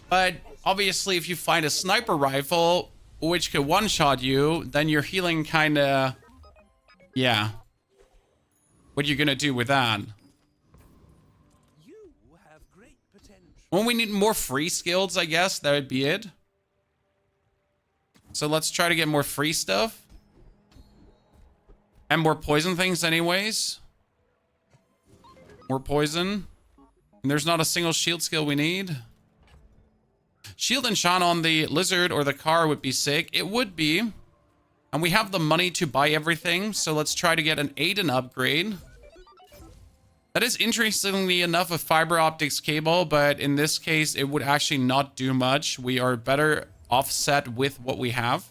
but obviously if you find a sniper rifle, which could one-shot you, then your healing kind of... Yeah. What are you going to do with that? You have great potential. Well, we need more free skills, I guess. That would be it. So let's try to get more free stuff. And more poison things anyways. More poison. And there's not a single shield skill we need. Shield and Shan on the lizard or the car would be sick. It would be. And we have the money to buy everything. So let's try to get an Aiden upgrade. That is interestingly enough a fiber optics cable. But in this case, it would actually not do much. We are better offset with what we have.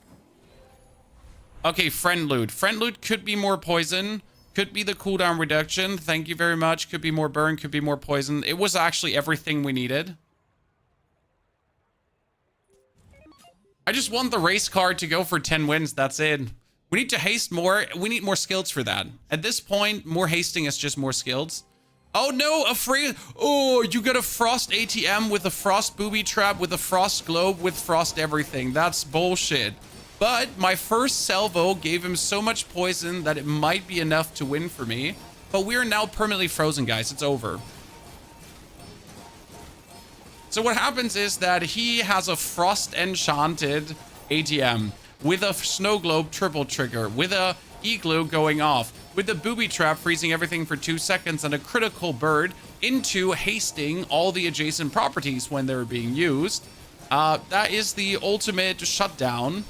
Okay, friend loot. Friend loot could be more poison. Could be the cooldown reduction. Thank you very much. Could be more burn. Could be more poison. It was actually everything we needed. I just want the race car to go for 10 wins. That's it. We need to haste more. We need more skills for that. At this point, more hasting is just more skills. Oh no, a free... Oh, you got a frost ATM with a frost booby trap, with a frost globe, with frost everything. That's bullshit. But my first salvo gave him so much poison that it might be enough to win for me. But we are now permanently frozen, guys. It's over. So what happens is that he has a frost enchanted ATM with a snow globe triple trigger, with a igloo going off, with a booby trap freezing everything for 2 seconds, and a critical bird into hasting all the adjacent properties when they're being used. That is the ultimate shutdown.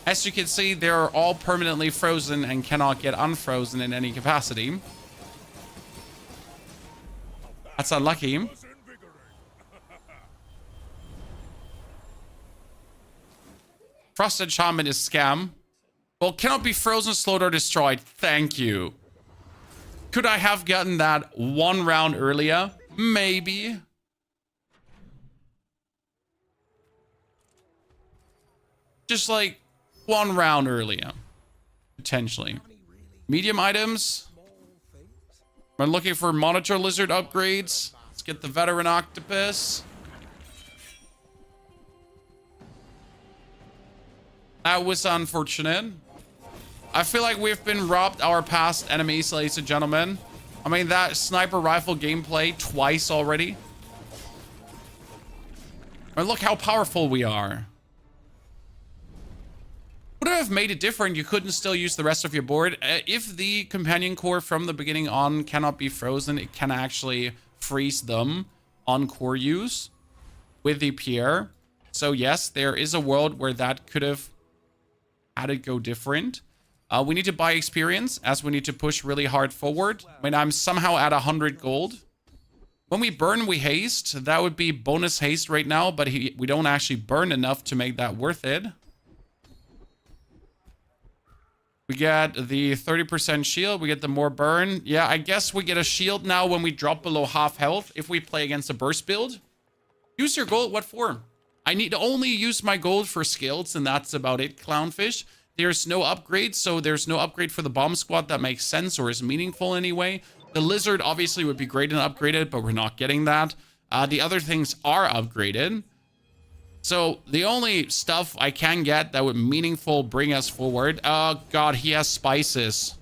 As you can see, they're all permanently frozen and cannot get unfrozen in any capacity. That's unlucky. Frosted Shaman is scam. Well, cannot be frozen, slowed, or destroyed. Thank you. Could I have gotten that one round earlier? Maybe. Just like one round earlier. Potentially. Medium items. I'm looking for monitor lizard upgrades. Let's get the veteran octopus. That was unfortunate. I feel like we've been robbed our past enemies, ladies and gentlemen. I mean, that sniper rifle gameplay twice already. And look how powerful we are. Would it have made it different? You couldn't still use the rest of your board. If the companion core from the beginning on cannot be frozen, it can actually freeze them on core use with the Pierre. So yes, there is a world where that could have had it go different. We need to buy experience as we need to push really hard forward. When I'm somehow at 100 gold. When we burn, we haste. That would be bonus haste right now, but we don't actually burn enough to make that worth it. We get the 30% shield. We get the more burn. Yeah, I guess we get a shield now when we drop below half health if we play against a burst build. Use your gold. What for? I need to only use my gold for skills, and that's about it, Clownfish. There's no upgrade, so there's no upgrade for the bomb squad that makes sense or is meaningful anyway. The lizard obviously would be great and upgraded, but we're not getting that. The other things are upgraded. So the only stuff I can get that would meaningful bring us forward. Oh god, he has spices.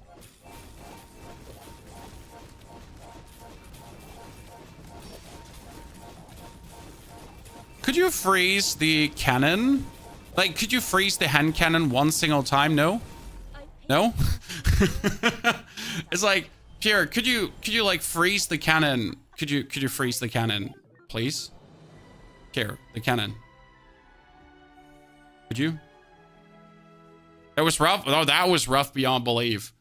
Could you freeze the cannon? Like, could you freeze the hand cannon one single time? No? No? It's like, Pierre, could you like freeze the cannon? Could you freeze the cannon, please? Here, the cannon. Could you? That was rough. Oh, that was rough beyond belief.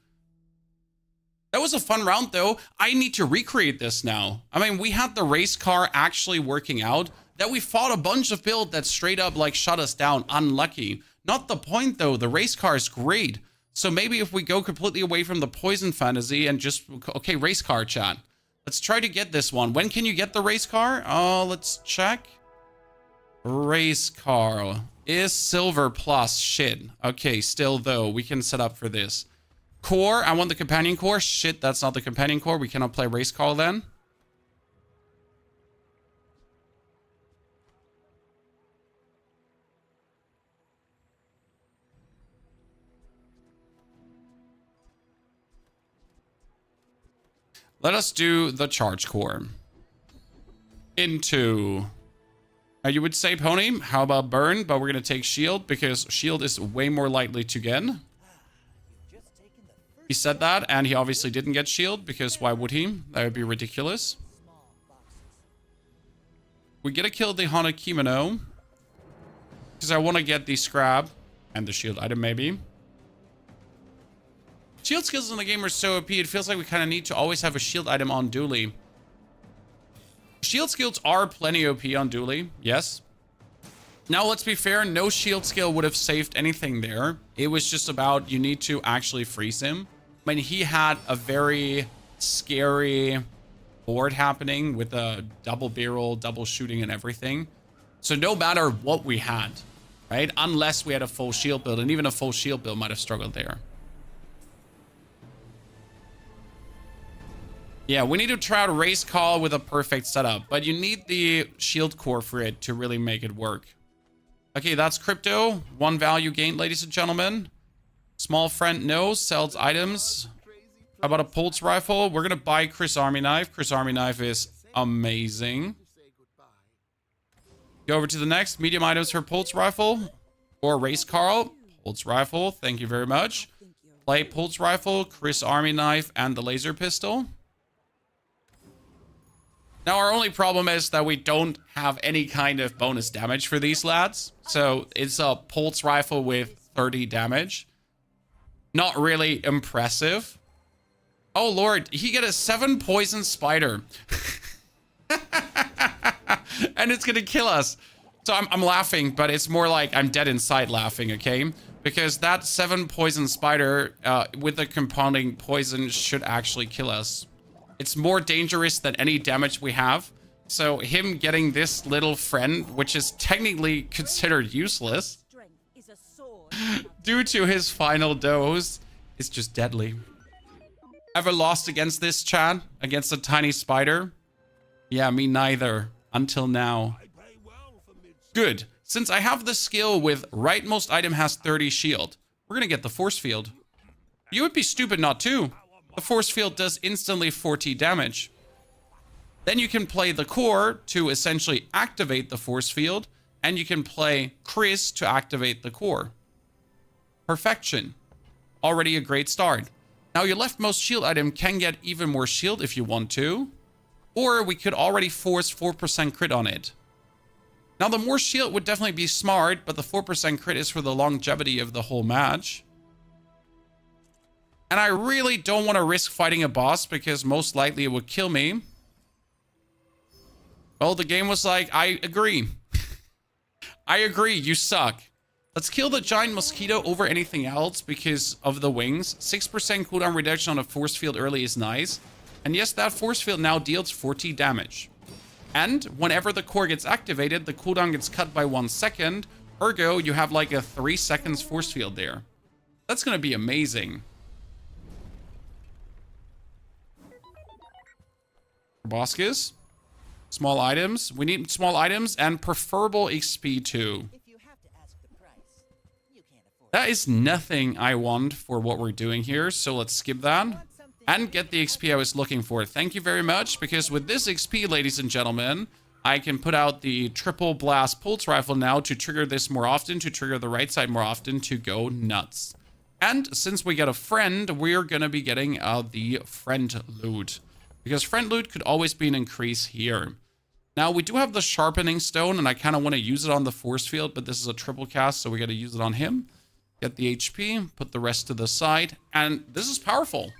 That was a fun round, though. I need to recreate this now. I mean, we had the race car actually working out. That we fought a bunch of build that straight up like shut us down. Unlucky. Not the point, though. The race car is great. So maybe if we go completely away from the poison fantasy and just... Okay, race car chat. Let's try to get this one. When can you get the race car? Oh, let's check. Race car is silver plus. Shit. Okay, still though, we can set up for this. Core, I want the companion core. Shit, that's not the companion core. We cannot play race car then. Let us do the charge core. Into... you would say pony. How about burn? But we're going to take shield because shield is way more likely to get. He said that, and he obviously didn't get shield because why would he? That would be ridiculous. We get to kill the Haunted Kimono because I want to get the scrap and the shield item maybe. Shield skills in the game are so OP, it feels like we kind of need to always have a shield item on Dooley. Shield skills are plenty OP on Dooley, yes. Now, let's be fair, no shield skill would have saved anything there. It was just about you need to actually freeze him. I mean, he had a very scary board happening with a double barrel, double shooting and everything. So no matter what we had, right? Unless we had a full shield build, and even a full shield build might have struggled there. Yeah, we need to try to race call with a perfect setup, but you need the shield core for it to really make it work. Okay, that's crypto. One value gained, ladies and gentlemen. Small friend, no. Sells items. How about a pulse rifle? We're going to buy Chris Army Knife. Chris Army Knife is amazing. Go over to the next. Medium items for pulse rifle. Or race Carl. Pulse rifle. Thank you very much. Play pulse rifle, Chris Army Knife, and the laser pistol. Now, our only problem is that we don't have any kind of bonus damage for these lads. So it's a pulse rifle with 30 damage. Not really impressive. Oh, Lord. He get a 7 poison spider. And it's going to kill us. So I'm laughing, but it's more like I'm dead inside laughing, okay? Because that 7 poison spider with the compounding poison should actually kill us. It's more dangerous than any damage we have. So him getting this little friend, which is technically considered useless Strength is a sword. due to his final dose, is just deadly. Ever lost against this, Chad? Against a tiny spider? Yeah, me neither. Until now. Good. Since I have the skill with rightmost item has 30 shield, we're gonna get the force field. You would be stupid not to. The force field does instantly 40 damage. Then you can play the core to essentially activate the force field, and you can play Chris to activate the core. Perfection. Already a great start. Now your leftmost shield item can get even more shield if you want to, or we could already force 4% crit on it. Now the more shield would definitely be smart, but the 4% crit is for the longevity of the whole match. And I really don't want to risk fighting a boss because most likely it would kill me. Well, the game was like, I agree. I agree, you suck. Let's kill the giant mosquito over anything else because of the wings. 6% cooldown reduction on a force field early is nice. And yes, that force field now deals 40 damage. And whenever the core gets activated, the cooldown gets cut by 1 second. Ergo, you have like a 3 seconds force field there. That's going to be amazing. Proboscis. Small items. We need small items and preferable XP too. If you have to ask the price, you can't afford That is nothing I want for what we're doing here, so let's skip that. And get the XP I was looking for. Thank you very much, because with this XP, ladies and gentlemen, I can put out the triple blast pulse rifle now to trigger this more often, to trigger the right side more often, to go nuts. And since we get a friend, we're going to be getting the friend loot. Because friend loot could always be an increase here. Now, we do have the sharpening stone, and I kind of want to use it on the force field, but this is a triple cast, so we got to use it on him. Get the HP, put the rest to the side, and this is powerful.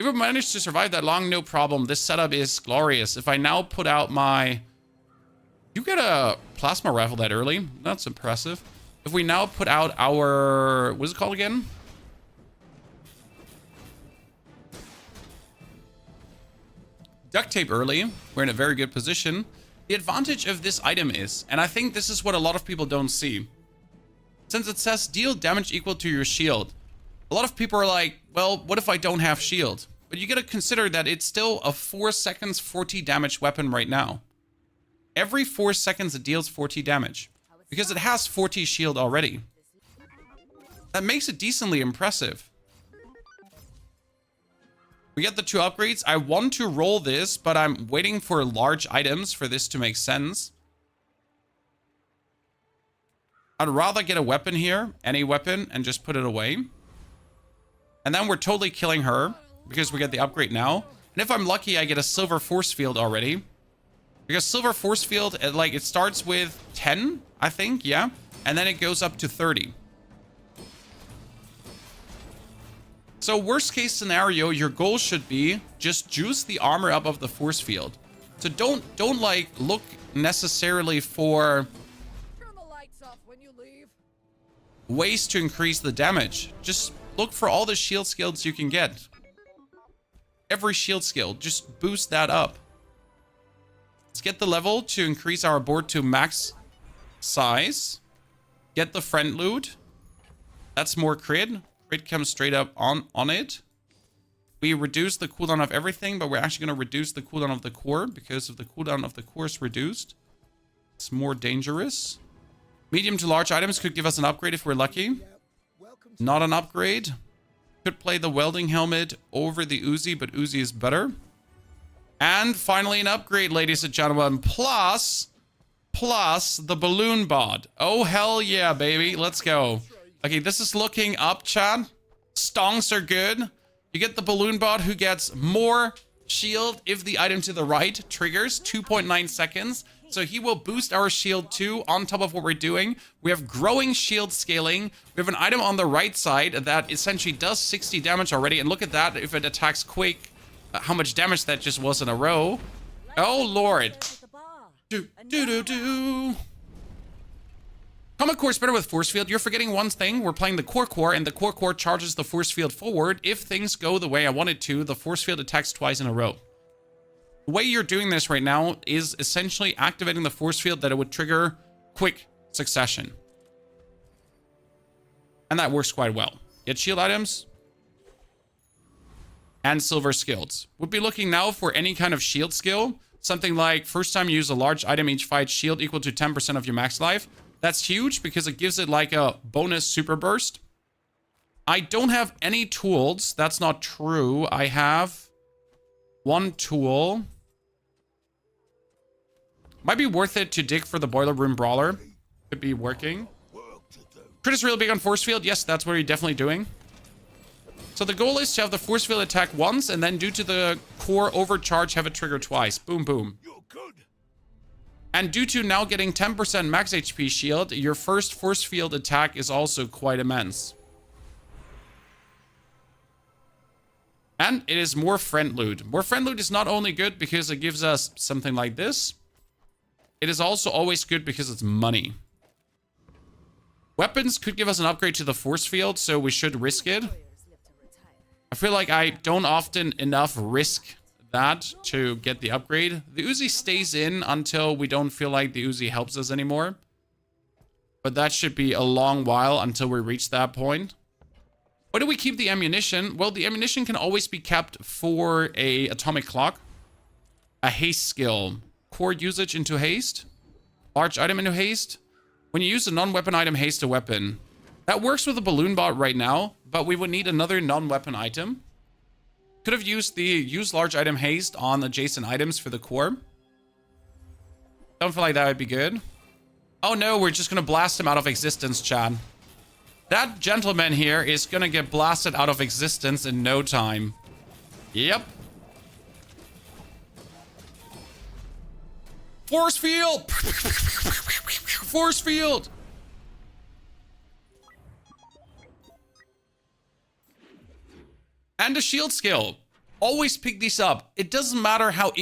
If we managed to survive that long, no problem. This setup is glorious. If I now put out my... You get a plasma rifle that early. That's impressive. If we now put out our... What is it called again? Duct tape early. We're in a very good position. The advantage of this item is, and I think this is what a lot of people don't see. Since it says deal damage equal to your shield, a lot of people are like, well, what if I don't have shield? But you gotta consider that it's still a 4 seconds 40 damage weapon right now. Every 4 seconds it deals 40 damage. Because it has 40 shield already. That makes it decently impressive. We get the 2 upgrades. I want to roll this, but I'm waiting for large items for this to make sense. I'd rather get a weapon here, any weapon, and just put it away. And then we're totally killing her because we get the upgrade now. And if I'm lucky, I get a silver force field already. Because silver force field, it starts with 10, I think, yeah. And then it goes up to 30. So worst case scenario, your goal should be just juice the armor up of the force field. So don't like look necessarily for Turn the lights off when you leave. ways to increase the damage. Just look for all the shield skills you can get. Every shield skill, just boost that up. Let's get the level to increase our board to max size. Get the friend loot. That's more crit. Crit comes straight up on it. We reduce the cooldown of everything, but we're actually going to reduce the cooldown of the core because of the cooldown of the core is reduced. It's more dangerous. Medium to large items could give us an upgrade if we're lucky. Not an upgrade. Could play the welding helmet over the Uzi, but Uzi is better. And finally an upgrade, ladies and gentlemen. Plus the balloon bod. Oh, hell yeah, baby. Let's go. Okay, this is looking up, Chad. Stonks are good. You get the balloon bot who gets more shield if the item to the right triggers 2.9 seconds. So he will boost our shield too on top of what we're doing. We have growing shield scaling. We have an item on the right side that essentially does 60 damage already. And look at that. If it attacks quick, how much damage that just was in a row. Oh, Lord. Do. Comic Core is better with Force Field. You're forgetting one thing. We're playing the Core, and the Core charges the Force Field forward. If things go the way I want it to, the Force Field attacks twice in a row. The way you're doing this right now is essentially activating the Force Field that it would trigger quick succession. And that works quite well. Get shield items and silver skills. We'll be looking now for any kind of shield skill. Something like first time you use a large item each fight, shield equal to 10% of your max life. That's huge because it gives it like a bonus super burst. I don't have any tools. That's not true. I have one tool. Might be worth it to dig for the Boiler Room Brawler. Could be working. Crit is real big on Force Field. Yes, that's what you're definitely doing. So the goal is to have the Force Field attack once, and then due to the core overcharge, have it trigger twice. Boom, boom. And due to now getting 10% max HP shield, your first Force Field attack is also quite immense. And it is more friend loot. More friend loot is not only good because it gives us something like this. It is also always good because it's money. Weapons could give us an upgrade to the Force Field, so we should risk it. I feel like I don't often enough risk that to get the upgrade. The Uzi stays in until we don't feel like the Uzi helps us anymore. But that should be a long while until we reach that point. Why do we keep the ammunition? Well, the ammunition can always be kept for a atomic clock. A haste skill. Core usage into haste. Large item into haste. When you use a non-weapon item, haste a weapon. That works with a balloon bot right now, but we would need another non-weapon item. Could have used the use large item haste on adjacent items for the core. Don't feel like that would be good. Oh no, we're just gonna blast him out of existence, Chad. That gentleman here is gonna get blasted out of existence in no time. Yep. Force field! Force field! And a shield skill. Always pick these up. It doesn't matter how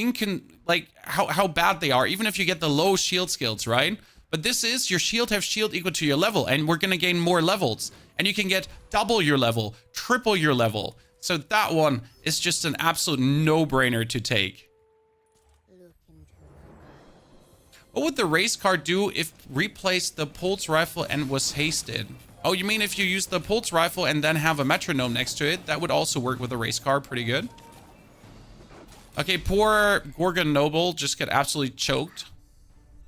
how bad they are, even if you get the low shield skills, right? But this is your shield have shield equal to your level, and we're gonna gain more levels. And you can get double your level, triple your level. So that one is just an absolute no-brainer to take. What would the race car do if replaced the pulse rifle and was hasted? Oh, you mean if you use the pulse rifle and then have a metronome next to it? That would also work with a race car pretty good. Okay, poor Gorgon Noble just got absolutely choked.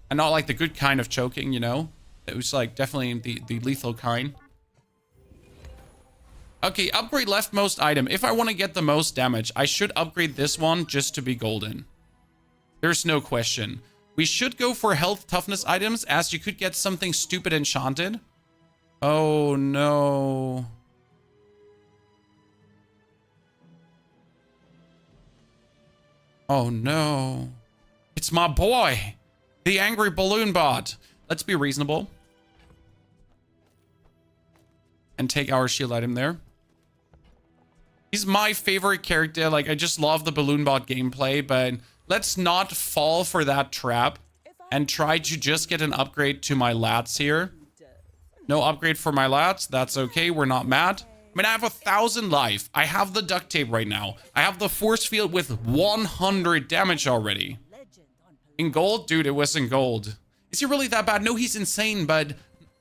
And not like the good kind of choking, you know? It was like definitely the lethal kind. Okay, upgrade leftmost item. If I want to get the most damage, I should upgrade this one just to be golden. There's no question. We should go for health toughness items, as you could get something stupid enchanted. Oh no. Oh no. It's my boy, the angry balloon bot. Let's be reasonable. And take our shield item there. He's my favorite character. Like, I just love the balloon bot gameplay, but let's not fall for that trap and try to just get an upgrade to my lats here. No upgrade for my lats. That's okay. We're not mad. I mean, I have 1,000 life. I have the duct tape right now. I have the force field with 100 damage already. In gold? Dude, it was in gold. Is he really that bad? No, he's insane, but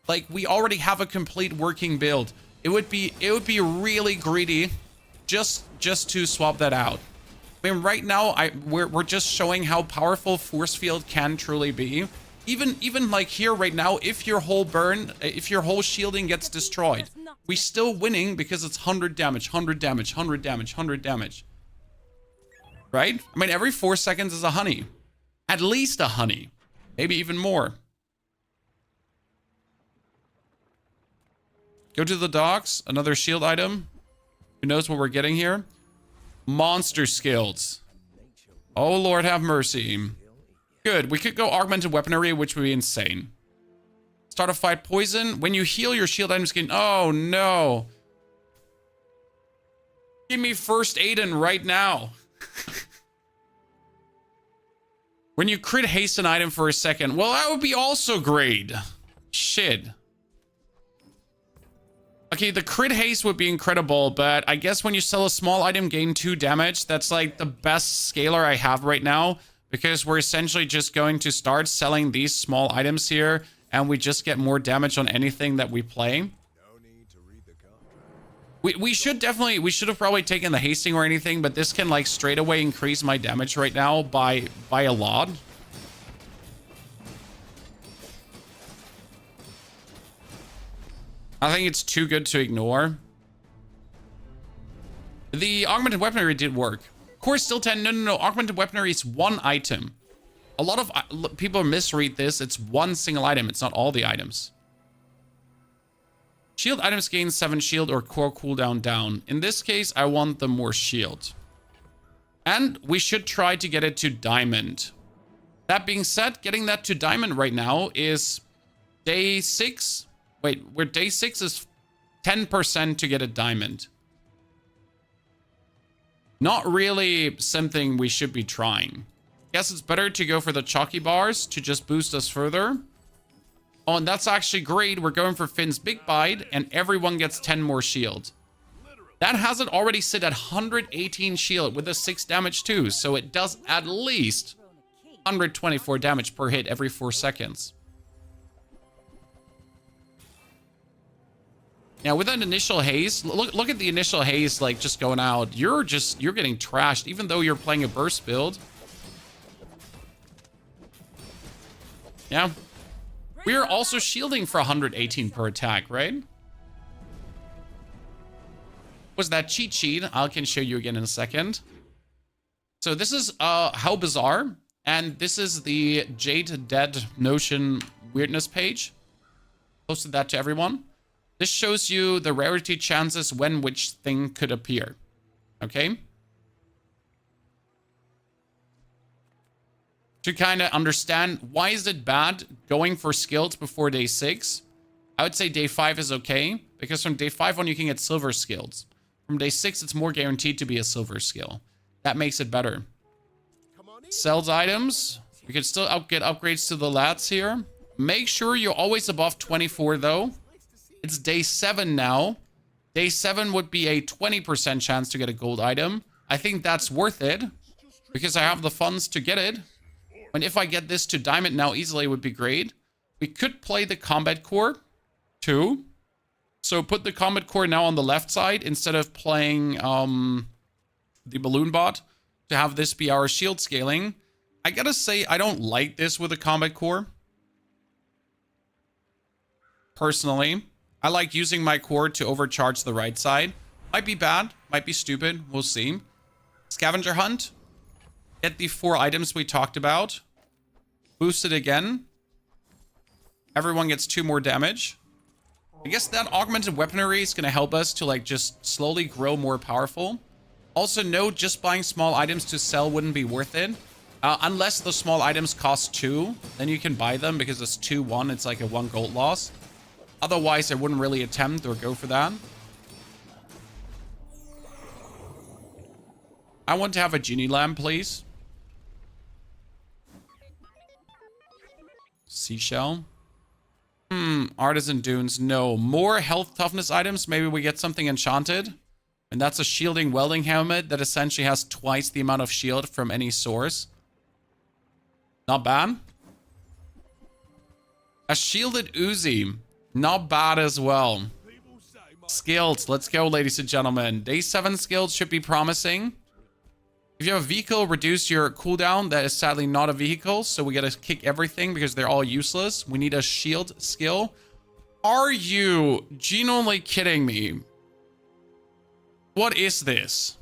like, we already have a complete working build. It would be really greedy just to swap that out. I mean, right now, we're just showing how powerful force field can truly be. Even like here right now, if your whole shielding gets destroyed, we still winning because it's 100 damage, 100 damage, 100 damage, 100 damage. Right? I mean, every 4 seconds is a honey. At least a honey. Maybe even more. Go to the docks. Another shield item. Who knows what we're getting here? Monster skills. Oh, Lord have mercy. Good. We could go augmented weaponry, which would be insane. Start a fight poison. When you heal your shield items gain... Oh, no. Give me first Aiden right now. When you crit haste an item for a second. Well, that would be also great. Shit. Okay, the crit haste would be incredible, but I guess when you sell a small item, gain 2 damage. That's like the best scaler I have right now, because we're essentially just going to start selling these small items here, and we just get more damage on anything that we play. We should have probably taken the hasting or anything, but this can like straight away increase my damage right now by a lot. I think it's too good to ignore. The augmented weaponry did work. Core still 10. No. Augmented weaponry is 1 item. A lot of people misread this. It's 1 single item. It's not all the items. Shield items gain 7 shield or core cooldown down. In this case, I want the more shield. And we should try to get it to diamond. That being said, getting that to diamond right now is day 6. Wait, where day 6 is 10% to get a diamond. Not really something we should be trying. Guess it's better to go for the chalky bars to just boost us further. Oh, and that's actually great. We're going for Finn's Big Bite, and everyone gets 10 more shield. That has it already sit at 118 shield with a 6 damage too, so it does at least 124 damage per hit every 4 seconds. Now, with that initial haze, look at the initial haze, like, just going out. You're getting trashed, even though you're playing a burst build. Yeah. We are also shielding for 118 per attack, right? Was that cheat sheet? I can show you again in a second. So this is how Bazaar, and this is the Jade Dead Notion weirdness page. Posted that to everyone. This shows you the rarity chances when which thing could appear. Okay? To kind of understand why is it bad going for skills before day 6. I would say day 5 is okay, because from day 5 on you can get silver skills. From day 6 it's more guaranteed to be a silver skill. That makes it better. Sells items. We can still get upgrades to the lats here. Make sure you're always above 24 though. It's day 7 now. Day 7 would be a 20% chance to get a gold item. I think that's worth it, because I have the funds to get it. And if I get this to diamond now easily, it would be great. We could play the combat core too. So put the combat core now on the left side instead of playing the balloon bot to have this be our shield scaling. I gotta say, I don't like this with the combat core. Personally, I like using my core to overcharge the right side. Might be bad, might be stupid, we'll see. Scavenger hunt. Get the 4 items we talked about. Boost it again. Everyone gets 2 more damage. I guess that augmented weaponry is going to help us to like just slowly grow more powerful. Also note, just buying small items to sell wouldn't be worth it. Unless the small items cost 2, then you can buy them because it's 2-1. It's like a 1 gold loss. Otherwise, I wouldn't really attempt or go for that. I want to have a genie lamp, please. Seashell. Artisan Dunes. No. More health toughness items. Maybe we get something enchanted. And that's a shielding welding helmet that essentially has twice the amount of shield from any source. Not bad. A shielded Uzi. Not bad as well. Skills. Let's go, ladies and gentlemen. Day 7 skills should be promising. If you have a vehicle, reduce your cooldown. That is sadly not a vehicle, so we gotta kick everything because they're all useless. We need a shield skill. Are you genuinely kidding me? What is this?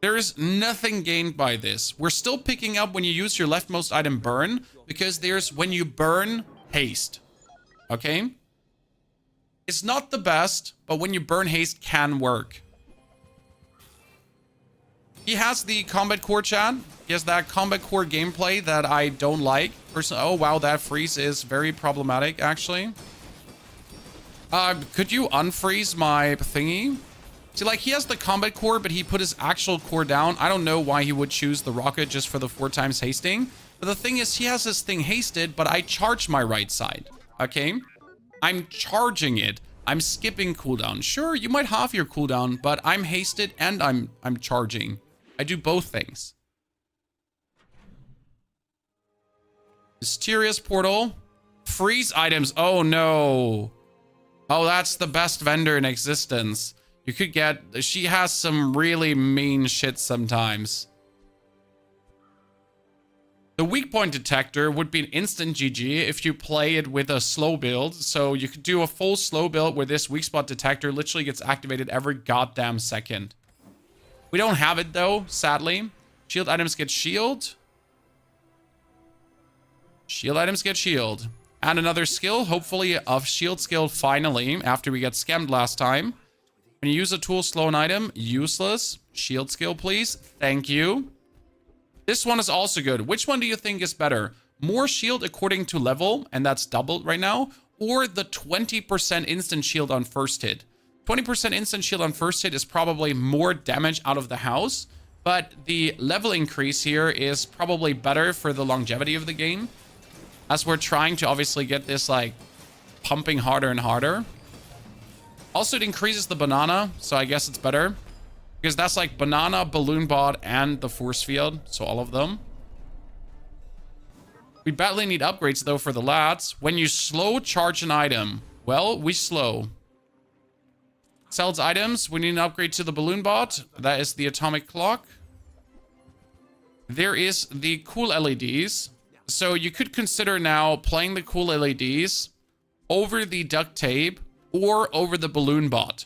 There is nothing gained by this. We're still picking up when you use your leftmost item burn, because there's when you burn haste. Okay? It's not the best, but when you burn haste can work. He has the combat core, chat. He has that combat core gameplay that I don't like. Personally, oh wow, that freeze is very problematic, actually. Could you unfreeze my thingy? See, like, he has the combat core, but he put his actual core down. I don't know why he would choose the rocket just for the 4 times hasting. But the thing is, he has this thing hasted, but I charge my right side. Okay? I'm charging it. I'm skipping cooldown. Sure, you might have your cooldown, but I'm hasted and I'm charging. I do both things. Mysterious portal. Freeze items. Oh no. Oh, that's the best vendor in existence. You could get... She has some really mean shit sometimes. The weak point detector would be an instant GG if you play it with a slow build. So you could do a full slow build where this weak spot detector literally gets activated every goddamn second. We don't have it though, sadly. Shield items get shield. Shield items get shield. And another skill, hopefully a shield skill finally, after we got scammed last time. When you use a tool, slow an item, useless. Shield skill, please. Thank you. This one is also good. Which one do you think is better? More shield according to level, and that's doubled right now, or the 20% instant shield on first hit? 20% instant shield on first hit is probably more damage out of the house, but the level increase here is probably better for the longevity of the game, as we're trying to obviously get this, like, pumping harder and harder. Also, it increases the banana, so I guess it's better. Because that's like banana, balloon bot, and the force field. So all of them. We badly need upgrades, though, for the lads. When you slow charge an item, well, we slow. Sells items. We need an upgrade to the balloon bot. That is the atomic clock. There is the cool LEDs. So you could consider now playing the cool LEDs over the duct tape or over the balloon bot.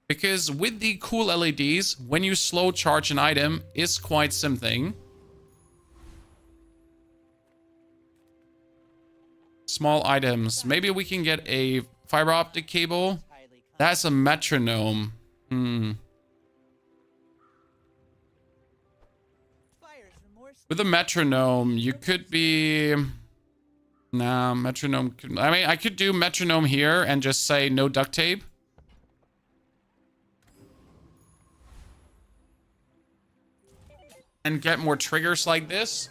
Because with the cool LEDs, when you slow charge an item, is quite something. Small items. Maybe we can get a fiber optic cable. That's a metronome. With a metronome, you could be... Nah, metronome... I mean, I could do metronome here and just say no duct tape. And get more triggers like this.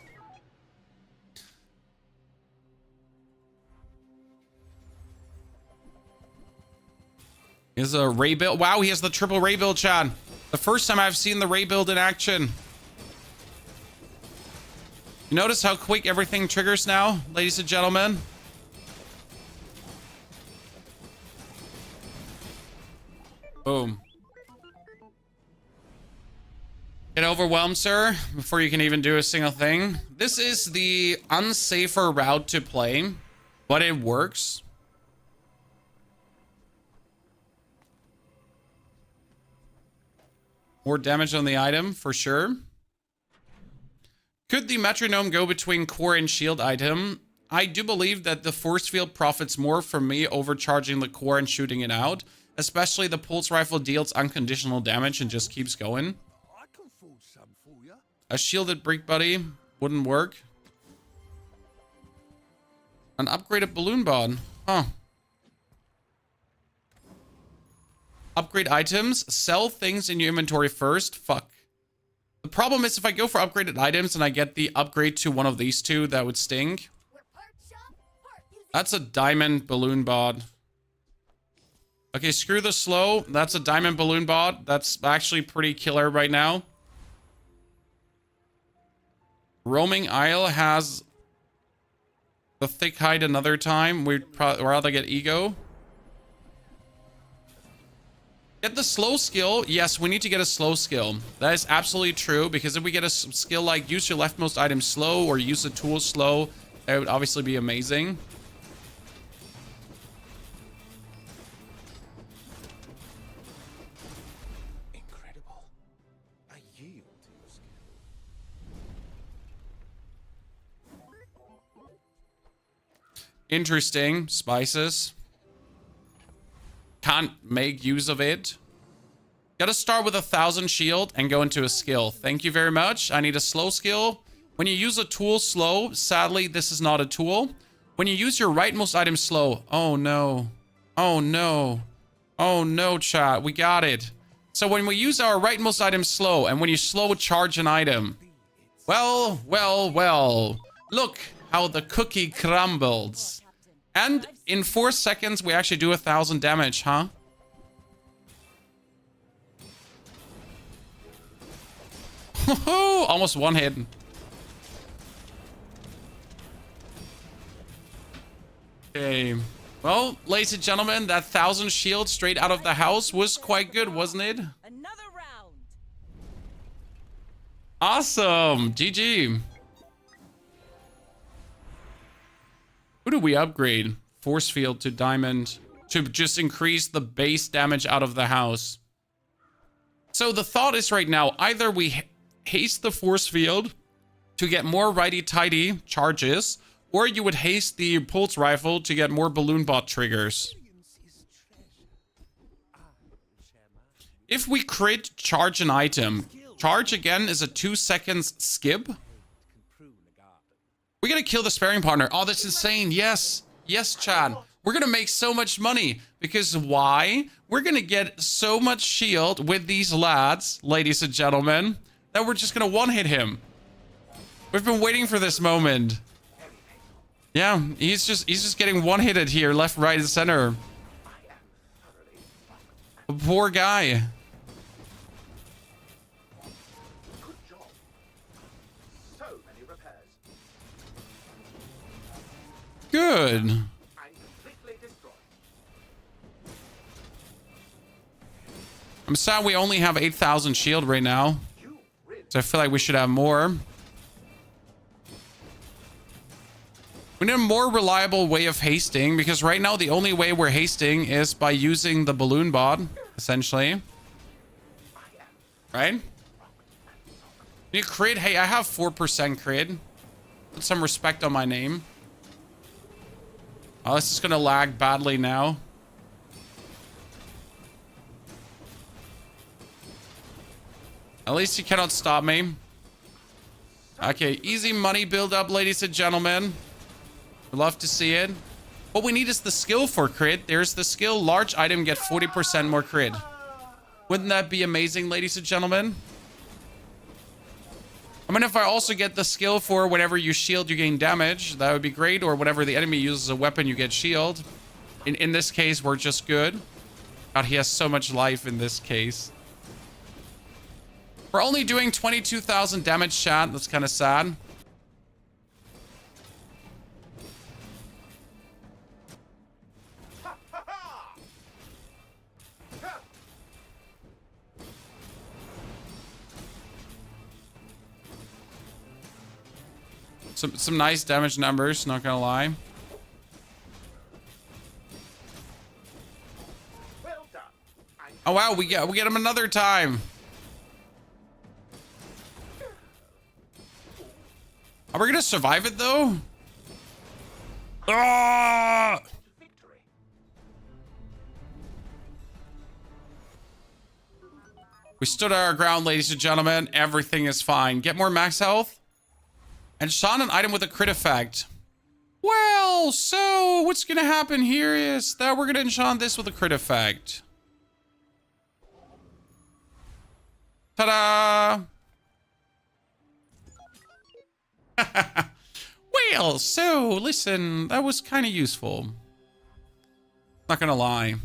Here's a Ray build. Wow, he has the triple Ray build, Chad. The first time I've seen the Ray build in action. You notice how quick everything triggers now, ladies and gentlemen? Boom. Get overwhelmed, sir, before you can even do a single thing. This is the unsafer route to play, but it works. More damage on the item, for sure. Could the metronome go between core and shield item? I do believe that the force field profits more from me overcharging the core and shooting it out. Especially the pulse rifle deals unconditional damage and just keeps going. A shielded brick buddy wouldn't work. An upgraded balloon bot. Huh. Upgrade items. Sell things in your inventory first. Fuck. The problem is if I go for upgraded items and I get the upgrade to one of these two, that would stink. That's a diamond balloon bot. Okay, screw the slow. That's a diamond balloon bot. That's actually pretty killer right now. Roaming Isle has the thick hide another time. We'd rather get ego. Get the slow skill. Yes, we need to get a slow skill. That is absolutely true, because if we get a skill like use your leftmost item slow or use a tool slow, that would obviously be amazing. Incredible. I yield to your skill. Interesting. Spices. can't make use of it. Gotta start with 1,000 shield and go into a skill. Thank you very much. I need a slow skill. When you use a tool slow, sadly, this is not a tool. When you use your rightmost item slow. Oh, no. Oh, no. Oh, no, chat. We got it. So when we use our rightmost item slow, and when you slow charge an item. Well, well, well. Look how the cookie crumbles. And in 4 seconds, we actually do 1,000 damage, huh? Almost one hit. Okay. Well, ladies and gentlemen, that 1,000 shield straight out of the house was quite good, wasn't it? Another round. Awesome. GG. Who do we upgrade? Force field to diamond to just increase the base damage out of the house. So the thought is right now, either we haste the force field to get more righty-tighty charges, or you would haste the pulse rifle to get more balloon bot triggers. If we crit charge an item, charge again is a 2 seconds skip. We're gonna kill the sparring partner. Oh, that's insane. Yes. Yes, Chad. We're gonna make so much money. Because why? We're gonna get so much shield with these lads, ladies and gentlemen, that we're just gonna one-hit him. We've been waiting for this moment. Yeah, he's just getting one-hitted here, left, right, and center. The poor guy. Good. I'm sad we only have 8,000 shield right now. So I feel like we should have more. We need a more reliable way of hasting, because right now the only way we're hasting is by using the balloon bot, essentially. Right? Need crit? Hey, I have 4% crit. Put some respect on my name. Oh, this is gonna lag badly now. At least you cannot stop me. Okay, easy money build up, ladies and gentlemen. Love to see it. What we need is the skill for crit. There's the skill. Large item, get 40% more crit. Wouldn't that be amazing, ladies and gentlemen? I mean, if I also get the skill for whenever you shield, you gain damage, that would be great. Or whenever the enemy uses a weapon, you get shield. In this case, we're just good. God, he has so much life in this case. We're only doing 22,000 damage, chat. That's kind of sad. Some nice damage numbers, not gonna lie. Oh wow, we get him another time. Are we gonna survive it though? Ah! We stood our ground, ladies and gentlemen. Everything is fine. Get more max health. Enchant an item with a crit effect. Well, so what's gonna happen here is that we're gonna enchant this with a crit effect. Ta-da! Well, so listen, that was kind of useful. Not gonna lie.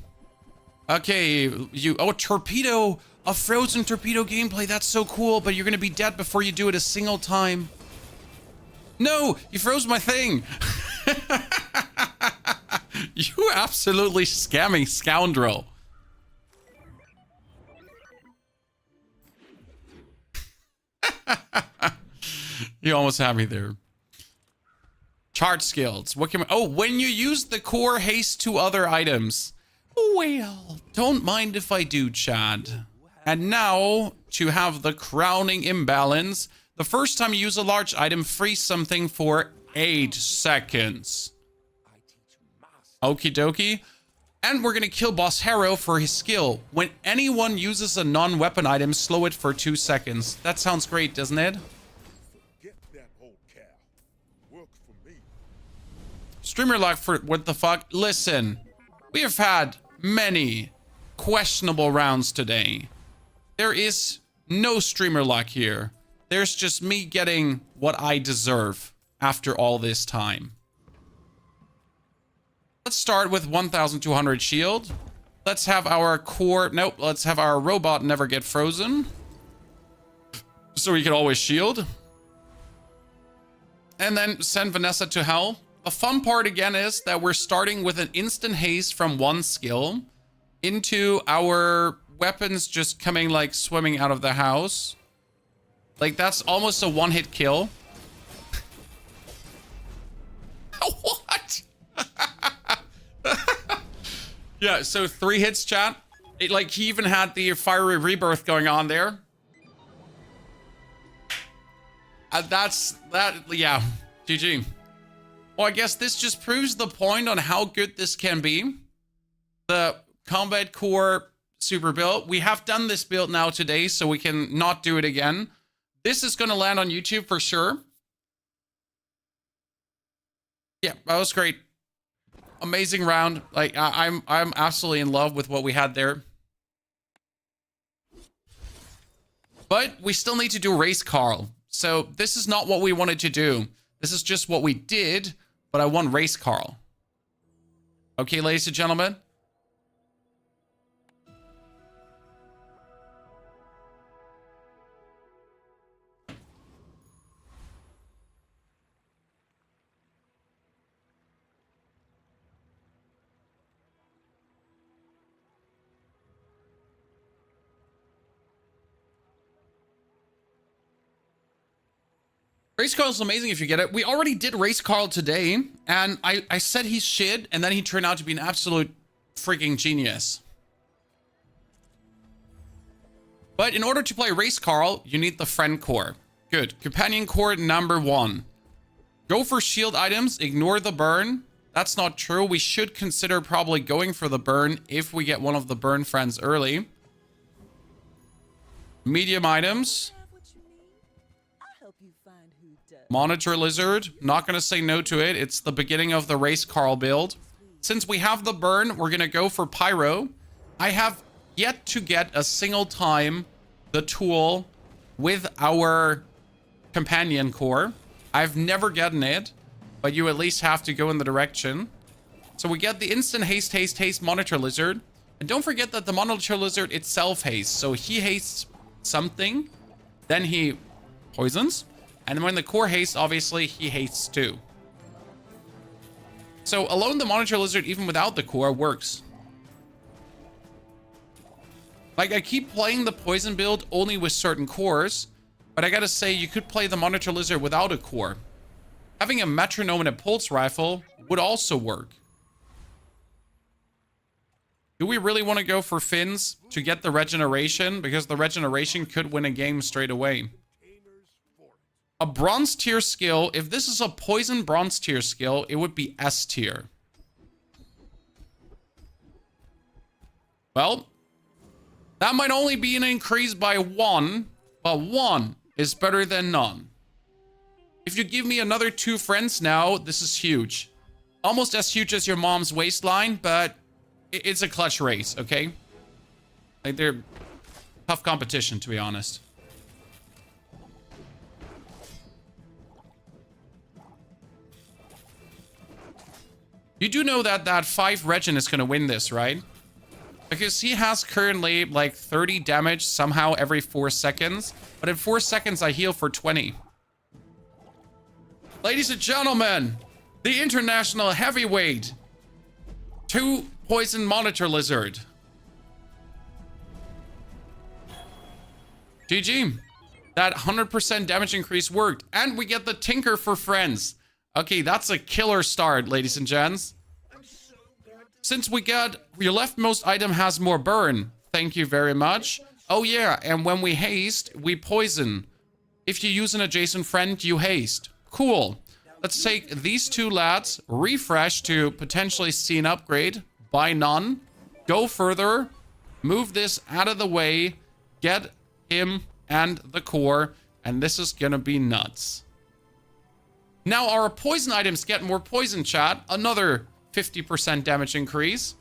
Okay, oh, torpedo, a frozen torpedo gameplay. That's so cool, but you're gonna be dead before you do it a single time. No, you froze my thing. You absolutely scamming scoundrel. You almost had me there. Charge skills. What can we... Oh, when you use the core haste to other items. Well, don't mind if I do, Chad. And now, to have the crowning imbalance, the first time you use a large item, freeze something for 8 seconds. Okie dokie. And we're going to kill Boss Harrow for his skill. When anyone uses a non-weapon item, slow it for 2 seconds. That sounds great, doesn't it? Get that whole cow. Work for me. Streamer lock for what the fuck? Listen, we have had many questionable rounds today. There is no streamer lock here. There's just me getting what I deserve after all this time. Let's start with 1,200 shield. Let's have our core... Nope, let's have our robot never get frozen. So we can always shield. And then send Vanessa to hell. A fun part again is that we're starting with an instant haste from one skill into our weapons just coming like swimming out of the house. Like that's almost a one-hit kill. What? Yeah, so 3 hits, chat. Like he even had the fiery rebirth going on there. Yeah, GG. Well, I guess this just proves the point on how good this can be. The combat core super build. We have done this build now today, so we can not do it again. This is going to land on YouTube for sure. Yeah, that was great. Amazing round. Like I'm absolutely in love with what we had there. But we still need to do race Carl. So this is not what we wanted to do. This is just what we did, but I won race Carl. Okay, ladies and gentlemen. Race Carl is amazing if you get it. We already did Race Carl today, and I said he's shit, and then he turned out to be an absolute freaking genius. But in order to play Race Carl, you need the friend core. Good. Companion core number 1. Go for shield items, ignore the burn. That's not true. We should consider probably going for the burn if we get one of the burn friends early. Medium items. Monitor Lizard. Not going to say no to it. It's the beginning of the Race Carl build. Since we have the burn, we're going to go for Pyro. I have yet to get a single time the tool with our companion core. I've never gotten it, but you at least have to go in the direction. So we get the instant haste Monitor Lizard. And don't forget that the Monitor Lizard itself hastes. So he hastes something, then he poisons. And when the core hastes, obviously, he hastes too. So alone, the Monitor Lizard, even without the core, works. Like, I keep playing the poison build only with certain cores, but I gotta say, you could play the Monitor Lizard without a core. Having a metronome and a pulse rifle would also work. Do we really want to go for Fins to get the regeneration? Because the regeneration could win a game straight away. A bronze tier skill, if this is a poison bronze tier skill, it would be S tier. Well, that might only be an increase by 1, but 1 is better than none. If you give me another 2 friends now, this is huge. Almost as huge as your mom's waistline, but it's a clutch race, okay? Like, they're tough competition, to be honest. You do know that that 5 regen is going to win this, right? Because he has currently like 30 damage somehow every 4 seconds. But in 4 seconds, I heal for 20. Ladies and gentlemen, the international heavyweight 2 poison Monitor Lizard. GG. That 100% damage increase worked. And we get the Tinker for friends. Okay, that's a killer start, ladies and gents. Since we got your leftmost item has more burn. Thank you very much. Oh yeah, and when we haste, we poison. If you use an adjacent friend, you haste. Cool. Let's take these 2 lads, refresh to potentially see an upgrade. buy none, go further, move this out of the way, get him and the core, and this is gonna be nuts. Now our poison items get more poison, chat. Another 50% damage increase.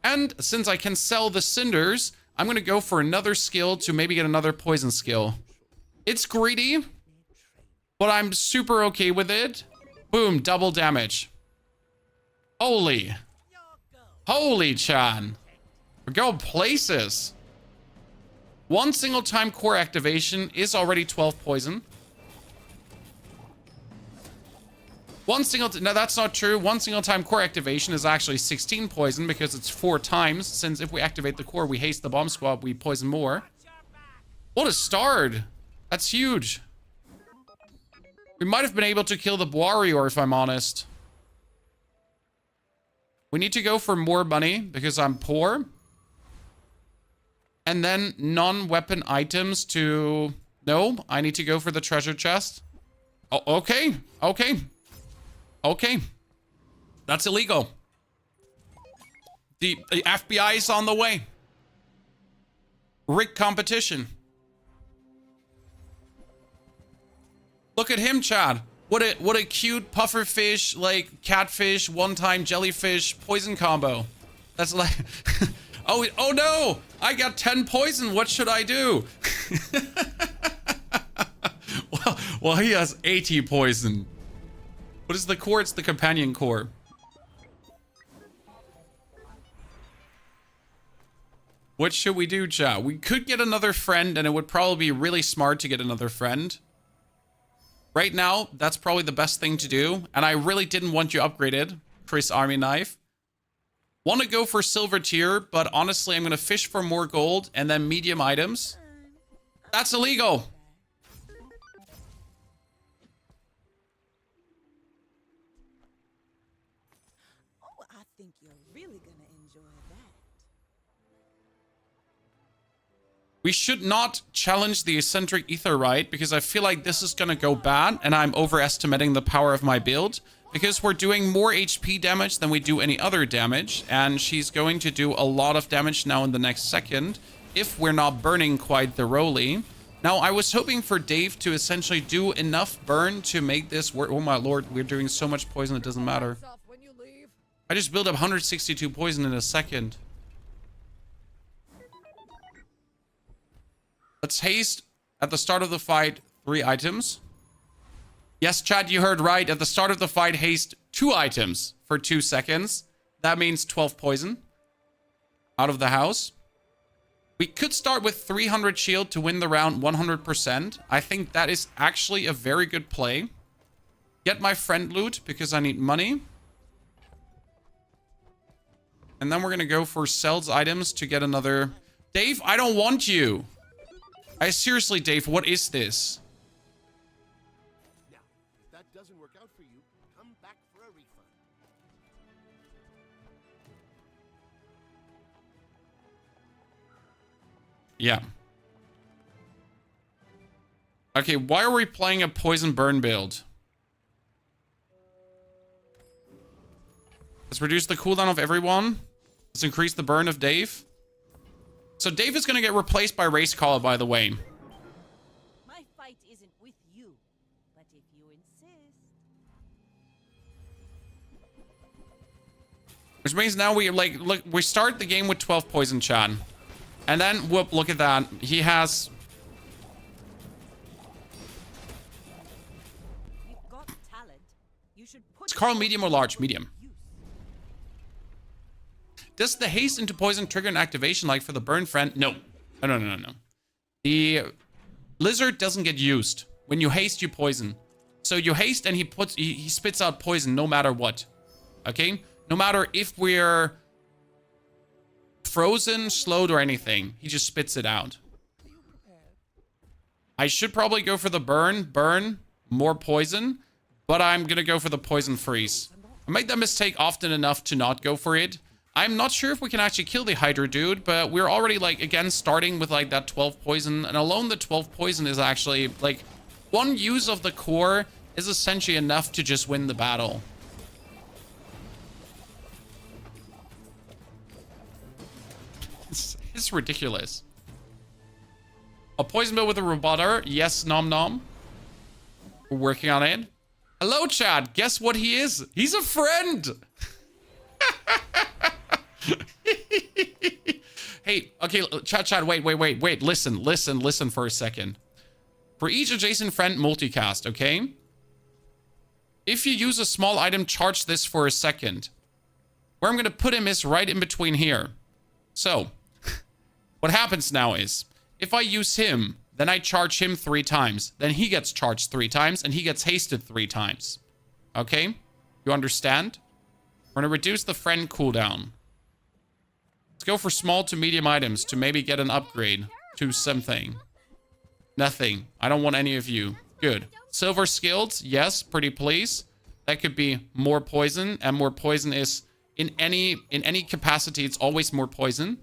And since I can sell the cinders, I'm gonna go for another skill to maybe get another poison skill. It's greedy, but I'm super okay with it. Boom, double damage. Holy. Holy, Chan. We're going places. One single time core activation is already 12 poison. No, that's not true. One single time core activation is actually 16 poison because it's 4 times. Since if we activate the core, we haste the bomb squad, we poison more. What a start. That's huge. We might have been able to kill the warrior if I'm honest. We need to go for more money because I'm poor. And then non-weapon items to... No, I need to go for the treasure chest. Oh, okay. Okay. Okay. That's illegal. The FBI is on the way. Rigged competition. Look at him, Chad. What a cute pufferfish, like catfish, one-time jellyfish poison combo. That's like... oh no! I got 10 poison. What should I do? well, he has 80 poison. What is the core? It's the companion core. What should we do, chat? We could get another friend, and it would probably be really smart to get another friend. Right now, that's probably the best thing to do. And I really didn't want you upgraded, Chris Army Knife. Want to go for silver tier, but honestly, I'm going to fish for more gold and then medium items. That's illegal. Oh, I think you're really gonna enjoy that. We should not challenge the eccentric etherite because I feel like this is going to go bad and I'm overestimating the power of my build because we're doing more HP damage than we do any other damage, and she's going to do a lot of damage now in the next second if we're not burning quite thoroughly. Now, I was hoping for Dave to essentially do enough burn to make this work. Oh my lord, we're doing so much poison it doesn't matter. Lights off when you leave. I just built up 162 poison in a second. Let's haste at the start of the fight 3 items. Yes, Chad, you heard right. At the start of the fight, haste 2 items for 2 seconds. That means 12 poison out of the house. We could start with 300 shield to win the round 100%. I think that is actually a very good play. Get my friend loot because I need money. And then we're going to go for sells items to get another... Dave, I don't want you. Seriously, Dave, what is this? Now, if that doesn't work out for you, come back for a refund. Yeah. Okay, why are we playing a poison burn build? Let's reduce the cooldown of everyone. Let's increase the burn of Dave. So Dave is going to get replaced by Race Caller, by the way. My fight isn't with you, but if you insist. Which means now we look, we start the game with 12 poison, Chan. And then, whoop, look at that. He has... You've got talent. You should put Is Carl medium or large? Medium. Does the haste into poison trigger an activation like for the burn friend? No. No. The lizard doesn't get used. When you haste, you poison. So you haste and he spits out poison no matter what. Okay? No matter if we're frozen, slowed, or anything. He just spits it out. I should probably go for the burn, more poison. But I'm gonna go for the poison freeze. I made that mistake often enough to not go for it. I'm not sure if we can actually kill the Hydra dude, but we're already, like, again, starting with, like, that 12 poison. And alone the 12 poison is actually, like, one use of the core is essentially enough to just win the battle. This is ridiculous. A poison bill with a roboter. Yes, nom nom. We're working on it. Hello, chat. Guess what he is? He's a friend. Hey, okay, chat, wait. Listen for a second. For each adjacent friend, multicast, okay? If you use a small item, charge this for a second. Where I'm gonna put him is right in between here. So, what happens now is, if I use him, then I charge him 3 times. Then he gets charged 3 times, and he gets hasted 3 times. Okay? You understand? We're gonna reduce the friend cooldown. Let's go for small to medium items to maybe get an upgrade to something. Nothing. I don't want any of you. Good. Silver skills. Yes, pretty please. That could be more poison, and more poison is in any capacity, it's always more poison.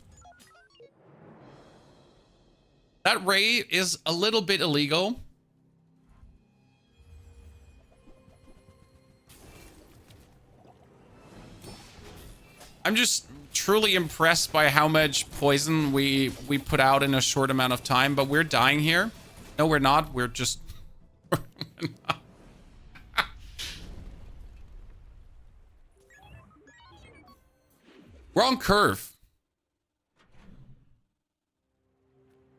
That ray is a little bit illegal. I'm just truly impressed by how much poison we put out in a short amount of time, but we're dying here. No, we're not. We're just... We're on curve.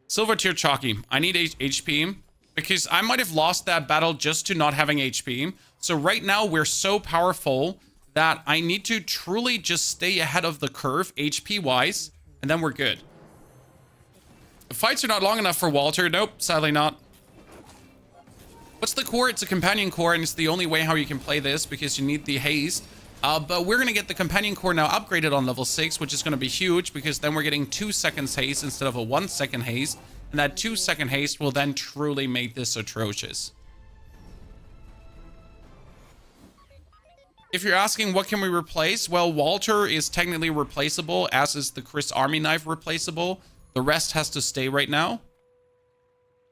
Silver tier chalky. I need HP because I might have lost that battle just to not having HP. So right now we're so powerful that I need to truly just stay ahead of the curve HP wise, and then we're good. The fights are not long enough for Walter. Nope, sadly not. What's the core? It's a companion core, and it's the only way how you can play this because you need the haste. But we're going to get the companion core now upgraded on level 6, which is going to be huge because then we're getting 2 seconds haste instead of a 1 second haste. And that 2 second haste will then truly make this atrocious. If you're asking what can we replace, well, Walter is technically replaceable, as is the Chris Army Knife replaceable. The rest has to stay right now.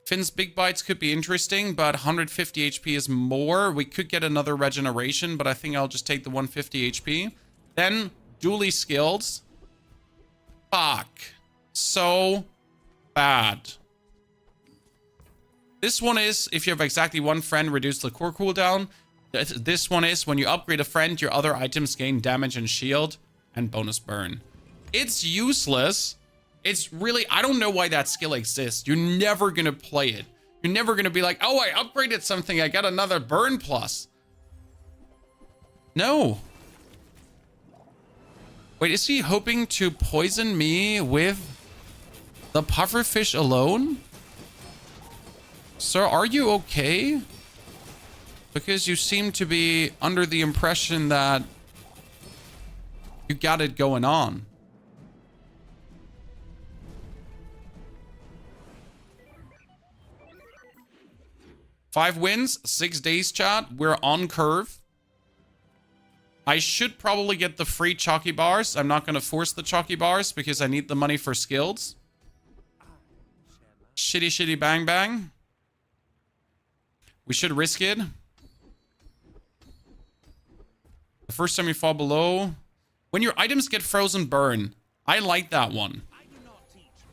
Finn's Big Bites could be interesting, but 150 HP is more. We could get another regeneration, but I think I'll just take the 150 HP. Then, Dooley skills. Fuck. So bad. This one is, if you have exactly 1 friend, reduce the core cooldown. This one is, when you upgrade a friend, your other items gain damage and shield, and bonus burn. It's useless. It's really, I don't know why that skill exists. You're never going to play it. You're never going to be like, oh, I upgraded something. I got another burn plus. No. Wait, is he hoping to poison me with the pufferfish alone? Sir, are you okay? Because you seem to be under the impression that you got it going on. Five wins, 6 days, chat. We're on curve. I should probably get the free chalky bars. I'm not going to force the chalky bars because I need the money for skills. Shitty bang bang. We should risk it. The first time you fall below. When your items get frozen, burn. I like that one.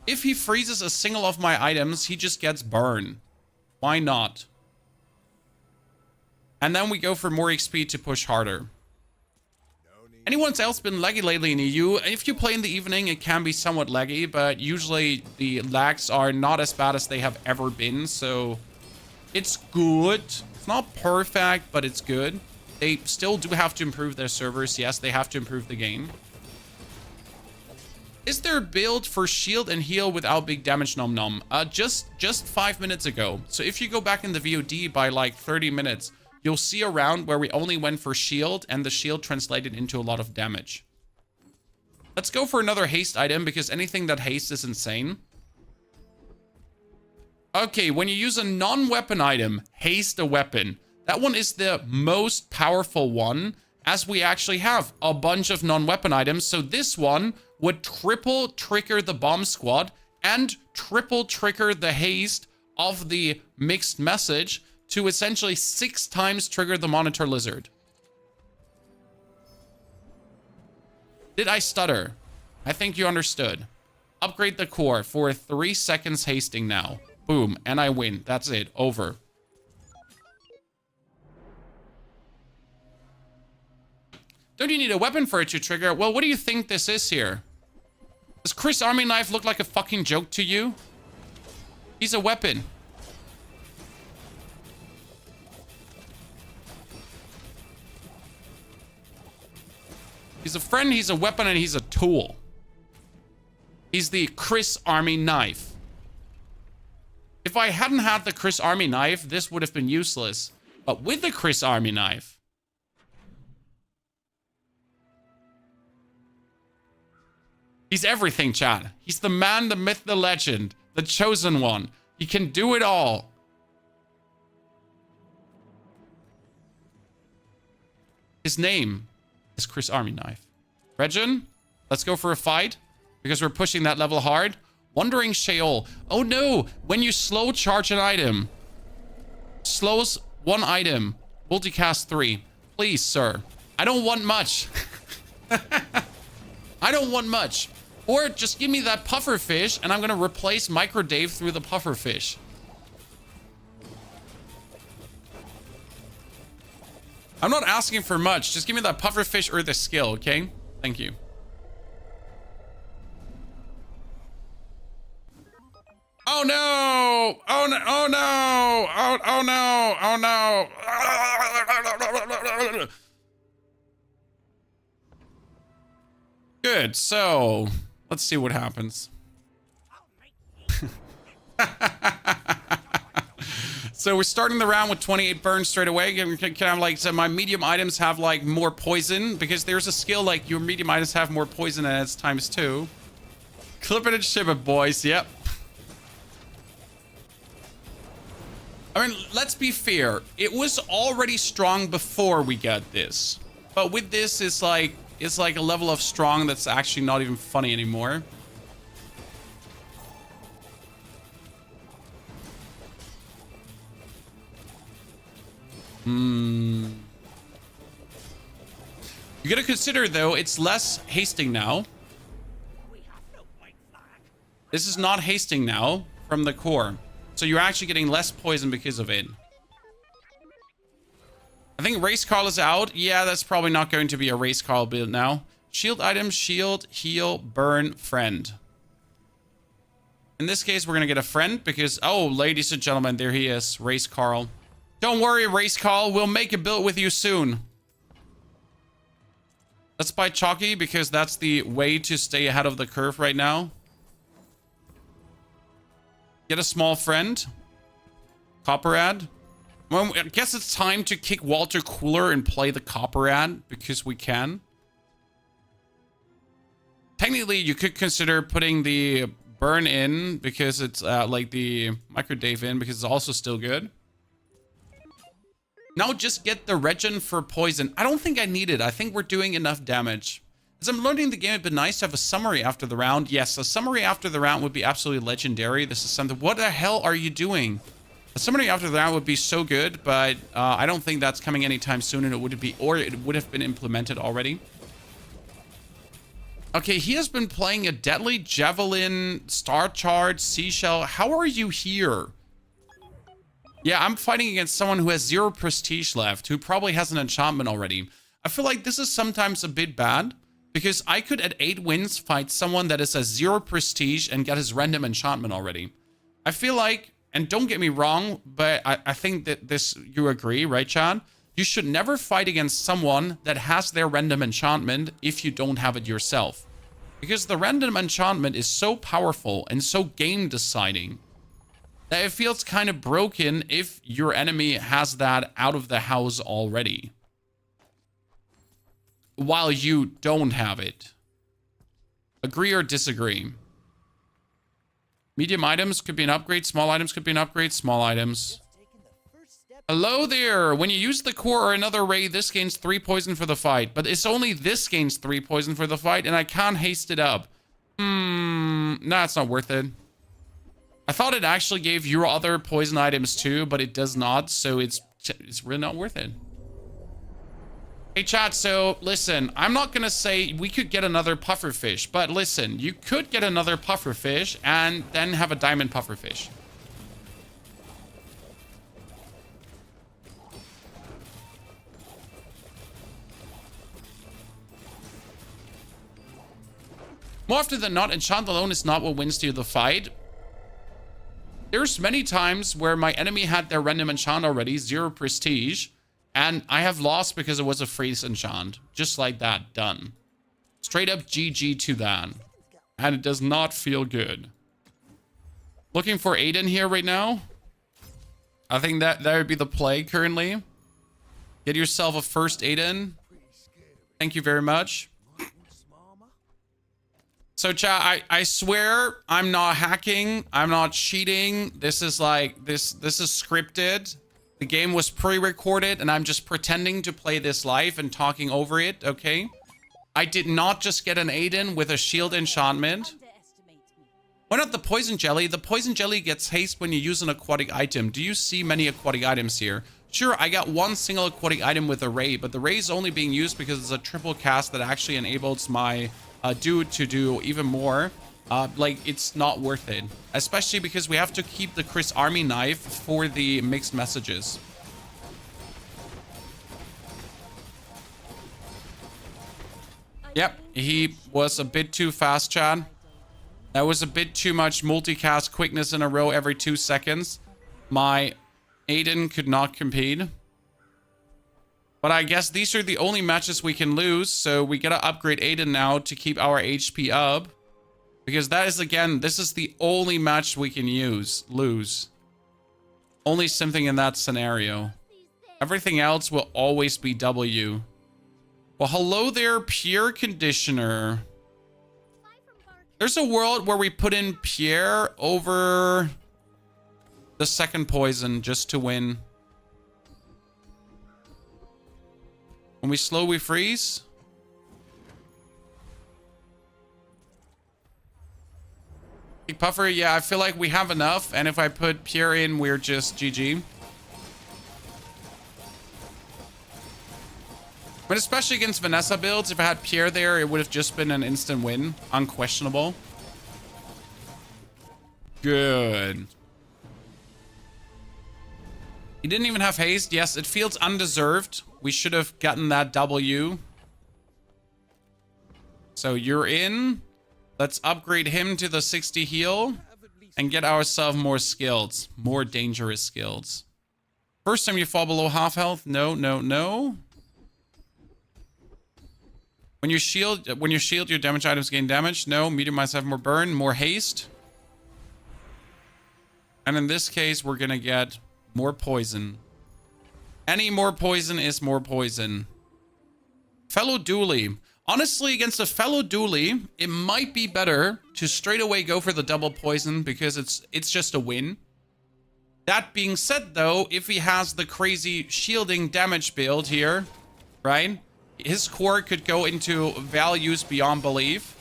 If he freezes a single of my items, he just gets burned. Why not? And then we go for more XP to push harder. Anyone else been laggy lately in EU? If you play in the evening, it can be somewhat laggy, but usually the lags are not as bad as they have ever been, so it's good. It's not perfect, but it's good. They still do have to improve their servers. Yes, they have to improve the game. Is there a build for shield and heal without big damage nom nom? Just 5 minutes ago. So if you go back in the VOD by like 30 minutes, you'll see a round where we only went for shield and the shield translated into a lot of damage. Let's go for another haste item because anything that hastes is insane. Okay, when you use a non-weapon item, haste a weapon. That one is the most powerful one, as we actually have a bunch of non-weapon items. So this one would triple trigger the bomb squad and triple trigger the haste of the mixed message to essentially 6 times trigger the monitor lizard. Did I stutter? I think you understood. upgrade the core for 3 seconds hasting now. Boom, and I win. That's it. Over. Don't you need a weapon for it to trigger? Well, what do you think this is here? Does Chris Army Knife look like a fucking joke to you? He's a weapon. He's a friend, he's a weapon, and he's a tool. He's the Chris Army Knife. If I hadn't had the Chris Army Knife, this would have been useless. But with the Chris Army Knife... he's everything, Chad. He's the man, the myth, the legend. The chosen one. He can do it all. His name is Chris Army Knife. Regin, let's go for a fight. Because we're pushing that level hard. Wandering Sheol. Oh no! When you slow charge an item. Slows one item. Multicast 3. Please, sir. I don't want much. I don't want much. Or just give me that pufferfish and I'm gonna replace Micro Dave through the pufferfish. I'm not asking for much. Just give me that pufferfish or the skill, okay? Thank you. Oh no! Oh no! Oh no! Oh no! Oh no! Good. So let's see what happens. So we're starting the round with 28 burns straight away. Can I like, so my medium items have like more poison because there's a skill like your medium items have more poison and it's ×2. Clip it and ship it, boys. Yep. I mean, let's be fair. It was already strong before we got this. But with this, it's like a level of strong that's actually not even funny anymore. You gotta consider, though, it's less hasting now. This is not hasting now from the core. So you're actually getting less poison because of it. I think Race Carl is out. Yeah, that's probably not going to be a Race Carl build now. Shield item, shield, heal, burn, friend. In this case, we're going to get a friend because... oh, ladies and gentlemen, there he is. Race Carl. Don't worry, Race Carl. We'll make a build with you soon. Let's buy Chalky because that's the way to stay ahead of the curve right now. Get a small friend. Copper ad. Well, I guess it's time to kick Walter Cooler and play the Copper ad because we can. Technically, you could consider putting the burn in because it's like the Micro Dave in because it's also still good. Now just get the Regin for poison. I don't think I need it. I think we're doing enough damage. As I'm learning the game, it'd be nice to have a summary after the round. Yes, a summary after the round would be absolutely legendary. This is something... what the hell are you doing? A summary after the round would be so good, but I don't think that's coming anytime soon, and it would be, or it would have been implemented already. Okay, he has been playing a Deadly Javelin, Star Charge, Seashell. How are you here? Yeah, I'm fighting against someone who has 0 prestige left, who probably has an enchantment already. I feel like this is sometimes a bit bad. Because I could, at 8 wins, fight someone that is a 0 prestige and get his random enchantment already. I feel like, and don't get me wrong, but I think that this, you agree, right, Chad? You should never fight against someone that has their random enchantment if you don't have it yourself. Because the random enchantment is so powerful and so game deciding that it feels kind of broken if your enemy has that out of the house already. While you don't have it. Agree or disagree? Medium items could be an upgrade. Small items could be an upgrade. Small items. Hello there. When you use the core or another ray, this gains 3 poison for the fight. But it's only this gains 3 poison for the fight, and I can't haste it up. Nah, it's not worth it. I thought it actually gave your other poison items too, but it does not. So it's really not worth it. Hey, chat, so listen, I'm not gonna say we could get another pufferfish, but listen, you could get another pufferfish and then have a diamond pufferfish. More often than not, enchant alone is not what wins you the fight. There's many times where my enemy had their random enchant already, 0 prestige, and I have lost because it was a freeze enchant. Just like that, done. Straight up GG to that. And it does not feel good. Looking for Aiden here right now. I think that would be the play currently. Get yourself a first Aiden. Thank you very much. So chat, I swear I'm not hacking. I'm not cheating. This is like, this is scripted. The game was pre-recorded and I'm just pretending to play this live and talking over it, okay? I did not just get an Aiden with a shield enchantment. Why not the poison jelly? The poison jelly gets haste when you use an aquatic item. Do you see many aquatic items here? Sure, I got one single aquatic item with a ray, but the ray is only being used because it's a triple cast that actually enables my dude to do even more. Like, it's not worth it. Especially because we have to keep the Chris Army knife for the mixed messages. Yep, he was a bit too fast, Chad. That was a bit too much multicast quickness in a row every 2 seconds. My Aiden could not compete. But I guess these are the only matches we can lose, so we gotta upgrade Aiden now to keep our HP up. Because that is, again, this is the only match we can lose. Only something in that scenario. Everything else will always be W. Well, hello there, Pure Conditioner. There's a world where we put in Pierre over the second poison just to win. When we slow, we freeze. Big Puffer, yeah, I feel like we have enough. And if I put Pierre in, we're just GG. But especially against Vanessa builds, if I had Pierre there, it would have just been an instant win. Unquestionable. Good. He didn't even have haste. Yes, it feels undeserved. We should have gotten that W. So you're in. Let's upgrade him to the 60 heal and get ourselves more skills. More dangerous skills. First time you fall below half health. No, no, no. When you shield, your damage items gain damage. No, medium might have more burn, more haste. And in this case, we're gonna get more poison. Any more poison is more poison. Fellow Dooley. Honestly, against a fellow Dooley, it might be better to straight away go for the double poison because it's just a win. That being said, though, if he has the crazy shielding damage build here, right? His core could go into values beyond belief.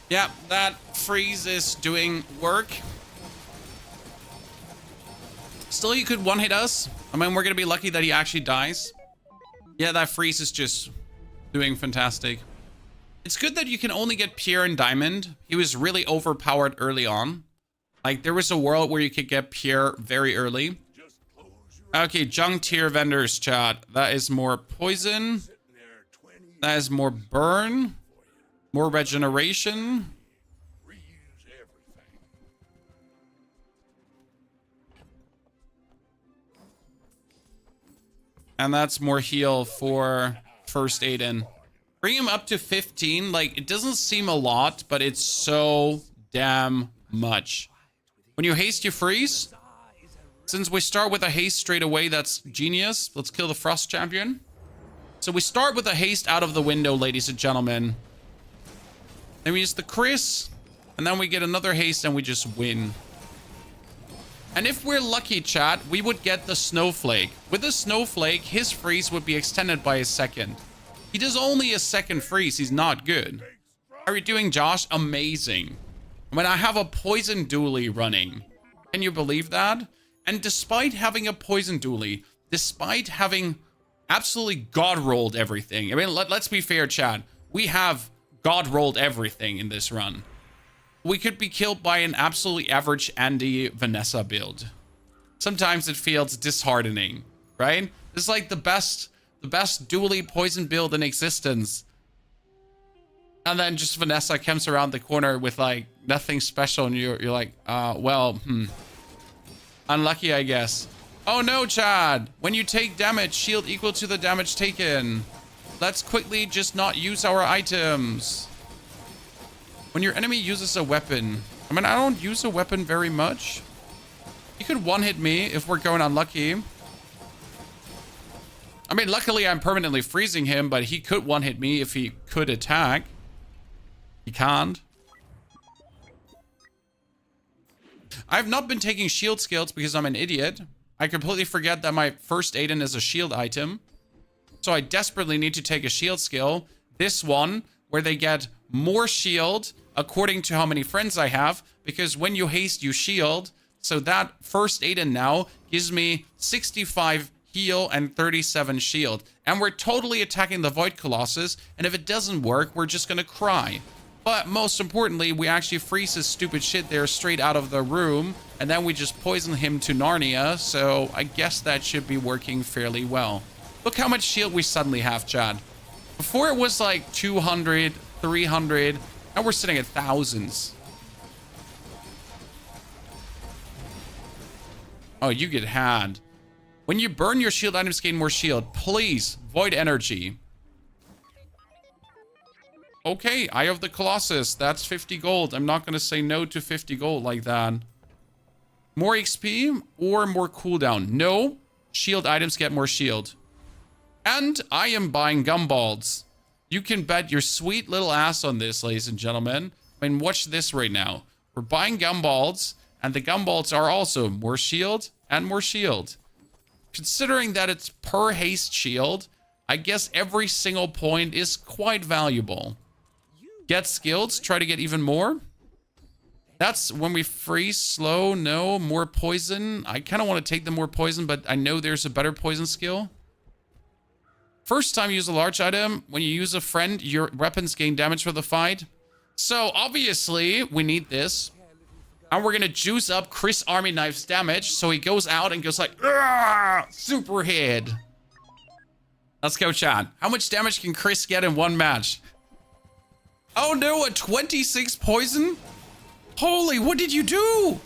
Yeah, that freeze is doing work. Still, he could one-hit us. I mean, we're going to be lucky that he actually dies. Yeah, that freeze is just doing fantastic. It's good that you can only get Pierre and Diamond. He was really overpowered early on. Like, there was a world where you could get Pierre very early. Okay, junk tier vendors, chat. That is more poison. That is more burn. More regeneration. And that's more heal for first Aiden. Bring him up to 15. Like, it doesn't seem a lot, but it's so damn much. When you haste, you freeze. Since we start with a haste straight away, that's genius. Let's kill the Frost Champion. So we start with a haste out of the window, ladies and gentlemen. Then we use the Chris. And then we get another haste and we just win. And if we're lucky, chat, we would get the Snowflake. With the Snowflake, his freeze would be extended by a second. He does only a second freeze. He's not good. How are you doing, Josh? Amazing. When I have a poison Dooley running, Can you believe that? And despite having a poison Dooley, despite having absolutely god rolled everything. I mean, let's be fair, Chad. We have god rolled everything in this run. We could be killed by an absolutely average Andy Vanessa build. Sometimes it feels disheartening, right? It's like the best Dooley poison build in existence. And then just Vanessa comes around the corner with like nothing special, and you're like, well, unlucky, I guess. Oh no, Chad. When you take damage, shield equal to the damage taken. Let's quickly just not use our items. When your enemy uses a weapon. I mean, I don't use a weapon very much. He could one-hit me if we're going unlucky. I mean, luckily I'm permanently freezing him, but he could one-hit me if he could attack. He can't. I've not been taking shield skills because I'm an idiot. I completely forget that my first Aiden is a shield item. So I desperately need to take a shield skill. This one, where they get more shield according to how many friends I have. Because when you haste, you shield. So that first Aiden now gives me 65 heal and 37 shield. And we're totally attacking the Void Colossus. And if it doesn't work, we're just going to cry. But most importantly, we actually freeze his stupid shit there straight out of the room. And then we just poison him to Narnia. So I guess that should be working fairly well. Look how much shield we suddenly have, Chad. Before it was like 200, 300. Now we're sitting at thousands. Oh, you get had. When you burn your shield items, gain more shield. Please, Void Energy. Okay, Eye of the Colossus. That's 50 gold. I'm not going to say no to 50 gold like that. More XP or more cooldown? No. Shield items get more shield. And I am buying gumballs. You can bet your sweet little ass on this, ladies and gentlemen. I mean, watch this right now. We're buying gumballs, and the gumballs are also more shield and more shield. Considering that it's per haste shield, I guess every single point is quite valuable. Get skills, try to get even more. That's when we freeze slow. No, more poison. I kind of want to take the more poison, but I know there's a better poison skill. First time you use a large item, when you use a friend, your weapons gain damage for the fight. So obviously we need this. And we're going to juice up Chris Army Knife's damage. So he goes out and goes like, super hit. Let's go, Chad. How much damage can Chris get in one match? Oh no, a 26 poison? Holy, what did you do?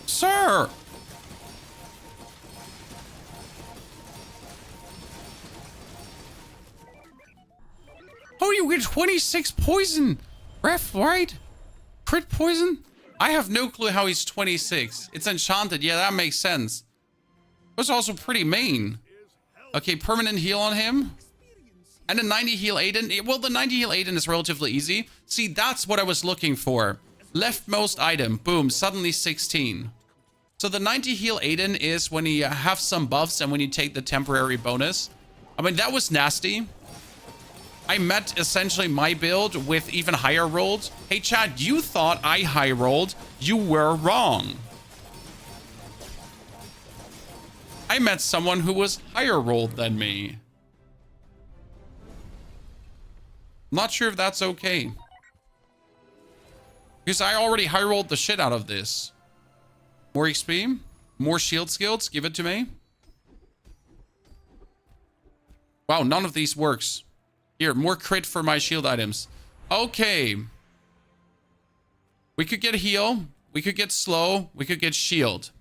Sir. Oh, you get 26 poison. Ref, right? Crit poison? I have no clue how he's 26. It's enchanted. Yeah, that makes sense. It was also pretty main. Okay, permanent heal on him. And a 90 heal Aiden. Well, the 90 heal Aiden is relatively easy. See, that's what I was looking for. Leftmost item. Boom, suddenly 16. So the 90 heal Aiden is when you have some buffs and when you take the temporary bonus. I mean, that was nasty. I met essentially my build with even higher rolls. Hey, Chad, you thought I high rolled. You were wrong. I met someone who was higher rolled than me. Not sure if that's okay. Because I already high rolled the shit out of this. More XP. More shield skills. Give it to me. Wow, none of these works. Here, more crit for my shield items. Okay. We could get heal. We could get slow. We could get shield.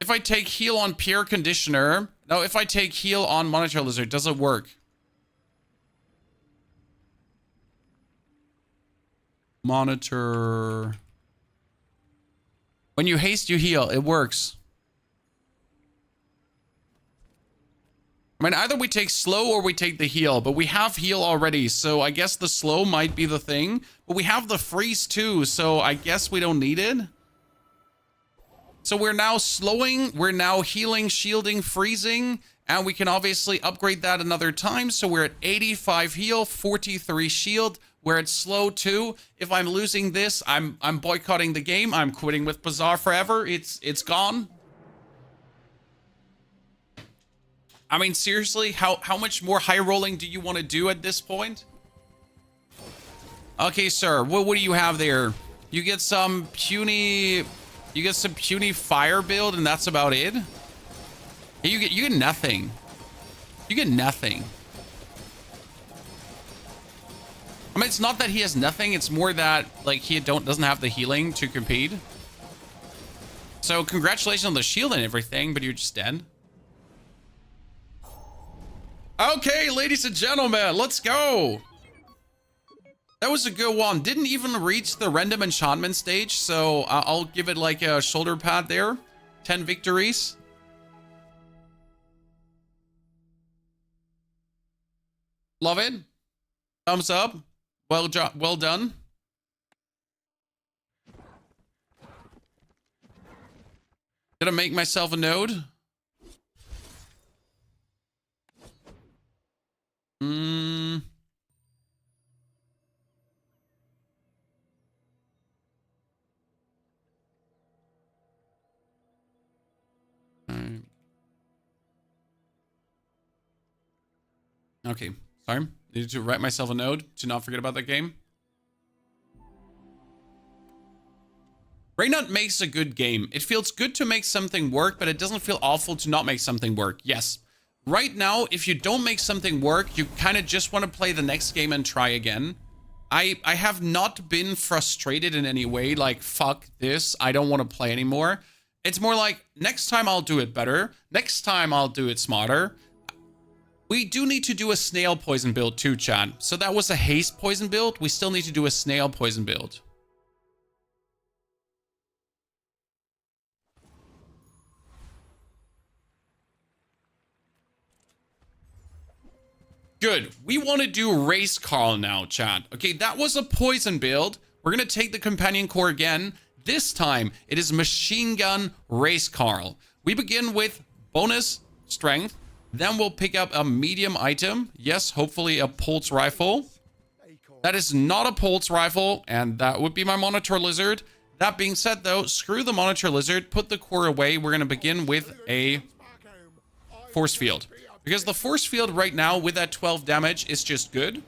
If I take heal on Pure Conditioner... No, if I take heal on Monitor Lizard, does it work? Monitor... When you haste, you heal. It works. I mean, either we take slow or we take the heal, but we have heal already, so I guess the slow might be the thing. But we have the freeze too, so I guess we don't need it. So we're now slowing, we're now healing, shielding, freezing, and we can obviously upgrade that another time. So we're at 85 heal, 43 shield. We're at slow too. If I'm losing this, I'm boycotting the game. I'm quitting with Bazaar forever. It's gone. I mean, seriously, how much more high rolling do you want to do at this point? Okay, sir, what do you have there? You get some puny fire build, and that's about it. You get nothing. You get nothing. I mean, it's not that he has nothing. It's more that like he doesn't have the healing to compete. So congratulations on the shield and everything, but you're just dead. Okay, ladies and gentlemen, let's go. That was a good one. Didn't even reach the random enchantment stage, so I'll give it like a shoulder pad there. 10 victories. Love it. Thumbs up. Well done. Gonna make myself a node. Okay, sorry. Needed to write myself a node to not forget about that game. Raynut makes a good game. It feels good to make something work, but it doesn't feel awful to not make something work. Yes. Right now, if you don't make something work, you kind of just want to play the next game and try again. I have not been frustrated in any way, like, fuck this, I don't want to play anymore. It's more like, next time I'll do it better. Next time I'll do it smarter. We do need to do a snail poison build too, chat. So that was a haste poison build. We still need to do a snail poison build. Good. We want to do Race Carl now, chat. Okay, that was a poison build. We're going to take the companion core again. This time, it is machine gun Race Carl. We begin with bonus strength. Then we'll pick up a medium item. Yes, hopefully a pulse rifle. That is not a pulse rifle, and that would be my monitor lizard. That being said, though, screw the monitor lizard. Put the core away. We're going to begin with a force field. Because the force field right now with that 12 damage is just good.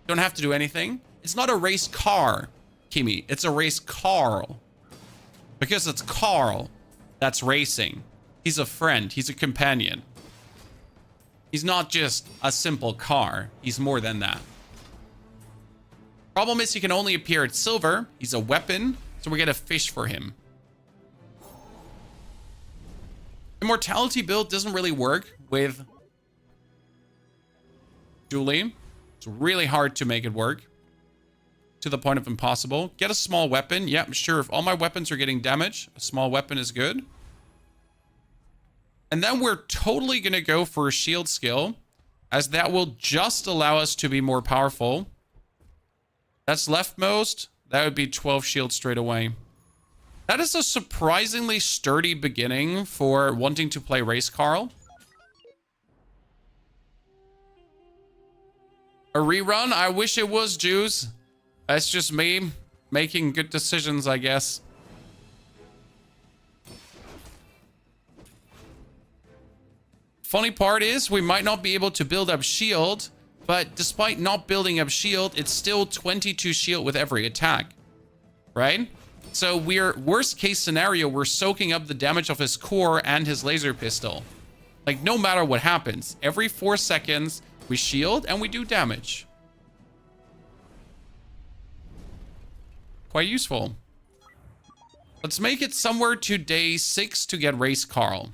Don't have to do anything. It's not a race car, Kimmy. It's a race Carl. Because it's Carl that's racing. He's a friend. He's a companion. He's not just a simple car. He's more than that. Problem is he can only appear at silver. He's a weapon, so we get a fish for him. Immortality build doesn't really work with Dooley. It's really hard to make it work. To the point of impossible. Get a small weapon. Yeah, sure. If all my weapons are getting damage, a small weapon is good. And then we're totally going to go for a shield skill, as that will just allow us to be more powerful. That's leftmost. That would be 12 shield straight away. That is a surprisingly sturdy beginning for wanting to play Race Carl. A rerun? I wish it was, Juice. That's just me making good decisions, I guess. Funny part is we might not be able to build up shield, but despite not building up shield, it's still 22 shield with every attack, right? So we're, worst case scenario, we're soaking up the damage of his core and his laser pistol. Like, no matter what happens, every 4 seconds, we shield and we do damage. Quite useful. Let's make it somewhere to day 6 to get Race Carl.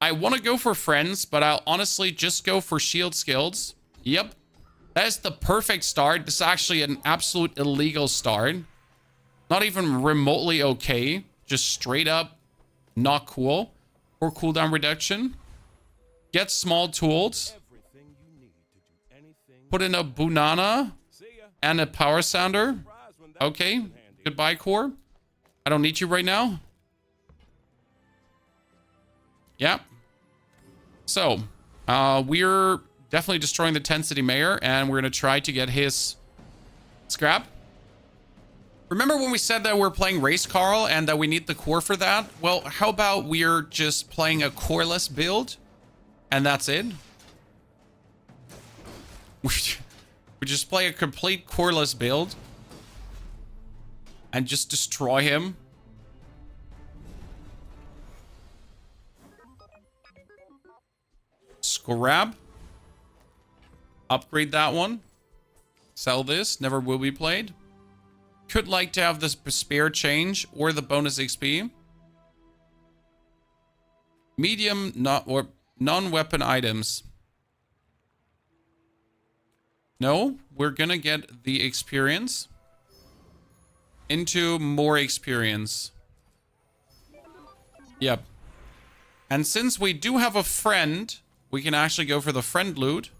I want to go for friends, but I'll honestly just go for shield skills. Yep. That is the perfect start. This is actually an absolute illegal start. Not even remotely okay. Just straight up not cool. Or cooldown reduction. Get small tools. Put in a Bunana and a power sounder. Okay. Goodbye, core. I don't need you right now. Yeah. So, we're definitely destroying the 10 City Mayor, and we're going to try to get his scrap. Remember when we said that we're playing Race Carl and that we need the core for that? Well, how about we're just playing a coreless build, and that's it? We just play a complete coreless build and just destroy him. Scrap. Upgrade that one. Sell this. Never will be played. Could like to have this spare change or the bonus XP. Medium or non-weapon items. No, we're gonna get the experience into more experience. Yep. And since we do have a friend, we can actually go for the friend loot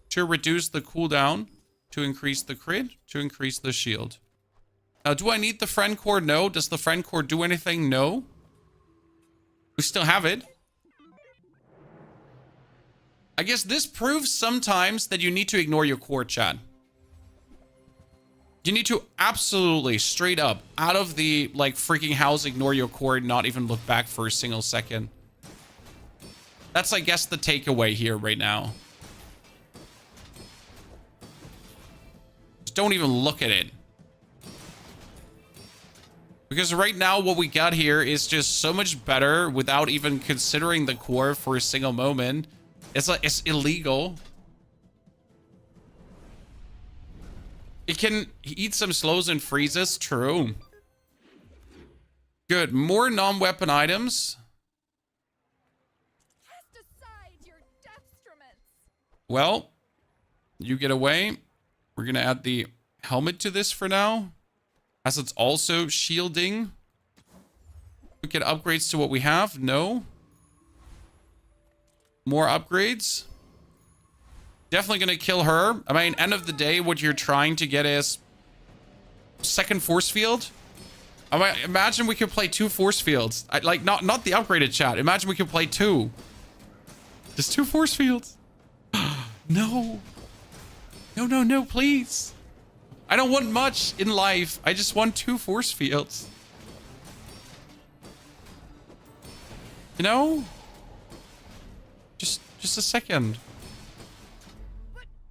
to reduce the cooldown, to increase the crit, to increase the shield. Now, do I need the friend core? No. Does the friend core do anything? No. We still have it. I guess this proves sometimes that you need to ignore your core, chat. You need to absolutely, straight up, out of the, like, freaking house, ignore your core and not even look back for a single second. That's, I guess, the takeaway here right now. Just don't even look at it. Because right now, what we got here is just so much better without even considering the core for a single moment. It's like, it's illegal. It can eat some slows and freezes. True. Good. More non-weapon items. Cast aside your destruments. Well, you get away. We're going to add the helmet to this for now, as it's also shielding. We get upgrades to what we have. No. More upgrades. Definitely going to kill her. I mean, end of the day, what you're trying to get is second force field. I mean, imagine we could play 2 force fields. Like, not the upgraded chat. Imagine we could play 2. Just 2 force fields. No. No, please. I don't want much in life. I just want 2 force fields. You know? Just a second.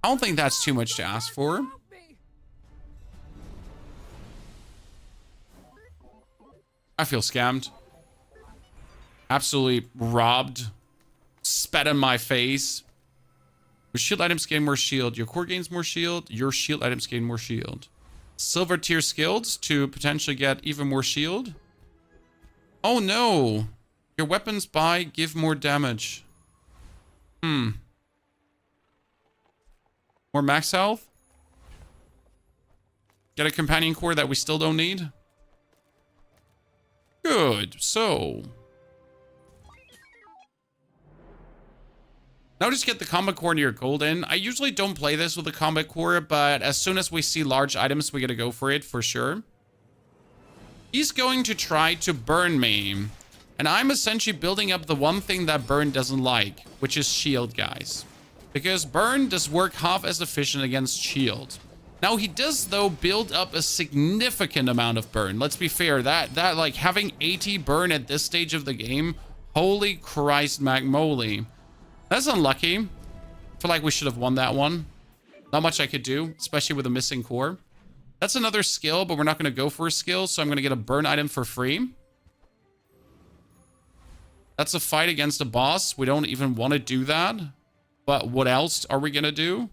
I don't think that's too much to ask for. Help me. I feel scammed. Absolutely robbed. Spat in my face. Your shield items gain more shield. Your core gains more shield. Your shield items gain more shield. Silver tier skills to potentially get even more shield. Oh no. Your weapons buy give more damage. More max health. Get a companion core that we still don't need. Good. So now just get the combat core into your golden. I usually don't play this with the combat core, but as soon as we see large items, we gotta go for it for sure. He's going to try to burn me. And I'm essentially building up the one thing that burn doesn't like, which is shield, guys. Because burn does work half as efficient against shield. Now he does, though, build up a significant amount of burn. Let's be fair, that like having 80 burn at this stage of the game, holy Christ MacMoly. That's unlucky. I feel like we should have won that one. Not much I could do, especially with a missing core. That's another skill, but we're not going to go for a skill, so I'm going to get a burn item for free. That's a fight against a boss. We don't even want to do that. But what else are we going to do?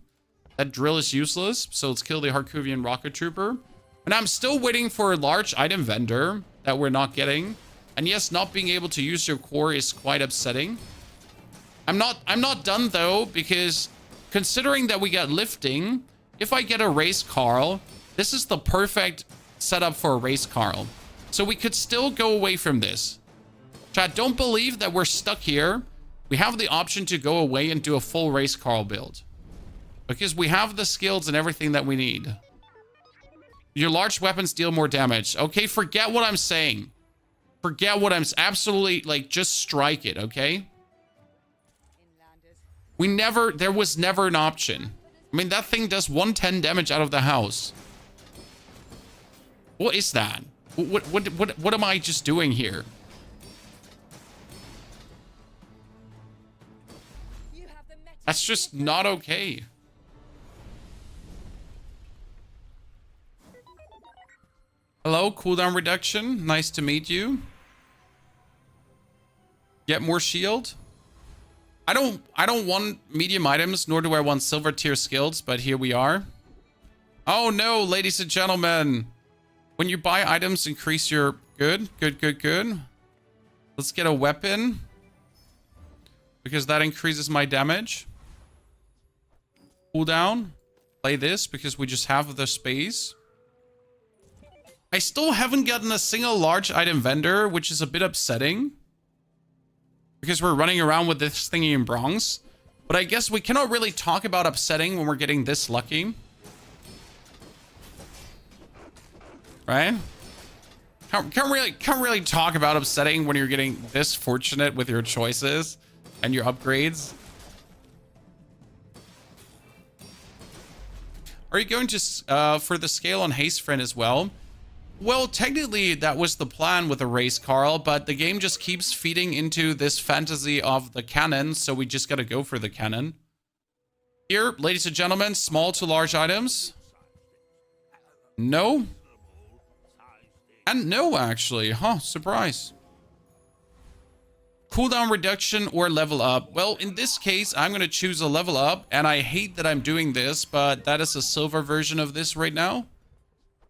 That drill is useless, so let's kill the Harkuvian rocket trooper. And I'm still waiting for a large item vendor that we're not getting. And yes, not being able to use your core is quite upsetting. I'm not done though, because considering that we got lifting, if I get a race Carl, this is the perfect setup for a race Carl. So we could still go away from this. Chat, don't believe that we're stuck here. We have the option to go away and do a full race Carl build. Because we have the skills and everything that we need. Your large weapons deal more damage. Okay, forget what I'm saying. Forget what I'm... Absolutely, like, just strike it, okay? There was never an option. I mean, that thing does 110 damage out of the house. What is that? What am I just doing here? That's just not okay. Hello, cooldown reduction. Nice to meet you. Get more shield. I don't want medium items, nor do I want silver tier skills, but here we are. Oh no, ladies and gentlemen. When you buy items, increase your... Good. Let's get a weapon. Because that increases my damage. Cooldown. Play this because we just have the space. I still haven't gotten a single large item vendor, which is a bit upsetting. Because we're running around with this thingy in bronze. But I guess we cannot really talk about upsetting when we're getting this lucky. Right? Can't really talk about upsetting when you're getting this fortunate with your choices and your upgrades. Are you going to for the scale on Haste Friend as well? Well, technically that was the plan with the race, Carl, but the game just keeps feeding into this fantasy of the cannon, so we just gotta go for the cannon. Here, ladies and gentlemen, small to large items. No. And no, actually. Huh, surprise. Cooldown reduction or level up. Well, in this case, I'm gonna choose a level up, and I hate that I'm doing this, but that is a silver version of this right now.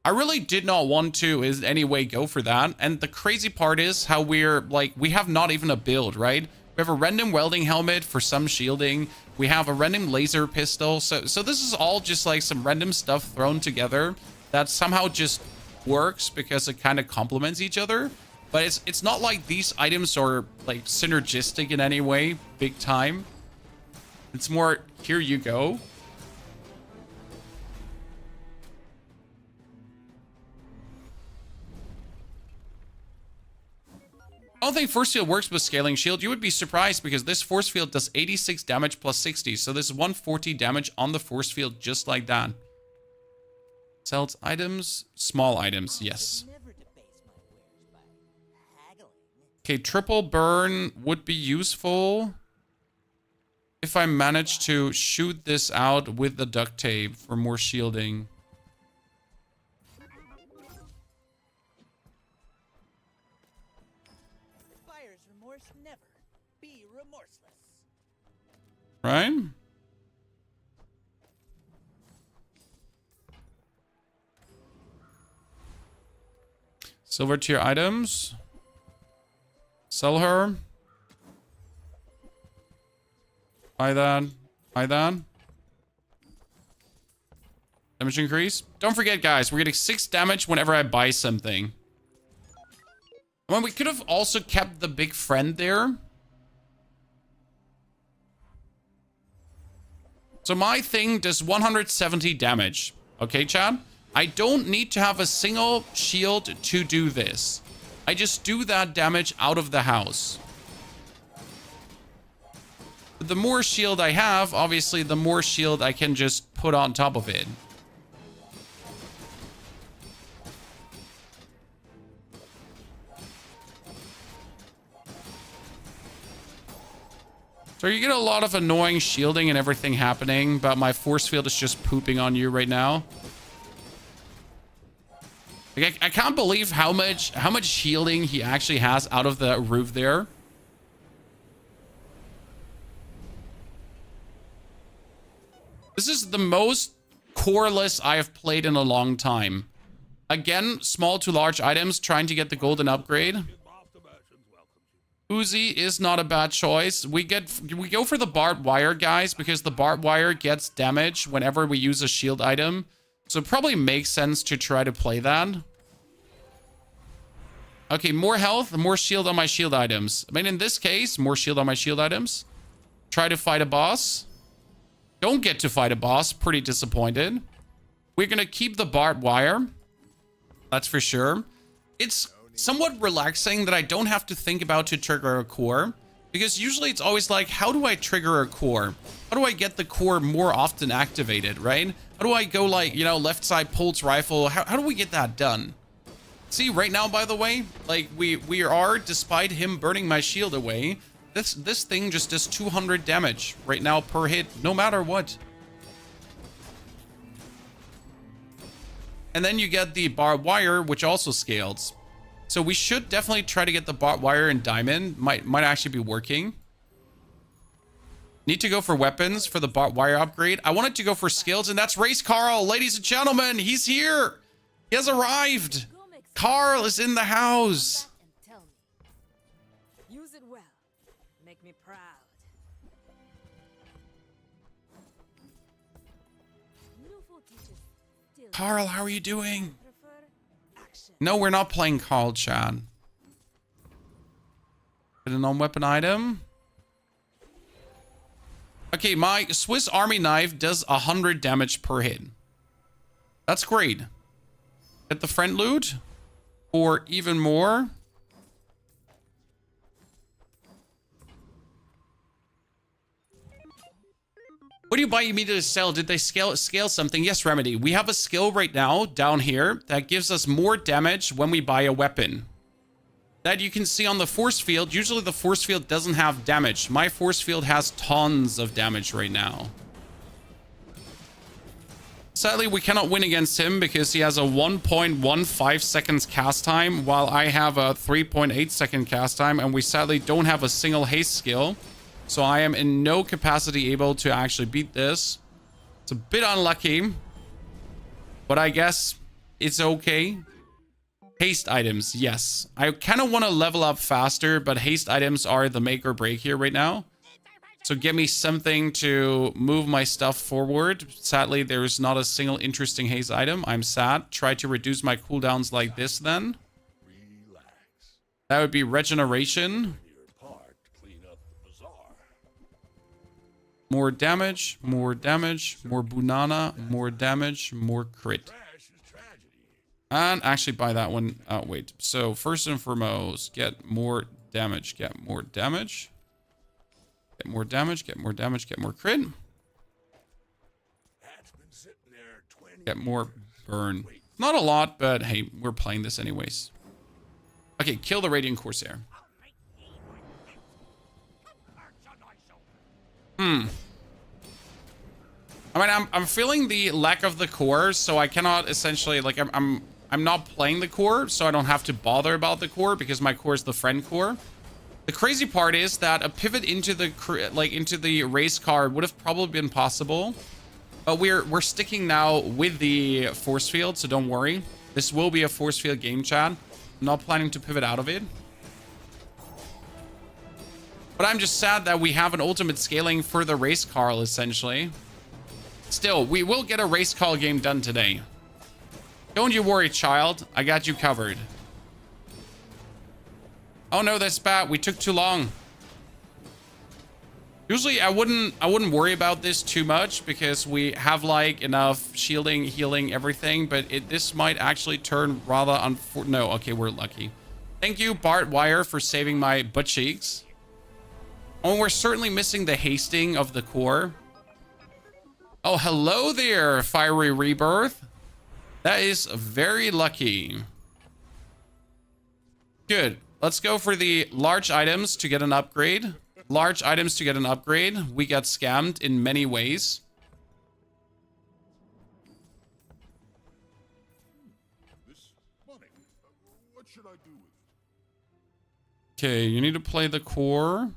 I really did not want to in any way go for that. And the crazy part is how we're like, we have not even a build, right? We have a random welding helmet for some shielding. We have a random laser pistol. So this is all just like some random stuff thrown together that somehow just works because it kind of complements each other. But it's not like these items are like synergistic in any way, big time. It's more, here you go. I don't think force field works with scaling shield. You would be surprised because this force field does 86 damage plus 60. So this is 140 damage on the force field just like that. Sells items, small items, yes. Okay, triple burn would be useful if I manage to shoot this out with the duct tape for more shielding. Right? Silver tier items. Sell her. Buy that. Buy that. Damage increase. Don't forget, guys, we're getting 6 damage whenever I buy something. Well, we could have also kept the big friend there. So my thing does 170 damage. Okay, Chad? I don't need to have a single shield to do this. I just do that damage out of the house. But the more shield I have, obviously, the more shield I can just put on top of it. So you get a lot of annoying shielding and everything happening, but my force field is just pooping on you right now. Like, I can't believe how much shielding he actually has out of the roof there. This is the most coreless I have played in a long time. Again, small to large items, trying to get the golden upgrade. Uzi is not a bad choice. We go for the barbed wire, guys, because the barbed wire gets damage whenever we use a shield item. So it probably makes sense to try to play that. Okay, more health, more shield on my shield items. I mean, in this case, more shield on my shield items. Try to fight a boss. Don't get to fight a boss. Pretty disappointed. We're gonna keep the barbed wire. That's for sure. It's somewhat relaxing that I don't have to think about to trigger a core. Because usually it's always like, how do I trigger a core? How do I get the core more often activated, right? How do I go like, you know, left side pulse rifle? How do we get that done? See, right now, by the way, like we are, despite him burning my shield away, this thing just does 200 damage right now per hit, no matter what. And then you get the barbed wire, which also scales. So we should definitely try to get the barbed wire and diamond. Might actually be working. Need to go for weapons for the barbed wire upgrade. I wanted to go for skills, and that's Race Carl. Ladies and gentlemen, he's here. He has arrived. Carl is in the house. And tell me. Use it well. Make me proud. Beautiful teachers still Carl, how are you doing? prefer action. No, we're not playing Carl, Chad. Get a non-weapon item. Okay, my Swiss Army knife does 100 damage per hit. That's great. Get the friend loot. Or even more. What do you buy immediately to sell? Did they scale something? Yes, Remedy. We have a skill right now down here that gives us more damage when we buy a weapon. That you can see on the force field. Usually the force field doesn't have damage. My force field has tons of damage right now. Sadly, we cannot win against him because he has a 1.15 seconds cast time, while I have a 3.8 second cast time, and we sadly don't have a single haste skill. So I am in no capacity able to actually beat this. It's a bit unlucky, but I guess it's okay. Haste items, yes. I kind of want to level up faster, but haste items are the make or break here right now. So give me something to move my stuff forward. Sadly, there's not a single interesting haste item. I'm sad. Try to reduce my cooldowns like this then. Relax. That would be regeneration. Your part to clean up the bazaar. More damage, more damage, more banana, more damage, more crit. Trash is tragedy. And actually buy that one. Oh, wait. So first and foremost, get more damage, get more damage. Get more damage, get more damage, get more crit. That's been sitting there 20 Get more burn. Not a lot, but hey, we're playing this anyways. Okay, kill the Radiant Corsair. I mean, I'm feeling the lack of the core, so I cannot essentially, like, I'm not playing the core, so I don't have to bother about the core because my core is the friend core. The crazy part is that a pivot into the race card would have probably been possible, but we're sticking now with the force field, so don't worry. This will be a force field game, Chad. I'm not planning to pivot out of it. But I'm just sad that we have an ultimate scaling for the race car, essentially. Still, we will get a race car game done today. Don't you worry, child. I got you covered. Oh no, that's bad. We took too long. Usually I wouldn't worry about this too much because we have like enough shielding, healing, everything, but this might actually turn rather no, okay, we're lucky. Thank you, Bart Wire, for saving my butt cheeks. Oh, we're certainly missing the hasting of the core. Oh, hello there, Fiery Rebirth. That is very lucky. Good. Let's go for the large items to get an upgrade. Large items to get an upgrade. We got scammed in many ways. This money. What should I do with it? Okay, you need to play the core.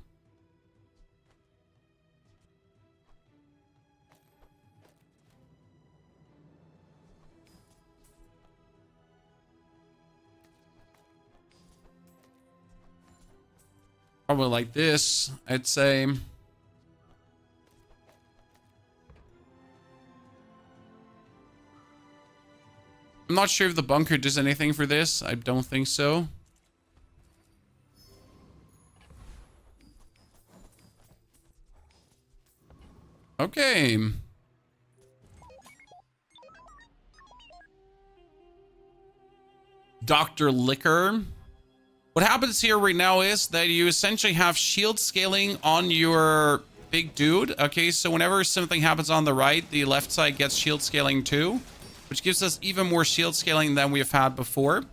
Probably like this, I'd say. I'm not sure if the bunker does anything for this. I don't think so. Okay. Dr. Liquor. What happens here right now is that you essentially have shield scaling on your big dude. Okay, so whenever something happens on the right, the left side gets shield scaling too, which gives us even more shield scaling than we have had before.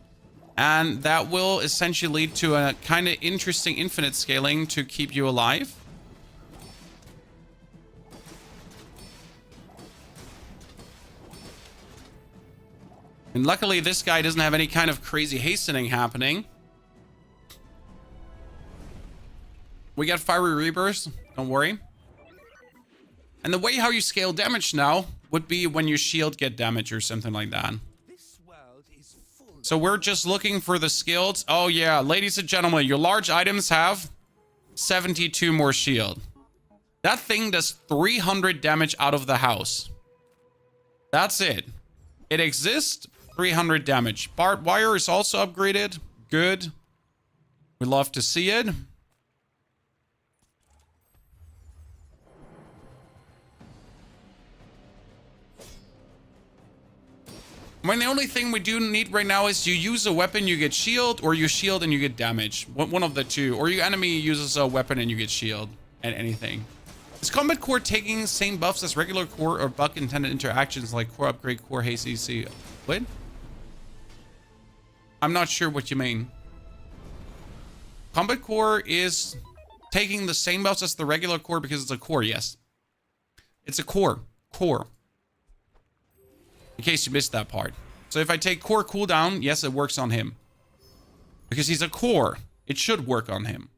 And that will essentially lead to a kind of interesting infinite scaling to keep you alive. And luckily, this guy doesn't have any kind of crazy hastening happening. We got fiery rebirths, don't worry. And the way how you scale damage now would be when you shield get damage or something like that. So we're just looking for the skills. Oh yeah, ladies and gentlemen, your large items have 72 more shield. That thing does 300 damage out of the house. That's it. It exists, 300 damage. Barbed wire is also upgraded. Good. We love to see it. I mean, the only thing we do need right now is you use a weapon, you get shield, or you shield and you get damage. One of the two. Or your enemy uses a weapon and you get shield. And anything. Is combat core taking same buffs as regular core or buck intended interactions like core upgrade, core haste, EC? What? I'm not sure what you mean. Combat core is taking the same buffs as the regular core because it's a core, yes. It's a core. Core. In case you missed that part. So if I take core cooldown, yes, it works on him. Because he's a core. It should work on him.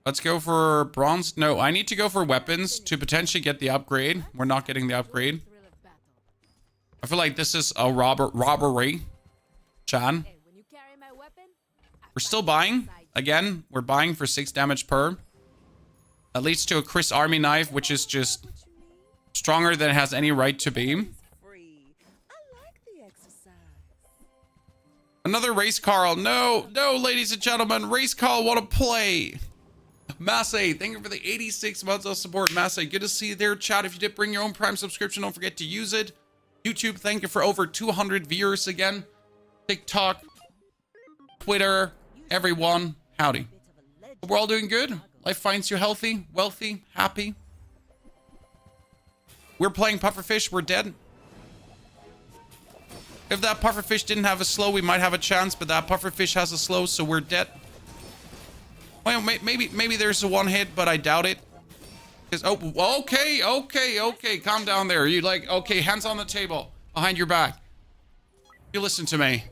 Let's go for bronze. No, I need to go for weapons to potentially get the upgrade. We're not getting the upgrade. I feel like this is a robbery. Chan. We're still buying. Again, we're buying for 6 damage per. That leads to a Chris Army knife, which is just stronger than it has any right to be. Another race Carl. No, no, ladies and gentlemen. Race Carl want to play. Masse, thank you for the 86 months of support. Masse, good to see you there. Chat, if you did bring your own Prime subscription, don't forget to use it. YouTube, thank you for over 200 viewers again. TikTok, Twitter, everyone. Howdy. We're all doing good. Life finds you healthy, wealthy, happy. We're playing pufferfish. We're dead. If that pufferfish didn't have a slow, we might have a chance, but that pufferfish has a slow, so we're dead. Well, maybe there's a one hit, but I doubt it. Oh, okay. Calm down there. You like, okay, hands on the table, behind your back. You listen to me.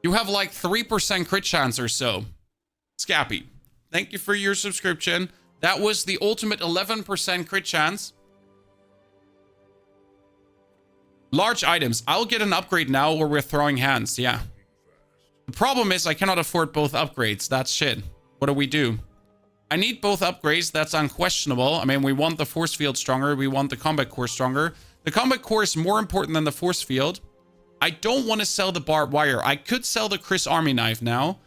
You have like 3% crit chance or so. Scappy. Thank you for your subscription. That was the ultimate 11% crit chance. Large items. I'll get an upgrade now where we're throwing hands. Yeah. The problem is I cannot afford both upgrades. That's shit. What do we do? I need both upgrades. That's unquestionable. I mean, we want the force field stronger. We want the combat core stronger. The combat core is more important than the force field. I don't want to sell the barbed wire. I could sell the Chris Army knife now.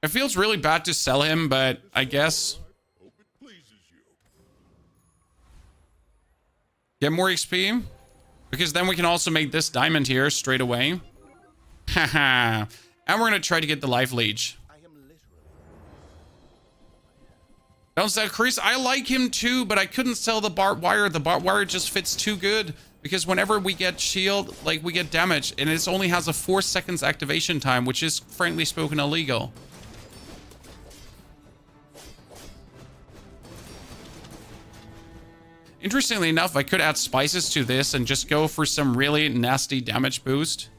It feels really bad to sell him, but I guess. Get more XP. Because then we can also make this diamond here straight away. Haha. And we're going to try to get the life leech. Don't sell Chris. I like him too, but I couldn't sell the barbed wire. The barbed wire just fits too good. Because whenever we get shield, like we get damage. And it only has a 4 seconds activation time, which is frankly spoken illegal. Interestingly enough, I could add spices to this and just go for some really nasty damage boost.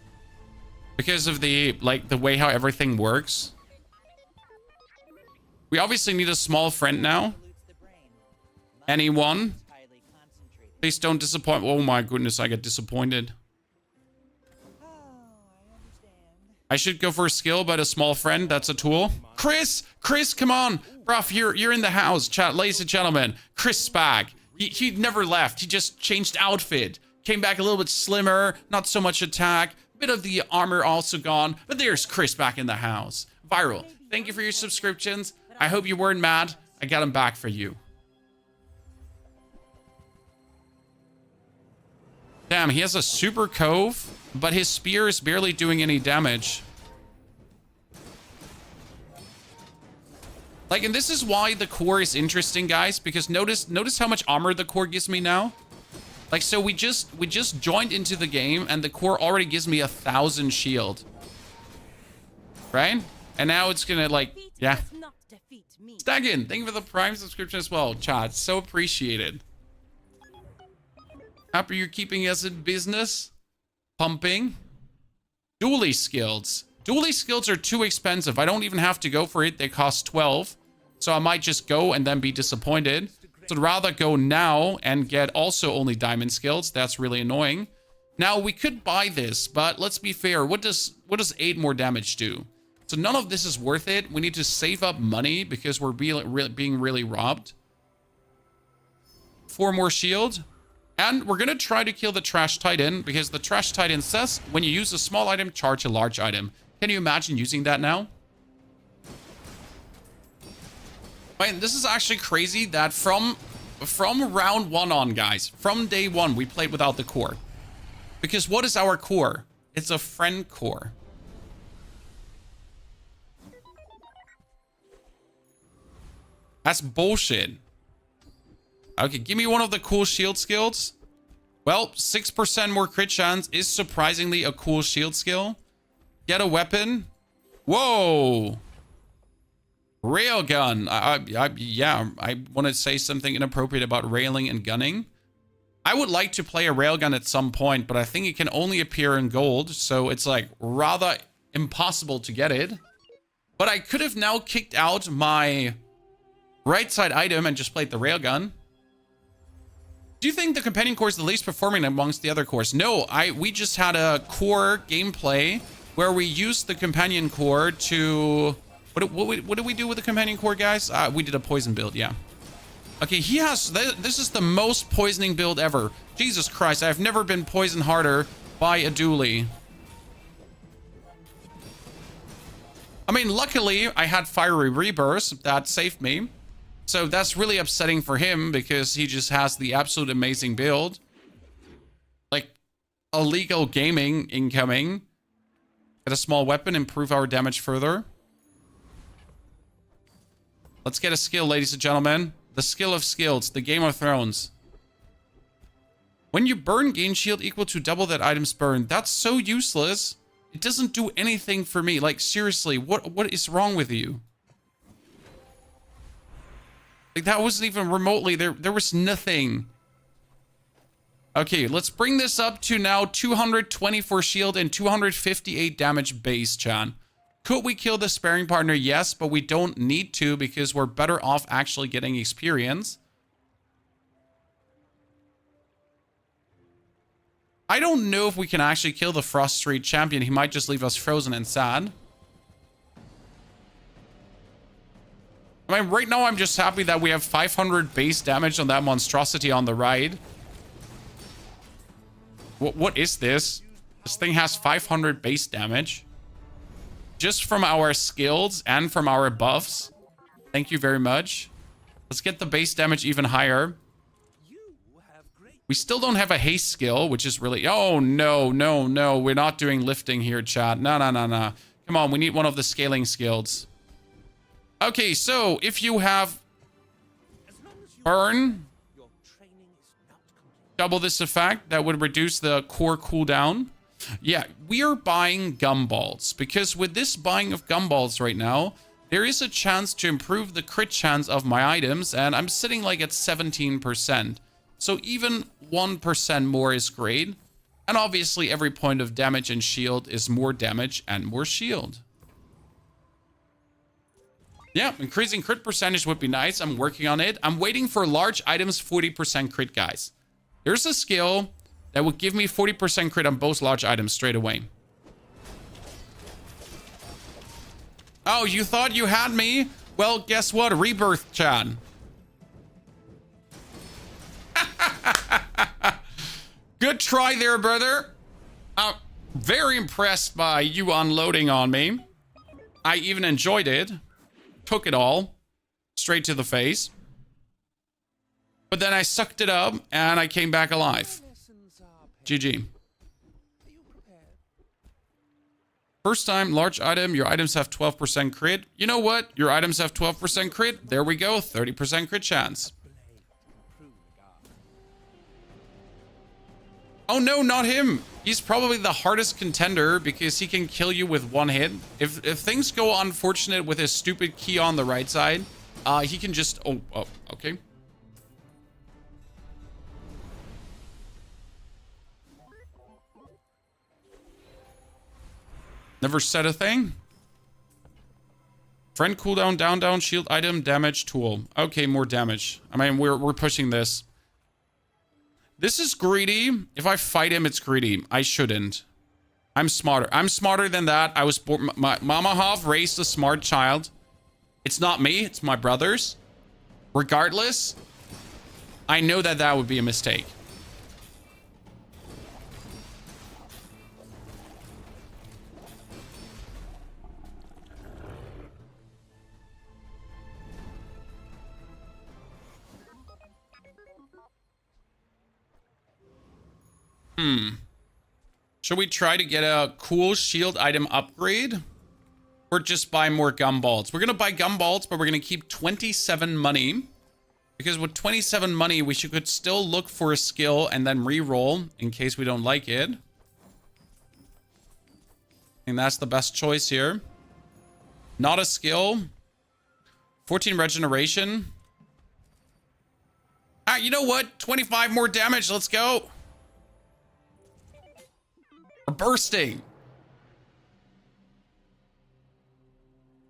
Because of the way how everything works. We obviously need a small friend now. Anyone? Please don't disappoint. Oh my goodness, I get disappointed. I should go for a skill, but a small friend, that's a tool. Chris, come on. Bruv, you're in the house. Chat, ladies and gentlemen. Chris back. He never left. He just changed outfit. Came back a little bit slimmer. Not so much attack. Bit of the armor also gone. But there's Chris back in the house. Viral. Thank you for your subscriptions. I hope you weren't mad. I got him back for you. Damn, he has a super cove, but his spear is barely doing any damage. Like, and this is why the core is interesting, guys, because notice how much armor the core gives me now. Like, so we just joined into the game, and the core already gives me 1,000 shield. Right? And now it's gonna, like, yeah. Does not defeat me. Staggin, thank you for the Prime subscription as well, chat. So appreciated. Happy you're keeping us in business. Pumping. Dooley skills. Dooley skills are too expensive. I don't even have to go for it. They cost 12. So I might just go and then be disappointed. So I'd rather go now and get also only diamond skills. That's really annoying. Now we could buy this, but let's be fair. What does 8 more damage do? So none of this is worth it. We need to save up money because we're being really robbed. 4 more shield. And we're going to try to kill the Trash Titan because the Trash Titan says when you use a small item, charge a large item. Can you imagine using that now? Man, this is actually crazy that from round 1 on, guys, from day 1, we played without the core. Because what is our core? It's a friend core. That's bullshit. Okay, give me one of the cool shield skills. Well, 6% more crit chance is surprisingly a cool shield skill. Get a weapon. Whoa. Railgun. Yeah, I want to say something inappropriate about railing and gunning. I would like to play a railgun at some point, but I think it can only appear in gold, so it's like rather impossible to get it. But I could have now kicked out my right side item and just played the railgun. Do you think the companion core is the least performing amongst the other cores? No, we just had a core gameplay where we used the companion core to... What did we do with the companion core, guys? We did a poison build, yeah. Okay, he has... This is the most poisoning build ever. Jesus Christ, I've never been poisoned harder by a Dooley. I mean, luckily, I had Fiery Rebirth. That saved me. So that's really upsetting for him because he just has the absolute amazing build. Like, illegal gaming incoming. Get a small weapon, improve our damage further. Let's get a skill, ladies and gentlemen. The skill of skills, the Game of Thrones. When you burn, gain shield equal to double that item's burn. That's so useless. It doesn't do anything for me. Like, seriously, what is wrong with you? Like, that wasn't even remotely, there was nothing. Okay, let's bring this up to now 224 shield and 258 damage base, Chan. Could we kill the sparring partner? Yes, but we don't need to because we're better off actually getting experience. I don't know if we can actually kill the Frost Street champion. He might just leave us frozen and sad. I mean, right now I'm just happy that we have 500 base damage on that monstrosity on the right. What is this? This thing has 500 base damage. Just from our skills and from our buffs. Thank you very much. Let's get the base damage even higher. We still don't have a haste skill, which is really... Oh, no, no, no. We're not doing lifting here, chat. No, no, no, no. Come on, we need one of the scaling skills. Okay, so if you have burn, double this effect, that would reduce the core cooldown. Yeah, we are buying gumballs because with this buying of gumballs right now, there is a chance to improve the crit chance of my items, and I'm sitting like at 17%. So even 1% more is great. And obviously every point of damage and shield is more damage and more shield. Yeah, increasing crit percentage would be nice. I'm working on it. I'm waiting for large items 40% crit, guys. There's a skill that would give me 40% crit on both large items straight away. Oh, you thought you had me? Well, guess what? Rebirth, Chad. Good try there, brother. Very impressed by you unloading on me. I even enjoyed it. Took it all. Straight to the face. But then I sucked it up and I came back alive. GG. First time, large item. Your items have 12% crit. You know what? Your items have 12% crit. There we go. 30% crit chance. Oh no, not him. He's probably the hardest contender because he can kill you with one hit. If things go unfortunate with his stupid key on the right side, he can just... Oh, okay. Never said a thing. Friend cooldown, down, shield item, damage, tool. Okay, more damage. I mean, we're pushing this. This is greedy. If I fight him, it's greedy. I shouldn't. I'm smarter. I'm smarter than that. I was born... My Mama Hoff raised a smart child. It's not me. It's my brothers. Regardless, I know that that would be a mistake. Should we try to get a cool shield item upgrade? Or just buy more gumballs? We're going to buy gumballs, but we're going to keep 27 money. Because with 27 money, we could still look for a skill and then re-roll in case we don't like it. And that's the best choice here. Not a skill. 14 regeneration. Ah, you know what? 25 more damage. Let's go. We're bursting.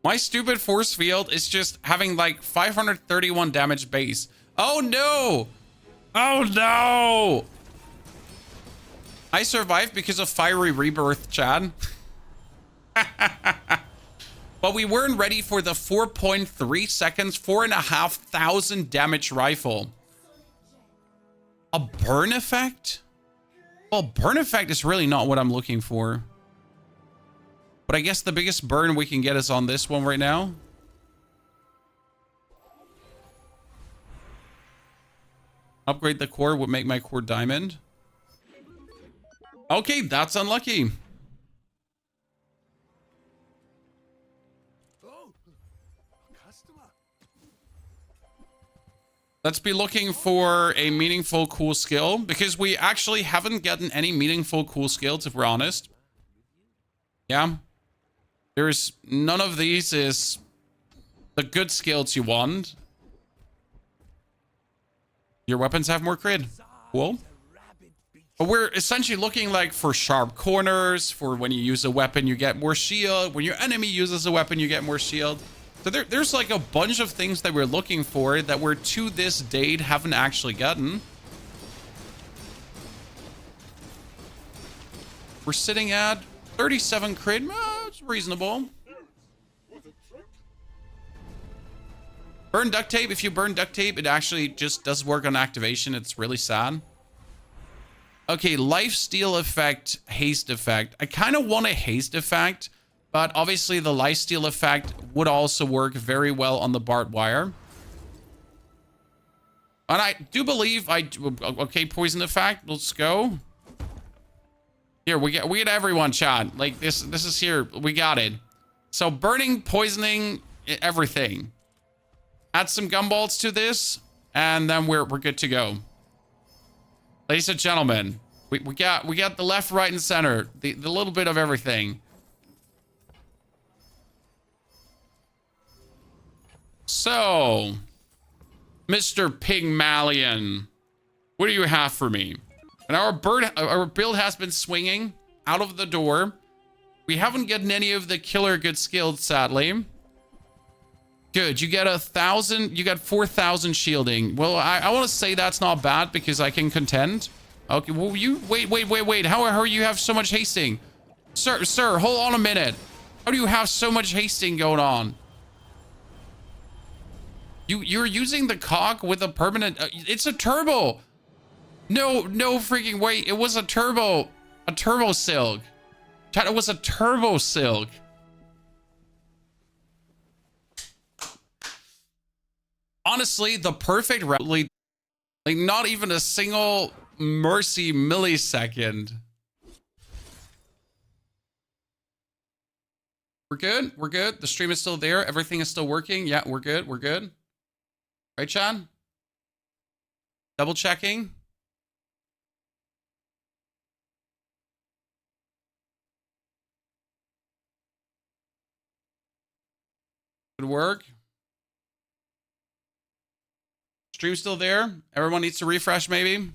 My stupid force field is just having like 531 damage base. Oh no! Oh no! I survived because of fiery rebirth, Chad. But we weren't ready for the 4.3 seconds, 4,500 damage rifle. A burn effect? Well, burn effect is really not what I'm looking for. But I guess the biggest burn we can get is on this one right now. Upgrade the core would make my core diamond. Okay, that's unlucky. Oh, customer. Let's be looking for a meaningful cool skill because we actually haven't gotten any meaningful cool skills, if we're honest. Yeah. There's none of these is the good skills you want. Your weapons have more crit. Cool. But we're essentially looking like for sharp corners, for when you use a weapon, you get more shield. When your enemy uses a weapon, you get more shield. So there's like a bunch of things that we're looking for that we're to this date haven't actually gotten. We're sitting at 37 crit. It's reasonable. Burn duct tape. If you burn duct tape, it actually just does work on activation. It's really sad. Okay, life steal effect, haste effect. I kind of want a haste effect, but obviously the life steal effect would also work very well on the barbed wire. And I do believe okay, poison effect. Let's go. Here, we get everyone, Chad. Like this is here. We got it. So burning, poisoning, everything. Add some gumballs to this, and then we're good to go. Ladies and gentlemen, we got the left, right, and center. The little bit of everything. So, Mr. Pygmalion, what do you have for me? And our build has been swinging out of the door. We haven't gotten any of the killer good skills, sadly. Good, you get 1,000, you got 4,000 shielding. Well, I want to say that's not bad because I can contend. Okay, well, you, wait. How are you have so much hasting? Sir, hold on a minute. How do you have so much hasting going on? You're using the cog with a permanent, it's a turbo. No freaking way. It was a turbo silk. Chat, it was a turbo silk. honestly, the perfect route, like not even a single mercy millisecond. We're good. We're good. The stream is still there. Everything is still working. Yeah, we're good. We're good. Right, Chad? Double checking. Good work. Stream still there. Everyone needs to refresh, maybe.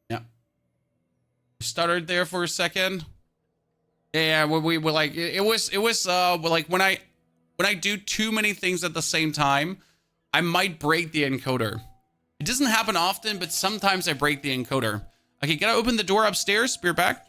Yeah. Stuttered there for a second. Yeah, we were like, it was like when I do too many things at the same time, I might break the encoder. It doesn't happen often, but sometimes I break the encoder. Okay, gotta open the door upstairs. Be right back.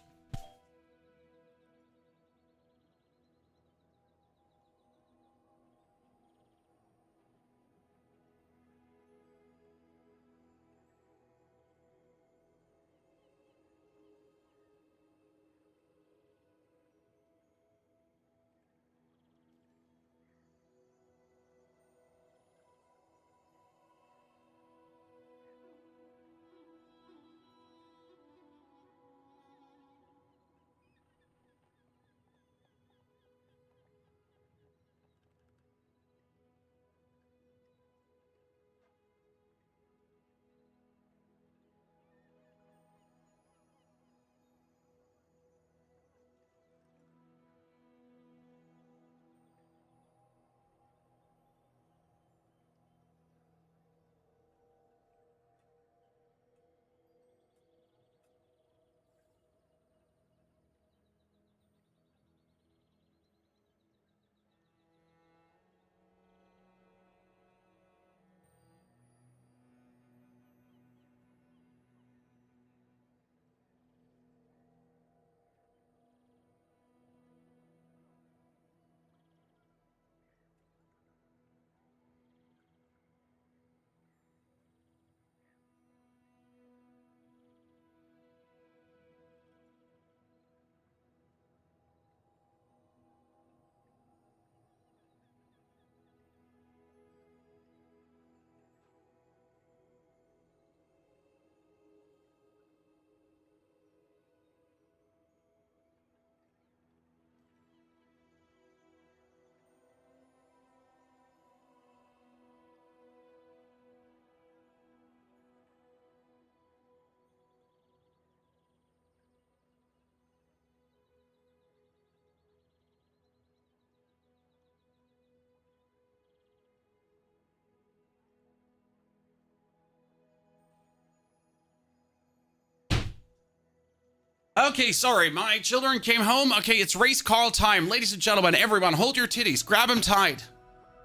Okay, sorry, my children came home. Okay, it's race Carl time. Ladies and gentlemen, everyone, hold your titties. Grab them tight.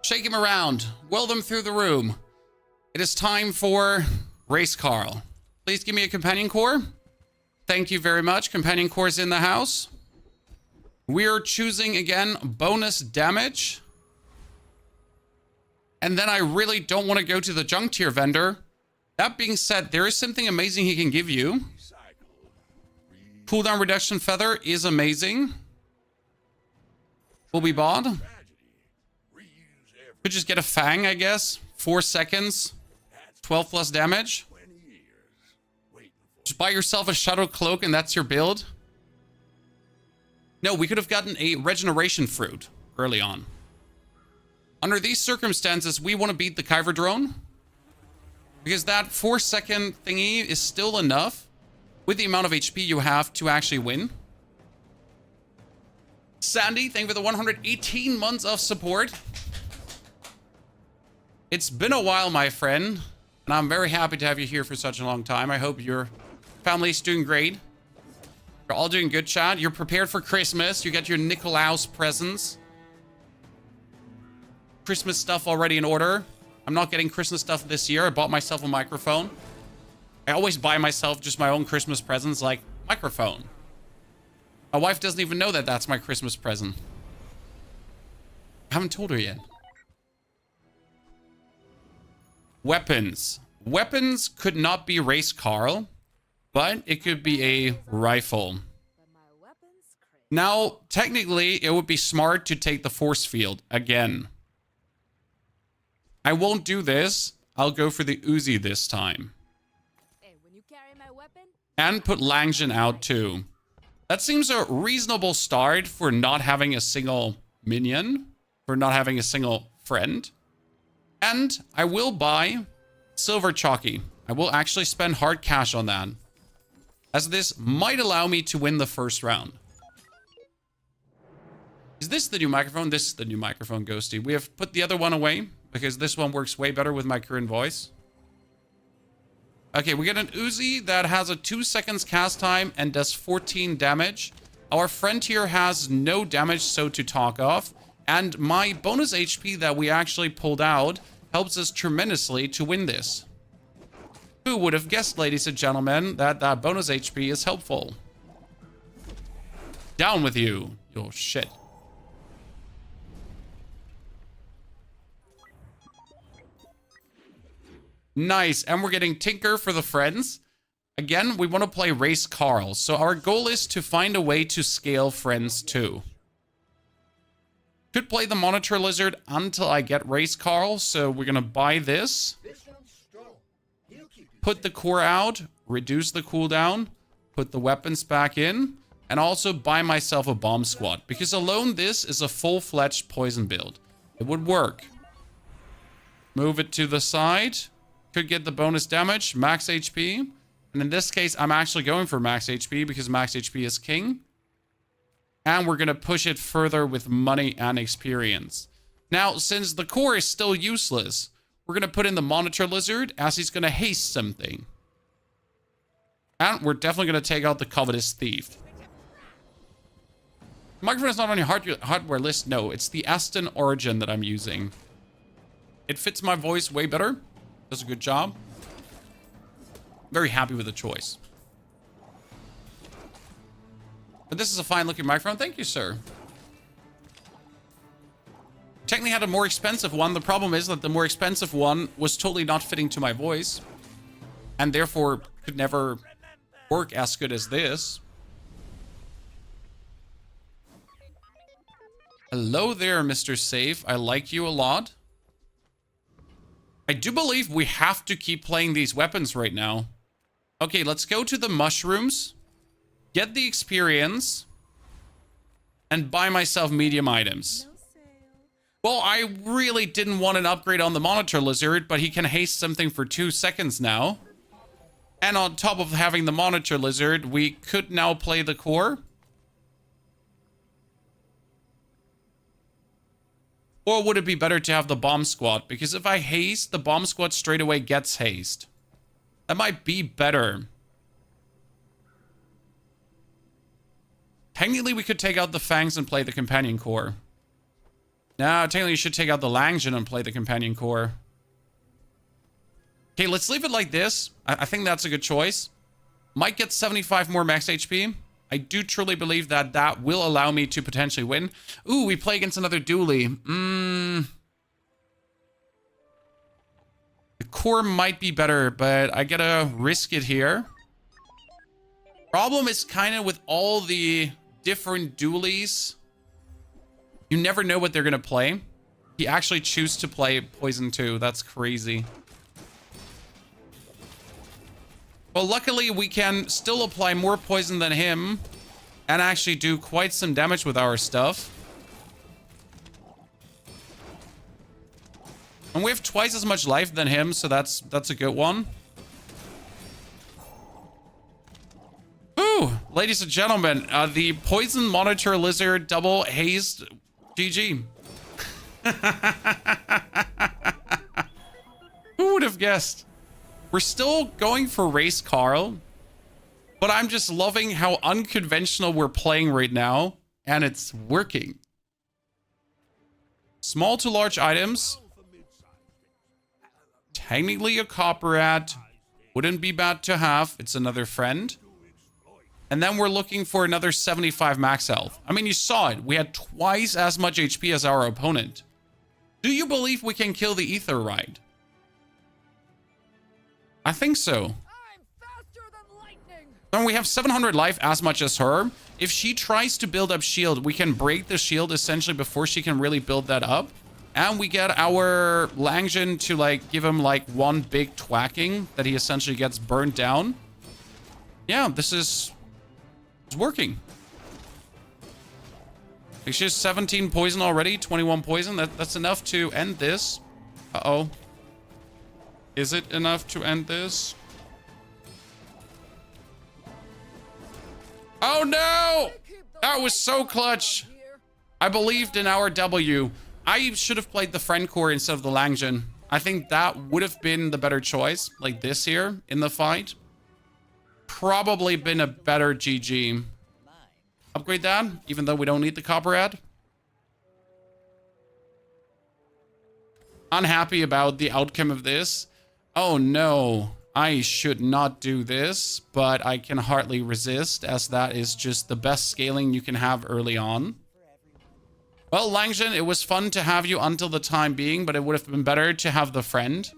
Shake them around. Whirl them through the room. It is time for race Carl. Please give me a companion core. Thank you very much. Companion core is in the house. We're choosing, again, bonus damage. And then I really don't want to go to the junk tier vendor. That being said, there is something amazing he can give you. Cooldown reduction feather is amazing. Will be bought. Could just get a fang, I guess. 4 seconds. 12 plus damage. Just buy yourself a shadow cloak and that's your build. No, we could have gotten a regeneration fruit early on. Under these circumstances, we want to beat the Kyver drone. Because that 4-second thingy is still enough. With the amount of HP you have to actually win. Sandy, thank you for the 118 months of support. It's been a while, my friend. And I'm very happy to have you here for such a long time. I hope your family's doing great. You're all doing good, Chad. You're prepared for Christmas. You got your Nikolaus presents. Christmas stuff already in order. I'm not getting Christmas stuff this year. I bought myself a microphone. I always buy myself just my own Christmas presents, like microphone. My wife doesn't even know that that's my Christmas present. I haven't told her yet. Weapons. Weapons could not be race Carl, but it could be a rifle. But my weapons Now, technically, it would be smart to take the force field again. I won't do this. I'll go for the Uzi this time. Hey, when you carry my weapon, And put Langjin out too. That seems a reasonable start for not having a single minion. For not having a single friend. And I will buy Silver Chalky. I will actually spend hard cash on that. As this might allow me to win the first round. Is this the new microphone? This is the new microphone, Ghosty. We have put the other one away because this one works way better with my current voice. Okay, we get an Uzi that has a 2 seconds cast time and does 14 damage. Our friend here has no damage, so to talk of. And my bonus HP that we actually pulled out helps us tremendously to win this. Who would have guessed, ladies and gentlemen, that that bonus HP is helpful? Down with you, you shit. Nice, and we're getting Tinker for the friends. Again, we want to play Race Carl. So our goal is to find a way to scale friends too. Could play the Monitor Lizard until I get Race Carl. So we're going to buy this. Put the core out. Reduce the cooldown. Put the weapons back in. And also buy myself a bomb squad. Because alone this is a full-fledged poison build. It would work. Move it to the side. Could get the bonus damage. Max HP. And in this case, I'm actually going for max HP because max HP is king. And we're going to push it further with money and experience. Now, since the core is still useless, we're going to put in the Monitor Lizard as he's going to haste something. And we're definitely going to take out the Covetous Thief. The microphone is not on your hardware list. No, it's the Aston Origin that I'm using. It fits my voice way better. Does a good job. Very happy with the choice. But this is a fine looking microphone. Thank you, sir. Technically had a more expensive one. The problem is that the more expensive one was totally not fitting to my voice. And therefore could never work as good as this. Hello there, Mr. Safe. I like you a lot. I do believe we have to keep playing these weapons right now. Okay, let's go to the mushrooms. Get the experience. And buy myself medium items. Well, I really didn't want an upgrade on the Monitor Lizard, but he can haste something for 2 seconds now. And on top of having the Monitor Lizard, we could now play the core. Or would it be better to have the bomb squad? Because if I haste, the bomb squad straight away gets haste. That might be better. Technically, we could take out the Fangs and play the Companion Core. No, technically, you should take out the Langjin and play the Companion Core. Okay, let's leave it like this. I think that's a good choice. Might get 75 more max HP. I do truly believe that that will allow me to potentially win. Ooh, we play against another Dooley. The core might be better, but I gotta risk it here. Problem is kind of with all the different Dooleys. You never know what they're gonna play. He actually chooses to play Poison 2. That's crazy. Well, luckily, we can still apply more poison than him and actually do quite some damage with our stuff. And we have twice as much life than him, so that's a good one. Ooh, ladies and gentlemen, the Poison Monitor Lizard double hazed GG. Who would have guessed? We're still going for Race Carl, but I'm just loving how unconventional we're playing right now, and it's working. Small to large items. Technically a copper rat. Wouldn't be bad to have. It's another friend. And then we're looking for another 75 max health. I mean, you saw it. We had twice as much HP as our opponent. Do you believe we can kill the Ether Ride? I think so. I'm faster than lightning. And we have 700 life, as much as her. If she tries to build up shield, we can break the shield essentially before she can really build that up. And we get our Langjin to like give him like one big twacking that he essentially gets burned down. Yeah, this is it's working. She's 17 poison already, 21 poison. That's enough to end this. Uh-oh. Is it enough to end this? Oh no! That was so clutch. I believed in our W. I should have played the friend core instead of the Langjin. I think that would have been the better choice, like this here in the fight. Probably been a better GG. Upgrade that, even though we don't need the copper ad. Unhappy about the outcome of this. Oh no, I should not do this, but I can hardly resist, as that is just the best scaling you can have early on. Well, Langjin, it was fun to have you until the time being, but it would have been better to have the friend.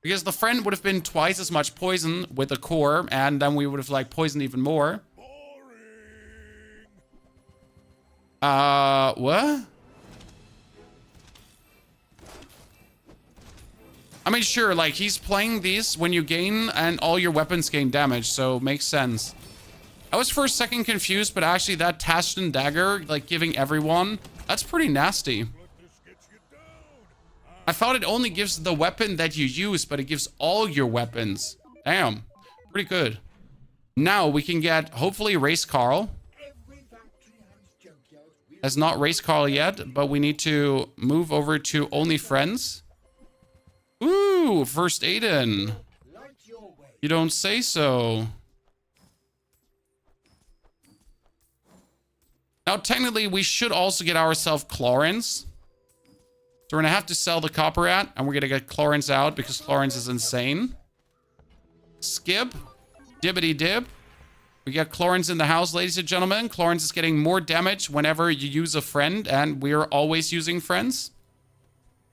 Because the friend would have been twice as much poison with the core, and then we would have like poisoned even more. What? I mean, sure, like, he's playing these when you gain and all your weapons gain damage, so makes sense. I was for a second confused, but actually that Tashin dagger, like, giving everyone, that's pretty nasty. I thought it only gives the weapon that you use, but it gives all your weapons. Damn, pretty good. Now we can get, hopefully, Race Carl. Has not Race Carl yet, but we need to move over to Only Friends. Ooh, first Aiden. You don't say so. Now, technically, we should also get ourselves Clarence. So we're going to have to sell the copper at, and we're going to get Clarence out because Clarence is insane. Skip. Dibbity dib. We got Clarence in the house, ladies and gentlemen. Clarence is getting more damage whenever you use a friend, and we are always using friends.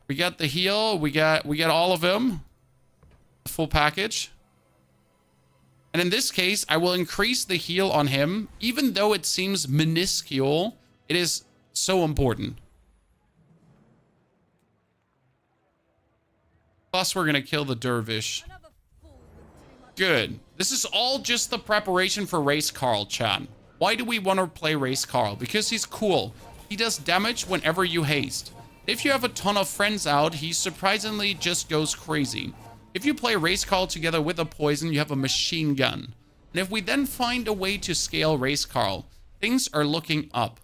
We got the heal. We got all of them. The full package. And in this case, I will increase the heal on him. Even though it seems minuscule, it is so important. Plus, we're going to kill the dervish. Good. This is all just the preparation for Race Carl, chat. Why do we want to play Race Carl? Because he's cool. He does damage whenever you haste. If you have a ton of friends out, he surprisingly just goes crazy. If you play Race Carl together with a poison, you have a machine gun. And if we then find a way to scale Race Carl, things are looking up.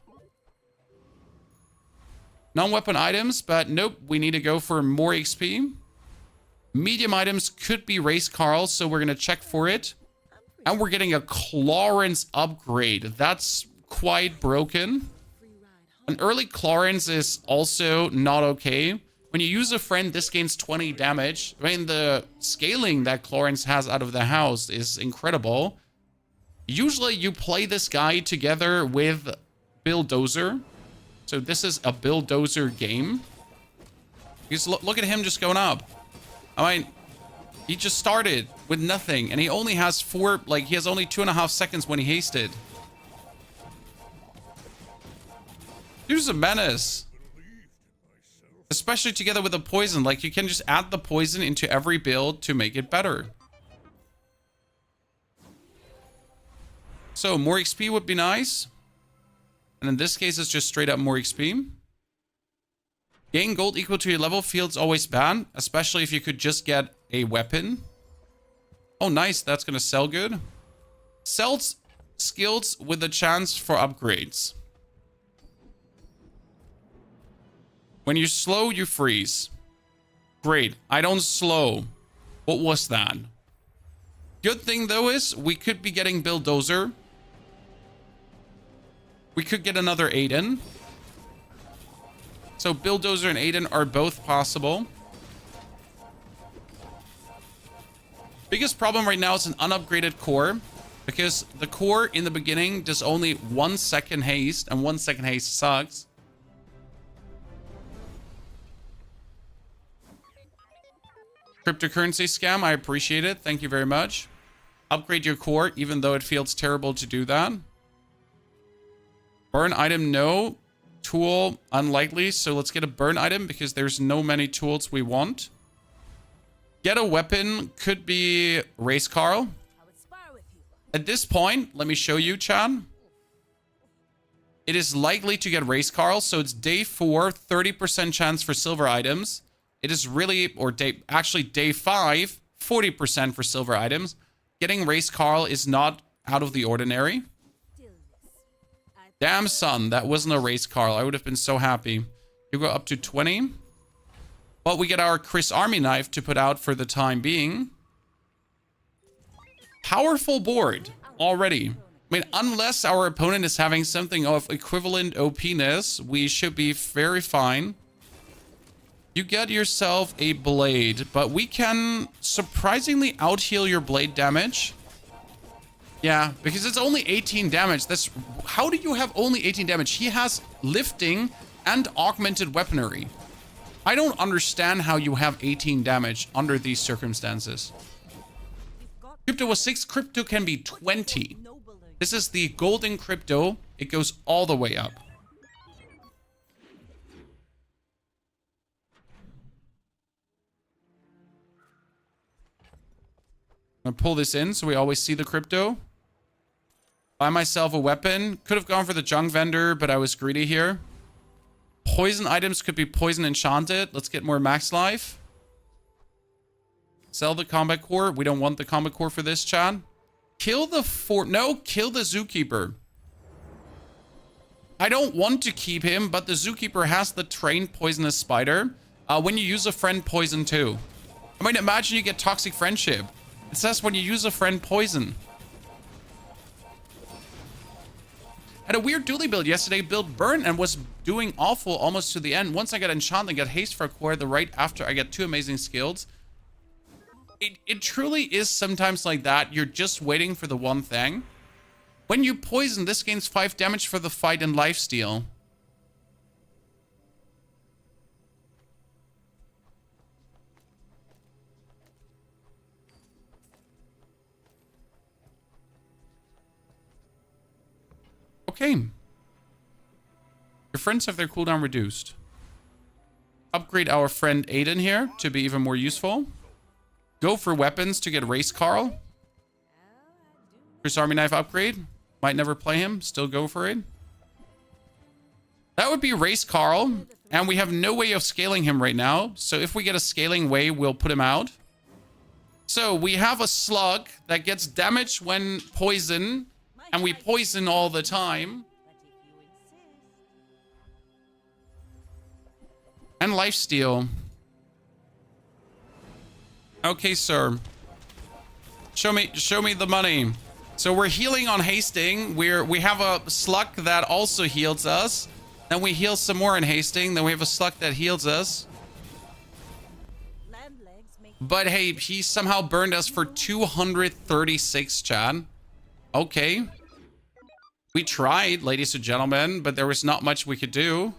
Non-weapon items, but nope, we need to go for more XP. Medium items could be Race Carl, so we're going to check for it. And we're getting a Clarence upgrade. That's quite broken. An early Clarence is also not okay. When you use a friend, this gains 20 damage. I mean, the scaling that Clarence has out of the house is incredible. Usually, you play this guy together with Bulldozer. So this is a Bulldozer game. Because look at him just going up. I mean, he just started with nothing, and he only has he has only 2.5 seconds when he hasted. Dude's a menace. Especially together with the poison. Like, you can just add the poison into every build to make it better. So, more XP would be nice. And in this case, it's just straight up more XP. Gain gold equal to your level feels always bad, especially if you could just get a weapon. Oh, nice. That's going to sell good. Sells skills with a chance for upgrades. When you slow, you freeze. Great. I don't slow. What was that? Good thing, though, is we could be getting Bulldozer. We could get another Aiden. So Bulldozer and Aiden are both possible. Biggest problem right now is an unupgraded core. Because the core in the beginning does only 1 second haste. And 1 second haste sucks. Cryptocurrency scam. I appreciate it. Thank you very much. Upgrade your core, even though it feels terrible to do that. Burn item, no. Tool, unlikely. So let's get a burn item because there's no many tools we want. Get a weapon, could be Race Carl. I would spar with you. At this point, let me show you, Chan. It is likely to get Race Carl, so it's day 4, 30% chance for silver items. It is really, or actually day 5, 40% for silver items. Getting Race Carl is not out of the ordinary. Damn, son, that wasn't a Race Carl. I would have been so happy. You go up to 20. But we get our Chris Army knife to put out for the time being. Powerful board already. I mean, unless our opponent is having something of equivalent OP-ness, we should be very fine. You get yourself a blade, but we can surprisingly out-heal your blade damage. Yeah, because it's only 18 damage. That's how do you have only 18 damage? He has lifting and augmented weaponry. I don't understand how you have 18 damage under these circumstances. Crypto was 6, crypto can be 20. This is the golden crypto. It goes all the way up. I'm gonna pull this in so we always see the crypto. Buy myself a weapon. Could have gone for the junk vendor, but I was greedy here. Poison items could be poison enchanted. Let's get more max life. Sell the combat core. We don't want the combat core for this, Chad. Kill the kill the zookeeper. I don't want to keep him, but the zookeeper has the trained poisonous spider. When you use a friend, poison too. I mean, imagine you get toxic friendship. It says when you use a friend, poison. Had a weird Dooley build yesterday, build burn, and was doing awful almost to the end. Once I got enchant and got haste for a core, the right after I get 2 amazing skills. It truly is sometimes like that. You're just waiting for the one thing. When you poison, this gains 5 damage for the fight and lifesteal. Okay. Your friends have their cooldown reduced. Upgrade our friend Aiden here to be even more useful. Go for weapons to get Race Carl. Chris Army Knife upgrade. Might never play him. Still go for it. That would be Race Carl. And we have no way of scaling him right now. So if we get a scaling way, we'll put him out. So we have a slug that gets damage when poison. And we poison all the time. And lifesteal. Okay, sir. Show me the money. So we're healing on hasting. We have a slug that also heals us. Then we heal some more in hasting. Then we have a slug that heals us. But hey, he somehow burned us for 236, Chad. Okay. We tried, ladies and gentlemen, but there was not much we could do.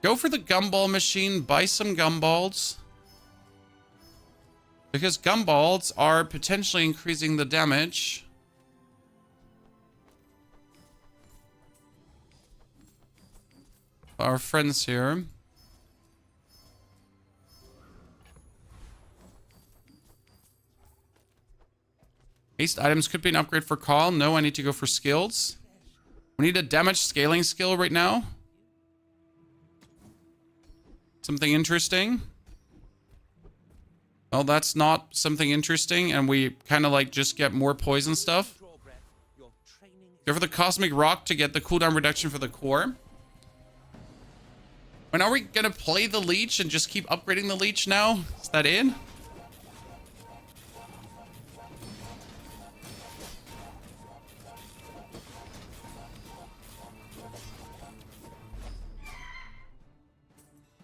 Go for the gumball machine. Buy some gumballs. Because gumballs are potentially increasing the damage. Our friends here. Haste items could be an upgrade for Carl. No, I need to go for skills. We need a damage scaling skill right now. Something interesting. Well, that's not something interesting, and we kind of like just get more poison stuff. Go for the Cosmic Rock to get the cooldown reduction for the core. And are we gonna play the leech and just keep upgrading the leech now? Is that it?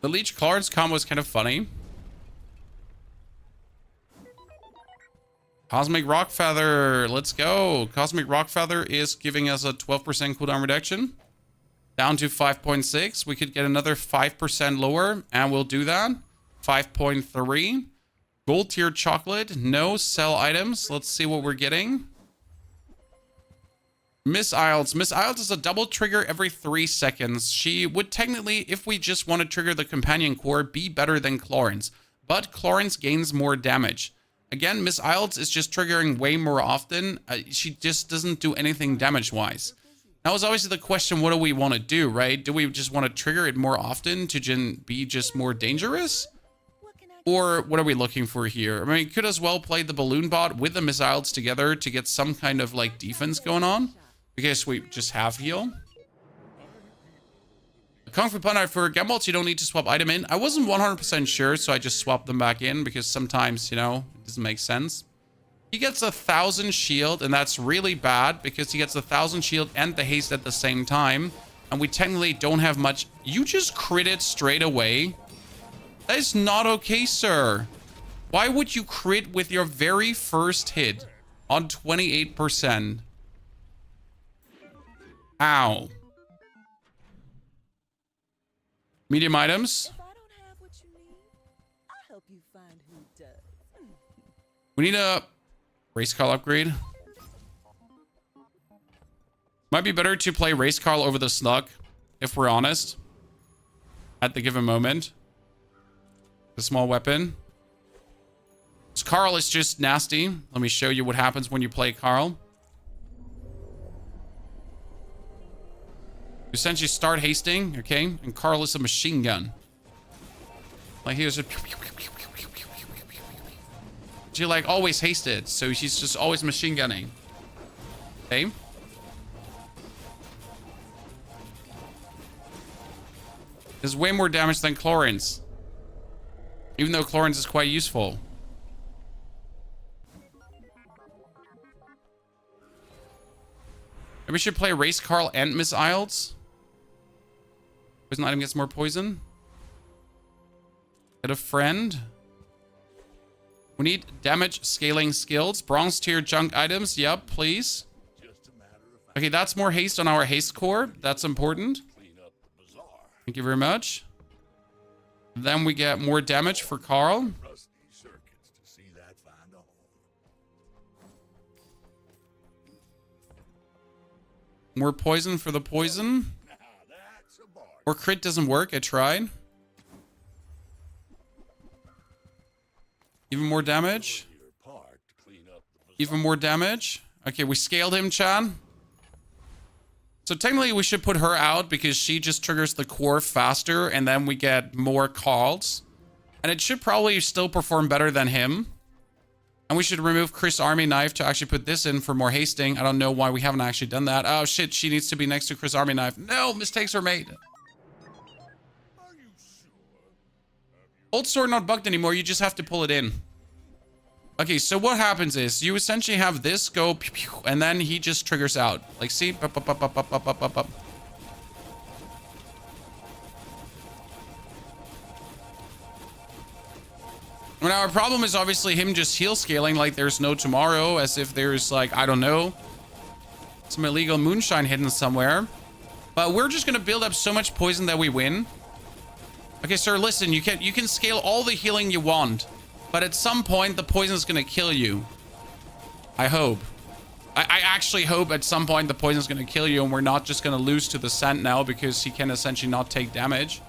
The leech cards combo is kind of funny. Cosmic Rock Feather, let's go. Cosmic Rock Feather is giving us a 12% cooldown reduction. Down to 5.6. We could get another 5% lower, and we'll do that. 5.3. Gold tier chocolate. No. Sell items. Let's see what we're getting. Miss Isles. Miss Isles is a double trigger every 3 seconds. She would technically, if we just want to trigger the companion core, be better than Clarence. But Clarence gains more damage. Again, Miss Isles is just triggering way more often. She just doesn't do anything damage-wise. Now is obviously the question, what do we want to do, right? Do we just want to trigger it more often to be just more dangerous? Or what are we looking for here? I mean, you could as well play the balloon bot with the Miss Isles together to get some kind of like defense going on. Because we just have heal. Kung Fu Panda for Gambles, you don't need to swap item in. I wasn't 100% sure, so I just swapped them back in because sometimes, you know, it doesn't make sense. He gets 1,000 shield, and that's really bad because he gets 1,000 shield and the haste at the same time. And we technically don't have much. You just critted straight away. That is not okay, sir. Why would you crit with your very first hit on 28%? Ow. Medium items. If I don't have what you need, I'll help you find who does. We need a race car upgrade. Might be better to play race car over the Snuck, if we're honest. At the given moment. The small weapon. This Carl is just nasty. Let me show you what happens when you play Carl. You essentially start hasting, okay? And Carl is a machine gun. Like he was a... She like always hasted, so she's just always machine gunning. Okay? Does way more damage than Clarence. Even though Clarence is quite useful. Maybe we should play Race Carl and Miss Isles. Poison item gets more poison. Get a friend. We need damage scaling skills. Bronze tier junk items. Yep, please. Okay, that's more haste on our haste core. That's important. Thank you very much. Then we get more damage for Carl. More poison for the poison. Or crit doesn't work. I tried. Even more damage. Even more damage. Okay, we scaled him, Chan. So technically we should put her out because she just triggers the core faster and then we get more calls. And it should probably still perform better than him. And we should remove Chris Army Knife to actually put this in for more hasting. I don't know why we haven't actually done that. Oh shit, she needs to be next to Chris Army Knife. No, mistakes are made. Old sword not bugged anymore, you just have to pull it in. Okay, so what happens is you essentially have this go pew, pew, and then he just triggers out. Like, see? Bup, bup, bup, bup, bup, bup, bup, bup. Now, our problem is obviously him just heal scaling like there's no tomorrow, as if there's, like, I don't know, some illegal moonshine hidden somewhere. But we're just gonna build up so much poison that we win. Okay, sir, listen, you can scale all the healing you want, but at some point the poison is gonna kill you. I hope. I actually hope at some point the poison is gonna kill you and we're not just gonna lose to the scent now because he can essentially not take damage.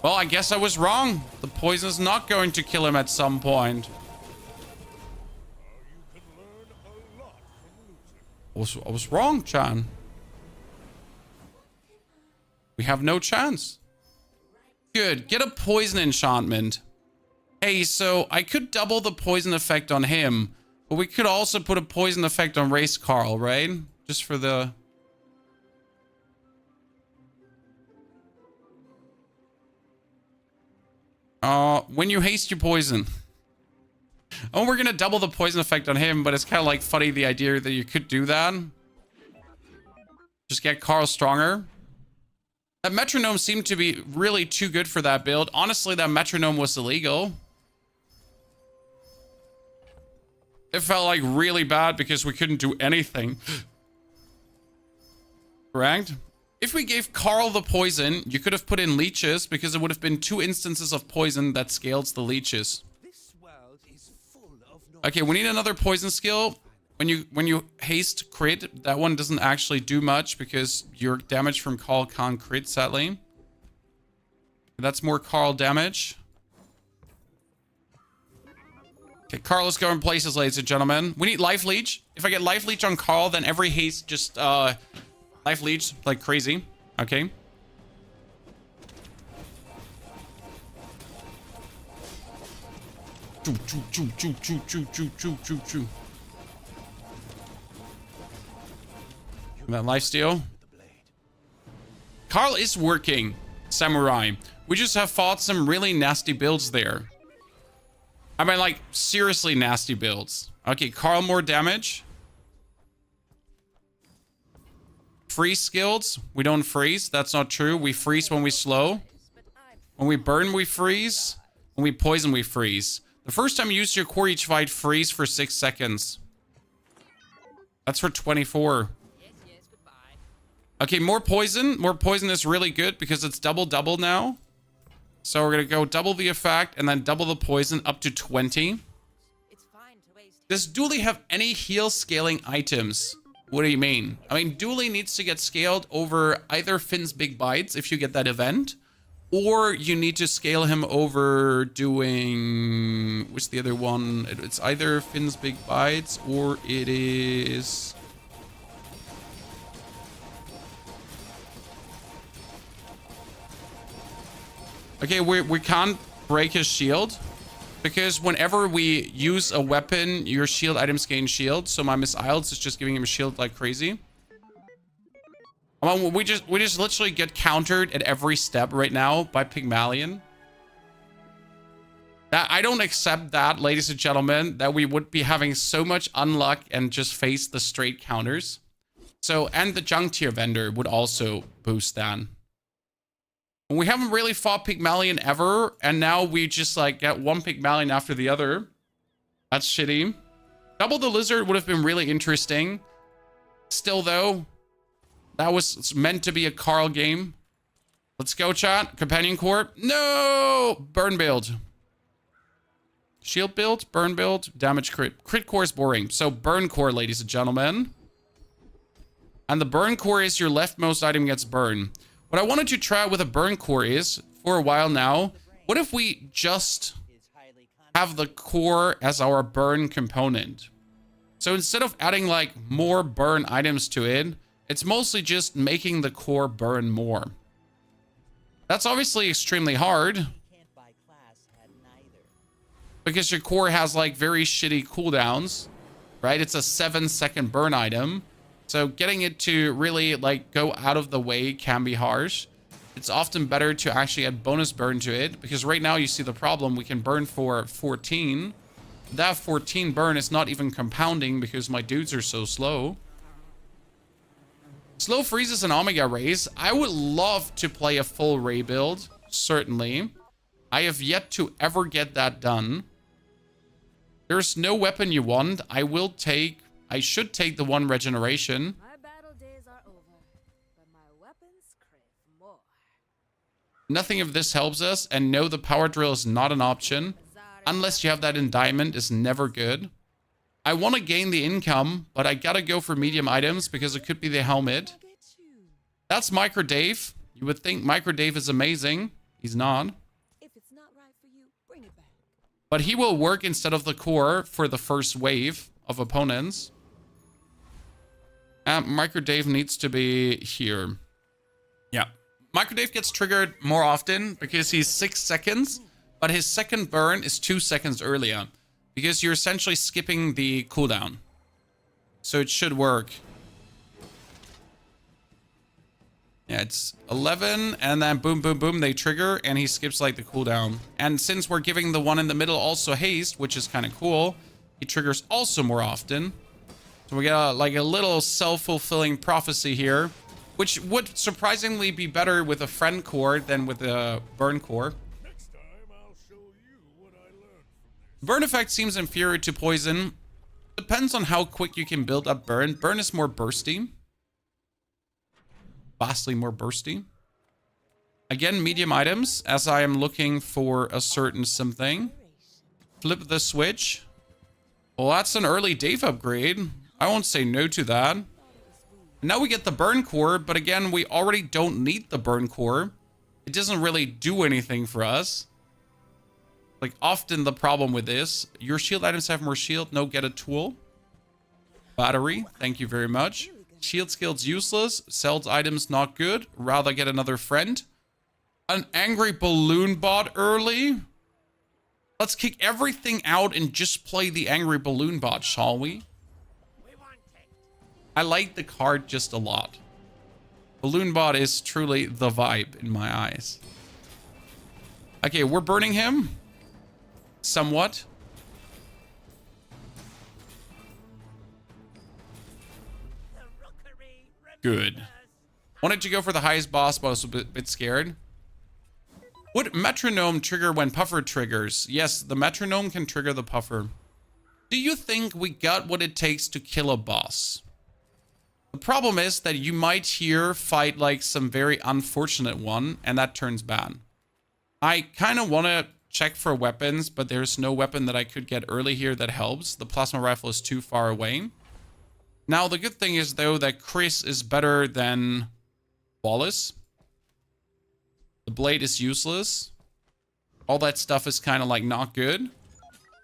Well, I guess I was wrong. The poison is not going to kill him at some point. I was wrong, Chan. We have no chance. Good. Get a poison enchantment. Hey, so I could double the poison effect on him, but we could also put a poison effect on Race Carl, right? Just for the... when you haste, you poison. Oh, we're gonna double the poison effect on him, but it's kind of like funny the idea that you could do that. Just get Carl stronger. That metronome seemed to be really too good for that build. Honestly, that metronome was illegal. It felt like really bad because we couldn't do anything. Correct? If we gave Carl the poison, you could have put in leeches because it would have been 2 instances of poison that scales the leeches. Okay, we need another poison skill. When you haste crit, that one doesn't actually do much because your damage from Carl can't crit, sadly. That's more Carl damage. Okay, Carl is going places, ladies and gentlemen. We need life leech. If I get life leech on Carl, then every haste just life leech like crazy. Okay. Choo, choo, choo, choo, choo, choo, choo, choo, choo, choo. That lifesteal. Carl is working, Samurai. We just have fought some really nasty builds there. I mean, like, seriously nasty builds. Okay, Carl, more damage. Freeze skills. We don't freeze. That's not true. We freeze when we slow. When we burn, we freeze. When we poison, we freeze. The first time you use your core each fight, freeze for 6 seconds. That's for 24. Okay, more poison. More poison is really good because it's double now. So we're going to go double the effect and then double the poison up to 20. Does Dooley have any heal scaling items? What do you mean? I mean, Dooley needs to get scaled over either Finn's Big Bites if you get that event. Or you need to scale him over doing... What's the other one? It's either Finn's Big Bites or it is... Okay, we can't break his shield. Because whenever we use a weapon, your shield items gain shield. So my missiles is just giving him a shield like crazy. We just literally get countered at every step right now by Pygmalion. I don't accept that, ladies and gentlemen, that we would be having so much unluck and just face the straight counters. So, and the junk tier vendor would also boost that. We haven't really fought Pygmalion ever, and now we just like get one Pygmalion after the other. That's shitty. Double the Lizard would have been really interesting. Still though, that was meant to be a Carl game. Let's go, chat. Companion Core. No! Burn build. Shield build, burn build, damage crit. Crit core is boring. So burn core, ladies and gentlemen. And the burn core is your leftmost item gets burned. What I wanted to try with a burn core is, for a while now, what if we just have the core as our burn component? So instead of adding like more burn items to it, it's mostly just making the core burn more. That's obviously extremely hard. Because your core has like very shitty cooldowns, right? It's a 7-second burn item. So getting it to really like go out of the way can be harsh. It's often better to actually add bonus burn to it, because right now you see the problem. We can burn for 14. That 14 burn is not even compounding because my dudes are so slow. Slow freezes and Omega Rays. I would love to play a full Ray build, certainly. I have yet to ever get that done. There's no weapon you want. I should take the one regeneration. My battle days are over, but my weapons crave more. Nothing of this helps us, and no, the power drill is not an option. Unless you have that in diamond, is never good. I want to gain the income, but I gotta go for medium items because it could be the helmet. That's Micro Dave. You would think Micro Dave is amazing. He's not. If it's not right for you, bring it back. But he will work instead of the core for the first wave of opponents. Micro Dave needs to be here. Yeah. Micro Dave gets triggered more often because he's 6 seconds, but his second burn is 2 seconds earlier because you're essentially skipping the cooldown. So it should work. Yeah, it's 11 and then boom, boom, boom, they trigger and he skips like the cooldown. And since we're giving the one in the middle also haste, which is kind of cool, he triggers also more often. So we get like a little self-fulfilling prophecy here, which would surprisingly be better with a friend core than with a burn core. Next time I'll show you what I learned from this. Burn effect seems inferior to poison. Depends on how quick you can build up burn. Burn is more bursty. vastly more bursty. Again, medium items, as I am looking for a certain something. Flip the switch. Well, that's an early Dave upgrade. I won't say no to that. Now we get the burn core, but again, we already don't need the burn core. It doesn't really do anything for us. Like, often the problem with this, your shield items have more shield. No, get a tool. Battery, thank you very much. Shield skills useless. Sells items not good. Rather get another friend. An angry balloon bot early. Let's kick everything out and just play the angry balloon bot, shall we? I like the card just a lot. Balloon bot is truly the vibe in my eyes. Okay, we're burning him. Somewhat. Good. Wanted to go for the highest boss, but I was a bit scared. Would metronome trigger when puffer triggers? Yes, the metronome can trigger the puffer. Do you think we got what it takes to kill a boss? The problem is that you might here fight like some very unfortunate one, and that turns bad. I kind of want to check for weapons, but there's no weapon that I could get early here that helps. The plasma rifle is too far away. Now, the good thing is, though, that Chris is better than Wallace. The blade is useless. All that stuff is kind of like not good.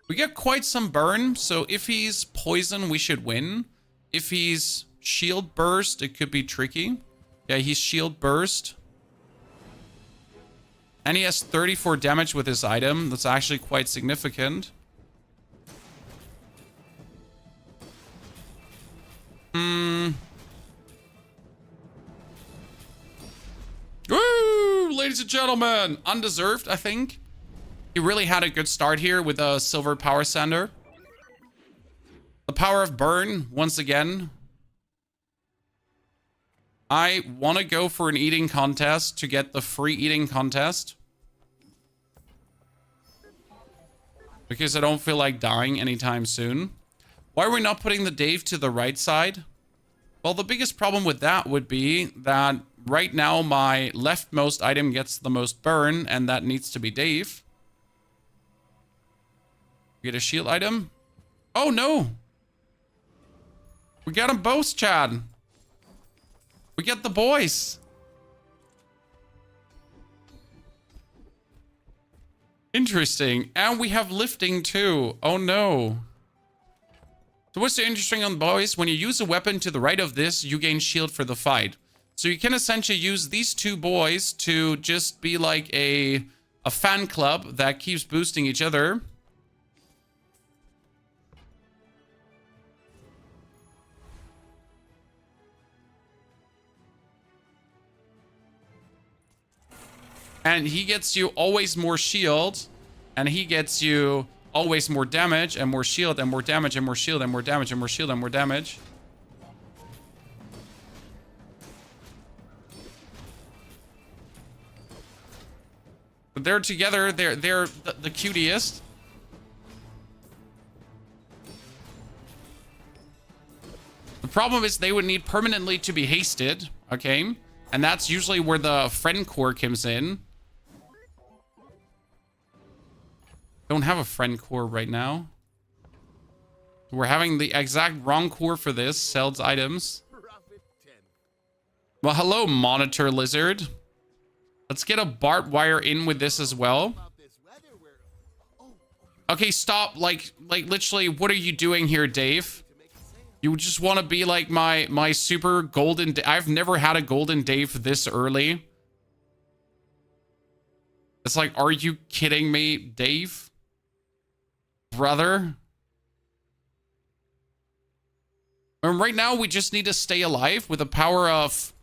We get quite some burn, so if he's poison, we should win. If he's shield burst, it could be tricky. Yeah, he's shield burst. And he has 34 damage with his item. That's actually quite significant. Woo! Ladies and gentlemen, undeserved, I think. He really had a good start here with a silver power sander. The power of burn, once again. I want to go for an eating contest to get the free eating contest. Because I don't feel like dying anytime soon. Why are we not putting the Dave to the right side? Well, the biggest problem with that would be that right now my leftmost item gets the most burn, and that needs to be Dave. We get a shield item. Oh, no. We got them both, Chad. We get the boys. Interesting. And we have lifting too. Oh no. So what's so interesting on boys? When you use a weapon to the right of this, you gain shield for the fight. So you can essentially use these two boys to just be like a fan club that keeps boosting each other. And he gets you always more shield. And he gets you always more damage and more shield and more damage and more shield and more damage and more shield and more damage. But they're together. They're the cutest. The problem is they would need permanently to be hasted. Okay. And that's usually where the friend core comes in. Don't have a friend core right now. We're having the exact wrong core for this. Sells items. Well, hello, monitor lizard. Let's get a barbed wire in with this as well. Okay, stop. Like literally, what are you doing here, Dave? You just want to be like my super golden... I've never had a golden Dave this early. It's like, are you kidding me, Dave? Brother? And right now, we just need to stay alive with the power of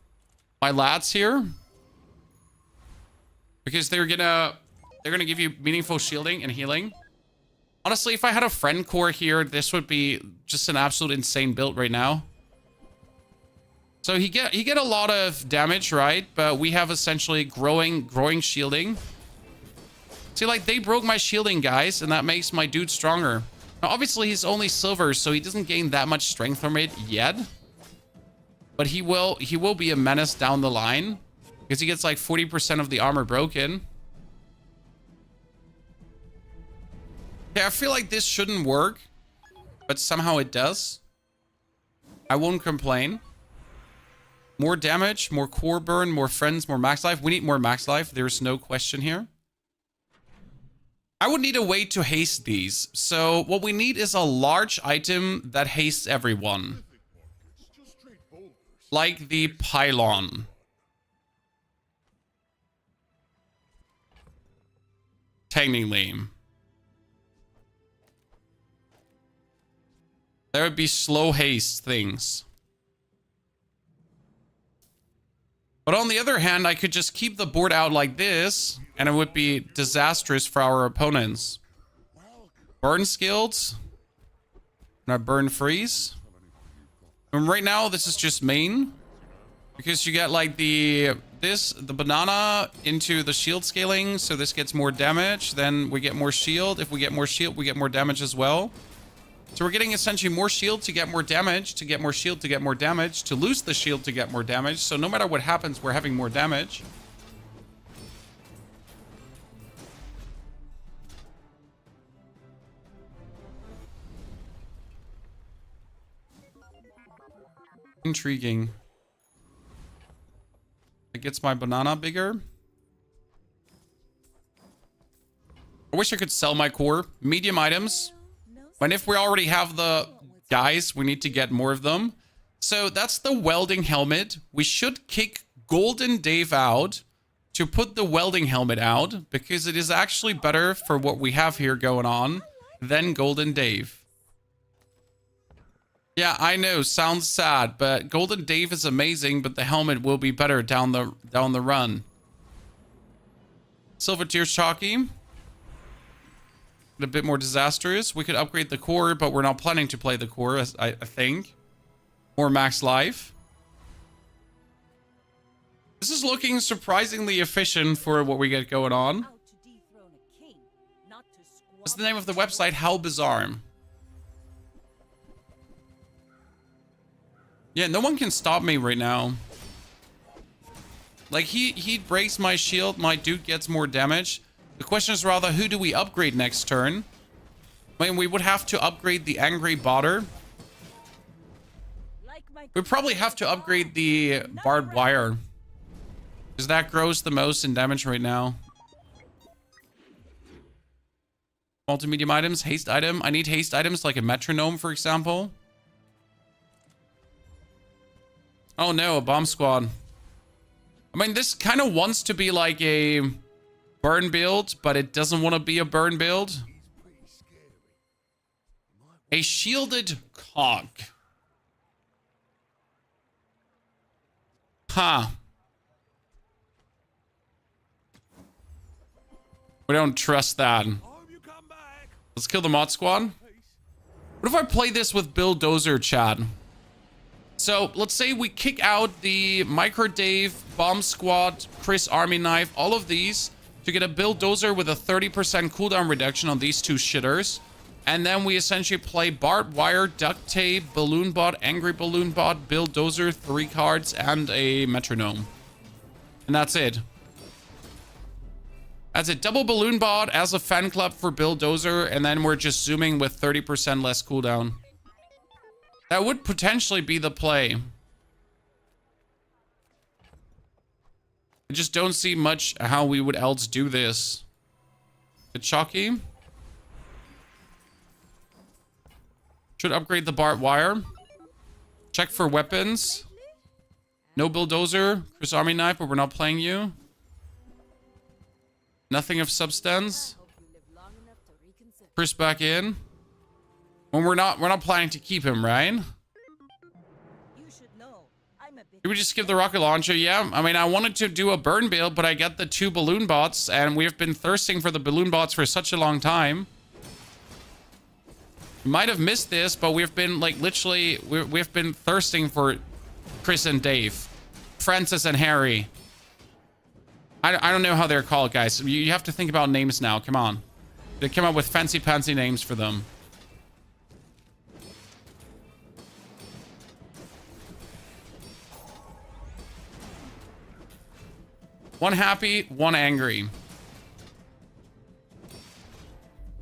my lads here. Because they're gonna give you meaningful shielding and healing. Honestly, if I had a friend core here, this would be just an absolute insane build right now. So he get a lot of damage, right? But we have essentially growing shielding. See, like, they broke my shielding, guys, and that makes my dude stronger. Now, obviously, he's only silver, so he doesn't gain that much strength from it yet. But he will be a menace down the line because he gets like 40% of the armor broken. Okay, I feel like this shouldn't work, but somehow it does. I won't complain. More damage, more core burn, more friends, more max life. We need more max life. There's no question here. I would need a way to haste these. So what we need is a large item that hastes everyone. Like the pylon. Technically. There would be slow haste things. But on the other hand, I could just keep the board out like this, and it would be disastrous for our opponents. Burn skills. Now burn freeze. And right now, this is just main. Because you get like the banana into the shield scaling, so this gets more damage. Then we get more shield. If we get more shield, we get more damage as well. So we're getting essentially more shield to get more damage, to get more shield to get more damage, to lose the shield to get more damage. So no matter what happens, we're having more damage. Intriguing. It gets my banana bigger. I wish I could sell my core. Medium items. And if we already have the guys, we need to get more of them. So that's the welding helmet. We should kick Golden Dave out to put the welding helmet out, because it is actually better for what we have here going on than Golden Dave. Yeah, I know, sounds sad, but Golden Dave is amazing, but the helmet will be better down the run. Silver Tears Chalky. A bit more disastrous. We could upgrade the core, but we're not planning to play the core, I think. More max life. This is looking surprisingly efficient for what we get going on. What's the name of the website? How Bazaar. Yeah, no one can stop me right now. Like, he breaks my shield, my dude gets more damage. The question is rather, who do we upgrade next turn? I mean, we would have to upgrade the Angry Botter. We probably have to upgrade the Barbed Wire, because that grows the most in damage right now. Multi-medium items, haste item. I need haste items like a metronome, for example. Oh no, a bomb squad. I mean, this kind of wants to be like a burn build, but it doesn't want to be a burn build. A shielded cog. Huh. We don't trust that. Let's kill the mod squad. What if I play this with Bulldozer, Chad? So let's say we kick out the Micro Dave, Bomb Squad, Chris Army Knife, all of these, to get a Bulldozer with a 30% cooldown reduction on these two shitters. And then we essentially play Barbed Wire, Duct Tape, Balloon Bot, Angry Balloon Bot, Bulldozer, 3 cards, and a Metronome. And that's it. That's it. Double Balloon Bot as a fan club for Bulldozer, and then we're just zooming with 30% less cooldown. That would potentially be the play. I just don't see much how we would else do this. It's chalky. Should upgrade the Barbed Wire. Check for weapons. No Bulldozer. Chris Army Knife, but we're not playing you. Nothing of substance. Chris back in. When we're not planning to keep him, right? Did we just give the rocket launcher? Yeah, I mean, I wanted to do a burn build, but I got the 2 balloon bots, and we've been thirsting for the balloon bots for such a long time. We might have missed this, but we've been, like, literally, we've been thirsting for Chris and Dave. Francis and Harry. I don't know how they're called, guys. You have to think about names now. Come on. They came up with fancy names for them. One happy, one angry.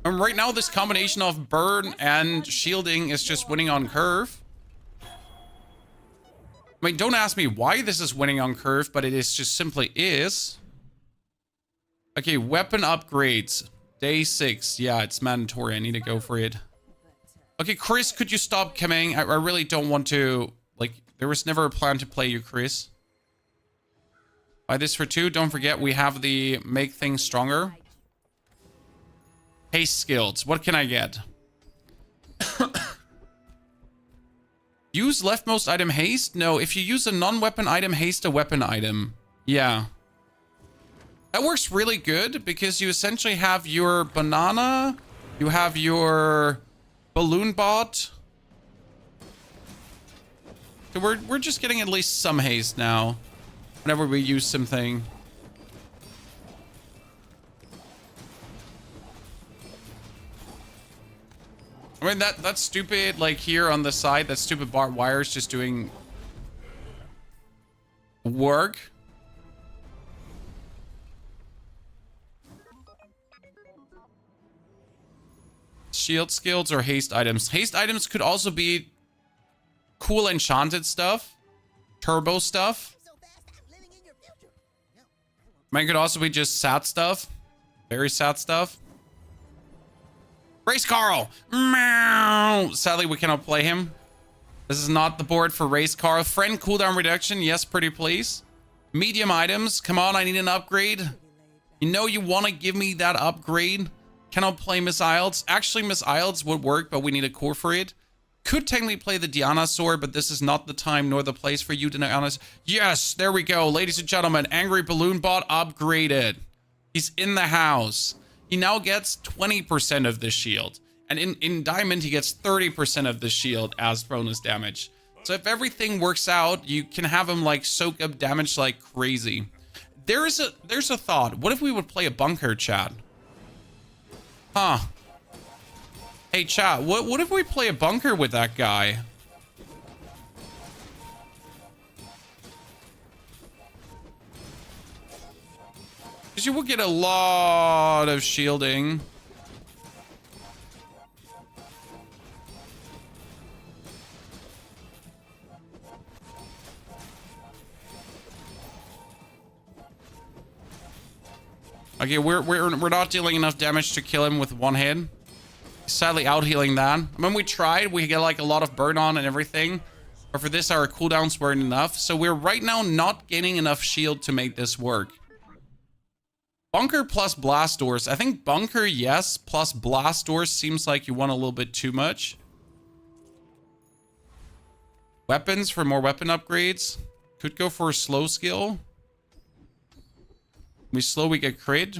And right now, this combination of burn and shielding is just winning on curve. I mean, don't ask me why this is winning on curve, but it is just simply is. Okay, weapon upgrades. Day 6. Yeah, it's mandatory. I need to go for it. Okay, Chris, could you stop coming? I really don't want to... Like, there was never a plan to play you, Chris. Buy this for 2. Don't forget, we have the make things stronger. Haste skills. What can I get? Use leftmost item haste? No, if you use a non-weapon item, haste a weapon item. Yeah. That works really good because you essentially have your banana, you have your balloon bot. So we're just getting at least some haste now whenever we use something. I mean, that stupid, like, here on the side, that stupid barbed wire is just doing work. Shield skills or haste items. Haste items could also be cool enchanted stuff. Turbo stuff. Mine could also be just sad stuff. Very sad stuff. Race Carl! Meow. Sadly, we cannot play him. This is not the board for Race Carl. Friend cooldown reduction. Yes, pretty please. Medium items. Come on, I need an upgrade. You know you want to give me that upgrade. Cannot play Miss Isles. Actually, Miss Isles would work, but we need a core for it. Could technically play the Diana sword, but this is not the time nor the place for you to know. Yes, there we go. Ladies and gentlemen, Angry Balloon Bot upgraded. He's in the house. He now gets 20% of the shield. And in Diamond, he gets 30% of the shield as bonus damage. So if everything works out, you can have him like soak up damage like crazy. There's a thought. What if we would play a bunker, chat? Huh. Hey, chat, what if we play a bunker with that guy? Because you will get a lot of shielding. Okay, we're not dealing enough damage to kill him with one hit. Sadly out healing that. When we tried, we get like a lot of burn on and everything. But for this, our cooldowns weren't enough. So we're right now not gaining enough shield to make this work. Bunker plus blast doors. I think bunker, yes, plus blast doors seems like you want a little bit too much. Weapons for more weapon upgrades. Could go for a slow skill. We slow, we get crit.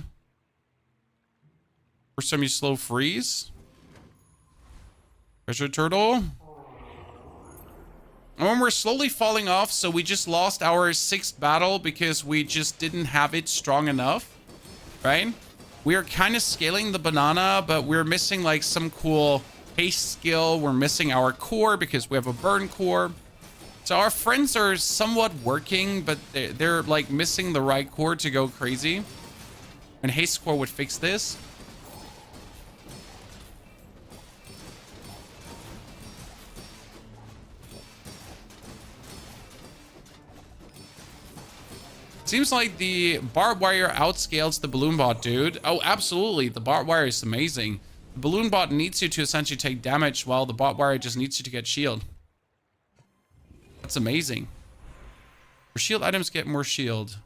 For some, you slow freeze. Treasure turtle. And when we're slowly falling off, so we just lost our 6th battle because we just didn't have it strong enough. Right? We are kind of scaling the banana, but we're missing like some cool haste skill. We're missing our core because we have a burn core. So our friends are somewhat working, but they're like missing the right core to go crazy. And haste core would fix this. Seems like the barbed wire outscales the balloon bot, dude. Oh, absolutely. The barbed wire is amazing. The balloon bot needs you to essentially take damage while the barbed wire just needs you to get shield. That's amazing. Your shield items get more shield.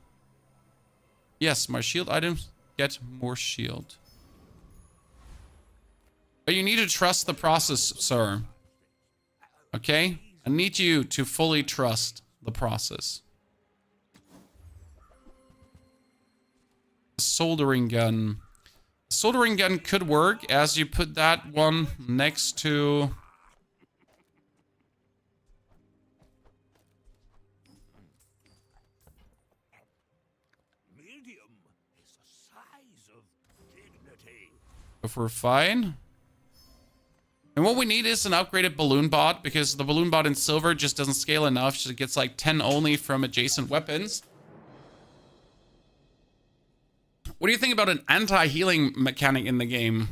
Yes, my shield items get more shield. But you need to trust the process, sir. Okay? I need you to fully trust the process. Soldering gun. Soldering gun could work as you put that one next to... Medium is the size of dignity. If we're fine. And what we need is an upgraded balloon bot because the balloon bot in silver just doesn't scale enough. So it gets like 10 only from adjacent weapons. What do you think about an anti-healing mechanic in the game?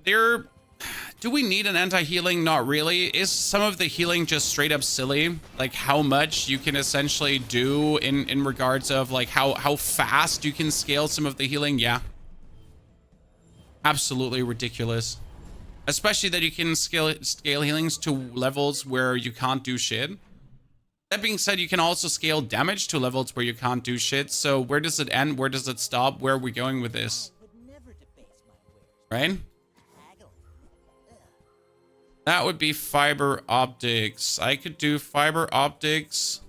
Do we need an anti-healing? Not really. Is some of the healing just straight up silly? Like how much you can essentially do in regards of like how fast you can scale some of the healing? Yeah. Absolutely ridiculous. Especially that you can scale healings to levels where you can't do shit. That being said, you can also scale damage to levels where you can't do shit. So where does it end? Where does it stop? Where are we going with this? Right? That would be fiber optics. I could do fiber optics.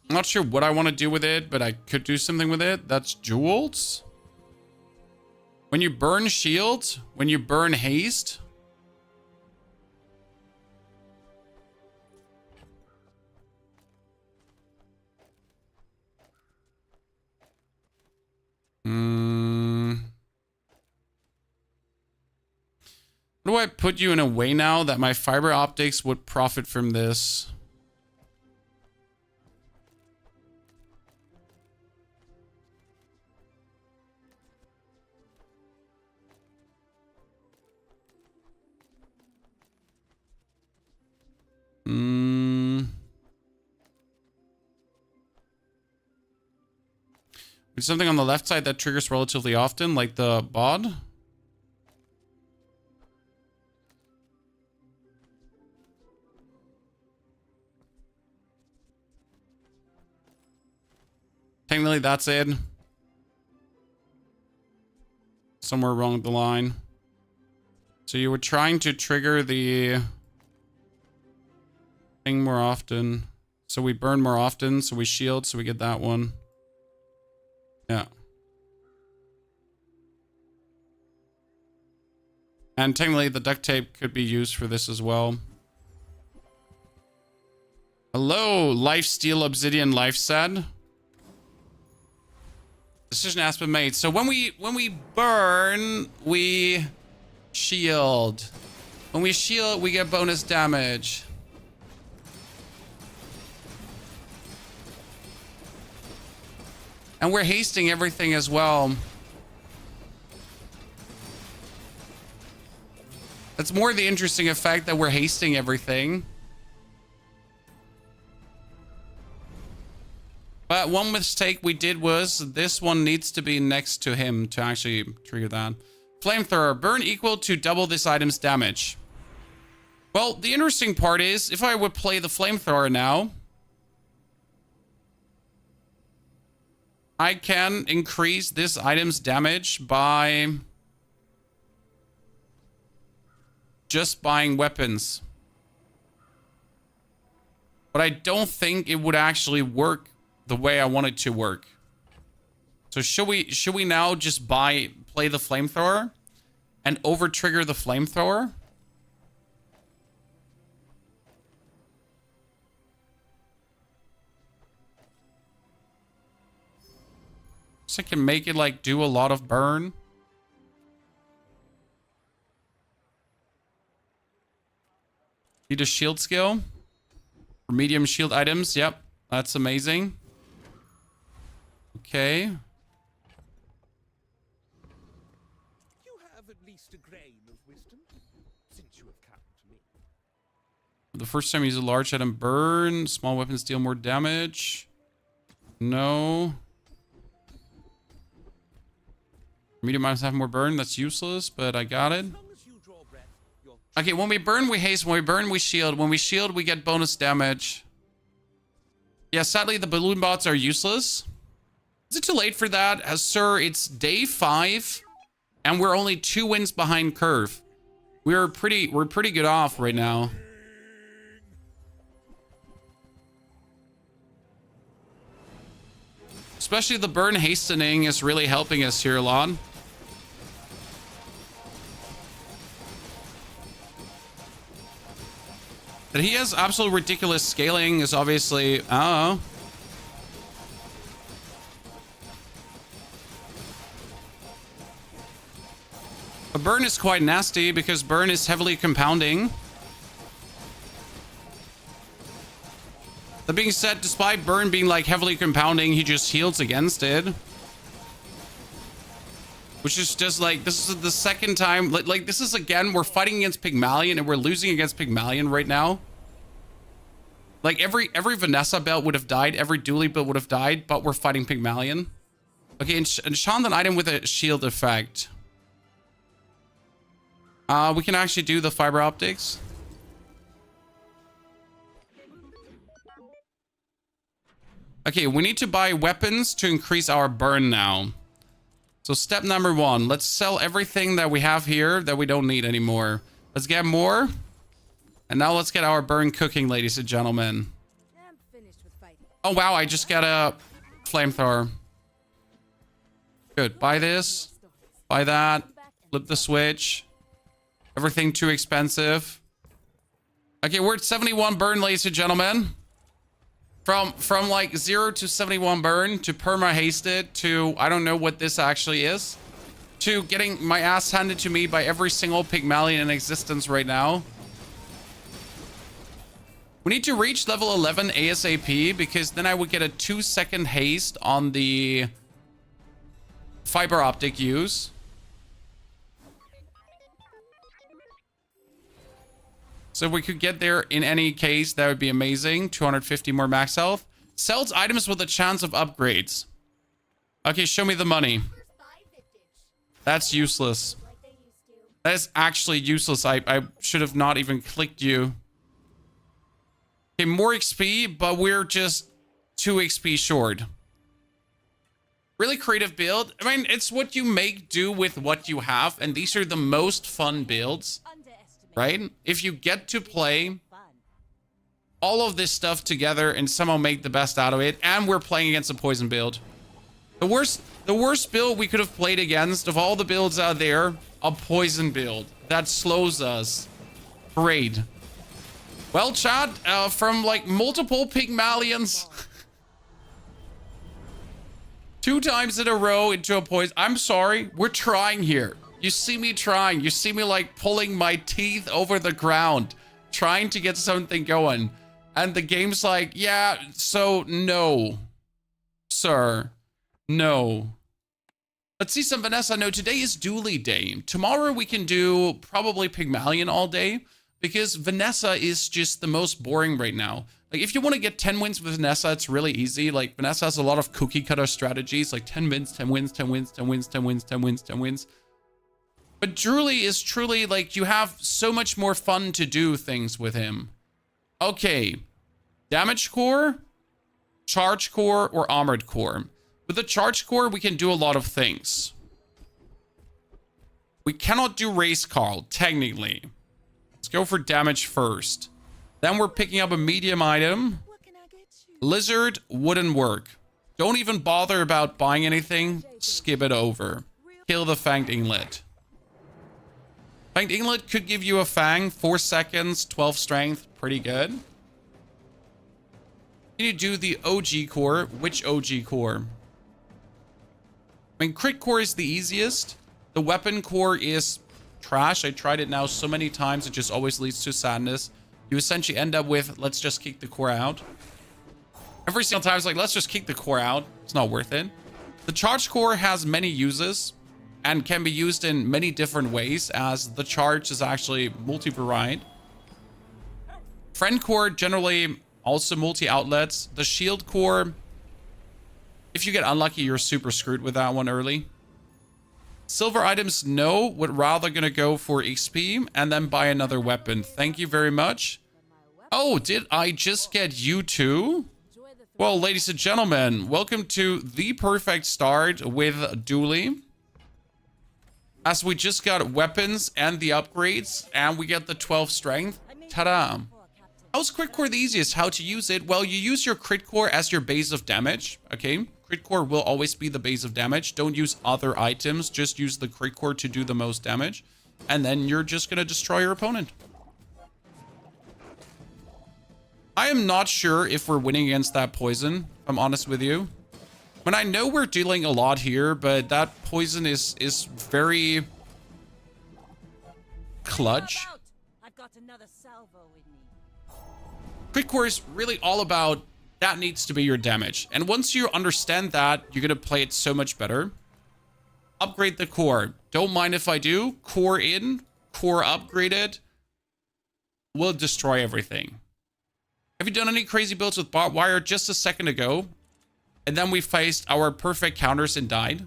I'm not sure what I want to do with it, but I could do something with it. That's jewels. When you burn shield, when you burn haste. How do I put you in a way now that my fiber optics would profit from this? There's something on the left side that triggers relatively often, like the bod. Technically, that's it. Somewhere along the line. So you were trying to trigger the thing more often. So we burn more often, so we shield, so we get that one. Yeah. And technically, the duct tape could be used for this as well. Hello, Lifesteal Obsidian Life Sad. Decision has been made. So when we burn, we shield. When we shield, we get bonus damage. And we're hasting everything as well. That's more the interesting effect that we're hasting everything. But one mistake we did was this one needs to be next to him to actually trigger that. Flamethrower. Burn equal to double this item's damage. Well, the interesting part is if I would play the flamethrower now, I can increase this item's damage by just buying weapons. But I don't think it would actually work the way I want it to work. So should we now just play the flamethrower and over trigger the flamethrower? So I can make it like do a lot of burn. Need a shield skill for medium shield items. Yep, that's amazing. Okay. You have at least a grain of wisdom, since you have come to me. The first time you use a large item burn, small weapons deal more damage. No. Medium items have more burn. That's useless, but I got it. Okay, when we burn, we haste. When we burn, we shield. When we shield, we get bonus damage. Yeah, sadly, the balloon bots are useless. Is it too late for that? Sir, it's day 5, and we're only 2 wins behind Curve. We're pretty good off right now. Especially the burn hastening is really helping us here a lot. That he has absolute ridiculous scaling is obviously... Oh. But burn is quite nasty because burn is heavily compounding. That being said, despite burn being like heavily compounding, he just heals against it. Which is just like, this is the second time, like this is again, we're fighting against Pygmalion and we're losing against Pygmalion right now. Like every Vanessa belt would have died, every Dooley belt would have died, but we're fighting Pygmalion. Okay, enchant an item with a shield effect. We can actually do the fiber optics. Okay, we need to buy weapons to increase our burn now. So step number 1, let's sell everything that we have here that we don't need anymore. Let's get more. And now let's get our burn cooking, ladies and gentlemen. I'm finished with fighting. Oh, wow, I just got a flamethrower. Good, buy this. Buy that. Flip the switch. Everything too expensive. Okay, we're at 71 burn, ladies and gentlemen. From like 0 to 71 burn to perma hasted to I don't know what this actually is, to getting my ass handed to me by every single Pygmalion in existence right now. We need to reach level 11 ASAP because then I would get a 2-second haste on the fiber optic use. So if we could get there in any case, that would be amazing. 250 more max health. Sells items with a chance of upgrades. Okay, show me the money. That's useless. That is actually useless. I should have not even clicked you. Okay, more XP, but we're just 2 XP short. Really creative build. I mean, it's what you make do with what you have. And these are the most fun builds. Right? If you get to play all of this stuff together and somehow make the best out of it, and we're playing against a poison build. The worst build we could have played against of all the builds out there, a poison build that slows us. Great. Well, chat, from like multiple Pygmalions 2 times in a row into a poison. I'm sorry, we're trying here. You see me trying. You see me like pulling my teeth over the ground, trying to get something going. And the game's like, yeah, so no, sir, no. Let's see some Vanessa. No, today is Dooley day. Tomorrow we can do probably Pygmalion all day because Vanessa is just the most boring right now. Like if you want to get 10 wins with Vanessa, it's really easy. Like Vanessa has a lot of cookie cutter strategies, like 10 wins, 10 wins, 10 wins, 10 wins, 10 wins, 10 wins, 10 wins. But Dooley is truly like, you have so much more fun to do things with him. Okay. Damage core, charge core, or armored core. With the charge core, we can do a lot of things. We cannot do race Carl, technically. Let's go for damage first. Then we're picking up a medium item. Lizard wouldn't work. Don't even bother about buying anything. Skip it over. Kill the Fanged Inglet. Fanged Inglet could give you a Fang, 4 seconds, 12 strength, pretty good. You need to do the OG core. Which OG core? I mean, crit core is the easiest. The weapon core is trash. I tried it now so many times, it just always leads to sadness. You essentially end up with, let's just kick the core out. Every single time it's like, let's just kick the core out. It's not worth it. The charge core has many uses and can be used in many different ways, as the charge is actually multi-varied. Friend core, generally also multi-outlets. The shield core, if you get unlucky, you're super screwed with that one early. Silver items, no. Would rather gonna go for XP and then buy another weapon. Thank you very much. Oh, did I just get you too? Well, ladies and gentlemen, welcome to the perfect start with Dooley. As we just got weapons and the upgrades, and we get the 12 strength. Ta-da. How's crit core the easiest? How to use it? Well, you use your crit core as your base of damage. Okay, crit core will always be the base of damage. Don't use other items. Just use the crit core to do the most damage. And then you're just going to destroy your opponent. I am not sure if we're winning against that poison, if I'm honest with you. I mean, I know we're dealing a lot here, but that poison is very clutch. How about? I've got another salvo with me. Crit core is really all about that needs to be your damage. And once you understand that, you're going to play it so much better. Upgrade the core. Don't mind if I do. Core in, core upgraded. Will destroy everything. Have you done any crazy builds with barbed wire just a second ago? And then we faced our perfect counters and died.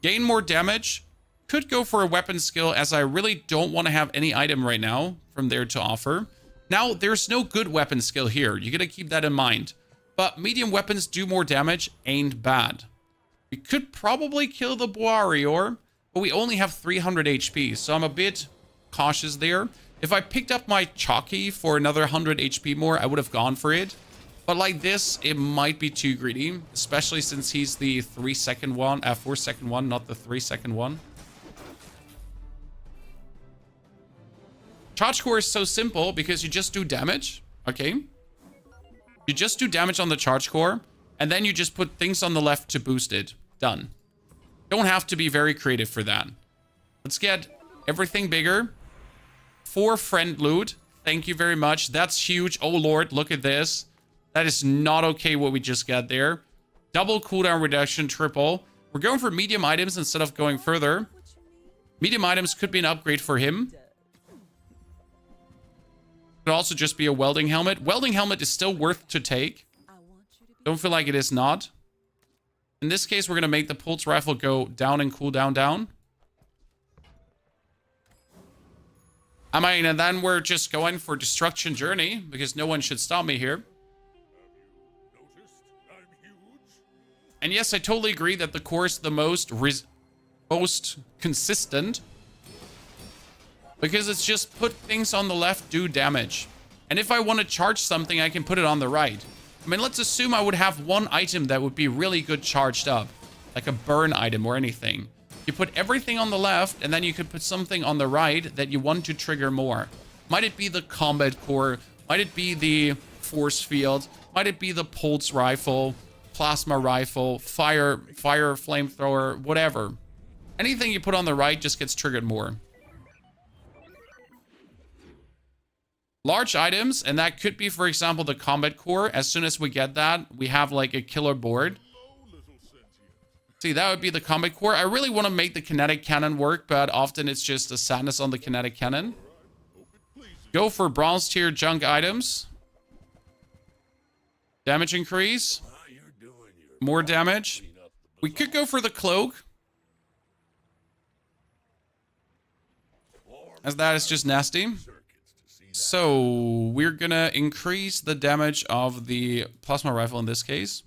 Gain more damage. Could go for a weapon skill as I really don't want to have any item right now from there to offer. Now, there's no good weapon skill here. You gotta keep that in mind. But medium weapons do more damage, ain't bad. We could probably kill the warrior, but we only have 300 HP, so I'm a bit cautious there. If I picked up my Chalky for another 100 HP more, I would have gone for it. But like this, it might be too greedy, especially since he's the 4-second one, not the 3-second one. Charge core is so simple because you just do damage, okay? You just do damage on the charge core, and then you just put things on the left to boost it. Done. Don't have to be very creative for that. Let's get everything bigger. 4 friend loot. Thank you very much. That's huge. Oh, Lord, look at this. That is not okay what we just got there. Double cooldown reduction, triple. We're going for medium items instead of going further. Medium items could be an upgrade for him. Could also just be a welding helmet. Welding helmet is still worth to take. Don't feel like it is not. In this case, we're going to make the pulse rifle go down and cooldown down. I mean, and then we're just going for destruction journey because no one should stop me here. Noticed I'm huge? And yes, I totally agree that the core is the most consistent. Because it's just put things on the left, do damage. And if I want to charge something, I can put it on the right. I mean, let's assume I would have one item that would be really good charged up. Like a burn item or anything. You put everything on the left, and then you could put something on the right that you want to trigger more. Might it be the combat core? Might it be the force field? Might it be the pulse rifle, plasma rifle, fire flamethrower, whatever. Anything you put on the right just gets triggered more. Large items, and that could be, for example, the combat core. As soon as we get that, we have like a killer board. See, that would be the combat core. I really want to make the kinetic cannon work, but often it's just a sadness on the kinetic cannon. Go for bronze tier junk items. Damage increase. More damage. We could go for the cloak, as that is just nasty. So we're gonna increase the damage of the plasma rifle in this case.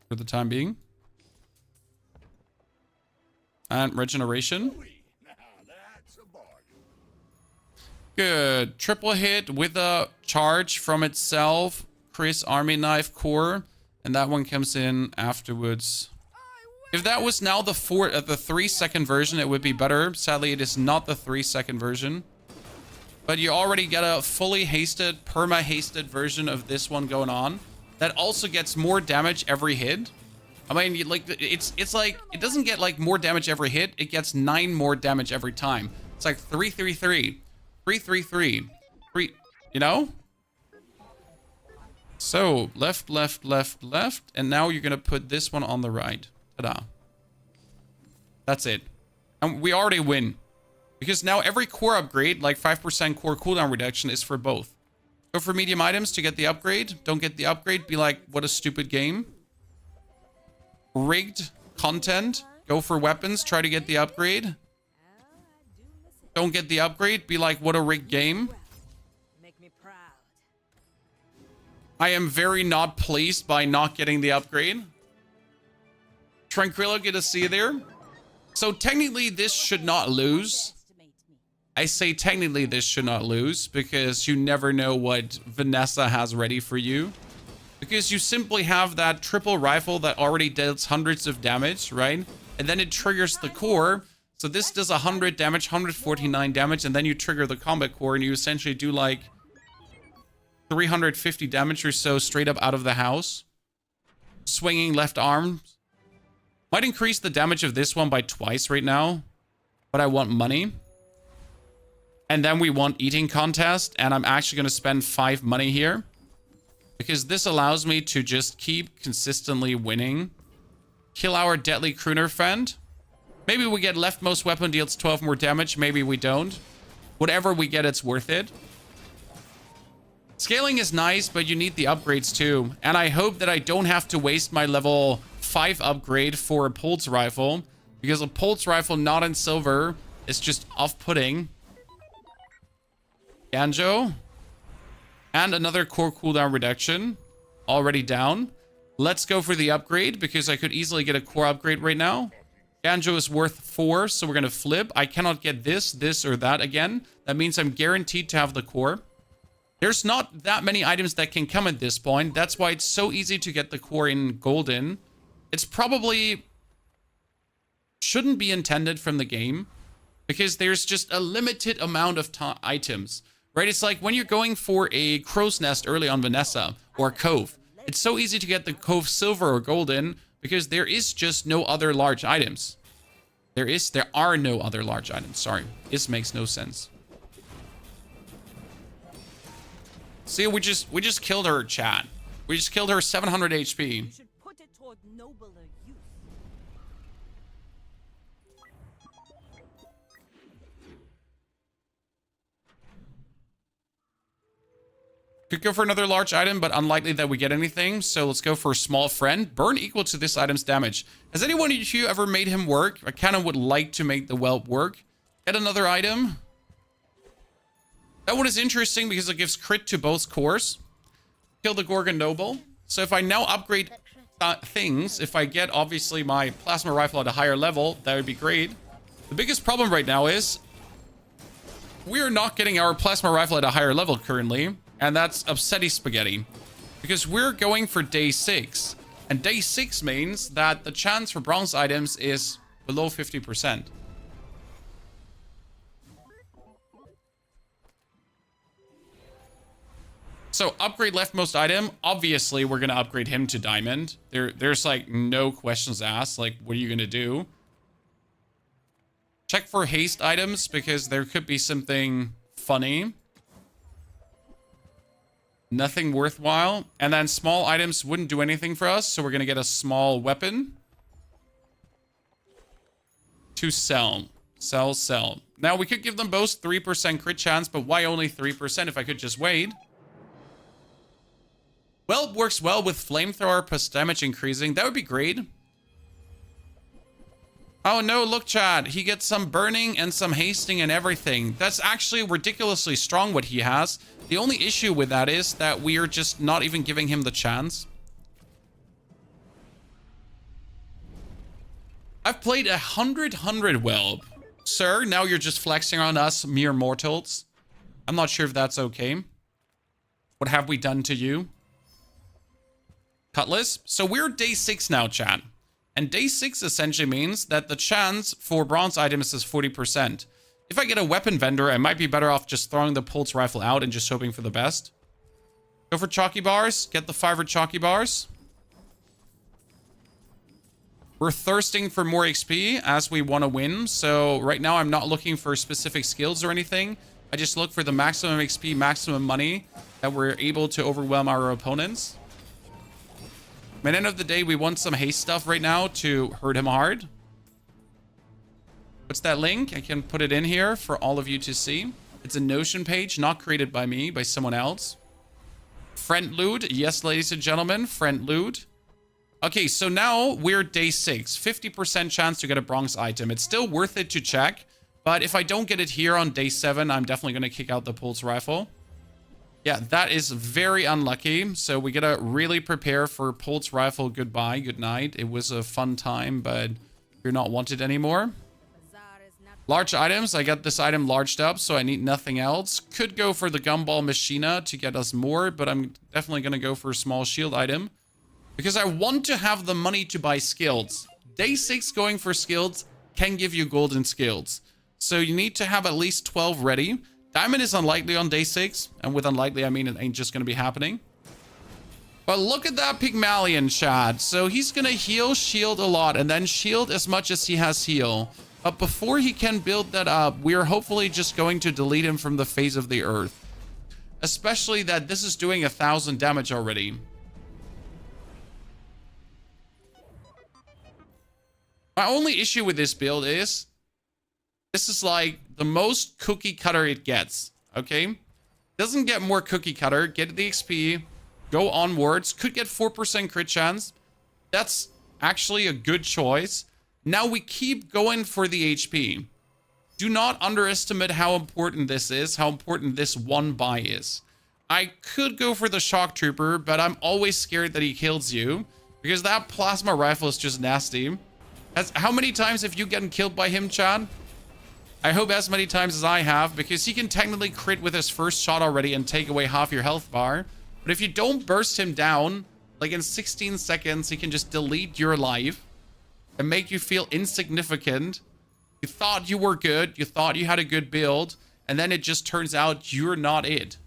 For the time being. And regeneration. Good. Triple hit with a charge from itself. Chris Army Knife core. And that one comes in afterwards. If that was now the 3-second version, it would be better. Sadly, it is not the 3-second version. But you already get a fully hasted, perma-hasted version of this one going on. That also gets more damage every hit. I mean, it's like, it doesn't get like more damage every hit. It gets 9 more damage every time. It's like 3-3-3. 3-3-3. 3, you know? So, left, left, left, left. And now you're going to put this one on the right. Ta-da. That's it. And we already win. Because now every core upgrade, like 5% core cooldown reduction, is for both. Go for medium items to get the upgrade. Don't get the upgrade. Be like, what a stupid game. Rigged content. Go for weapons. Try to get the upgrade. Don't get the upgrade. Be like, what a rigged game. Make me proud. I am very not pleased by not getting the upgrade. Tranquillo, get a C there. So technically this should not lose. I say technically this should not lose because you never know what Vanessa has ready for you. Because you simply have that triple rifle that already does hundreds of damage, right? And then it triggers the core. So this does 100 damage, 149 damage, and then you trigger the combat core and you essentially do like 350 damage or so straight up out of the house. Swinging left arm. Might increase the damage of this one by twice right now. But I want money. And then we want eating contest. And I'm actually going to spend 5 money here. Because this allows me to just keep consistently winning. Kill our deadly crooner friend. Maybe we get leftmost weapon deals 12 more damage. Maybe we don't. Whatever we get, it's worth it. Scaling is nice, but you need the upgrades too. And I hope that I don't have to waste my level 5 upgrade for a pulse rifle. Because a pulse rifle not in silver is just off-putting. Ganjo. And another core cooldown reduction. Already down. Let's go for the upgrade because I could easily get a core upgrade right now. Ganjo is worth 4, so we're going to flip. I cannot get this, or that again. That means I'm guaranteed to have the core. There's not that many items that can come at this point. That's why it's so easy to get the core in golden. It's probably shouldn't be intended from the game because there's just a limited amount of items, right? It's like when you're going for a crow's nest early on Vanessa or Cove. It's so easy to get the Cove silver or golden because there is just no other large items. There are no other large items. Sorry, this makes no sense. See, we just killed her, chat. We just killed her 700 HP. You should put it toward nobler use. Could go for another large item, but unlikely that we get anything. So let's go for a small friend. Burn equal to this item's damage. Has anyone of you ever made him work? I kind of would like to make the whelp work. Get another item. That one is interesting because it gives crit to both cores. Kill the Gorgon Noble. So if I now upgrade things, if I get obviously my plasma rifle at a higher level, that would be great. The biggest problem right now is we're not getting our plasma rifle at a higher level currently. And that's upsetty spaghetti. Because we're going for day 6. And day 6 means that the chance for bronze items is below 50%. So upgrade leftmost item. Obviously, we're going to upgrade him to diamond. There's like no questions asked. Like, what are you going to do? Check for haste items because there could be something funny. Nothing worthwhile. And then small items wouldn't do anything for us. So we're going to get a small weapon. To sell. Sell. Now, we could give them both 3% crit chance. But why only 3% if I could just wait? Well, it works well with flamethrower plus damage increasing. That would be great. Oh no, look, Chad. He gets some burning and some hasting and everything. That's actually ridiculously strong what he has. The only issue with that is that we are just not even giving him the chance. I've played 100 whelp. Sir, now you're just flexing on us mere mortals. I'm not sure if that's okay. What have we done to you? Cutlass. So we're day 6 now, chat. And day 6 essentially means that the chance for bronze items is 40%. If I get a weapon vendor, I might be better off just throwing the pulse rifle out and just hoping for the best. Go for chalky bars. Get the 5 chalky bars. We're thirsting for more XP as we want to win. So right now I'm not looking for specific skills or anything. I just look for the maximum XP, maximum money that we're able to overwhelm our opponents. At the end of the day, we want some haste stuff right now to hurt him hard. What's that link? I can put it in here for all of you to see. It's a Notion page, not created by me, by someone else. Friend loot. Yes, ladies and gentlemen, friend loot. Okay, so now we're day 6. 50% chance to get a bronze item. It's still worth it to check. But if I don't get it here on day 7, I'm definitely going to kick out the pulse rifle. Yeah, that is very unlucky. So we gotta really prepare for pulse rifle goodbye, good night. It was a fun time, but you're not wanted anymore. Large items. I got this item larged up, so I need nothing else. Could go for the gumball machina to get us more, but I'm definitely gonna go for a small shield item. Because I want to have the money to buy skills. Day 6 going for skills can give you golden skills. So you need to have at least 12 ready. Diamond is unlikely on day 6. And with unlikely, I mean it ain't just going to be happening. But look at that Pygmalion, Chad. So he's going to heal, shield a lot, and then shield as much as he has heal. But before he can build that up, we are hopefully just going to delete him from the face of the earth. Especially that this is doing 1,000 damage already. My only issue with this build is this is like the most cookie cutter it gets. Okay? Doesn't get more cookie cutter. Get the XP. Go onwards. Could get 4% crit chance. That's actually a good choice. Now we keep going for the HP. Do not underestimate how important this is, how important this one buy is. I could go for the Shock Trooper, but I'm always scared that he kills you. Because that plasma rifle is just nasty. How many times have you gotten killed by him, Chad? I hope as many times as I have, because he can technically crit with his first shot already and take away half your health bar. But if you don't burst him down, like in 16 seconds, he can just delete your life and make you feel insignificant. You thought you were good. You thought you had a good build. And then it just turns out you're not it.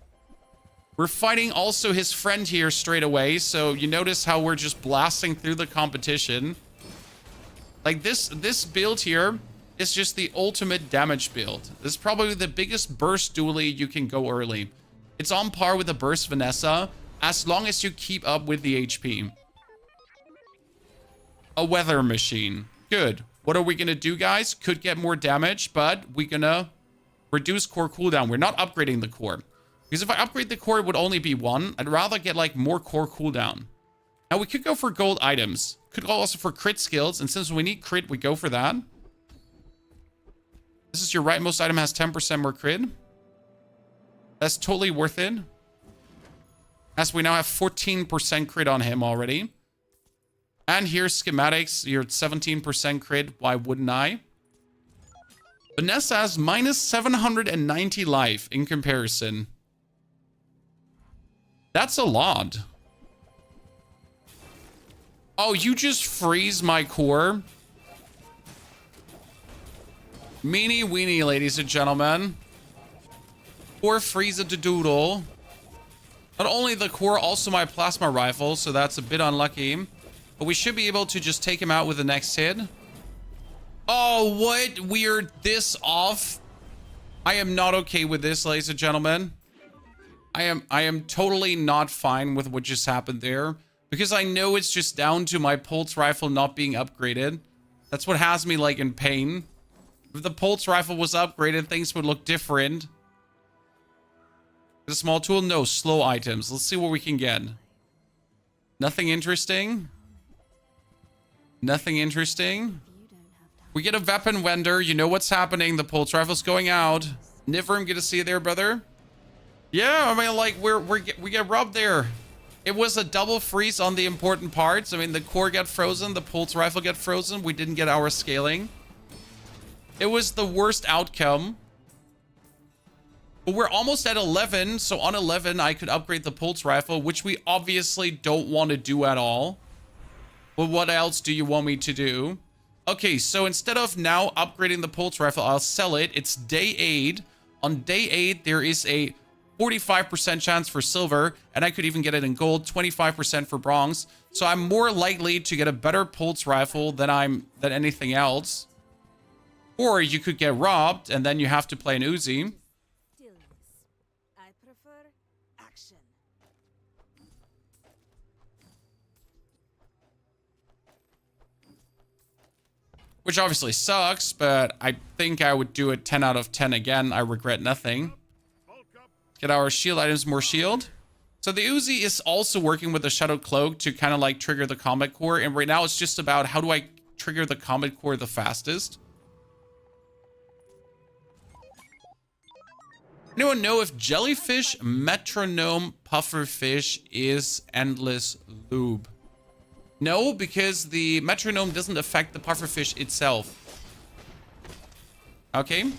We're fighting also his friend here straight away. So you notice how we're just blasting through the competition. Like this build here is just the ultimate damage build. This is probably the biggest burst Dooley you can go early. It's on par with the burst Vanessa as long as you keep up with the HP. A weather machine. Good. What are we going to do, guys? Could get more damage, but we're going to reduce core cooldown. We're not upgrading the core. Because if I upgrade the core, it would only be 1. I'd rather get like more core cooldown. Now we could go for gold items. Could go also for crit skills. And since we need crit, we go for that. This is your rightmost item, has 10% more crit. That's totally worth it. As we now have 14% crit on him already. And here's schematics. You're at 17% crit. Why wouldn't I? Vanessa has minus 790 life in comparison. That's a lot. Oh, you just freeze my core? Meanie weenie, ladies and gentlemen. Core freeze it to doodle. Not only the core, also my plasma rifle, so that's a bit unlucky. But we should be able to just take him out with the next hit. Oh, what? We're this off? I am not okay with this, ladies and gentlemen. I am totally not fine with what just happened there. Because I know it's just down to my pulse rifle not being upgraded. That's what has me like in pain. If the pulse rifle was upgraded, things would look different. A small tool? No, slow items. Let's see what we can get. Nothing interesting. Nothing interesting. We get a weapon vendor. You know what's happening. The pulse rifle's going out. Nivram, get to see it there, brother. Yeah, I mean, like, we get robbed there. It was a double freeze on the important parts. I mean, the core got frozen. The pulse rifle got frozen. We didn't get our scaling. It was the worst outcome. But we're almost at 11. So on 11, I could upgrade the pulse rifle, which we obviously don't want to do at all. But what else do you want me to do? Okay, so instead of now upgrading the pulse rifle, I'll sell it. It's day 8. On day 8, there is a 45% chance for silver, and I could even get it in gold, 25% for bronze. So I'm more likely to get a better pulse rifle than anything else. Or you could get robbed, and then you have to play an Uzi. Stillness. I prefer action. Which obviously sucks, but I think I would do it 10 out of 10 again. I regret nothing. Get our shield items, more shield. So the Uzi is also working with the Shadow Cloak to kind of like trigger the Combat Core. And right now it's just about how do I trigger the Combat Core the fastest. Anyone know if Jellyfish, Metronome, Pufferfish is Endless Lube? No, because the Metronome doesn't affect the Pufferfish itself. Okay.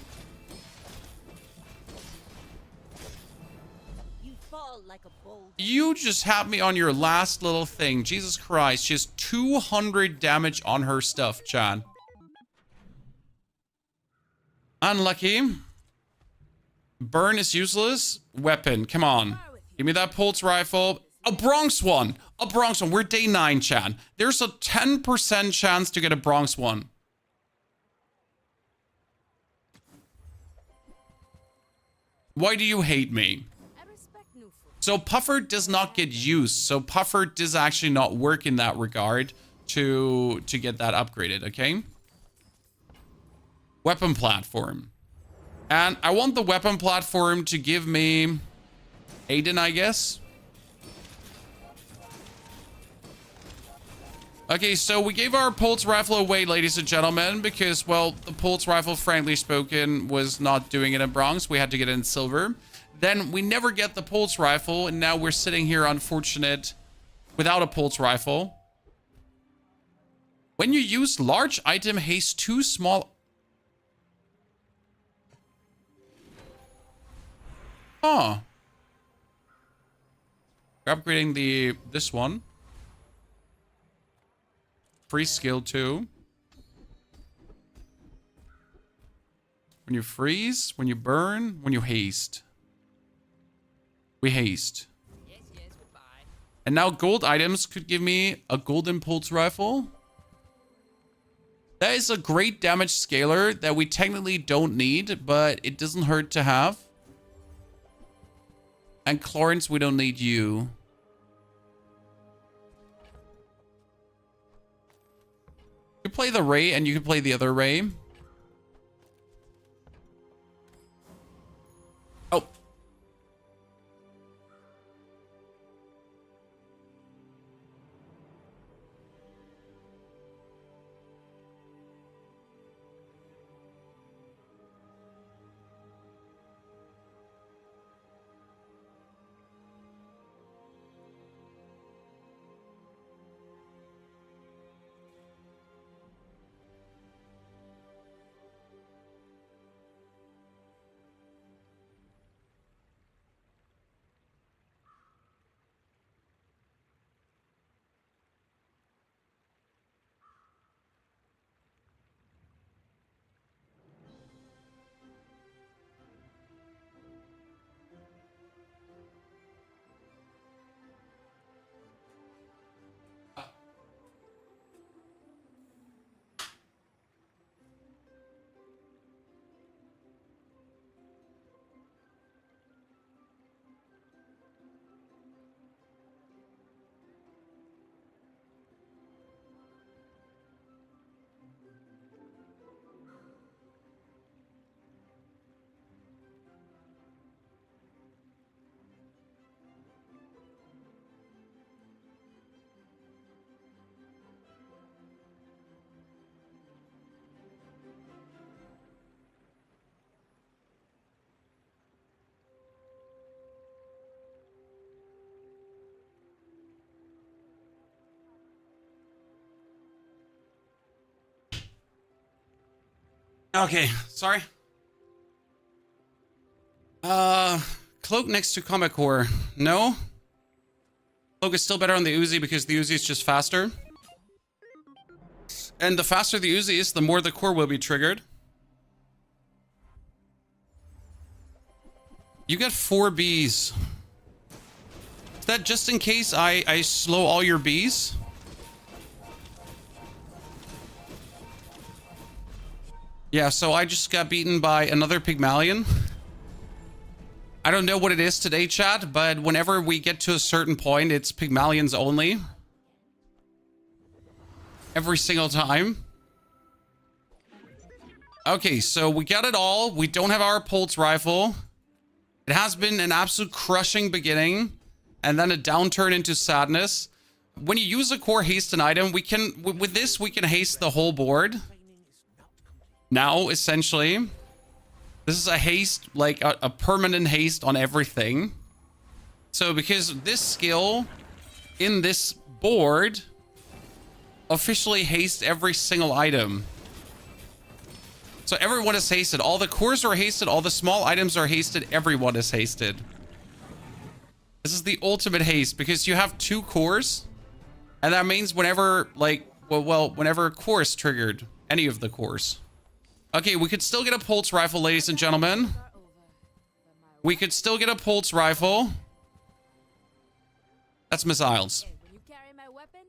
You fall like a boulder. You just had me on your last little thing. Jesus Christ. She has 200 damage on her stuff, Chad. Unlucky. Burn is useless. Weapon, come on. Give me that pulse rifle. A bronze one. A bronze one. We're day 9, chat. There's a 10% chance to get a bronze one. Why do you hate me? So Puffer does not get used. So Puffer does actually not work in that regard to get that upgraded, okay? Weapon platform. And I want the weapon platform to give me Aiden, I guess. Okay, so we gave our pulse rifle away, ladies and gentlemen, because, well, the pulse rifle, frankly spoken, was not doing it in bronze. We had to get it in silver. Then we never get the pulse rifle, and now we're sitting here unfortunate without a pulse rifle. When you use large item haste too small... Oh. We're upgrading this one. Free skill too. When you freeze, when you burn, when you haste. We haste. Yes, goodbye. And now gold items could give me a golden pulse rifle. That is a great damage scaler that we technically don't need, but it doesn't hurt to have. And Clarence, we don't need you. You play the Ray and you can play the other Ray. Oh. Okay, sorry. Cloak next to Combat Core. No. Cloak is still better on the Uzi because the Uzi is just faster. And the faster the Uzi is, the more the core will be triggered. You get 4 Bs. Is that just in case I slow all your Bs? Yeah, so I just got beaten by another Pygmalion. I don't know what it is today, chat, but whenever we get to a certain point, it's Pygmalions only. Every single time. Okay, so we got it all. We don't have our pulse rifle. It has been an absolute crushing beginning, and then a downturn into sadness. When you use a core haste an item, we can, with this, we can haste the whole board. Now, essentially, this is a haste, like a permanent haste on everything. So because this skill in this board officially hastes every single item. So everyone is hasted. All the cores are hasted. All the small items are hasted. Everyone is hasted. This is the ultimate haste because you have 2 cores. And that means whenever, like, well, whenever a core is triggered, any of the cores. Okay, we could still get a pulse rifle, ladies and gentlemen. We could still get a pulse rifle. That's missiles. And when you carry my weapon,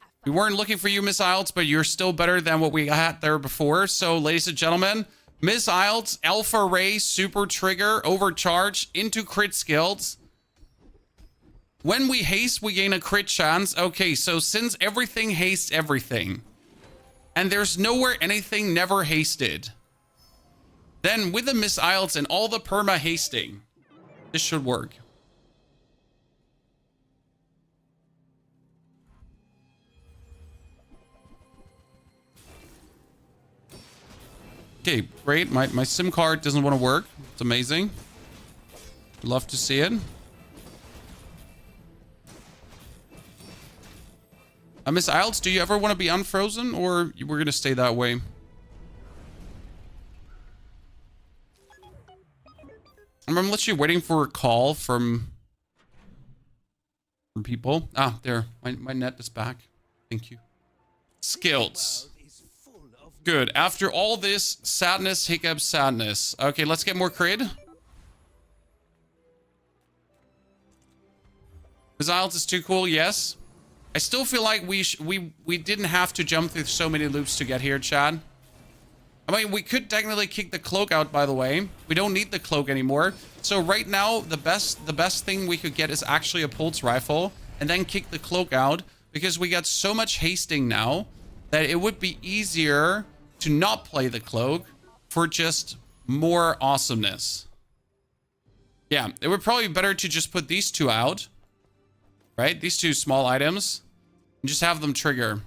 I We weren't looking for you, missiles, but you're still better than what we had there before. So, ladies and gentlemen, missiles, alpha ray, super trigger, overcharge, into crit skills. When we haste, we gain a crit chance. Okay, so since everything hastes everything, and there's nowhere anything never hasted, then with the missiles and all the perma hasting, this should work. Okay, great. My SIM card doesn't want to work. It's amazing. Love to see it. Miss Isles, do you ever want to be unfrozen, or we're going to stay that way? I'm literally waiting for a call from people. Ah, there. My net is back. Thank you. Skills. Good. After all this sadness, hiccup, sadness. Okay, let's get more crit. Miss Isles is too cool, yes. I still feel like we didn't have to jump through so many loops to get here, Chad. I mean, we could technically kick the cloak out, by the way. We don't need the cloak anymore. So right now, the best thing we could get is actually a pulse rifle and then kick the cloak out, because we got so much hasting now that it would be easier to not play the cloak for just more awesomeness. Yeah, it would probably be better to just put these two out. Right? These two small items. And just have them trigger.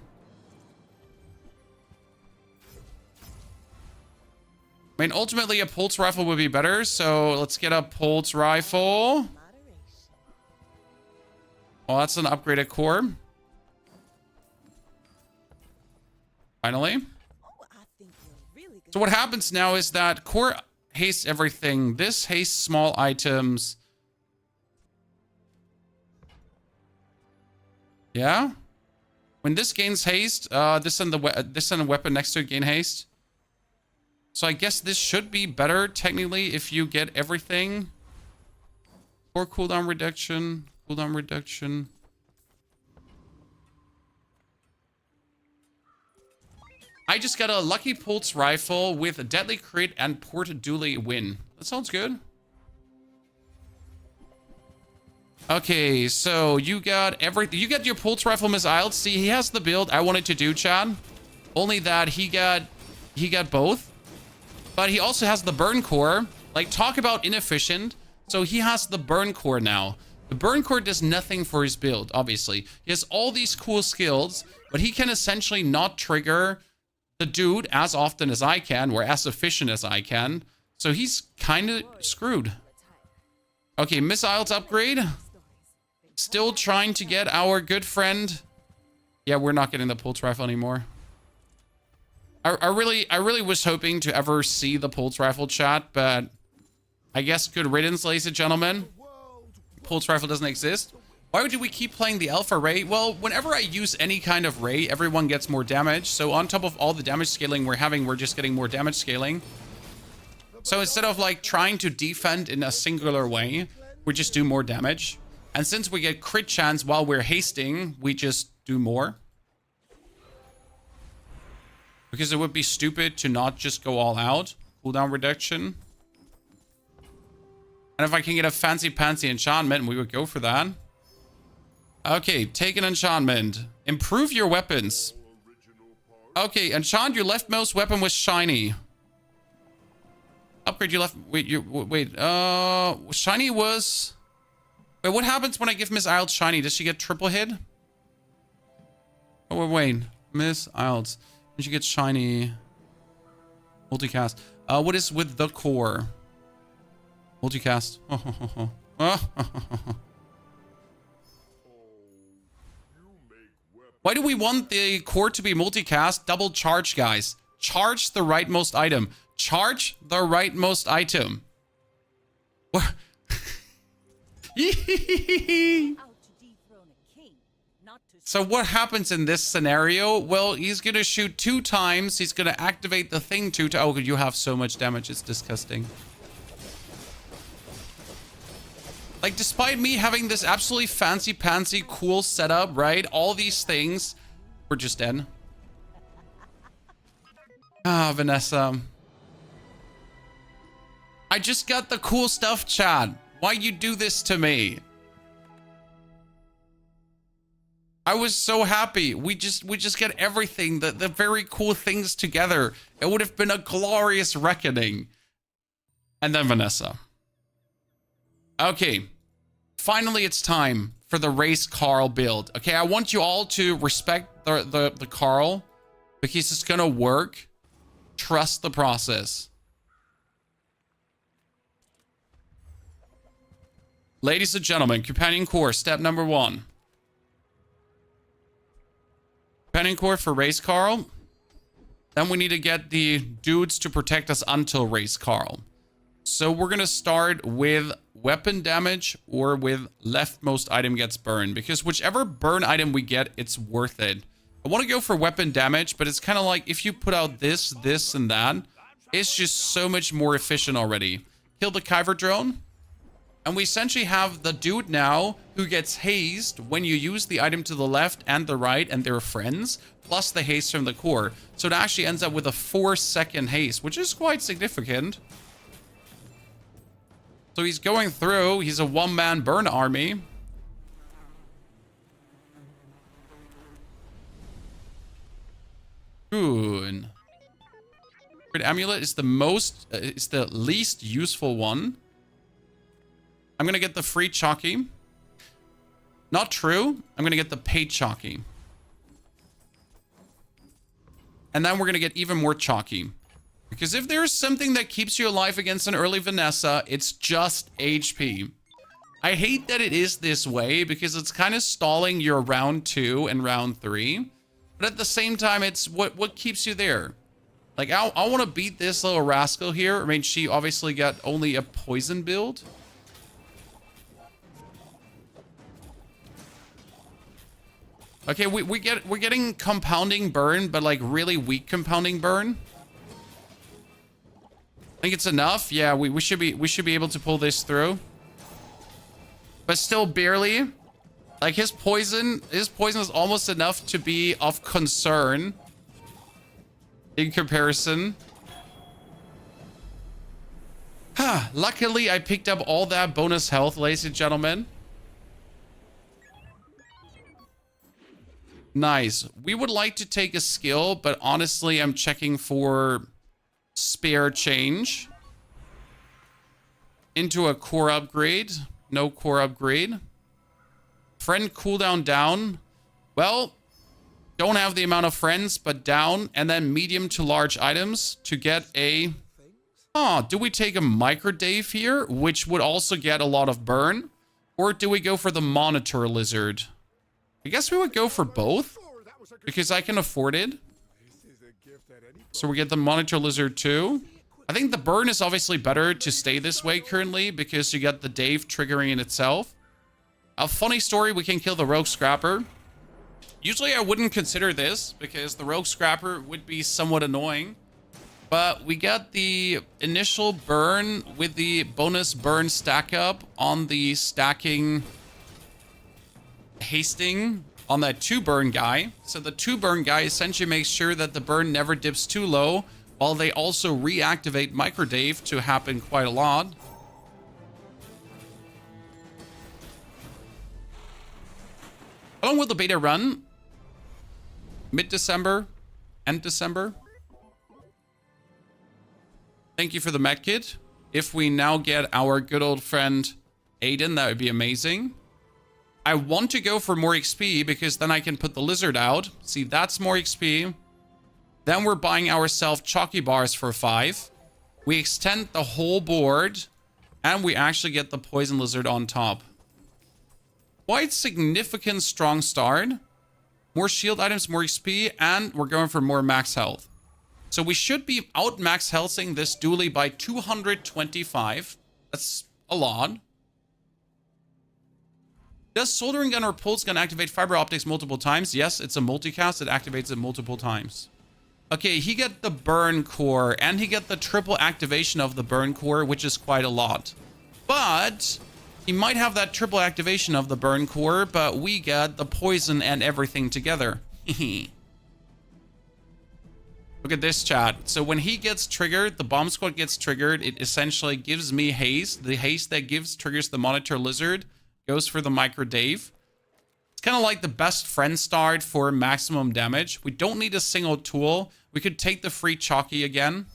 I mean, ultimately, a pulse rifle would be better. So let's get a pulse rifle. Oh, that's an upgraded core. Finally. So what happens now is that core hastes everything. This hastes small items. Yeah. When this gains haste, this and the weapon next to it gain haste. So I guess this should be better technically if you get everything. Or cooldown reduction. Cooldown reduction. I just got a lucky pulse rifle with a deadly crit and port Dooley win. That sounds good. Okay, so you got everything. You got your pulse rifle, Miss Isles. See, he has the build I wanted to do, Chad. Only that he got both. But he also has the burn core. Like, talk about inefficient. So he has the burn core now. The burn core does nothing for his build, obviously. He has all these cool skills, but he can essentially not trigger the dude as often as I can, or as efficient as I can. So he's kind of screwed. Okay, missiles upgrade. Still trying to get our good friend. Yeah, we're not getting the pulse rifle anymore. I really was hoping to ever see the pulse rifle, chat, but I guess good riddance, ladies and gentlemen. Pulse rifle doesn't exist. Why do we keep playing the alpha ray? Well, whenever I use any kind of ray, everyone gets more damage. So on top of all the damage scaling we're having, we're just getting more damage scaling. So instead of like trying to defend in a singular way, we just do more damage. And since we get crit chance while we're hasting, we just do more. Because it would be stupid to not just go all out. Cooldown reduction. And if I can get a fancy pantsy enchantment, we would go for that. Okay, take an enchantment. Improve your weapons. Okay, enchant your leftmost weapon with shiny. Upgrade your left... Wait, shiny was... Wait, what happens when I give Miss Isles shiny? Does she get triple hit? Oh, wait. Miss Isles. When she gets shiny... Multicast. What is with the core? Multicast. Why do we want the core to be multicast? Double charge, guys. Charge the rightmost item. Charge the rightmost item. What? So what happens in this scenario? Well, he's going to shoot 2 times. He's going to activate the thing 2 times. Oh, you have so much damage. It's disgusting. Like, despite me having this absolutely fancy-pantsy cool setup, right? All these things, we're just dead. Ah, Vanessa. I just got the cool stuff, Chad. Why you do this to me? I was so happy. We just get everything, the very cool things together. It would have been a glorious reckoning. And then Vanessa. Okay. Finally, it's time for the race Carl build. Okay, I want you all to respect the Carl because it's gonna work. Trust the process. Ladies and gentlemen, companion core, step number 1. Companion core for race Carl. Then we need to get the dudes to protect us until race Carl. So we're gonna start with weapon damage or with leftmost item gets burned, because whichever burn item we get, it's worth it. I want to go for weapon damage, but it's kind of like if you put out this, and that, it's just so much more efficient already. Kill the Kyver drone. And we essentially have the dude now who gets hazed when you use the item to the left and the right and their friends, plus the haste from the core. So it actually ends up with a 4-second haste, which is quite significant. So he's going through. He's a one-man burn army. Good. Amulet is the least useful one. I'm gonna get the free chalky. Not true. I'm gonna get the paid chalky. And then we're gonna get even more chalky. Because if there's something that keeps you alive against an early Vanessa, it's just HP. I hate that it is this way because it's kind of stalling your round 2 and round 3. But at the same time, it's what keeps you there. Like, I want to beat this little rascal here. I mean, she obviously got only a poison build. Okay, we're getting compounding burn, but like really weak compounding burn. I think it's enough. Yeah, we should be able to pull this through. But still barely. Like his poison is almost enough to be of concern in comparison. Luckily, I picked up all that bonus health, ladies and gentlemen. Nice. We would like to take a skill, but honestly, I'm checking for spare change into a core upgrade. No core upgrade. Friend cooldown down. Well, don't have the amount of friends, but down. And then medium to large items to get a... Oh, do we take a micro Dave here, which would also get a lot of burn? Or do we go for the monitor lizard? I guess we would go for both, because I can afford it. So we get the monitor lizard too. I think the burn is obviously better to stay this way currently, because you get the Dave triggering in itself. A funny story, we can kill the rogue scrapper. Usually I wouldn't consider this, because the rogue scrapper would be somewhat annoying. But we got the initial burn with the bonus burn stack up on the stacking... hasting on that 2 burn guy. So the 2 burn guy essentially makes sure that the burn never dips too low, while they also reactivate micro Dave to happen quite a lot. How long will the beta run? Mid-December? End December? Thank you for the medkit. If we now get our good old friend Aiden, that would be amazing. I want to go for more XP because then I can put the lizard out. See, that's more XP. Then we're buying ourselves chalky bars for 5. We extend the whole board and we actually get the poison lizard on top. Quite significant strong start. More shield items, more XP, and we're going for more max health. So we should be out max healthing this Dooley by 225. That's a lot. Does soldering gun or pulse gun activate fiber optics multiple times? Yes, it's a multicast. It activates it multiple times. Okay, he got the burn core and he got the triple activation of the burn core, which is quite a lot. But He might have that triple activation of the burn core, but we got the poison and everything together. Look at this, chat. So when he gets triggered, the bomb squad gets triggered, it essentially gives me haste. The haste that triggers the monitor lizard goes for the micro Dave. It's kind of like the best friend start for maximum damage. We don't need a single tool. We could take the free chalky again.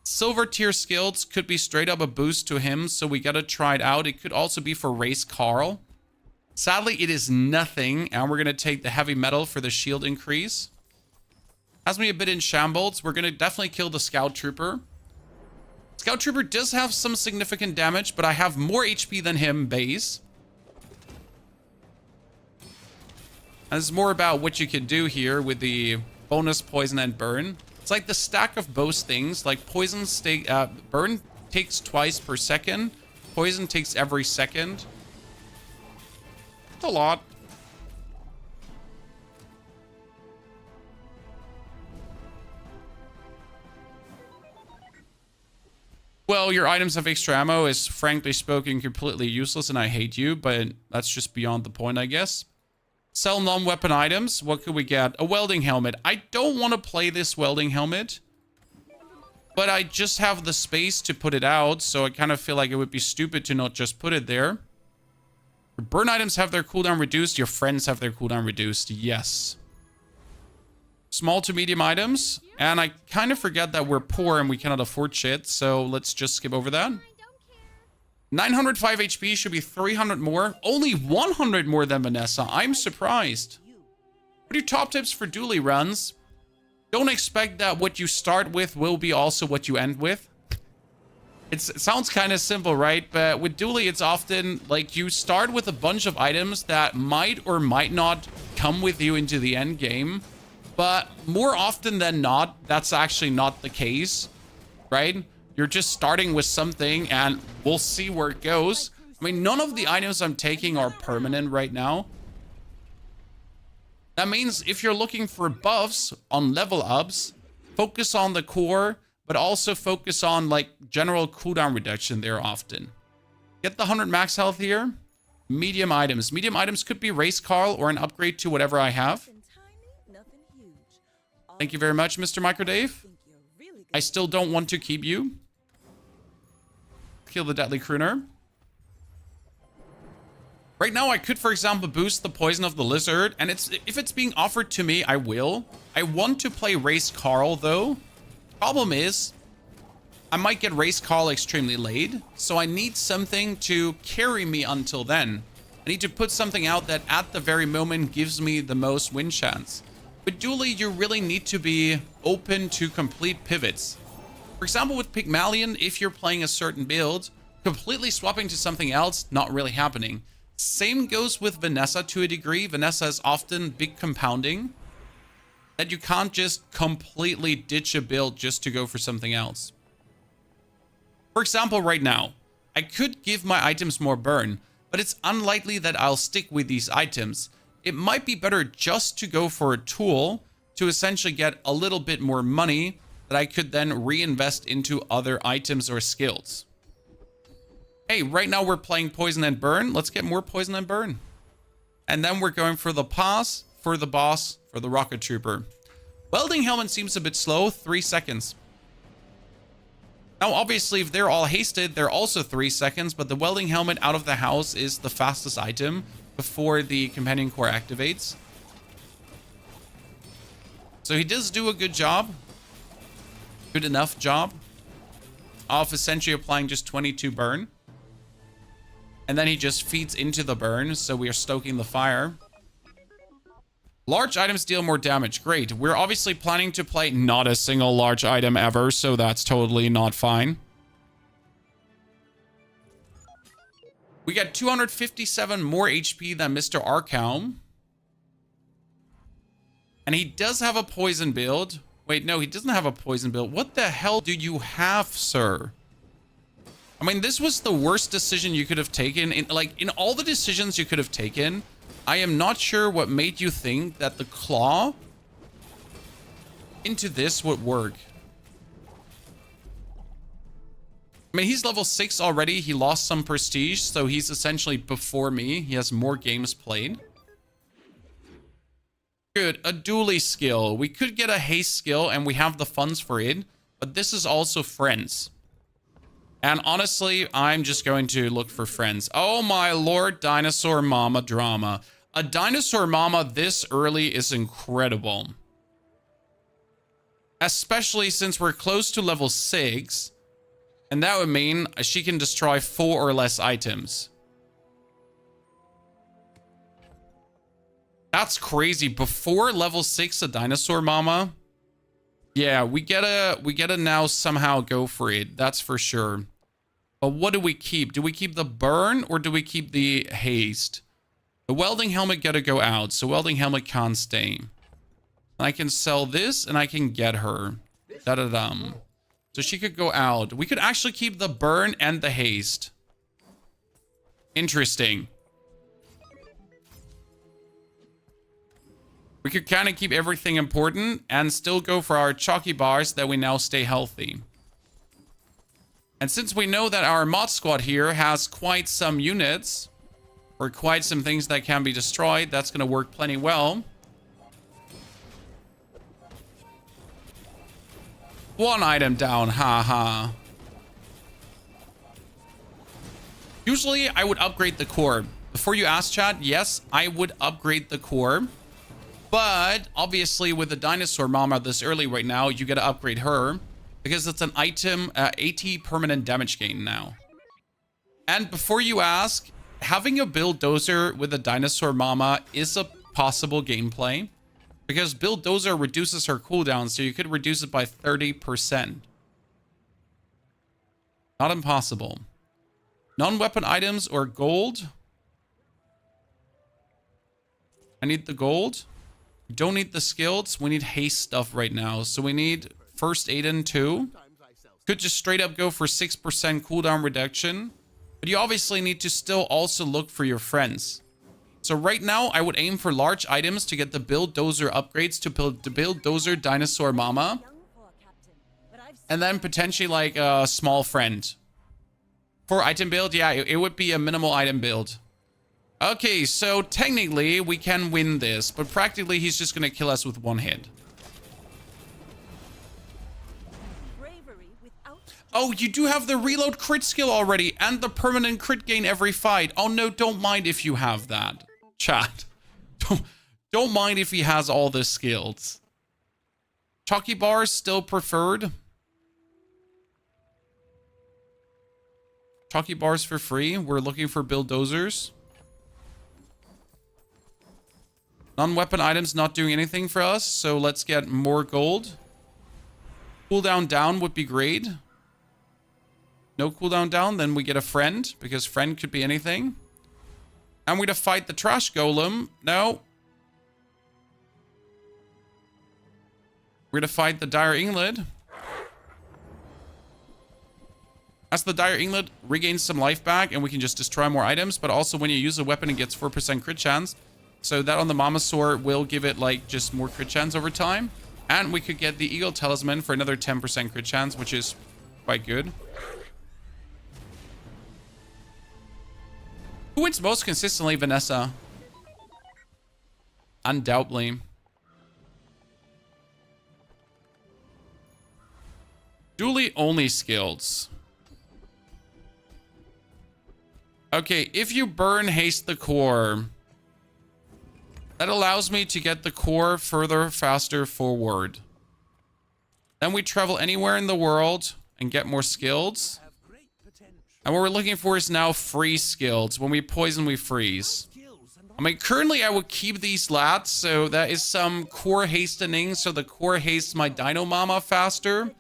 Silver tier skills could be straight up a boost to him, so we gotta try it out. It could also be for Race Carl. Sadly, it is nothing, and we're gonna take the heavy metal for the shield increase. Has me a bit in shambles. We're gonna definitely kill the Scout Trooper. Scout Trooper does have some significant damage, but I have more HP than him base. And it's more about what you can do here with the bonus poison and burn. It's like the stack of both things. Like burn takes twice per second. Poison takes every second. It's a lot. Well, your items have extra ammo is frankly spoken completely useless and I hate you, but that's just beyond the point, I guess. Sell non-weapon items. What could we get? A welding helmet. I don't want to play this welding helmet, but I just have the space to put it out, so I kind of feel like it would be stupid to not just put it there. Your burn items have their cooldown reduced. Your friends have their cooldown reduced. Yes. Small to medium items. And I kind of forget that we're poor and we cannot afford shit, so let's just skip over that. 905 HP should be 300 more. Only 100 more than Vanessa. I'm surprised. What are your top tips for Dooley runs? Don't expect that what you start with will be also what you end with. It sounds kind of simple, right? But with Dooley, it's often like you start with a bunch of items that might or might not come with you into the end game. But more often than not, that's actually not the case, right? You're just starting with something and we'll see where it goes. I mean, none of the items I'm taking are permanent right now. That means if you're looking for buffs on level ups, focus on the core, but also focus on like general cooldown reduction there often. Get the 100 max health here. Medium items. Medium items could be Race Carl or an upgrade to whatever I have. Thank you very much, Mr. Micro Dave. I still don't want to keep you. Kill the Deadly Crooner. Right now, I could, for example, boost the poison of the lizard. And if it's being offered to me, I will. I want to play Race Carl, though. Problem is, I might get Race Carl extremely late. So I need something to carry me until then. I need to put something out that at the very moment gives me the most win chance. With Dooley, you really need to be open to complete pivots. For example, with Pygmalion, if you're playing a certain build, completely swapping to something else, not really happening. Same goes with Vanessa to a degree. Vanessa is often big compounding, that you can't just completely ditch a build just to go for something else. For example, right now, I could give my items more burn, but it's unlikely that I'll stick with these items. It might be better just to go for a tool to essentially get a little bit more money that I could then reinvest into other items or skills. Hey, right now we're playing Poison and Burn. Let's get more Poison and Burn. And then we're going for the pass, for the boss, for the Rocket Trooper. Welding Helmet seems a bit slow, 3 seconds. Now, obviously, if they're all hasted, they're also 3 seconds, but the Welding Helmet out of the house is the fastest item before the Companion Core activates. So he does do a good job. Good enough job of essentially applying just 22 burn. And then he just feeds into the burn, so we are stoking the fire. Large items deal more damage. Great. We're obviously planning to play not a single large item ever, so that's totally not fine. We got 257 more HP than Mr. Archelm. And he does have a poison build. Wait, no, he doesn't have a poison build. What the hell do you have, sir? I mean, this was the worst decision you could have taken. In all the decisions you could have taken, I am not sure what made you think that the claw into this would work. I mean, he's level 6 already. He lost some prestige, so he's essentially before me. He has more games played. Good. A Dooley skill. We could get a haste skill, and we have the funds for it. But this is also friends. And honestly, I'm just going to look for friends. Oh my lord, dinosaur mama drama. A dinosaur mama this early is incredible. Especially since we're close to level 6. And that would mean she can destroy 4 or less items. That's crazy. Before level 6, a dinosaur mama. Yeah, we gotta now somehow go for it. That's for sure. But what do we keep? Do we keep the burn or do we keep the haste? The welding helmet gotta go out. So welding helmet can't stay. I can sell this and I can get her. Da-da-dum. So she could go out. We could actually keep the burn and the haste. Interesting. We could kind of keep everything important and still go for our chalky bars that we now stay healthy. And since we know that our mod squad here has quite some units, or quite some things that can be destroyed, that's going to work plenty well. One item down, haha. Usually, I would upgrade the core. Before you ask, chat, yes, I would upgrade the core. But, obviously, with the dinosaur mama this early right now, you gotta upgrade her. Because it's an item, 80 permanent damage gain now. And before you ask, having a bulldozer with a dinosaur mama is a possible gameplay. Because bulldozer reduces her cooldown, so you could reduce it by 30%. Not impossible. Non-weapon items or gold. I need the gold. We don't need the skills. We need haste stuff right now. So we need first aid in 2. Could just straight up go for 6% cooldown reduction. But you obviously need to still also look for your friends. So right now, I would aim for large items to get the bulldozer upgrades to build the bulldozer dinosaur mama. And then potentially like a small friend. For item build, yeah, it would be a minimal item build. Okay, so technically we can win this, but practically he's just going to kill us with one hit. Oh, you do have the reload crit skill already and the permanent crit gain every fight. Oh no, don't mind if you have that. Chat. Don't mind if he has all the skills. Chalky bars still preferred. Chalky bars for free. We're looking for bulldozers. Non-weapon items not doing anything for us, so let's get more gold. Cooldown down would be great. No cooldown down, then we get a friend, because friend could be anything. And we're to fight the trash golem. No. We're to fight the dire inglet. As the dire inglet regains some life back, and we can just destroy more items, but also when you use a weapon, it gets 4% crit chance. So that on the Mamasaur will give it like just more crit chance over time. And we could get the Eagle Talisman for another 10% crit chance, which is quite good. Who wins most consistently, Vanessa? Undoubtedly. Dooley only skills. Okay, if you burn haste the core, that allows me to get the core further, faster forward. Then we travel anywhere in the world and get more skills. And what we're looking for is now freeze skills. When we poison, we freeze. I mean, currently I would keep these lats, so that is some core hastening, so the core hastes my Dino Mama faster.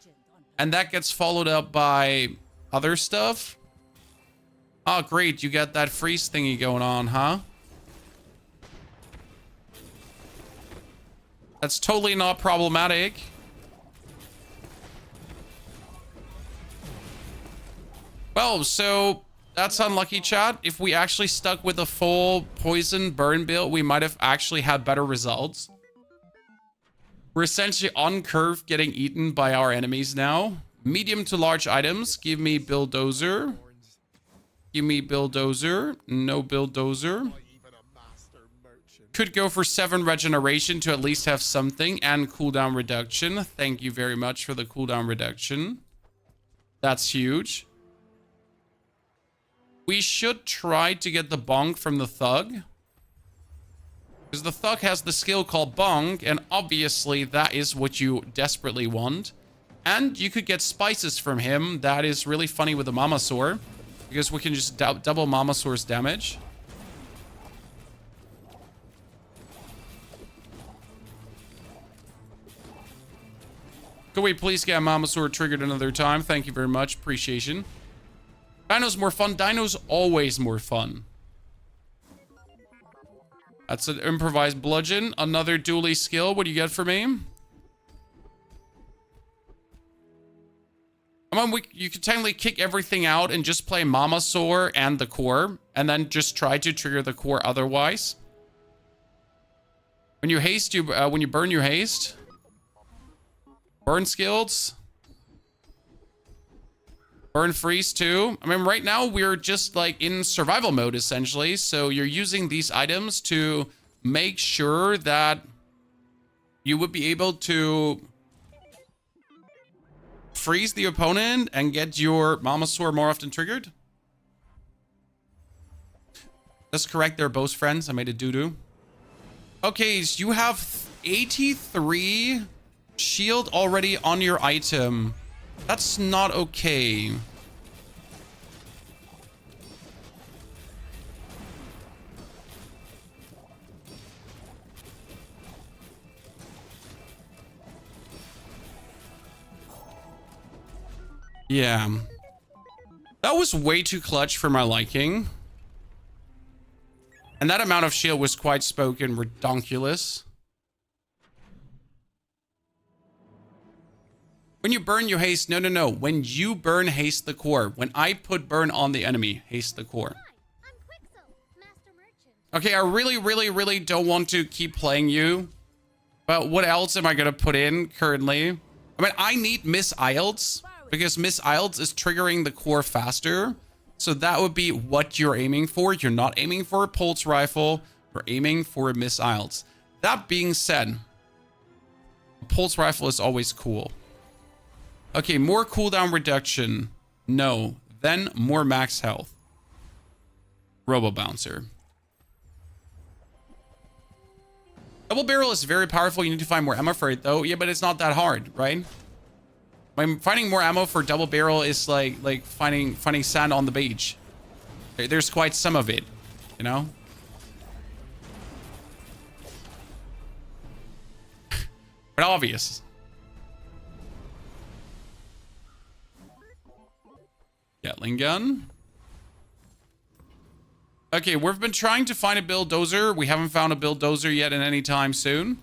And that gets followed up by other stuff. Oh, great, you got that freeze thingy going on, huh? That's totally not problematic. Well, so that's unlucky, chat. If we actually stuck with a full poison burn build, we might have actually had better results. We're essentially on curve getting eaten by our enemies now. Medium to large items. Give me bulldozer. Give me bulldozer. No bulldozer. Could go for 7 regeneration to at least have something, and cooldown reduction. Thank you very much for the cooldown reduction. That's huge. We should try to get the bonk from the thug, because the thug has the skill called bonk, and obviously that is what you desperately want. And you could get spices from him. That is really funny with the Mamasaur, because we can just double Mamasaur's damage. Could we please get Mamasaur triggered another time? Thank you very much. Appreciation. Dino's more fun. Dino's always more fun. That's an improvised bludgeon. Another Dooley skill. What do you get for me? I mean, you could technically kick everything out and just play Mamasaur and the core, and then just try to trigger the core otherwise. When you haste, when you burn, you haste. Burn skills. Burn freeze too. I mean, right now we're just like in survival mode essentially. So you're using these items to make sure that you would be able to freeze the opponent and get your Mamasaur more often triggered. That's correct. They're both friends. I made a doo-doo. Okay, so you have 83 shield already on your item. That's not okay. Yeah. That was way too clutch for my liking. And that amount of shield was quite spoken redonkulous. When you burn, you haste. No, no, no. When you burn, haste the core. When I put burn on the enemy, haste the core. Hi, I'm Quixel, Master Merchant. Okay, I really don't want to keep playing you. But what else am I going to put in currently? I mean, I need Miss Ilds, because Miss Ilds is triggering the core faster. So that would be what you're aiming for. You're not aiming for a pulse rifle. You're aiming for a Miss Ilds. That being said, a pulse rifle is always cool. Okay, more cooldown reduction. No. Then more max health. Robo Bouncer. Double barrel is very powerful. You need to find more ammo for it though. Yeah, but it's not that hard, right? Finding more ammo for double barrel is like finding sand on the beach. There's quite some of it, you know? But obvious. Gatling gun. Okay, we've been trying to find a bulldozer. We haven't found a bulldozer yet in any time soon.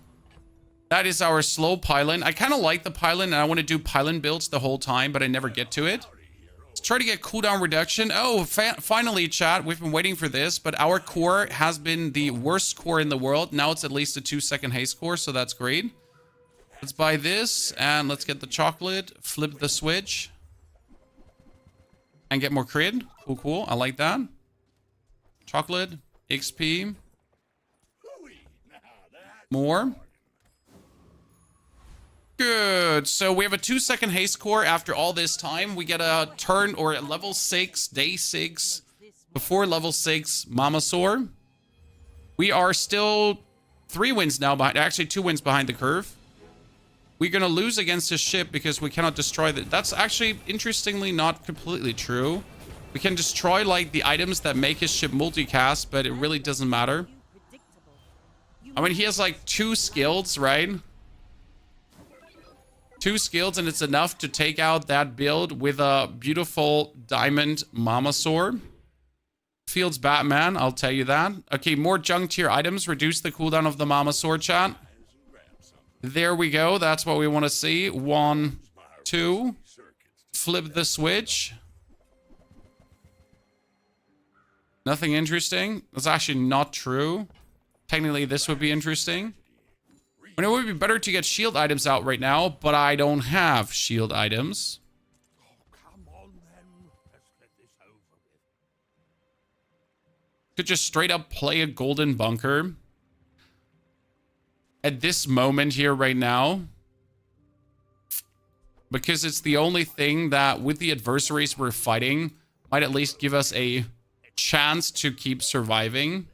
That is our slow pylon. I kind of like the pylon, and I want to do pylon builds the whole time, but I never get to it. Let's try to get cooldown reduction. Oh, finally, chat. We've been waiting for this, but our core has been the worst core in the world. Now it's at least a 2-second haste core, so that's great. Let's buy this, and let's get the chocolate. Flip the switch. And get more crit. Cool, cool. I like that. Chocolate. XP. More. Good. So we have a 2-second haste core after all this time. We get a turn or a level 6, day 6, before level 6 Mamasaur. We are still 3 wins now behind, actually 2 wins behind the curve. We're going to lose against his ship because we cannot destroy the... That's actually, interestingly, not completely true. We can destroy, like, the items that make his ship multicast, but it really doesn't matter. I mean, he has, like, 2 skills, right? 2 skills, and it's enough to take out that build with a beautiful diamond Mamasaur. Fields Batman, I'll tell you that. Okay, more junk tier items. Reduce the cooldown of the Mamasaur, chat. There we go. That's what we want to see. 1, 2. Flip the switch. Nothing interesting. That's actually not true. Technically, this would be interesting. I mean, it would be better to get shield items out right now, but I don't have shield items. Could just straight up play a golden bunker. At this moment here right now. Because it's the only thing that with the adversaries we're fighting might at least give us a chance to keep surviving.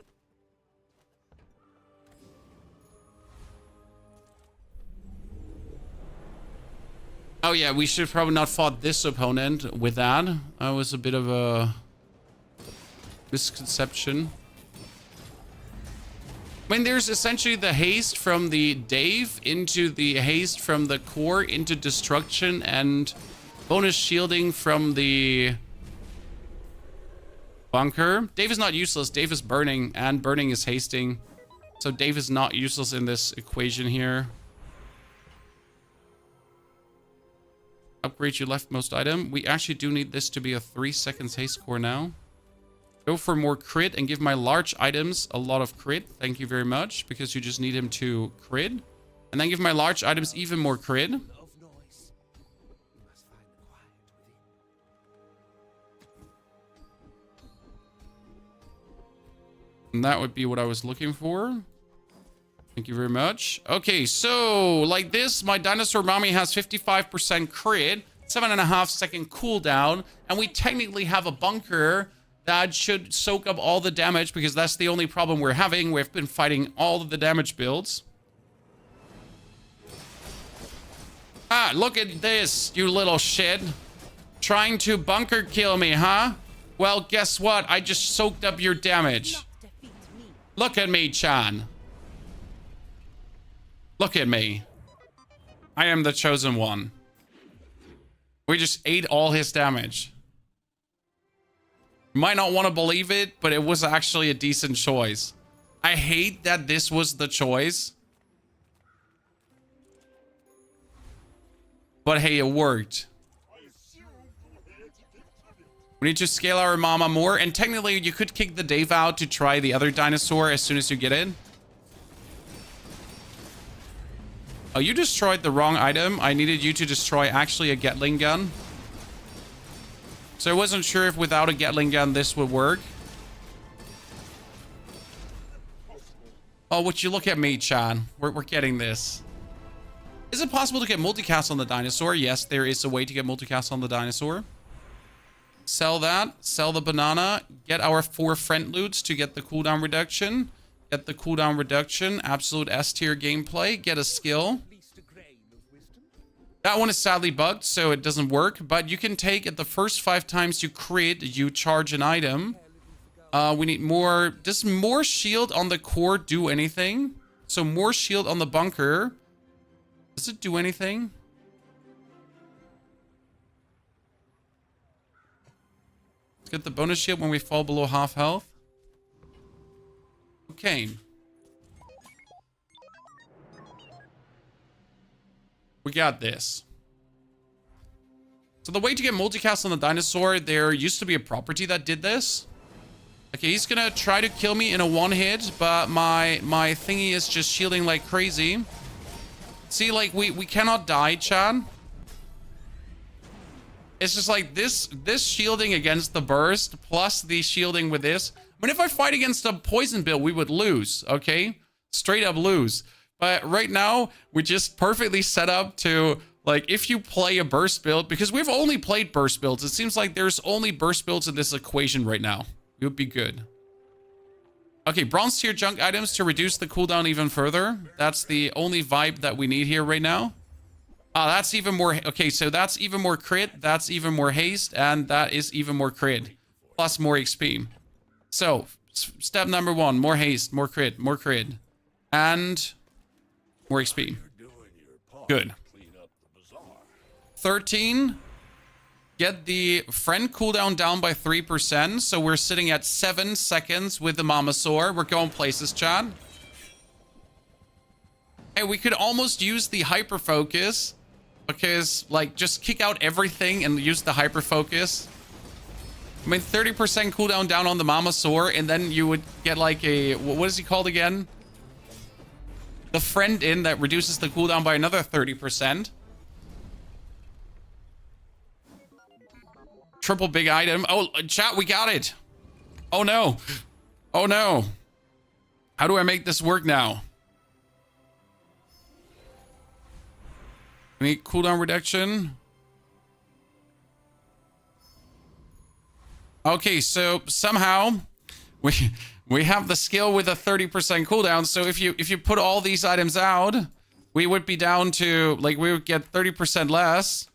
Oh yeah, we should probably not fought this opponent with that. That was a bit of a misconception. I mean, there's essentially the haste from the Dave into the haste from the core into destruction and bonus shielding from the bunker. Dave is not useless. Dave is burning and burning is hasting. So Dave is not useless in this equation here. Upgrade your leftmost item. We actually do need this to be a 3 seconds haste core now. Go for more crit and give my large items a lot of crit. Thank you very much, because you just need him to crit. And then give my large items even more crit. And that would be what I was looking for. Thank you very much. Okay, so like this, my dinosaur mommy has 55% crit, 7.5 second cooldown, and we technically have a bunker that should soak up all the damage, because that's the only problem we're having. We've been fighting all of the damage builds. Ah, look at this, you little shit. Trying to bunker kill me, huh? Well, guess what? I just soaked up your damage. Look at me, Chan. Look at me. I am the chosen one. We just ate all his damage. You might not want to believe it, but it was actually a decent choice. I hate that this was the choice. But hey, it worked. We need to scale our mama more. And technically, you could kick the Dave out to try the other dinosaur as soon as you get it. Oh, you destroyed the wrong item. I needed you to destroy actually a Gatling gun. So I wasn't sure if without a Gatling gun this would work. Oh, would you look at me, Chan? We're getting this. Is it possible to get multicast on the dinosaur? Yes, there is a way to get multicast on the dinosaur. Sell that. Sell the banana. Get our 4 friend loots to get the cooldown reduction. Get the cooldown reduction. Absolute S tier gameplay. Get a skill. That one is sadly bugged, so it doesn't work. But you can take it the first 5 times you crit, you charge an item. We need more. Does more shield on the core do anything? So more shield on the bunker. Does it do anything? Let's get the bonus shield when we fall below half health. Okay. We got this. So the way to get multicast on the dinosaur, there used to be a property that did this. Okay, he's gonna try to kill me in a one hit, but my thingy is just shielding like crazy. See, like, we cannot die, Chan. It's just like this shielding against the burst, plus the shielding with this. I mean, if I fight against a poison build, we would lose, okay? Straight up lose. But right now, we just perfectly set up to, like, if you play a burst build, because we've only played burst builds. It seems like there's only burst builds in this equation right now. It would be good. Okay, bronze tier junk items to reduce the cooldown even further. That's the only vibe that we need here right now. That's even more. Okay, so that's even more crit. That's even more haste. And that is even more crit. Plus more XP. So, step number 1. More haste, more crit, and more XP. Good. 13. Get the friend cooldown down by 3%. So we're sitting at 7 seconds with the Mamasaur. We're going places, Chad. Hey, we could almost use the hyper focus. Because, like, just kick out everything and use the hyper focus. I mean, 30% cooldown down on the Mamasaur, and then you would get like a, what is he called again? The friend in that reduces the cooldown by another 30%. Triple big item. Oh, chat, we got it. Oh no. Oh no. How do I make this work now? We need cooldown reduction. Okay, so somehow we have the skill with a 30% cooldown. So if you put all these items out, we would be down to, like, we would get 30% less.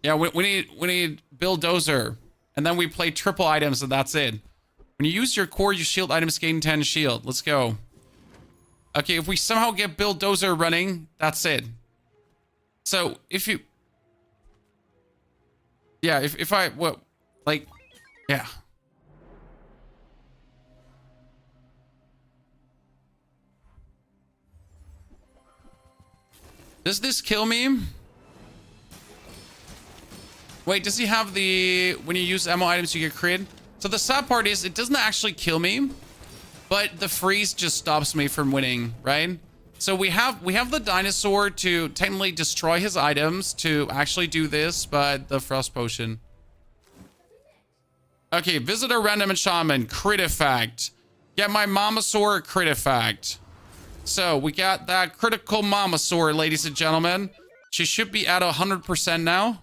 Yeah, we need bulldozer, and then we play triple items, and that's it. When you use your core, your shield items gain 10 shield. Let's go. Okay, if we somehow get bulldozer running, that's it. So if you, yeah, if I, what, like, yeah. Does this kill me? Wait, does he have the, when you use ammo items, you get crit? So the sad part is it doesn't actually kill me, but the freeze just stops me from winning, right? So we have the dinosaur to technically destroy his items to actually do this, but the frost potion. Okay, visitor random and shaman, crit effect. Get my mamasaur crit effect. So we got that critical mamasaur, ladies and gentlemen. She should be at 100% now.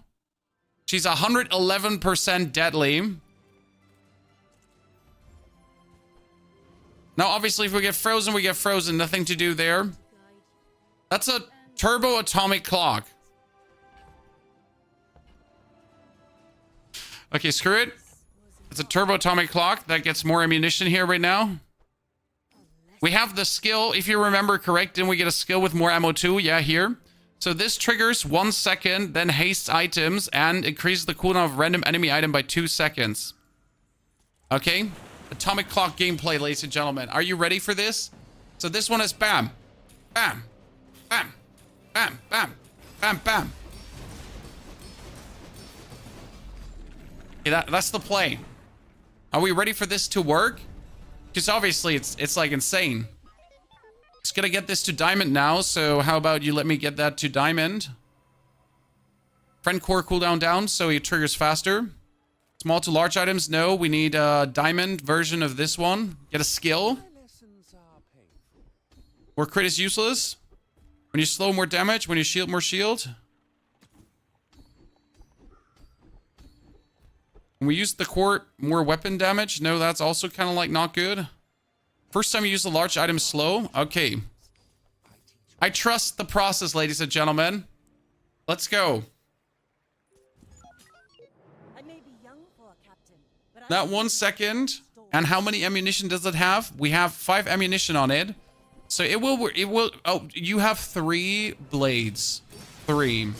She's 111% deadly. Now, obviously, if we get frozen, we get frozen. Nothing to do there. That's a turbo atomic clock. Okay, screw it. It's a turbo atomic clock. That gets more ammunition here right now. We have the skill, if you remember correct, didn't we get a skill with more ammo too? Yeah, here. So this triggers 1 second, then hastes items, and increases the cooldown of random enemy item by 2 seconds. Okay. Atomic clock gameplay, ladies and gentlemen. Are you ready for this? So this one is bam. Bam. Bam. Bam. Bam. Bam. Bam. Okay, that's the play. Are we ready for this to work? Because obviously it's like insane. Just gonna get this to diamond now, so how about you let me get that to diamond? Friend core cooldown down, so it triggers faster. Small to large items, no. We need a diamond version of this one. Get a skill. Where crit is useless. When you slow, more damage. When you shield, more shield. When we use the core, more weapon damage. No, that's also kind of like not good. First time you use the large item slow. Okay. I trust the process, ladies and gentlemen. Let's go. I may be young for a captain, but That 1 second. And how many ammunition does it have? We have 5 ammunition on it. So it will, oh, you have 3 blades. 3.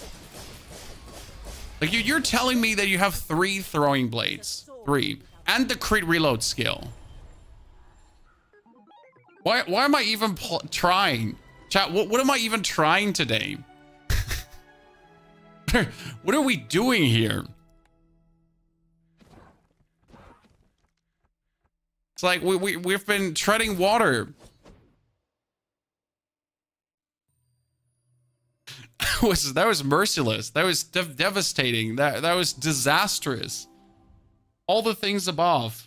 Like you're telling me that you have 3 throwing blades. 3. And the crit reload skill. Why am I even trying? Chat, what am I even trying today? What are we doing here? It's like we've been treading water. That was merciless. That was devastating. That was disastrous. All the things above.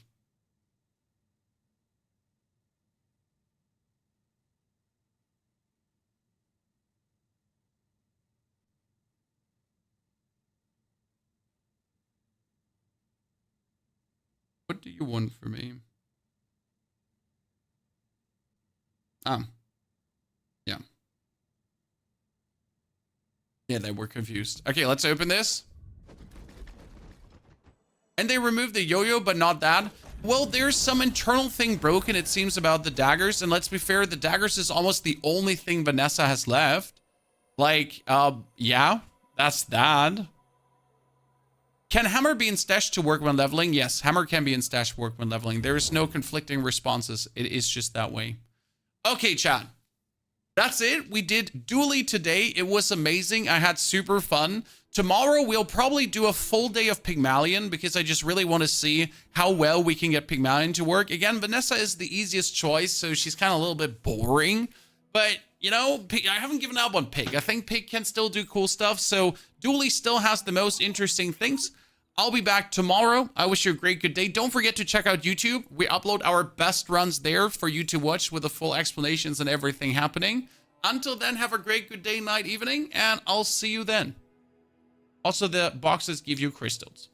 What do you want from me? Yeah. Yeah, they were confused. Okay, let's open this. And they removed the yo-yo, but not that. Well, there's some internal thing broken, it seems, about the daggers. And let's be fair, the daggers is almost the only thing Vanessa has left. Like, yeah, that's that. Can hammer be in stash to work when leveling? Yes, hammer can be in stash to work when leveling. There is no conflicting responses. It is just that way. Okay, chat. That's it. We did Dooley today. It was amazing. I had super fun. Tomorrow, we'll probably do a full day of Pygmalion because I just really want to see how well we can get Pygmalion to work. Again, Vanessa is the easiest choice, so she's kind of a little bit boring. But, you know, I haven't given up on Pig. I think Pig can still do cool stuff, so Dooley still has the most interesting things. I'll be back tomorrow. I wish you a great good day. Don't forget to check out YouTube. We upload our best runs there for you to watch with the full explanations and everything happening. Until then, have a great good day, night, evening, and I'll see you then. Also, the boxes give you crystals.